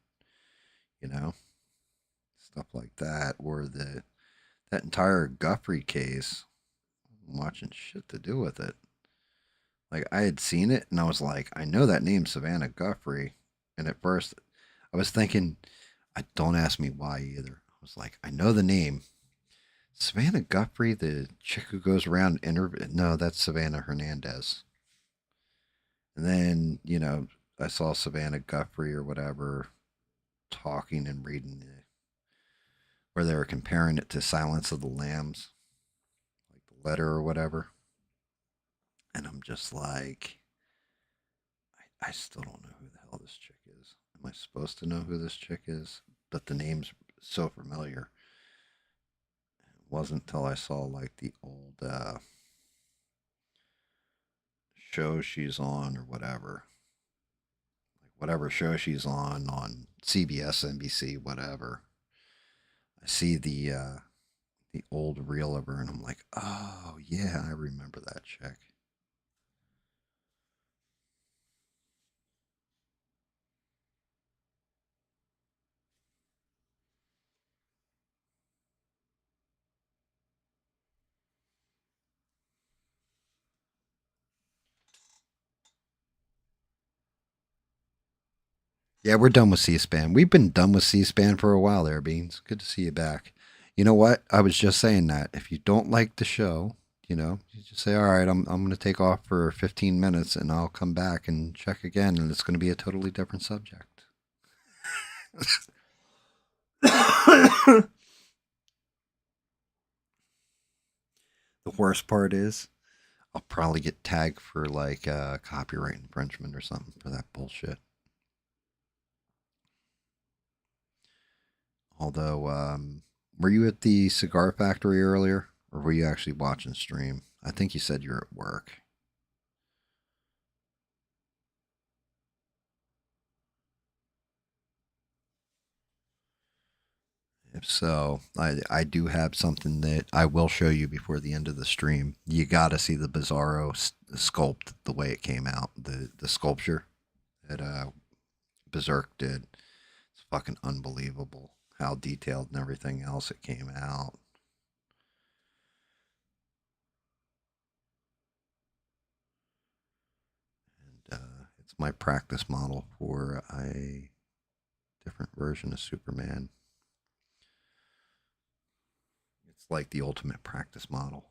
You know, stuff like that, or that entire Guthrie case. I'm watching shit to do with it. Like, I had seen it and I was like, I know that name, Savannah Guthrie. And at first I was thinking, don't ask me why either. I was like, I know the name. Savannah Guthrie, the chick who goes around no, that's Savannah Hernandez. And then, you know, I saw Savannah Guthrie or whatever talking and reading where they were comparing it to Silence of the Lambs, like the letter or whatever. And I'm just like, I still don't know who the hell this chick is. Am I supposed to know who this chick is? But the name's so familiar. It wasn't until I saw like the old show she's on or whatever. Like whatever show she's on CBS, NBC, whatever. I see the the old reel of her, and I'm like, oh yeah, I remember that chick. Yeah, we're done with C-SPAN. We've been done with C-SPAN for a while there, Beans. Good to see you back. You know what? I was just saying that. If you don't like the show, you just say, all right, I'm going to take off for 15 minutes and I'll come back and check again, and it's going to be a totally different subject. The worst part is I'll probably get tagged for like copyright infringement or something for that bullshit. Although, were you at the cigar factory earlier, or were you actually watching stream? I think you said you're at work. If so, I do have something that I will show you before the end of the stream. You got to see the Bizarro sculpt, the way it came out, the sculpture that Berserk did. It's fucking unbelievable how detailed and everything else it came out. And it's my practice model for a different version of Superman. It's like the ultimate practice model.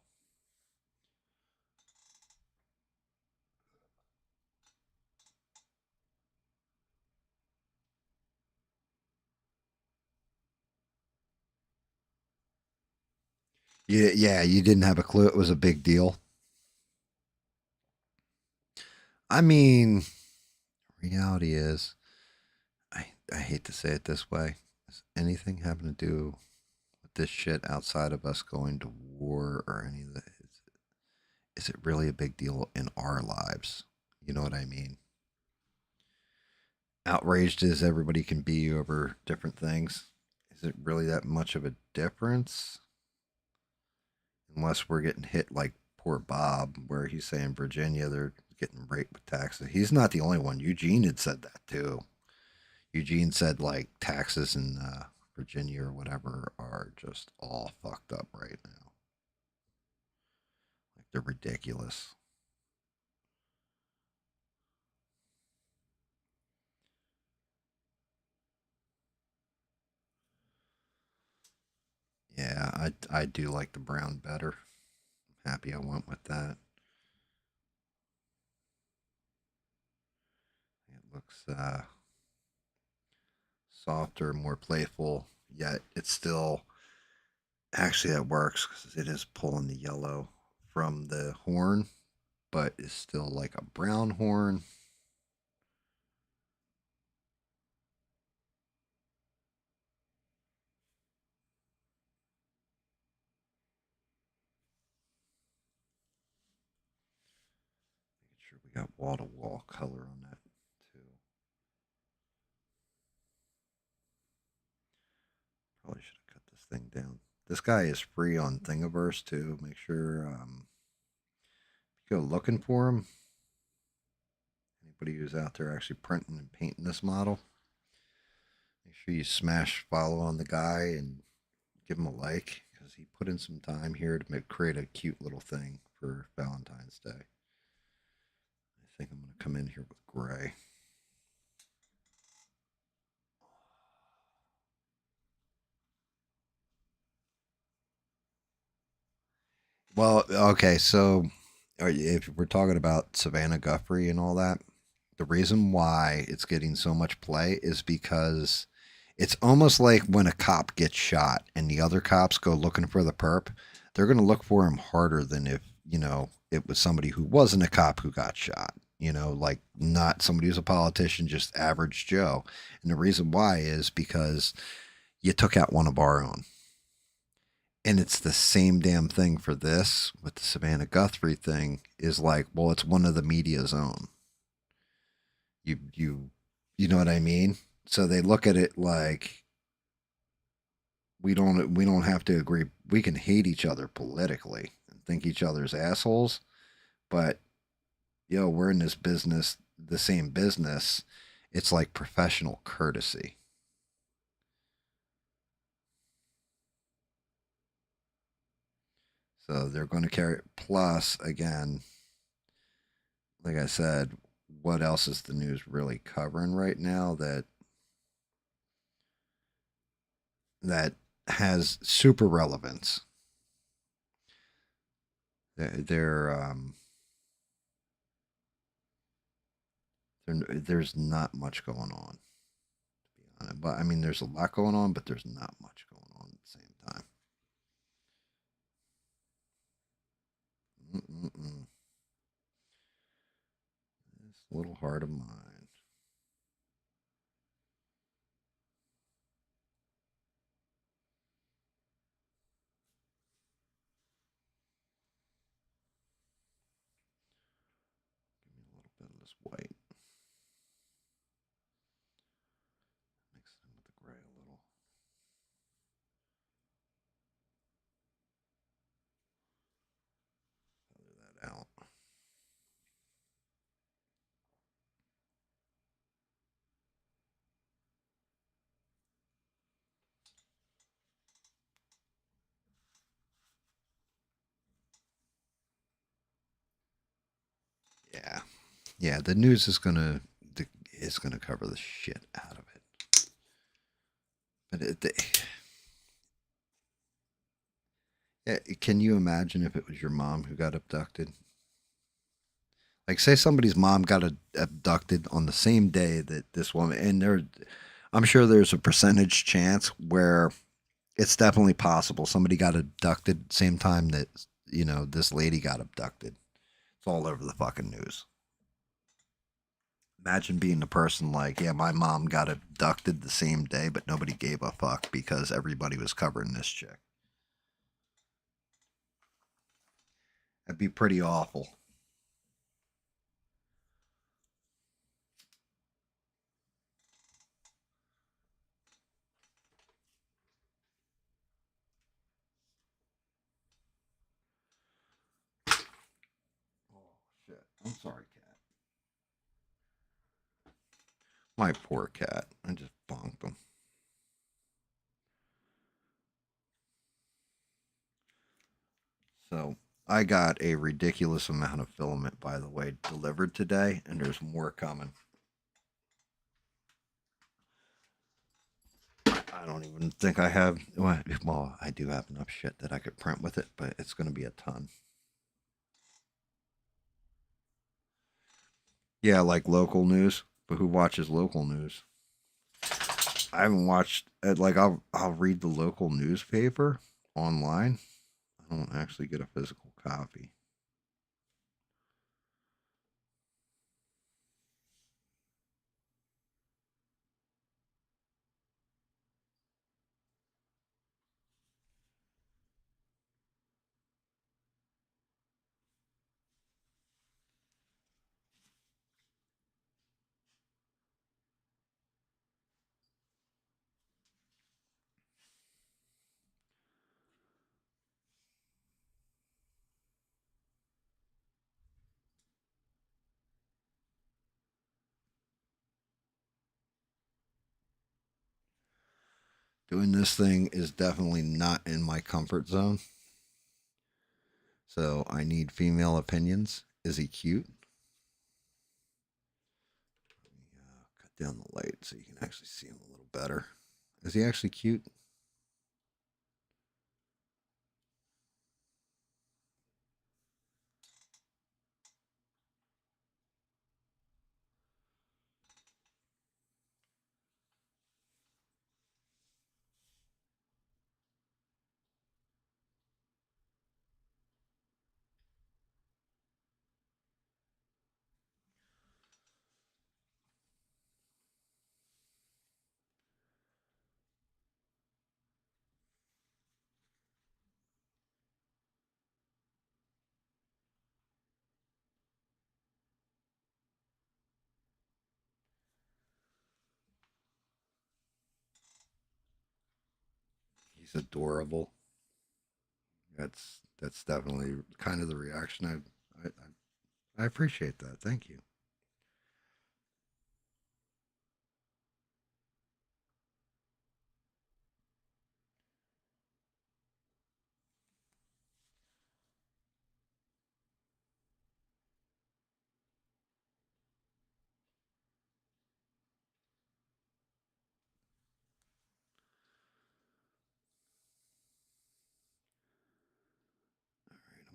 Yeah, you didn't have a clue it was a big deal. I mean, reality is, I hate to say it this way. Does anything having to do with this shit outside of us going to war or any of that? Is it really a big deal in our lives? You know what I mean? Outraged as everybody can be over different things, is it really that much of a difference? Unless we're getting hit like poor Bob, where he's saying Virginia, they're getting raped with taxes. He's not the only one. Eugene had said that too. Eugene said like taxes in Virginia or whatever are just all fucked up right now. Like they're ridiculous. Yeah, I do like the brown better. I'm happy I went with that. It looks softer, more playful, yet it's still actually that works because it is pulling the yellow from the horn, but it's still like a brown horn. Making sure we got wall to wall color on that too. Probably should have cut this thing down. This guy is free on Thingiverse too. Make sure if you go looking for him. Anybody who's out there actually printing and painting this model, make sure you smash follow on the guy and give him a like, because he put in some time here to create a cute little thing for Valentine's Day. I think I'm going to come in here with gray. Well, okay, so if we're talking about Savannah Guthrie and all that, the reason why it's getting so much play is because it's almost like when a cop gets shot and the other cops go looking for the perp, they're going to look for him harder than if, it was somebody who wasn't a cop who got shot, like not somebody who's a politician, just average Joe. And the reason why is because you took out one of our own. And it's the same damn thing for this with the Savannah Guthrie thing is like, well, it's one of the media's own. You know what I mean? So they look at it like we don't have to agree. We can hate each other politically and think each other's assholes, but we're in this business, the same business. It's like professional courtesy. So they're going to carry. Plus, again, like I said, what else is the news really covering right now that has super relevance? There's not much going on, to be honest. But I mean, there's a lot going on, but there's not much going on at the same time. This little heart of mine. Give me a little bit of this white. Mix it in with the gray a little. Feather that out. Yeah. The news is gonna cover the shit out of it. But can you imagine if it was your mom who got abducted? Like, say somebody's mom got abducted on the same day that this woman, and I'm sure there's a percentage chance where it's definitely possible somebody got abducted same time that this lady got abducted. It's all over the fucking news. Imagine being the person like, yeah, my mom got abducted the same day, but nobody gave a fuck because everybody was covering this chick. That'd be pretty awful. Oh, shit. I'm sorry, cat. My poor cat. I just bonked him. So I got a ridiculous amount of filament, by the way, delivered today, and there's more coming. I don't even think I have. Well, I do have enough shit that I could print with it, but it's going to be a ton. Yeah, like local news. But who watches local news? I haven't watched. Like, I'll read the local newspaper online. I don't actually get a physical copy. Doing this thing is definitely not in my comfort zone. So I need female opinions. Is he cute? Let me cut down the light so you can actually see him a little better. Is he actually cute? He's adorable. That's definitely kind of the reaction I appreciate that. Thank you.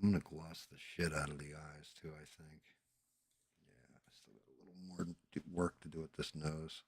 I'm gonna gloss the shit out of the eyes too, I think. Yeah, I still got a little more work to do with this nose.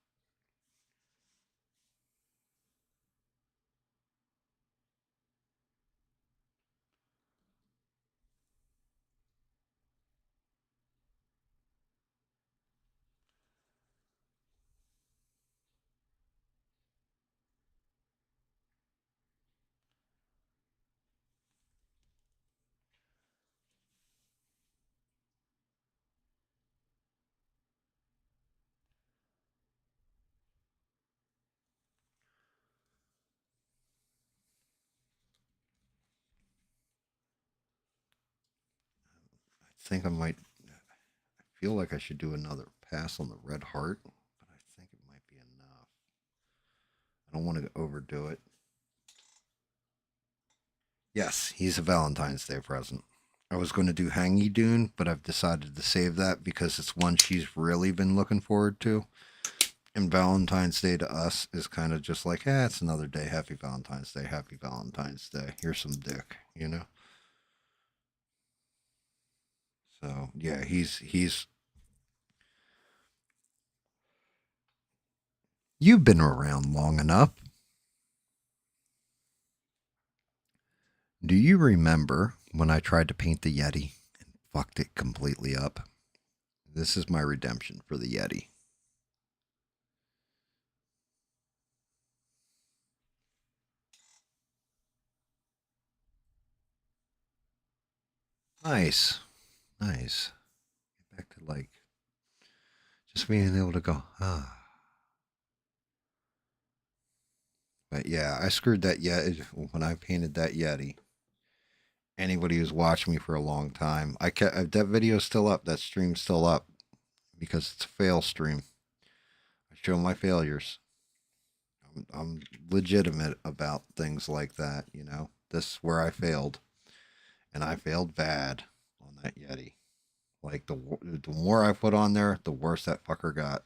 I think I might. I feel like I should do another pass on the red heart, but I think it might be enough. I don't want to overdo it. Yes, he's a Valentine's Day present. I was going to do Hangy Dune, but I've decided to save that because it's one she's really been looking forward to. And Valentine's Day to us is kind of just like, it's another day. Happy Valentine's Day. Happy Valentine's Day. Here's some dick, you know? So, yeah, he's you've been around long enough. Do you remember when I tried to paint the Yeti and fucked it completely up? This is my redemption for the Yeti. Nice. Nice. Get back to like just being able to go, But yeah, I screwed that Yeti when I painted that Yeti. Anybody who's watched me for a long time, that video's still up. That stream's still up because it's a fail stream. I show my failures. I'm legitimate about things like that, you know. This is where I failed, and I failed bad on that Yeti. Like the more I put on there, the worse that fucker got.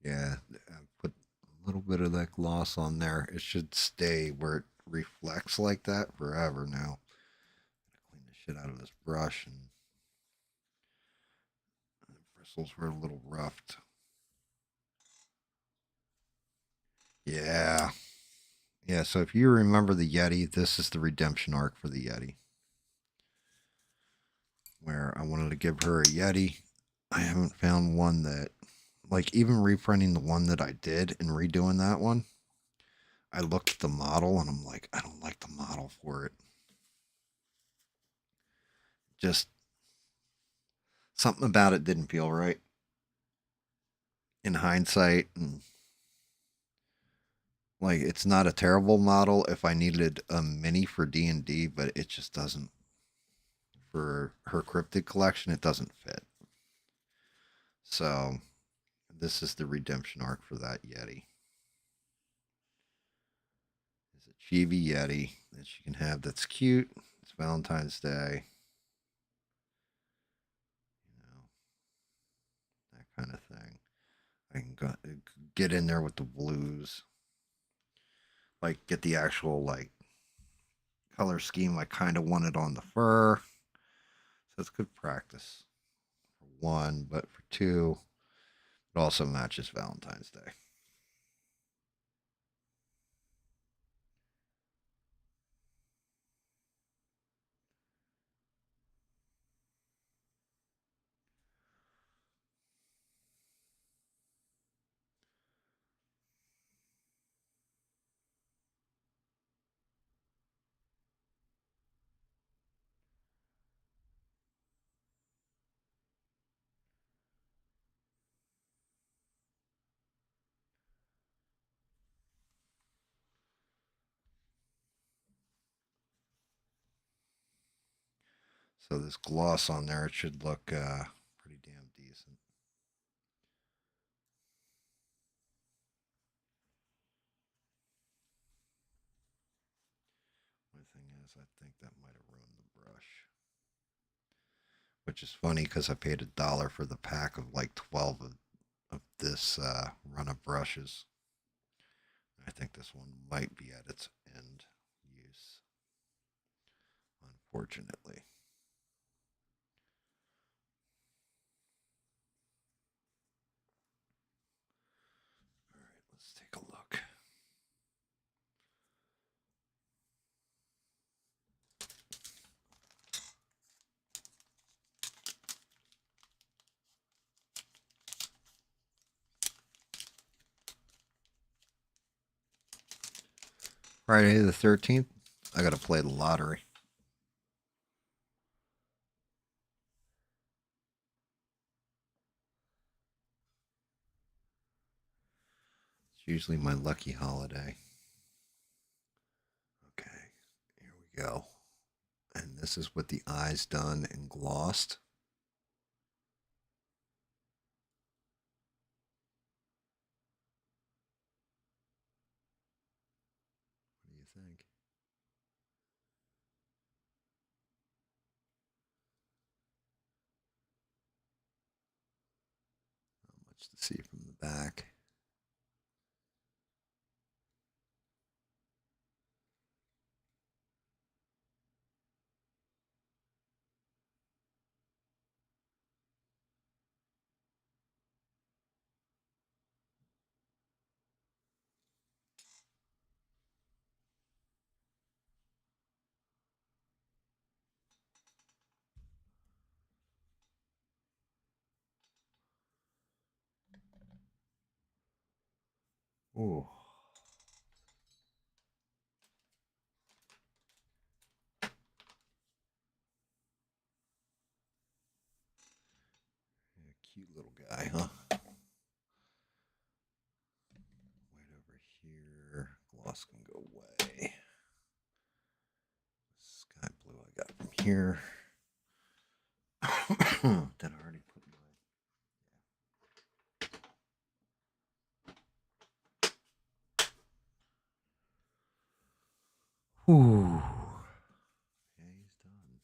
Yeah, I put a little bit of that gloss on there. It should stay where it reflects like that forever now. Clean the shit out of this brush, and the bristles were a little roughed. Yeah. Yeah, so if you remember the Yeti, this is the redemption arc for the Yeti. Where I wanted to give her a Yeti. I haven't found one that, like, even reprinting the one that I did and redoing that one, I looked at the model and I'm like, I don't like the model for it. Just something about it didn't feel right. In hindsight, and like, it's not a terrible model if I needed a mini for D&D, but it just doesn't. For her cryptid collection, it doesn't fit. So this is the redemption arc for that Yeti. It's a Chibi Yeti that she can have that's cute. It's Valentine's Day. You know, that kind of thing. I can get in there with the blues. Like, get the actual, like, color scheme I kind of wanted on the fur. So it's good practice for one, but for two, It also matches Valentine's Day. So this gloss on there, it should look pretty damn decent. My thing is, I think that might have ruined the brush. Which is funny because I paid $1 for the pack of like 12 of this run of brushes. I think this one might be at its end use, unfortunately. All right, let's take a look. Friday the 13th, I got to play the lottery. It's usually my lucky holiday. Okay, here we go. And this is with the eyes done and glossed. What do you think? Not much to see from the back. Ooh. Yeah, cute little guy, huh? Right over here. Gloss can go away. Sky blue I got from here. Did I already put my... Whew. Yeah, he's done.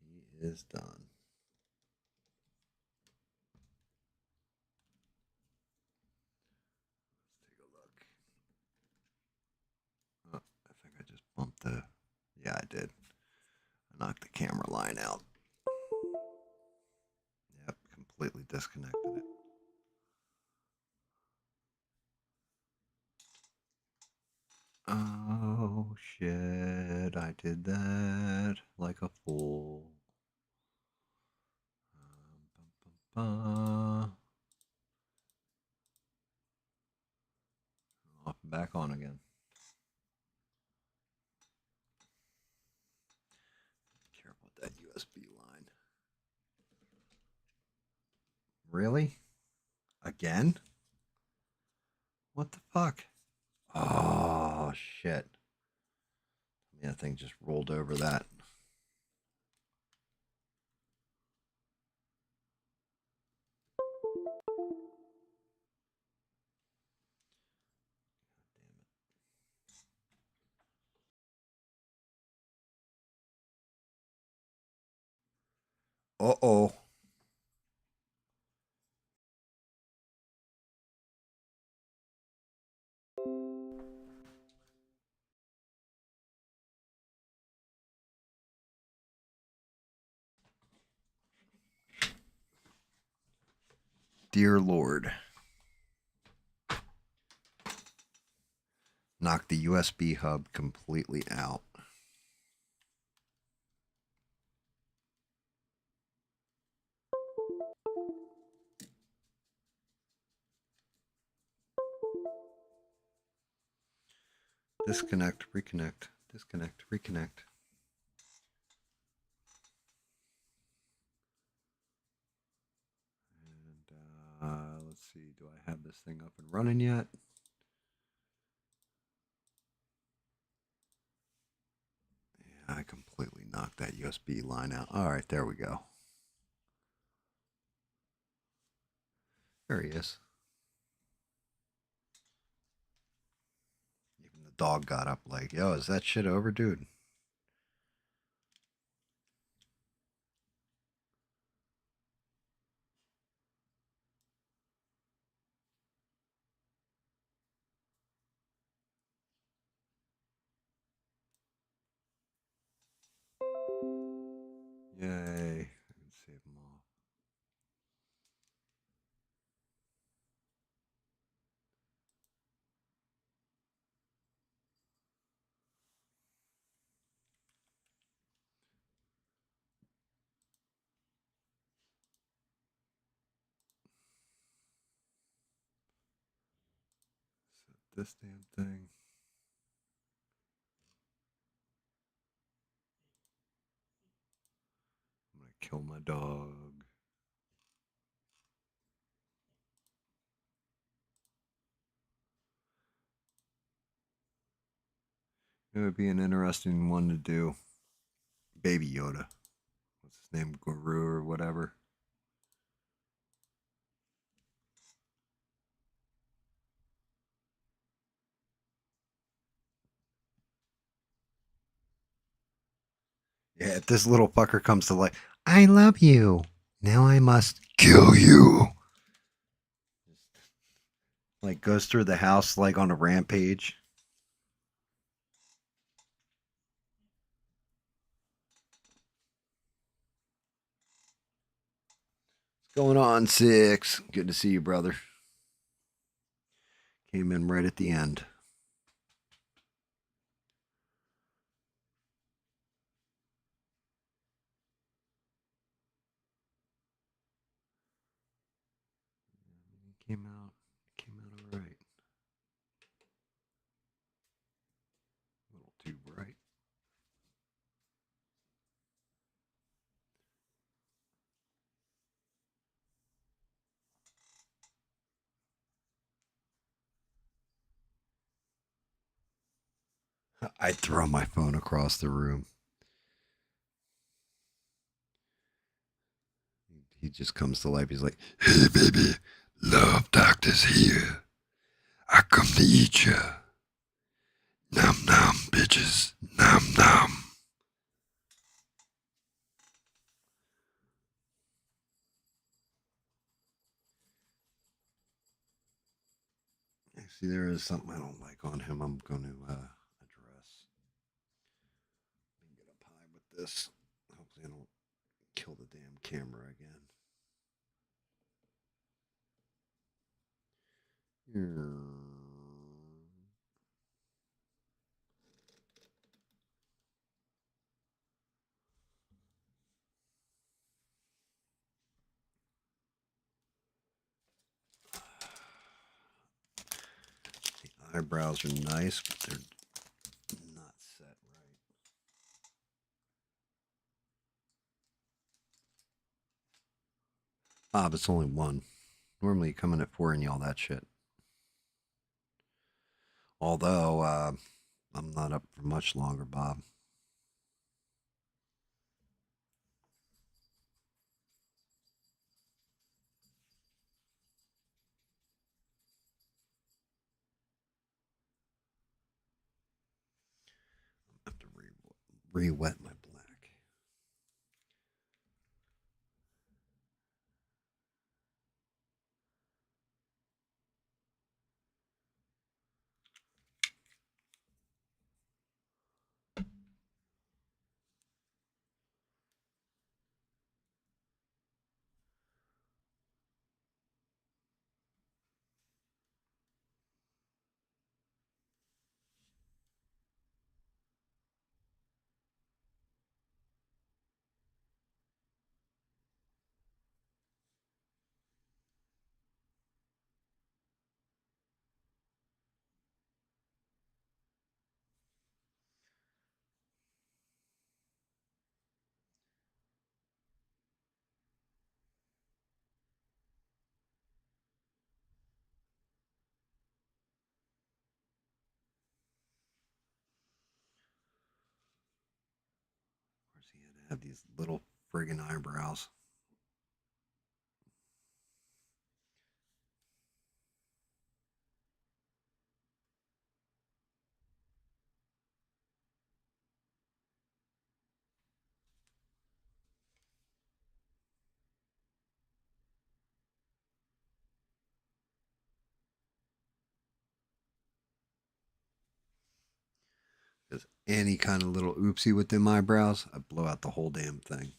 He is done. Let's take a look. Oh, I think I just bumped the... Yeah, I did. I knocked the camera line out. Yep, completely disconnected it. Oh, shit. I did that like a fool. Off and back on again. Careful with that USB line. Really? Again? What the fuck? Oh, shit. Yeah, that thing just rolled over that. Uh-oh. dear Lord. Knock the USB hub completely out. Disconnect, reconnect, disconnect, reconnect. And let's see, do I have this thing up and running yet? Yeah, I completely knocked that USB line out. All right, there we go. There he is. Even the dog got up like, yo, is that shit over, dude? Yay. I can save them all. Set this damn thing. I'm going to kill my dog. It would be an interesting one to do. Baby Yoda. What's his name? Guru or whatever. Yeah, if this little fucker comes to life, I love you. Now I must kill you. Like goes through the house like on a rampage. What's going on, Six? Good to see you, brother. Came in right at the end. Came out all right. A little too bright. I'd throw my phone across the room. He just comes to life. He's like, hey, baby, love doctor's here. I come to eat you. Nom nom, bitches. Nom nom. See, there is something I don't like on him. I'm going to address. Let me get up high with this. Hopefully I don't kill the damn camera again. The eyebrows are nice, but they're not set right. Bob, it's only one. Normally you come in at 4 and yell that shit. Although, I'm not up for much longer, Bob. I have to re-wet my black. he had to have these little friggin' eyebrows. Because any kind of little oopsie with them eyebrows, I blow out the whole damn thing.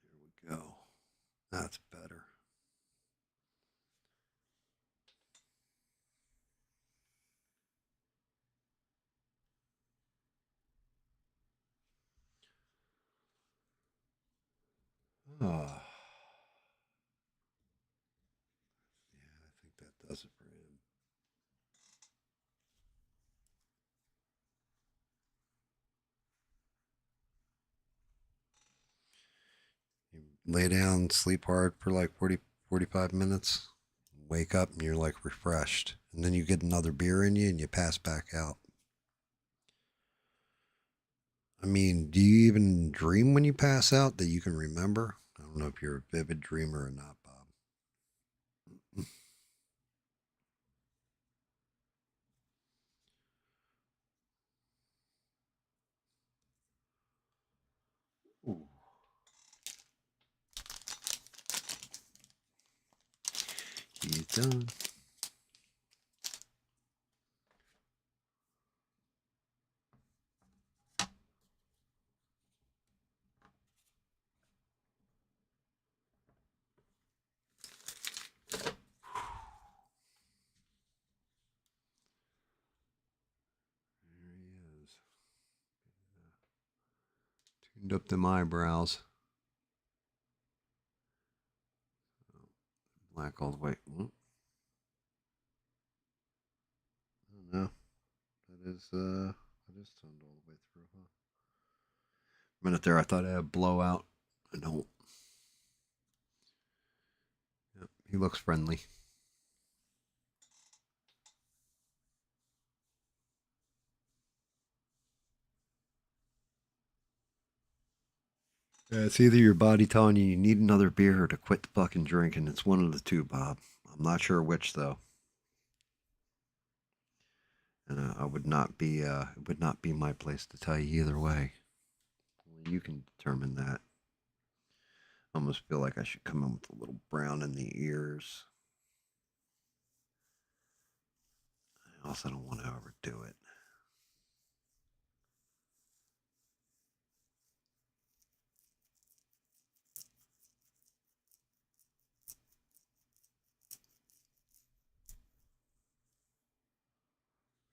There we go. That's better. Oh. Yeah, I think that does it for him. You lay down, sleep hard for like 45 minutes, wake up, and you're like refreshed. And then you get another beer in you and you pass back out. I mean, do you even dream when you pass out that you can remember? I don't know if you're a vivid dreamer or not, Bob. Ooh. He's done. There he is. Tuned up them eyebrows. Black all the way. I don't know. That is toned all the way through, huh? A minute there, I thought I had a blowout. I don't. Yep, he looks friendly. Yeah, it's either your body telling you need another beer or to quit the fucking drinking. It's one of the two, Bob. I'm not sure which though. And I would not be. It would not be my place to tell you either way. Only you can determine that. I almost feel like I should come in with a little brown in the ears. I also don't want to overdo it.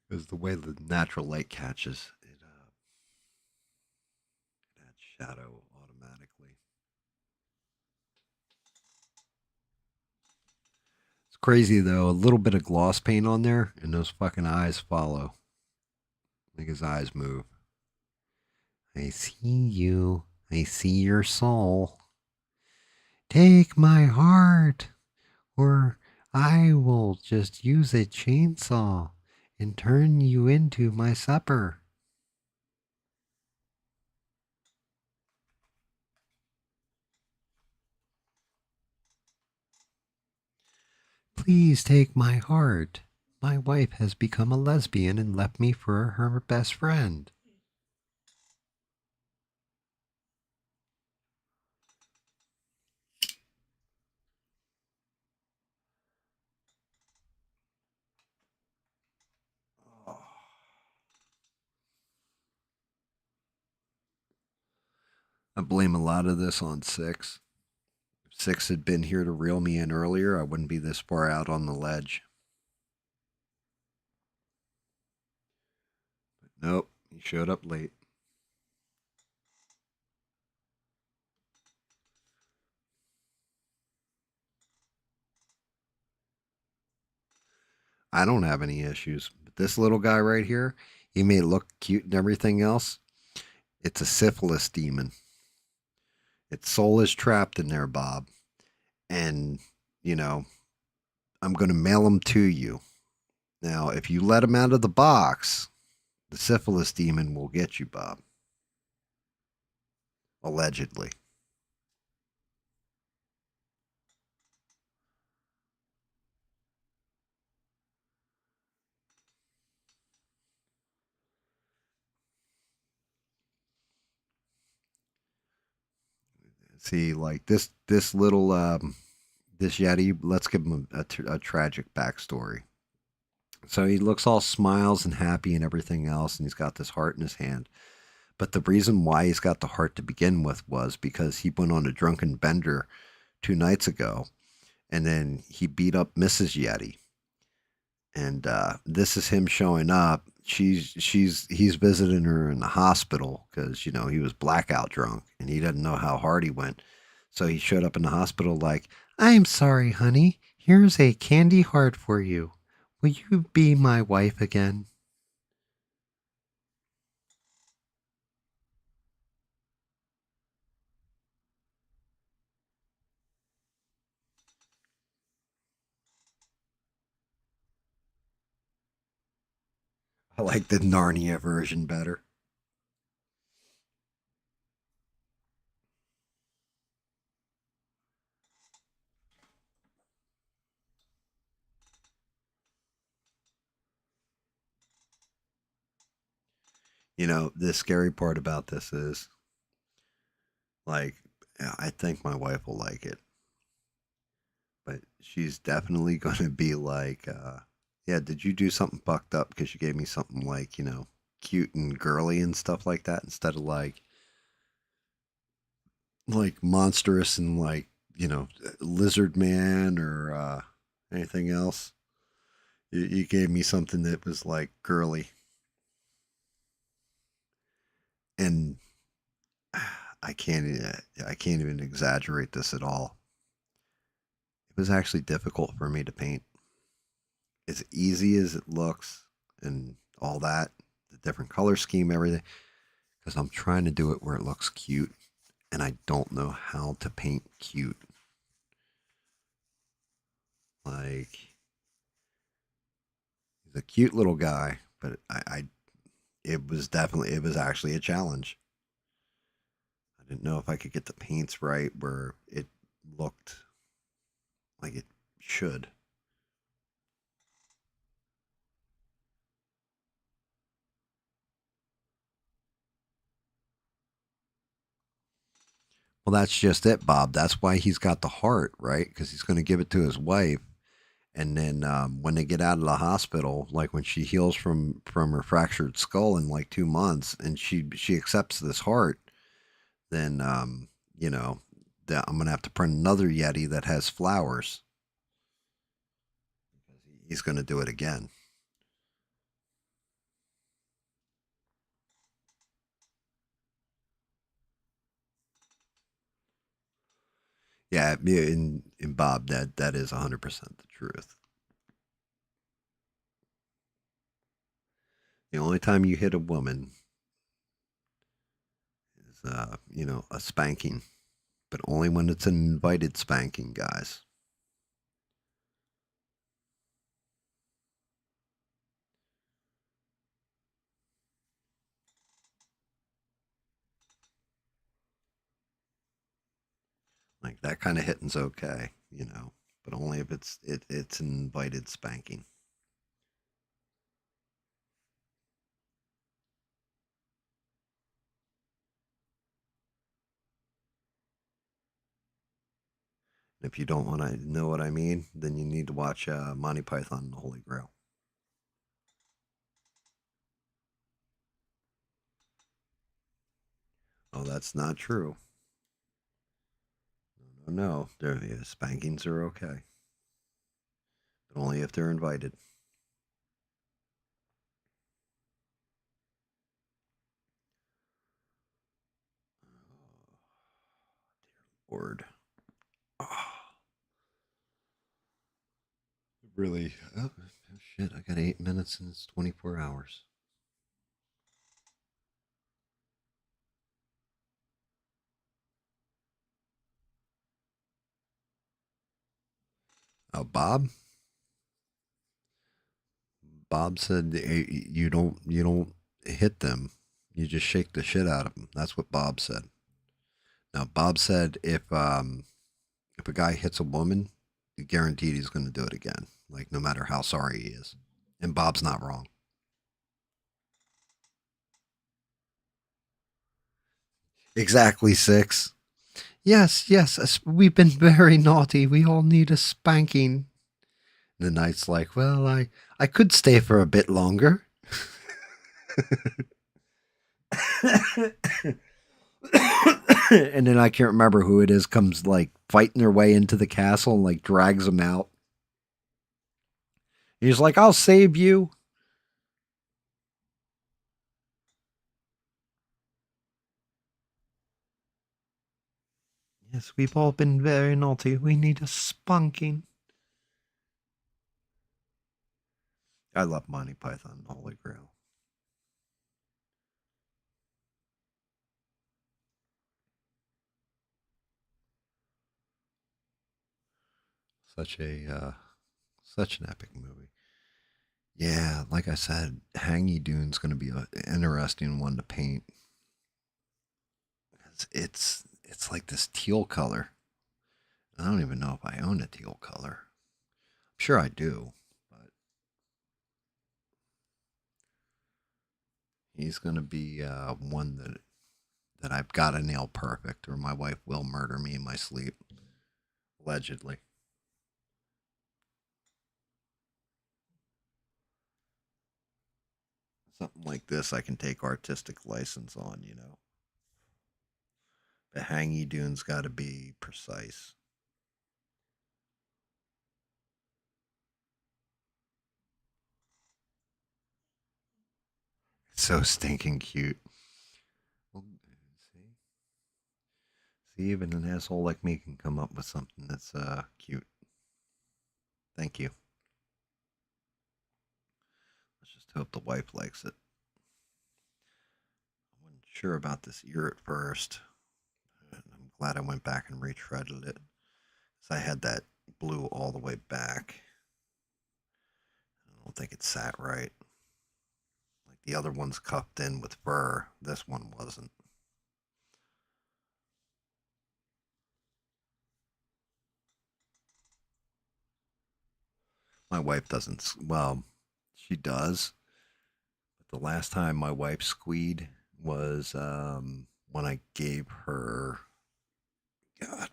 Because the way the natural light catches, it adds shadow automatically. It's crazy though. A little bit of gloss paint on there, and those fucking eyes follow. Like his eyes move. I see you. I see your soul. Take my heart, or I will just use a chainsaw and turn you into my supper. Please take my heart. My wife has become a lesbian and left me for her best friend. I blame a lot of this on Six. If Six had been here to reel me in earlier, I wouldn't be this far out on the ledge. But nope, he showed up late. I don't have any issues. But this little guy right here, he may look cute and everything else. It's a syphilis demon. Its soul is trapped in there, Bob. And, you know, I'm going to mail him to you. Now, if you let him out of the box, the syphilis demon will get you, Bob. Allegedly. See, like this little this Yeti, let's give him a tragic backstory. So he looks all smiles and happy and everything else, and he's got this heart in his hand. But the reason why he's got the heart to begin with was because he went on a drunken bender 2 nights ago, and then he beat up Mrs. Yeti. And this is him showing up. He's visiting her in the hospital because he was blackout drunk and he doesn't know how hard he went. So he showed up in the hospital like, "I'm sorry, honey. Here's a candy heart for you. Will you be my wife again?" I like the Narnia version better. The scary part about this is, like, I think my wife will like it, but she's definitely going to be like, yeah, did you do something fucked up because you gave me something like, cute and girly and stuff like that instead of like monstrous and like, lizard man or anything else. You gave me something that was like girly. And I can't even exaggerate this at all. It was actually difficult for me to paint. As easy as it looks and all that, the different color scheme, everything, because I'm trying to do it where it looks cute, and I don't know how to paint cute. Like, he's a cute little guy, but it was actually a challenge. I didn't know if I could get the paints right where it looked like it should. Well, that's just it, Bob. That's why he's got the heart, right? Because he's going to give it to his wife, and then when they get out of the hospital, like when she heals from her fractured skull in like 2 months, and she accepts this heart, then that I'm gonna have to print another Yeti that has flowers. He's gonna do it again. Yeah, in Bob, that is 100% the truth. The only time you hit a woman is a spanking. But only when it's an invited spanking, guys. Like that kind of hitting's okay, you know, but only if it's an invited spanking. If you don't want to know what I mean, then you need to watch Monty Python and the Holy Grail. Oh, that's not true. No, the spankings are okay, but only if they're invited. Oh, dear Lord. Oh. Really? Oh, shit, I got 8 minutes and it's 24 hours. Oh, Bob? Bob said you don't hit them. You just shake the shit out of them. That's what Bob said. Now, Bob said if a guy hits a woman, guaranteed he's going to do it again, like no matter how sorry he is. And Bob's not wrong. Exactly, 6. Yes, we've been very naughty. We all need a spanking. The knight's like, well, I could stay for a bit longer. And then I can't remember who it is comes like fighting their way into the castle and like drags them out. He's like, I'll save you. Yes, we've all been very naughty. We need a spunking. I love Monty Python and the Holy Grail. Such an epic movie. Yeah, like I said, Hangy Dune's going to be an interesting one to paint. It's like this teal color. I don't even know if I own a teal color. I'm sure I do, but he's going to be one that I've got to nail perfect, or my wife will murder me in my sleep, allegedly. Something like this I can take artistic license on, you know. The Hangy Dune's got to be precise. So stinking cute. Well, see, even an asshole like me can come up with something that's cute. Thank you. Let's just hope the wife likes it. I wasn't sure about this ear at first. I'm glad I went back and retreaded it. Because I had that blue all the way back. I don't think it sat right. Like the other one's cuffed in with fur. This one wasn't. My wife doesn't, well, she does. But the last time my wife squeed was when I gave her, God,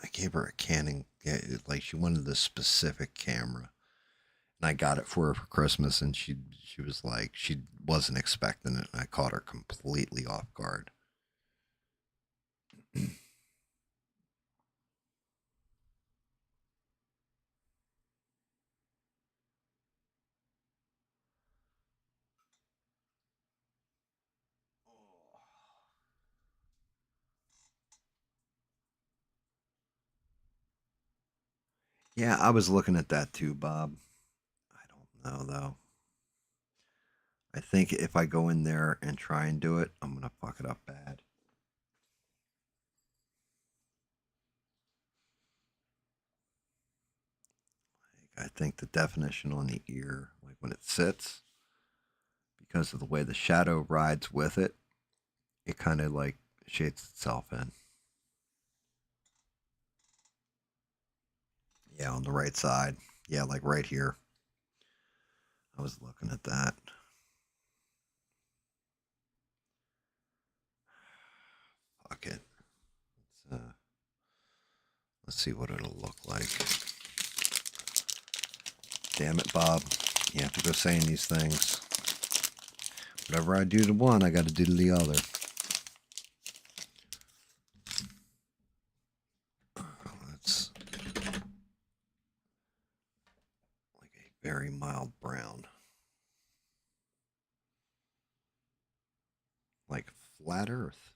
I gave her a Canon, like she wanted this specific camera. And I got it for her for Christmas, and she was like, she wasn't expecting it, and I caught her completely off guard. Yeah, I was looking at that too, Bob. I don't know, though. I think if I go in there and try and do it, I'm going to fuck it up bad. think the definition on the ear, like when it sits, because of the way the shadow rides with it, it kind of like shades itself in. Yeah, on the right side. Yeah, like right here. I was looking at that. Fuck it. Let's see what it'll look like. Damn it, Bob. You have to go saying these things. Whatever I do to one, I got to do to the other. That's like a very mild brown. Like flat earth.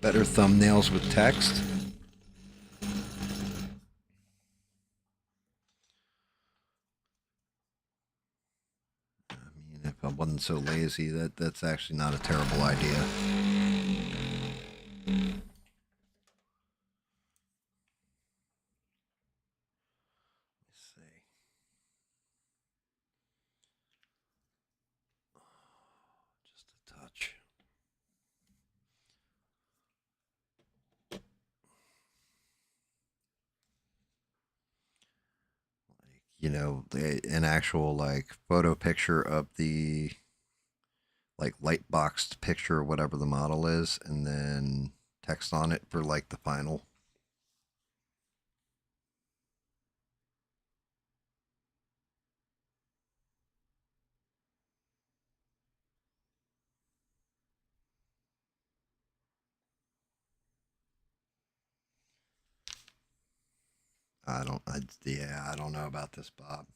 Better thumbnails with text. I mean, if I wasn't so lazy, that's actually not a terrible idea. Let's see. Just a touch. You know, an actual like photo picture of the like light boxed picture or whatever the model is, and then text on it for like the final. I don't know about this, Bob.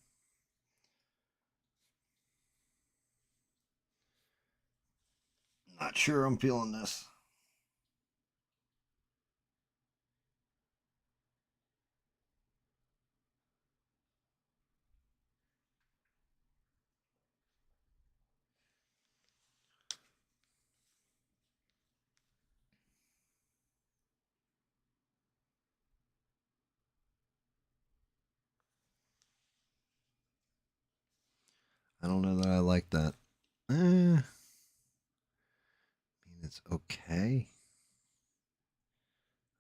Not sure I'm feeling this. I don't know that I like that. I mean, it's okay.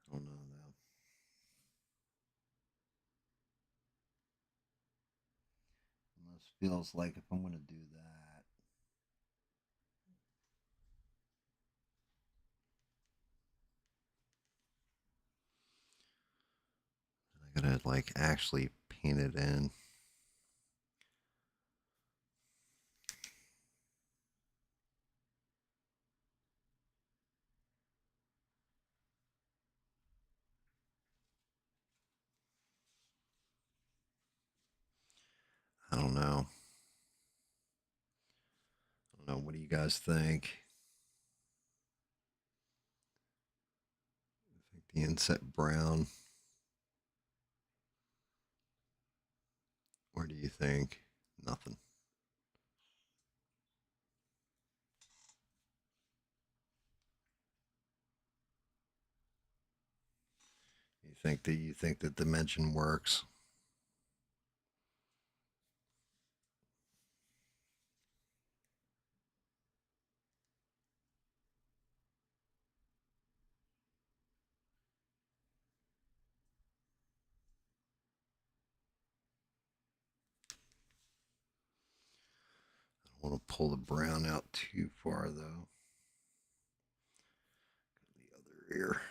I don't know though. Almost feels like if I'm going to do that, I gotta like actually paint it in. I don't know. I don't know. What do you guys think? I think the inset brown. Or do you think nothing? You think that dimension works? I don't want to pull the brown out too far though. The other ear.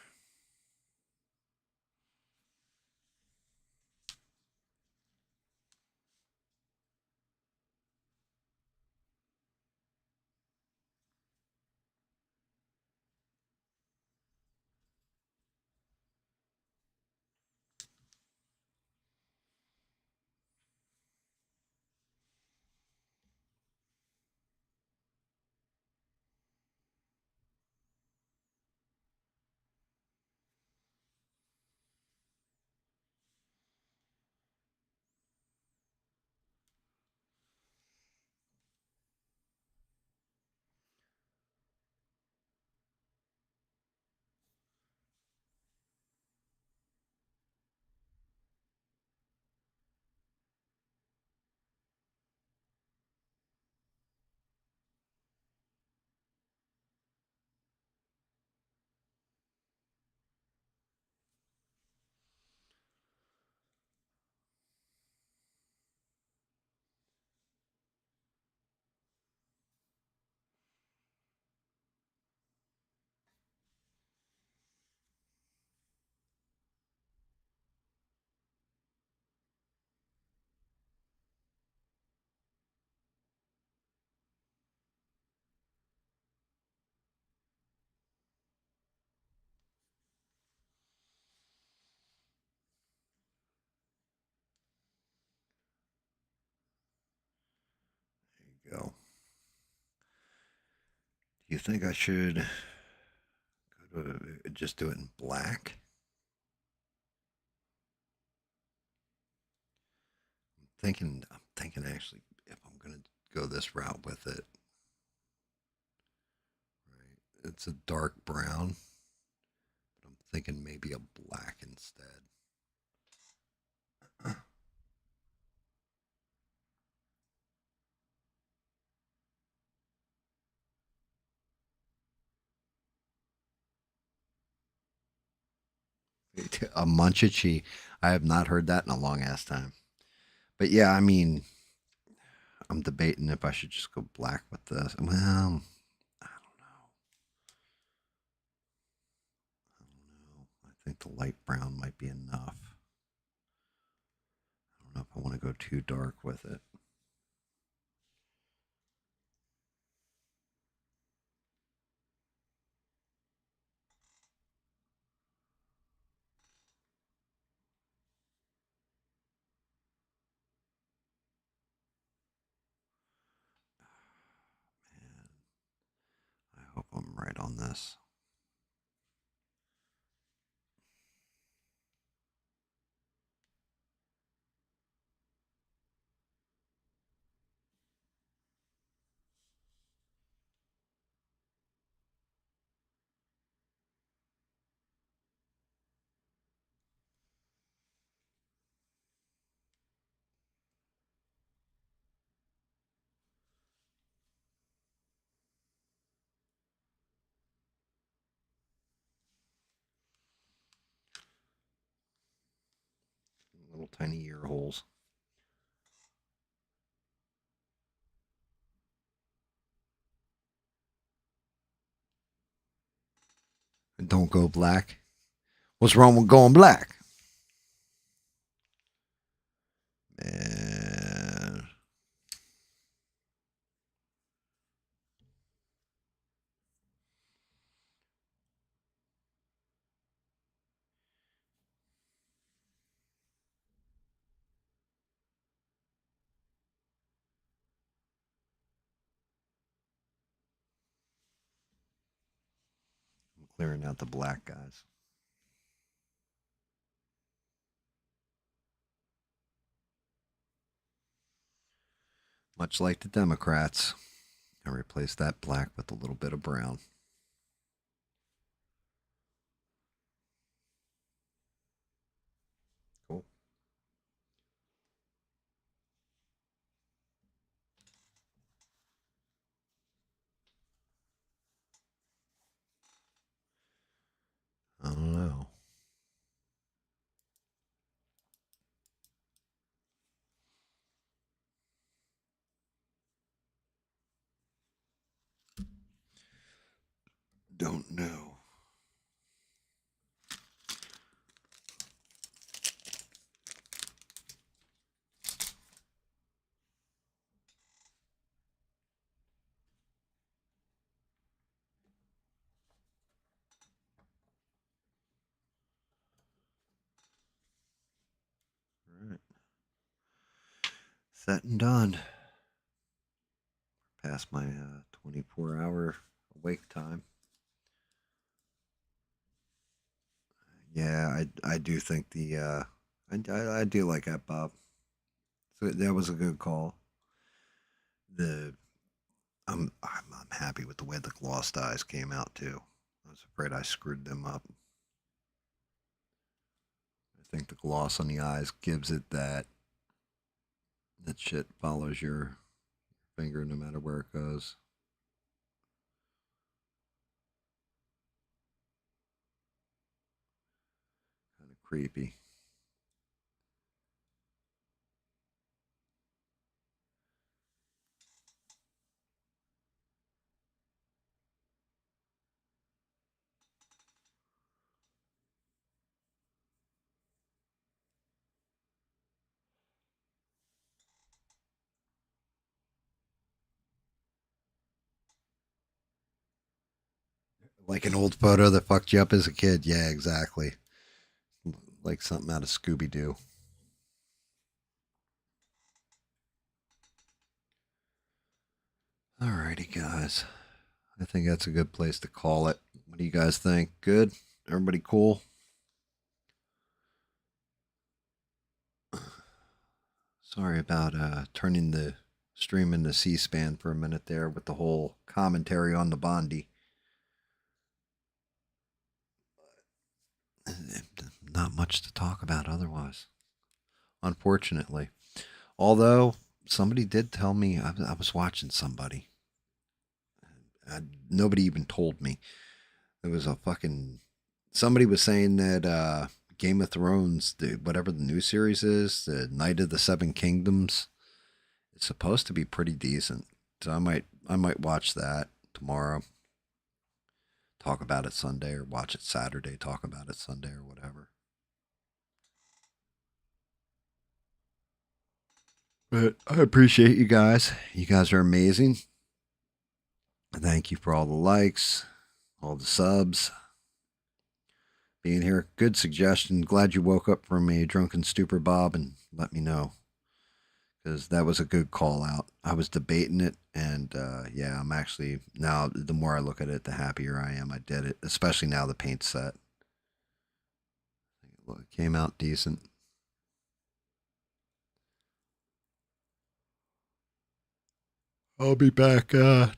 you think I should just do it in black? I'm thinking actually if I'm gonna go this route with it. Right. It's a dark brown, but I'm thinking maybe a black instead. A Munchichi. I have not heard that in a long ass time. But yeah, I mean, I'm debating if I should just go black with this. Well, I don't know. I think the light brown might be enough. I don't know if I want to go too dark with it. Man, I hope I'm right on this. Little tiny ear holes. And don't go black. What's wrong with going black? Man. I'm clearing out the black guys. Much like the Democrats, I replaced that black with a little bit of brown. Cool. I don't know. Don't know. All right. Set and done. Past my 24-hour awake time. Yeah, I do think the I do like that, Bob. So that was a good call. I'm happy with the way the gloss dyes came out too. I was afraid I screwed them up. I think the gloss on the eyes gives it that shit follows your finger no matter where it goes. Kind of creepy. Like an old photo that fucked you up as a kid. Yeah, exactly. Like something out of Scooby Doo. Alrighty, guys. I think that's a good place to call it. What do you guys think? Good? Everybody cool? Sorry about turning the stream into C-SPAN for a minute there with the whole commentary on the Bondi. Not much to talk about otherwise, unfortunately. Although somebody did tell me, I was watching somebody. Nobody even told me. It was a fucking... Somebody was saying that Game of Thrones, whatever the new series is, the Night of the Seven Kingdoms, it's supposed to be pretty decent. So I might watch that tomorrow. Talk about it Sunday, or watch it Saturday, talk about it Sunday, or whatever. But I appreciate you guys. You guys are amazing. Thank you for all the likes, all the subs, being here. Good suggestion. Glad you woke up from a drunken stupor, Bob, and let me know, because that was a good call out. I was debating it, and yeah, I'm actually, now the more I look at it, the happier I am I did it, especially now the paint's set. Well, it came out decent. I'll be back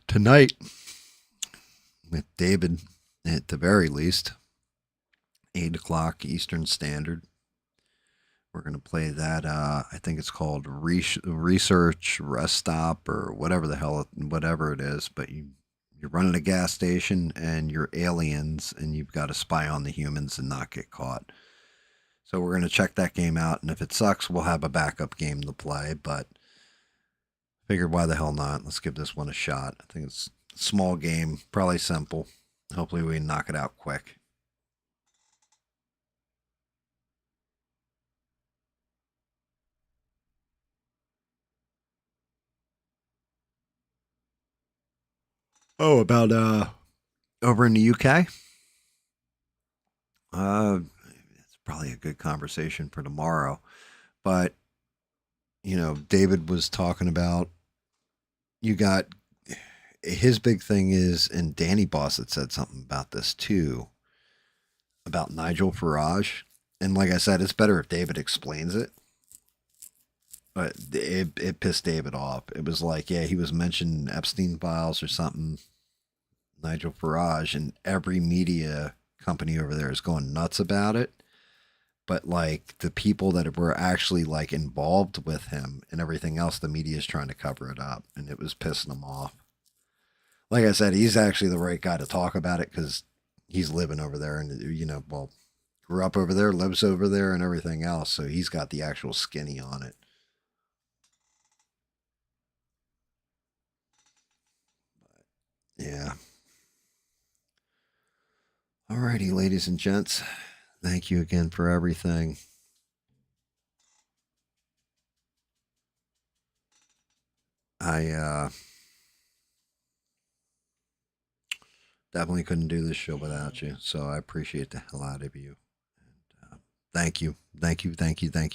tonight with David, at the very least. 8 o'clock Eastern Standard. We're going to play that, I think it's called Research Rest Stop, or whatever the hell, whatever it is. But you're running a gas station and you're aliens and you've got to spy on the humans and not get caught. So we're going to check that game out. And if it sucks, we'll have a backup game to play. But figured, why the hell not? Let's give this one a shot. I think it's a small game, probably simple. Hopefully we knock it out quick. Oh, about over in the UK? It's probably a good conversation for tomorrow. But, you know, David was talking about, you got, his big thing is, and Danny Boss had said something about this too, about Nigel Farage. And like I said, it's better if David explains it. But it pissed David off. It was like, yeah, he was mentioning Epstein files or something, Nigel Farage, and every media company over there is going nuts about it. But like the people that were actually like involved with him and everything else, the media is trying to cover it up, and it was pissing him off. Like I said, he's actually the right guy to talk about it, because he's living over there, and, you know, well, grew up over there, lives over there, and everything else. So he's got the actual skinny on it. But, yeah. Alrighty, ladies and gents. Thank you again for everything. I definitely couldn't do this show without you, so I appreciate the hell out of you. And thank you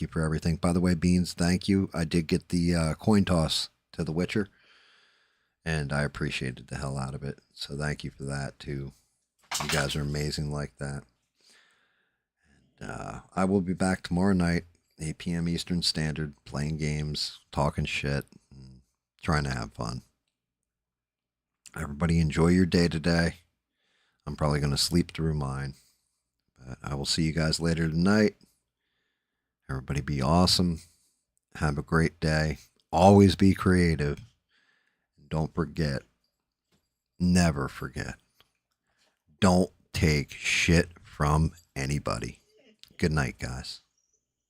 for everything. By the way, Beans, thank you. I did get the coin toss to The Witcher, and I appreciated the hell out of it. So thank you for that too. You guys are amazing like that. And I will be back tomorrow night, 8 p.m. Eastern Standard, playing games, talking shit, and trying to have fun. Everybody enjoy your day today. I'm probably going to sleep through mine. But I will see you guys later tonight. Everybody be awesome. Have a great day. Always be creative. Don't forget. Never forget. Don't take shit from anybody. Good night, guys.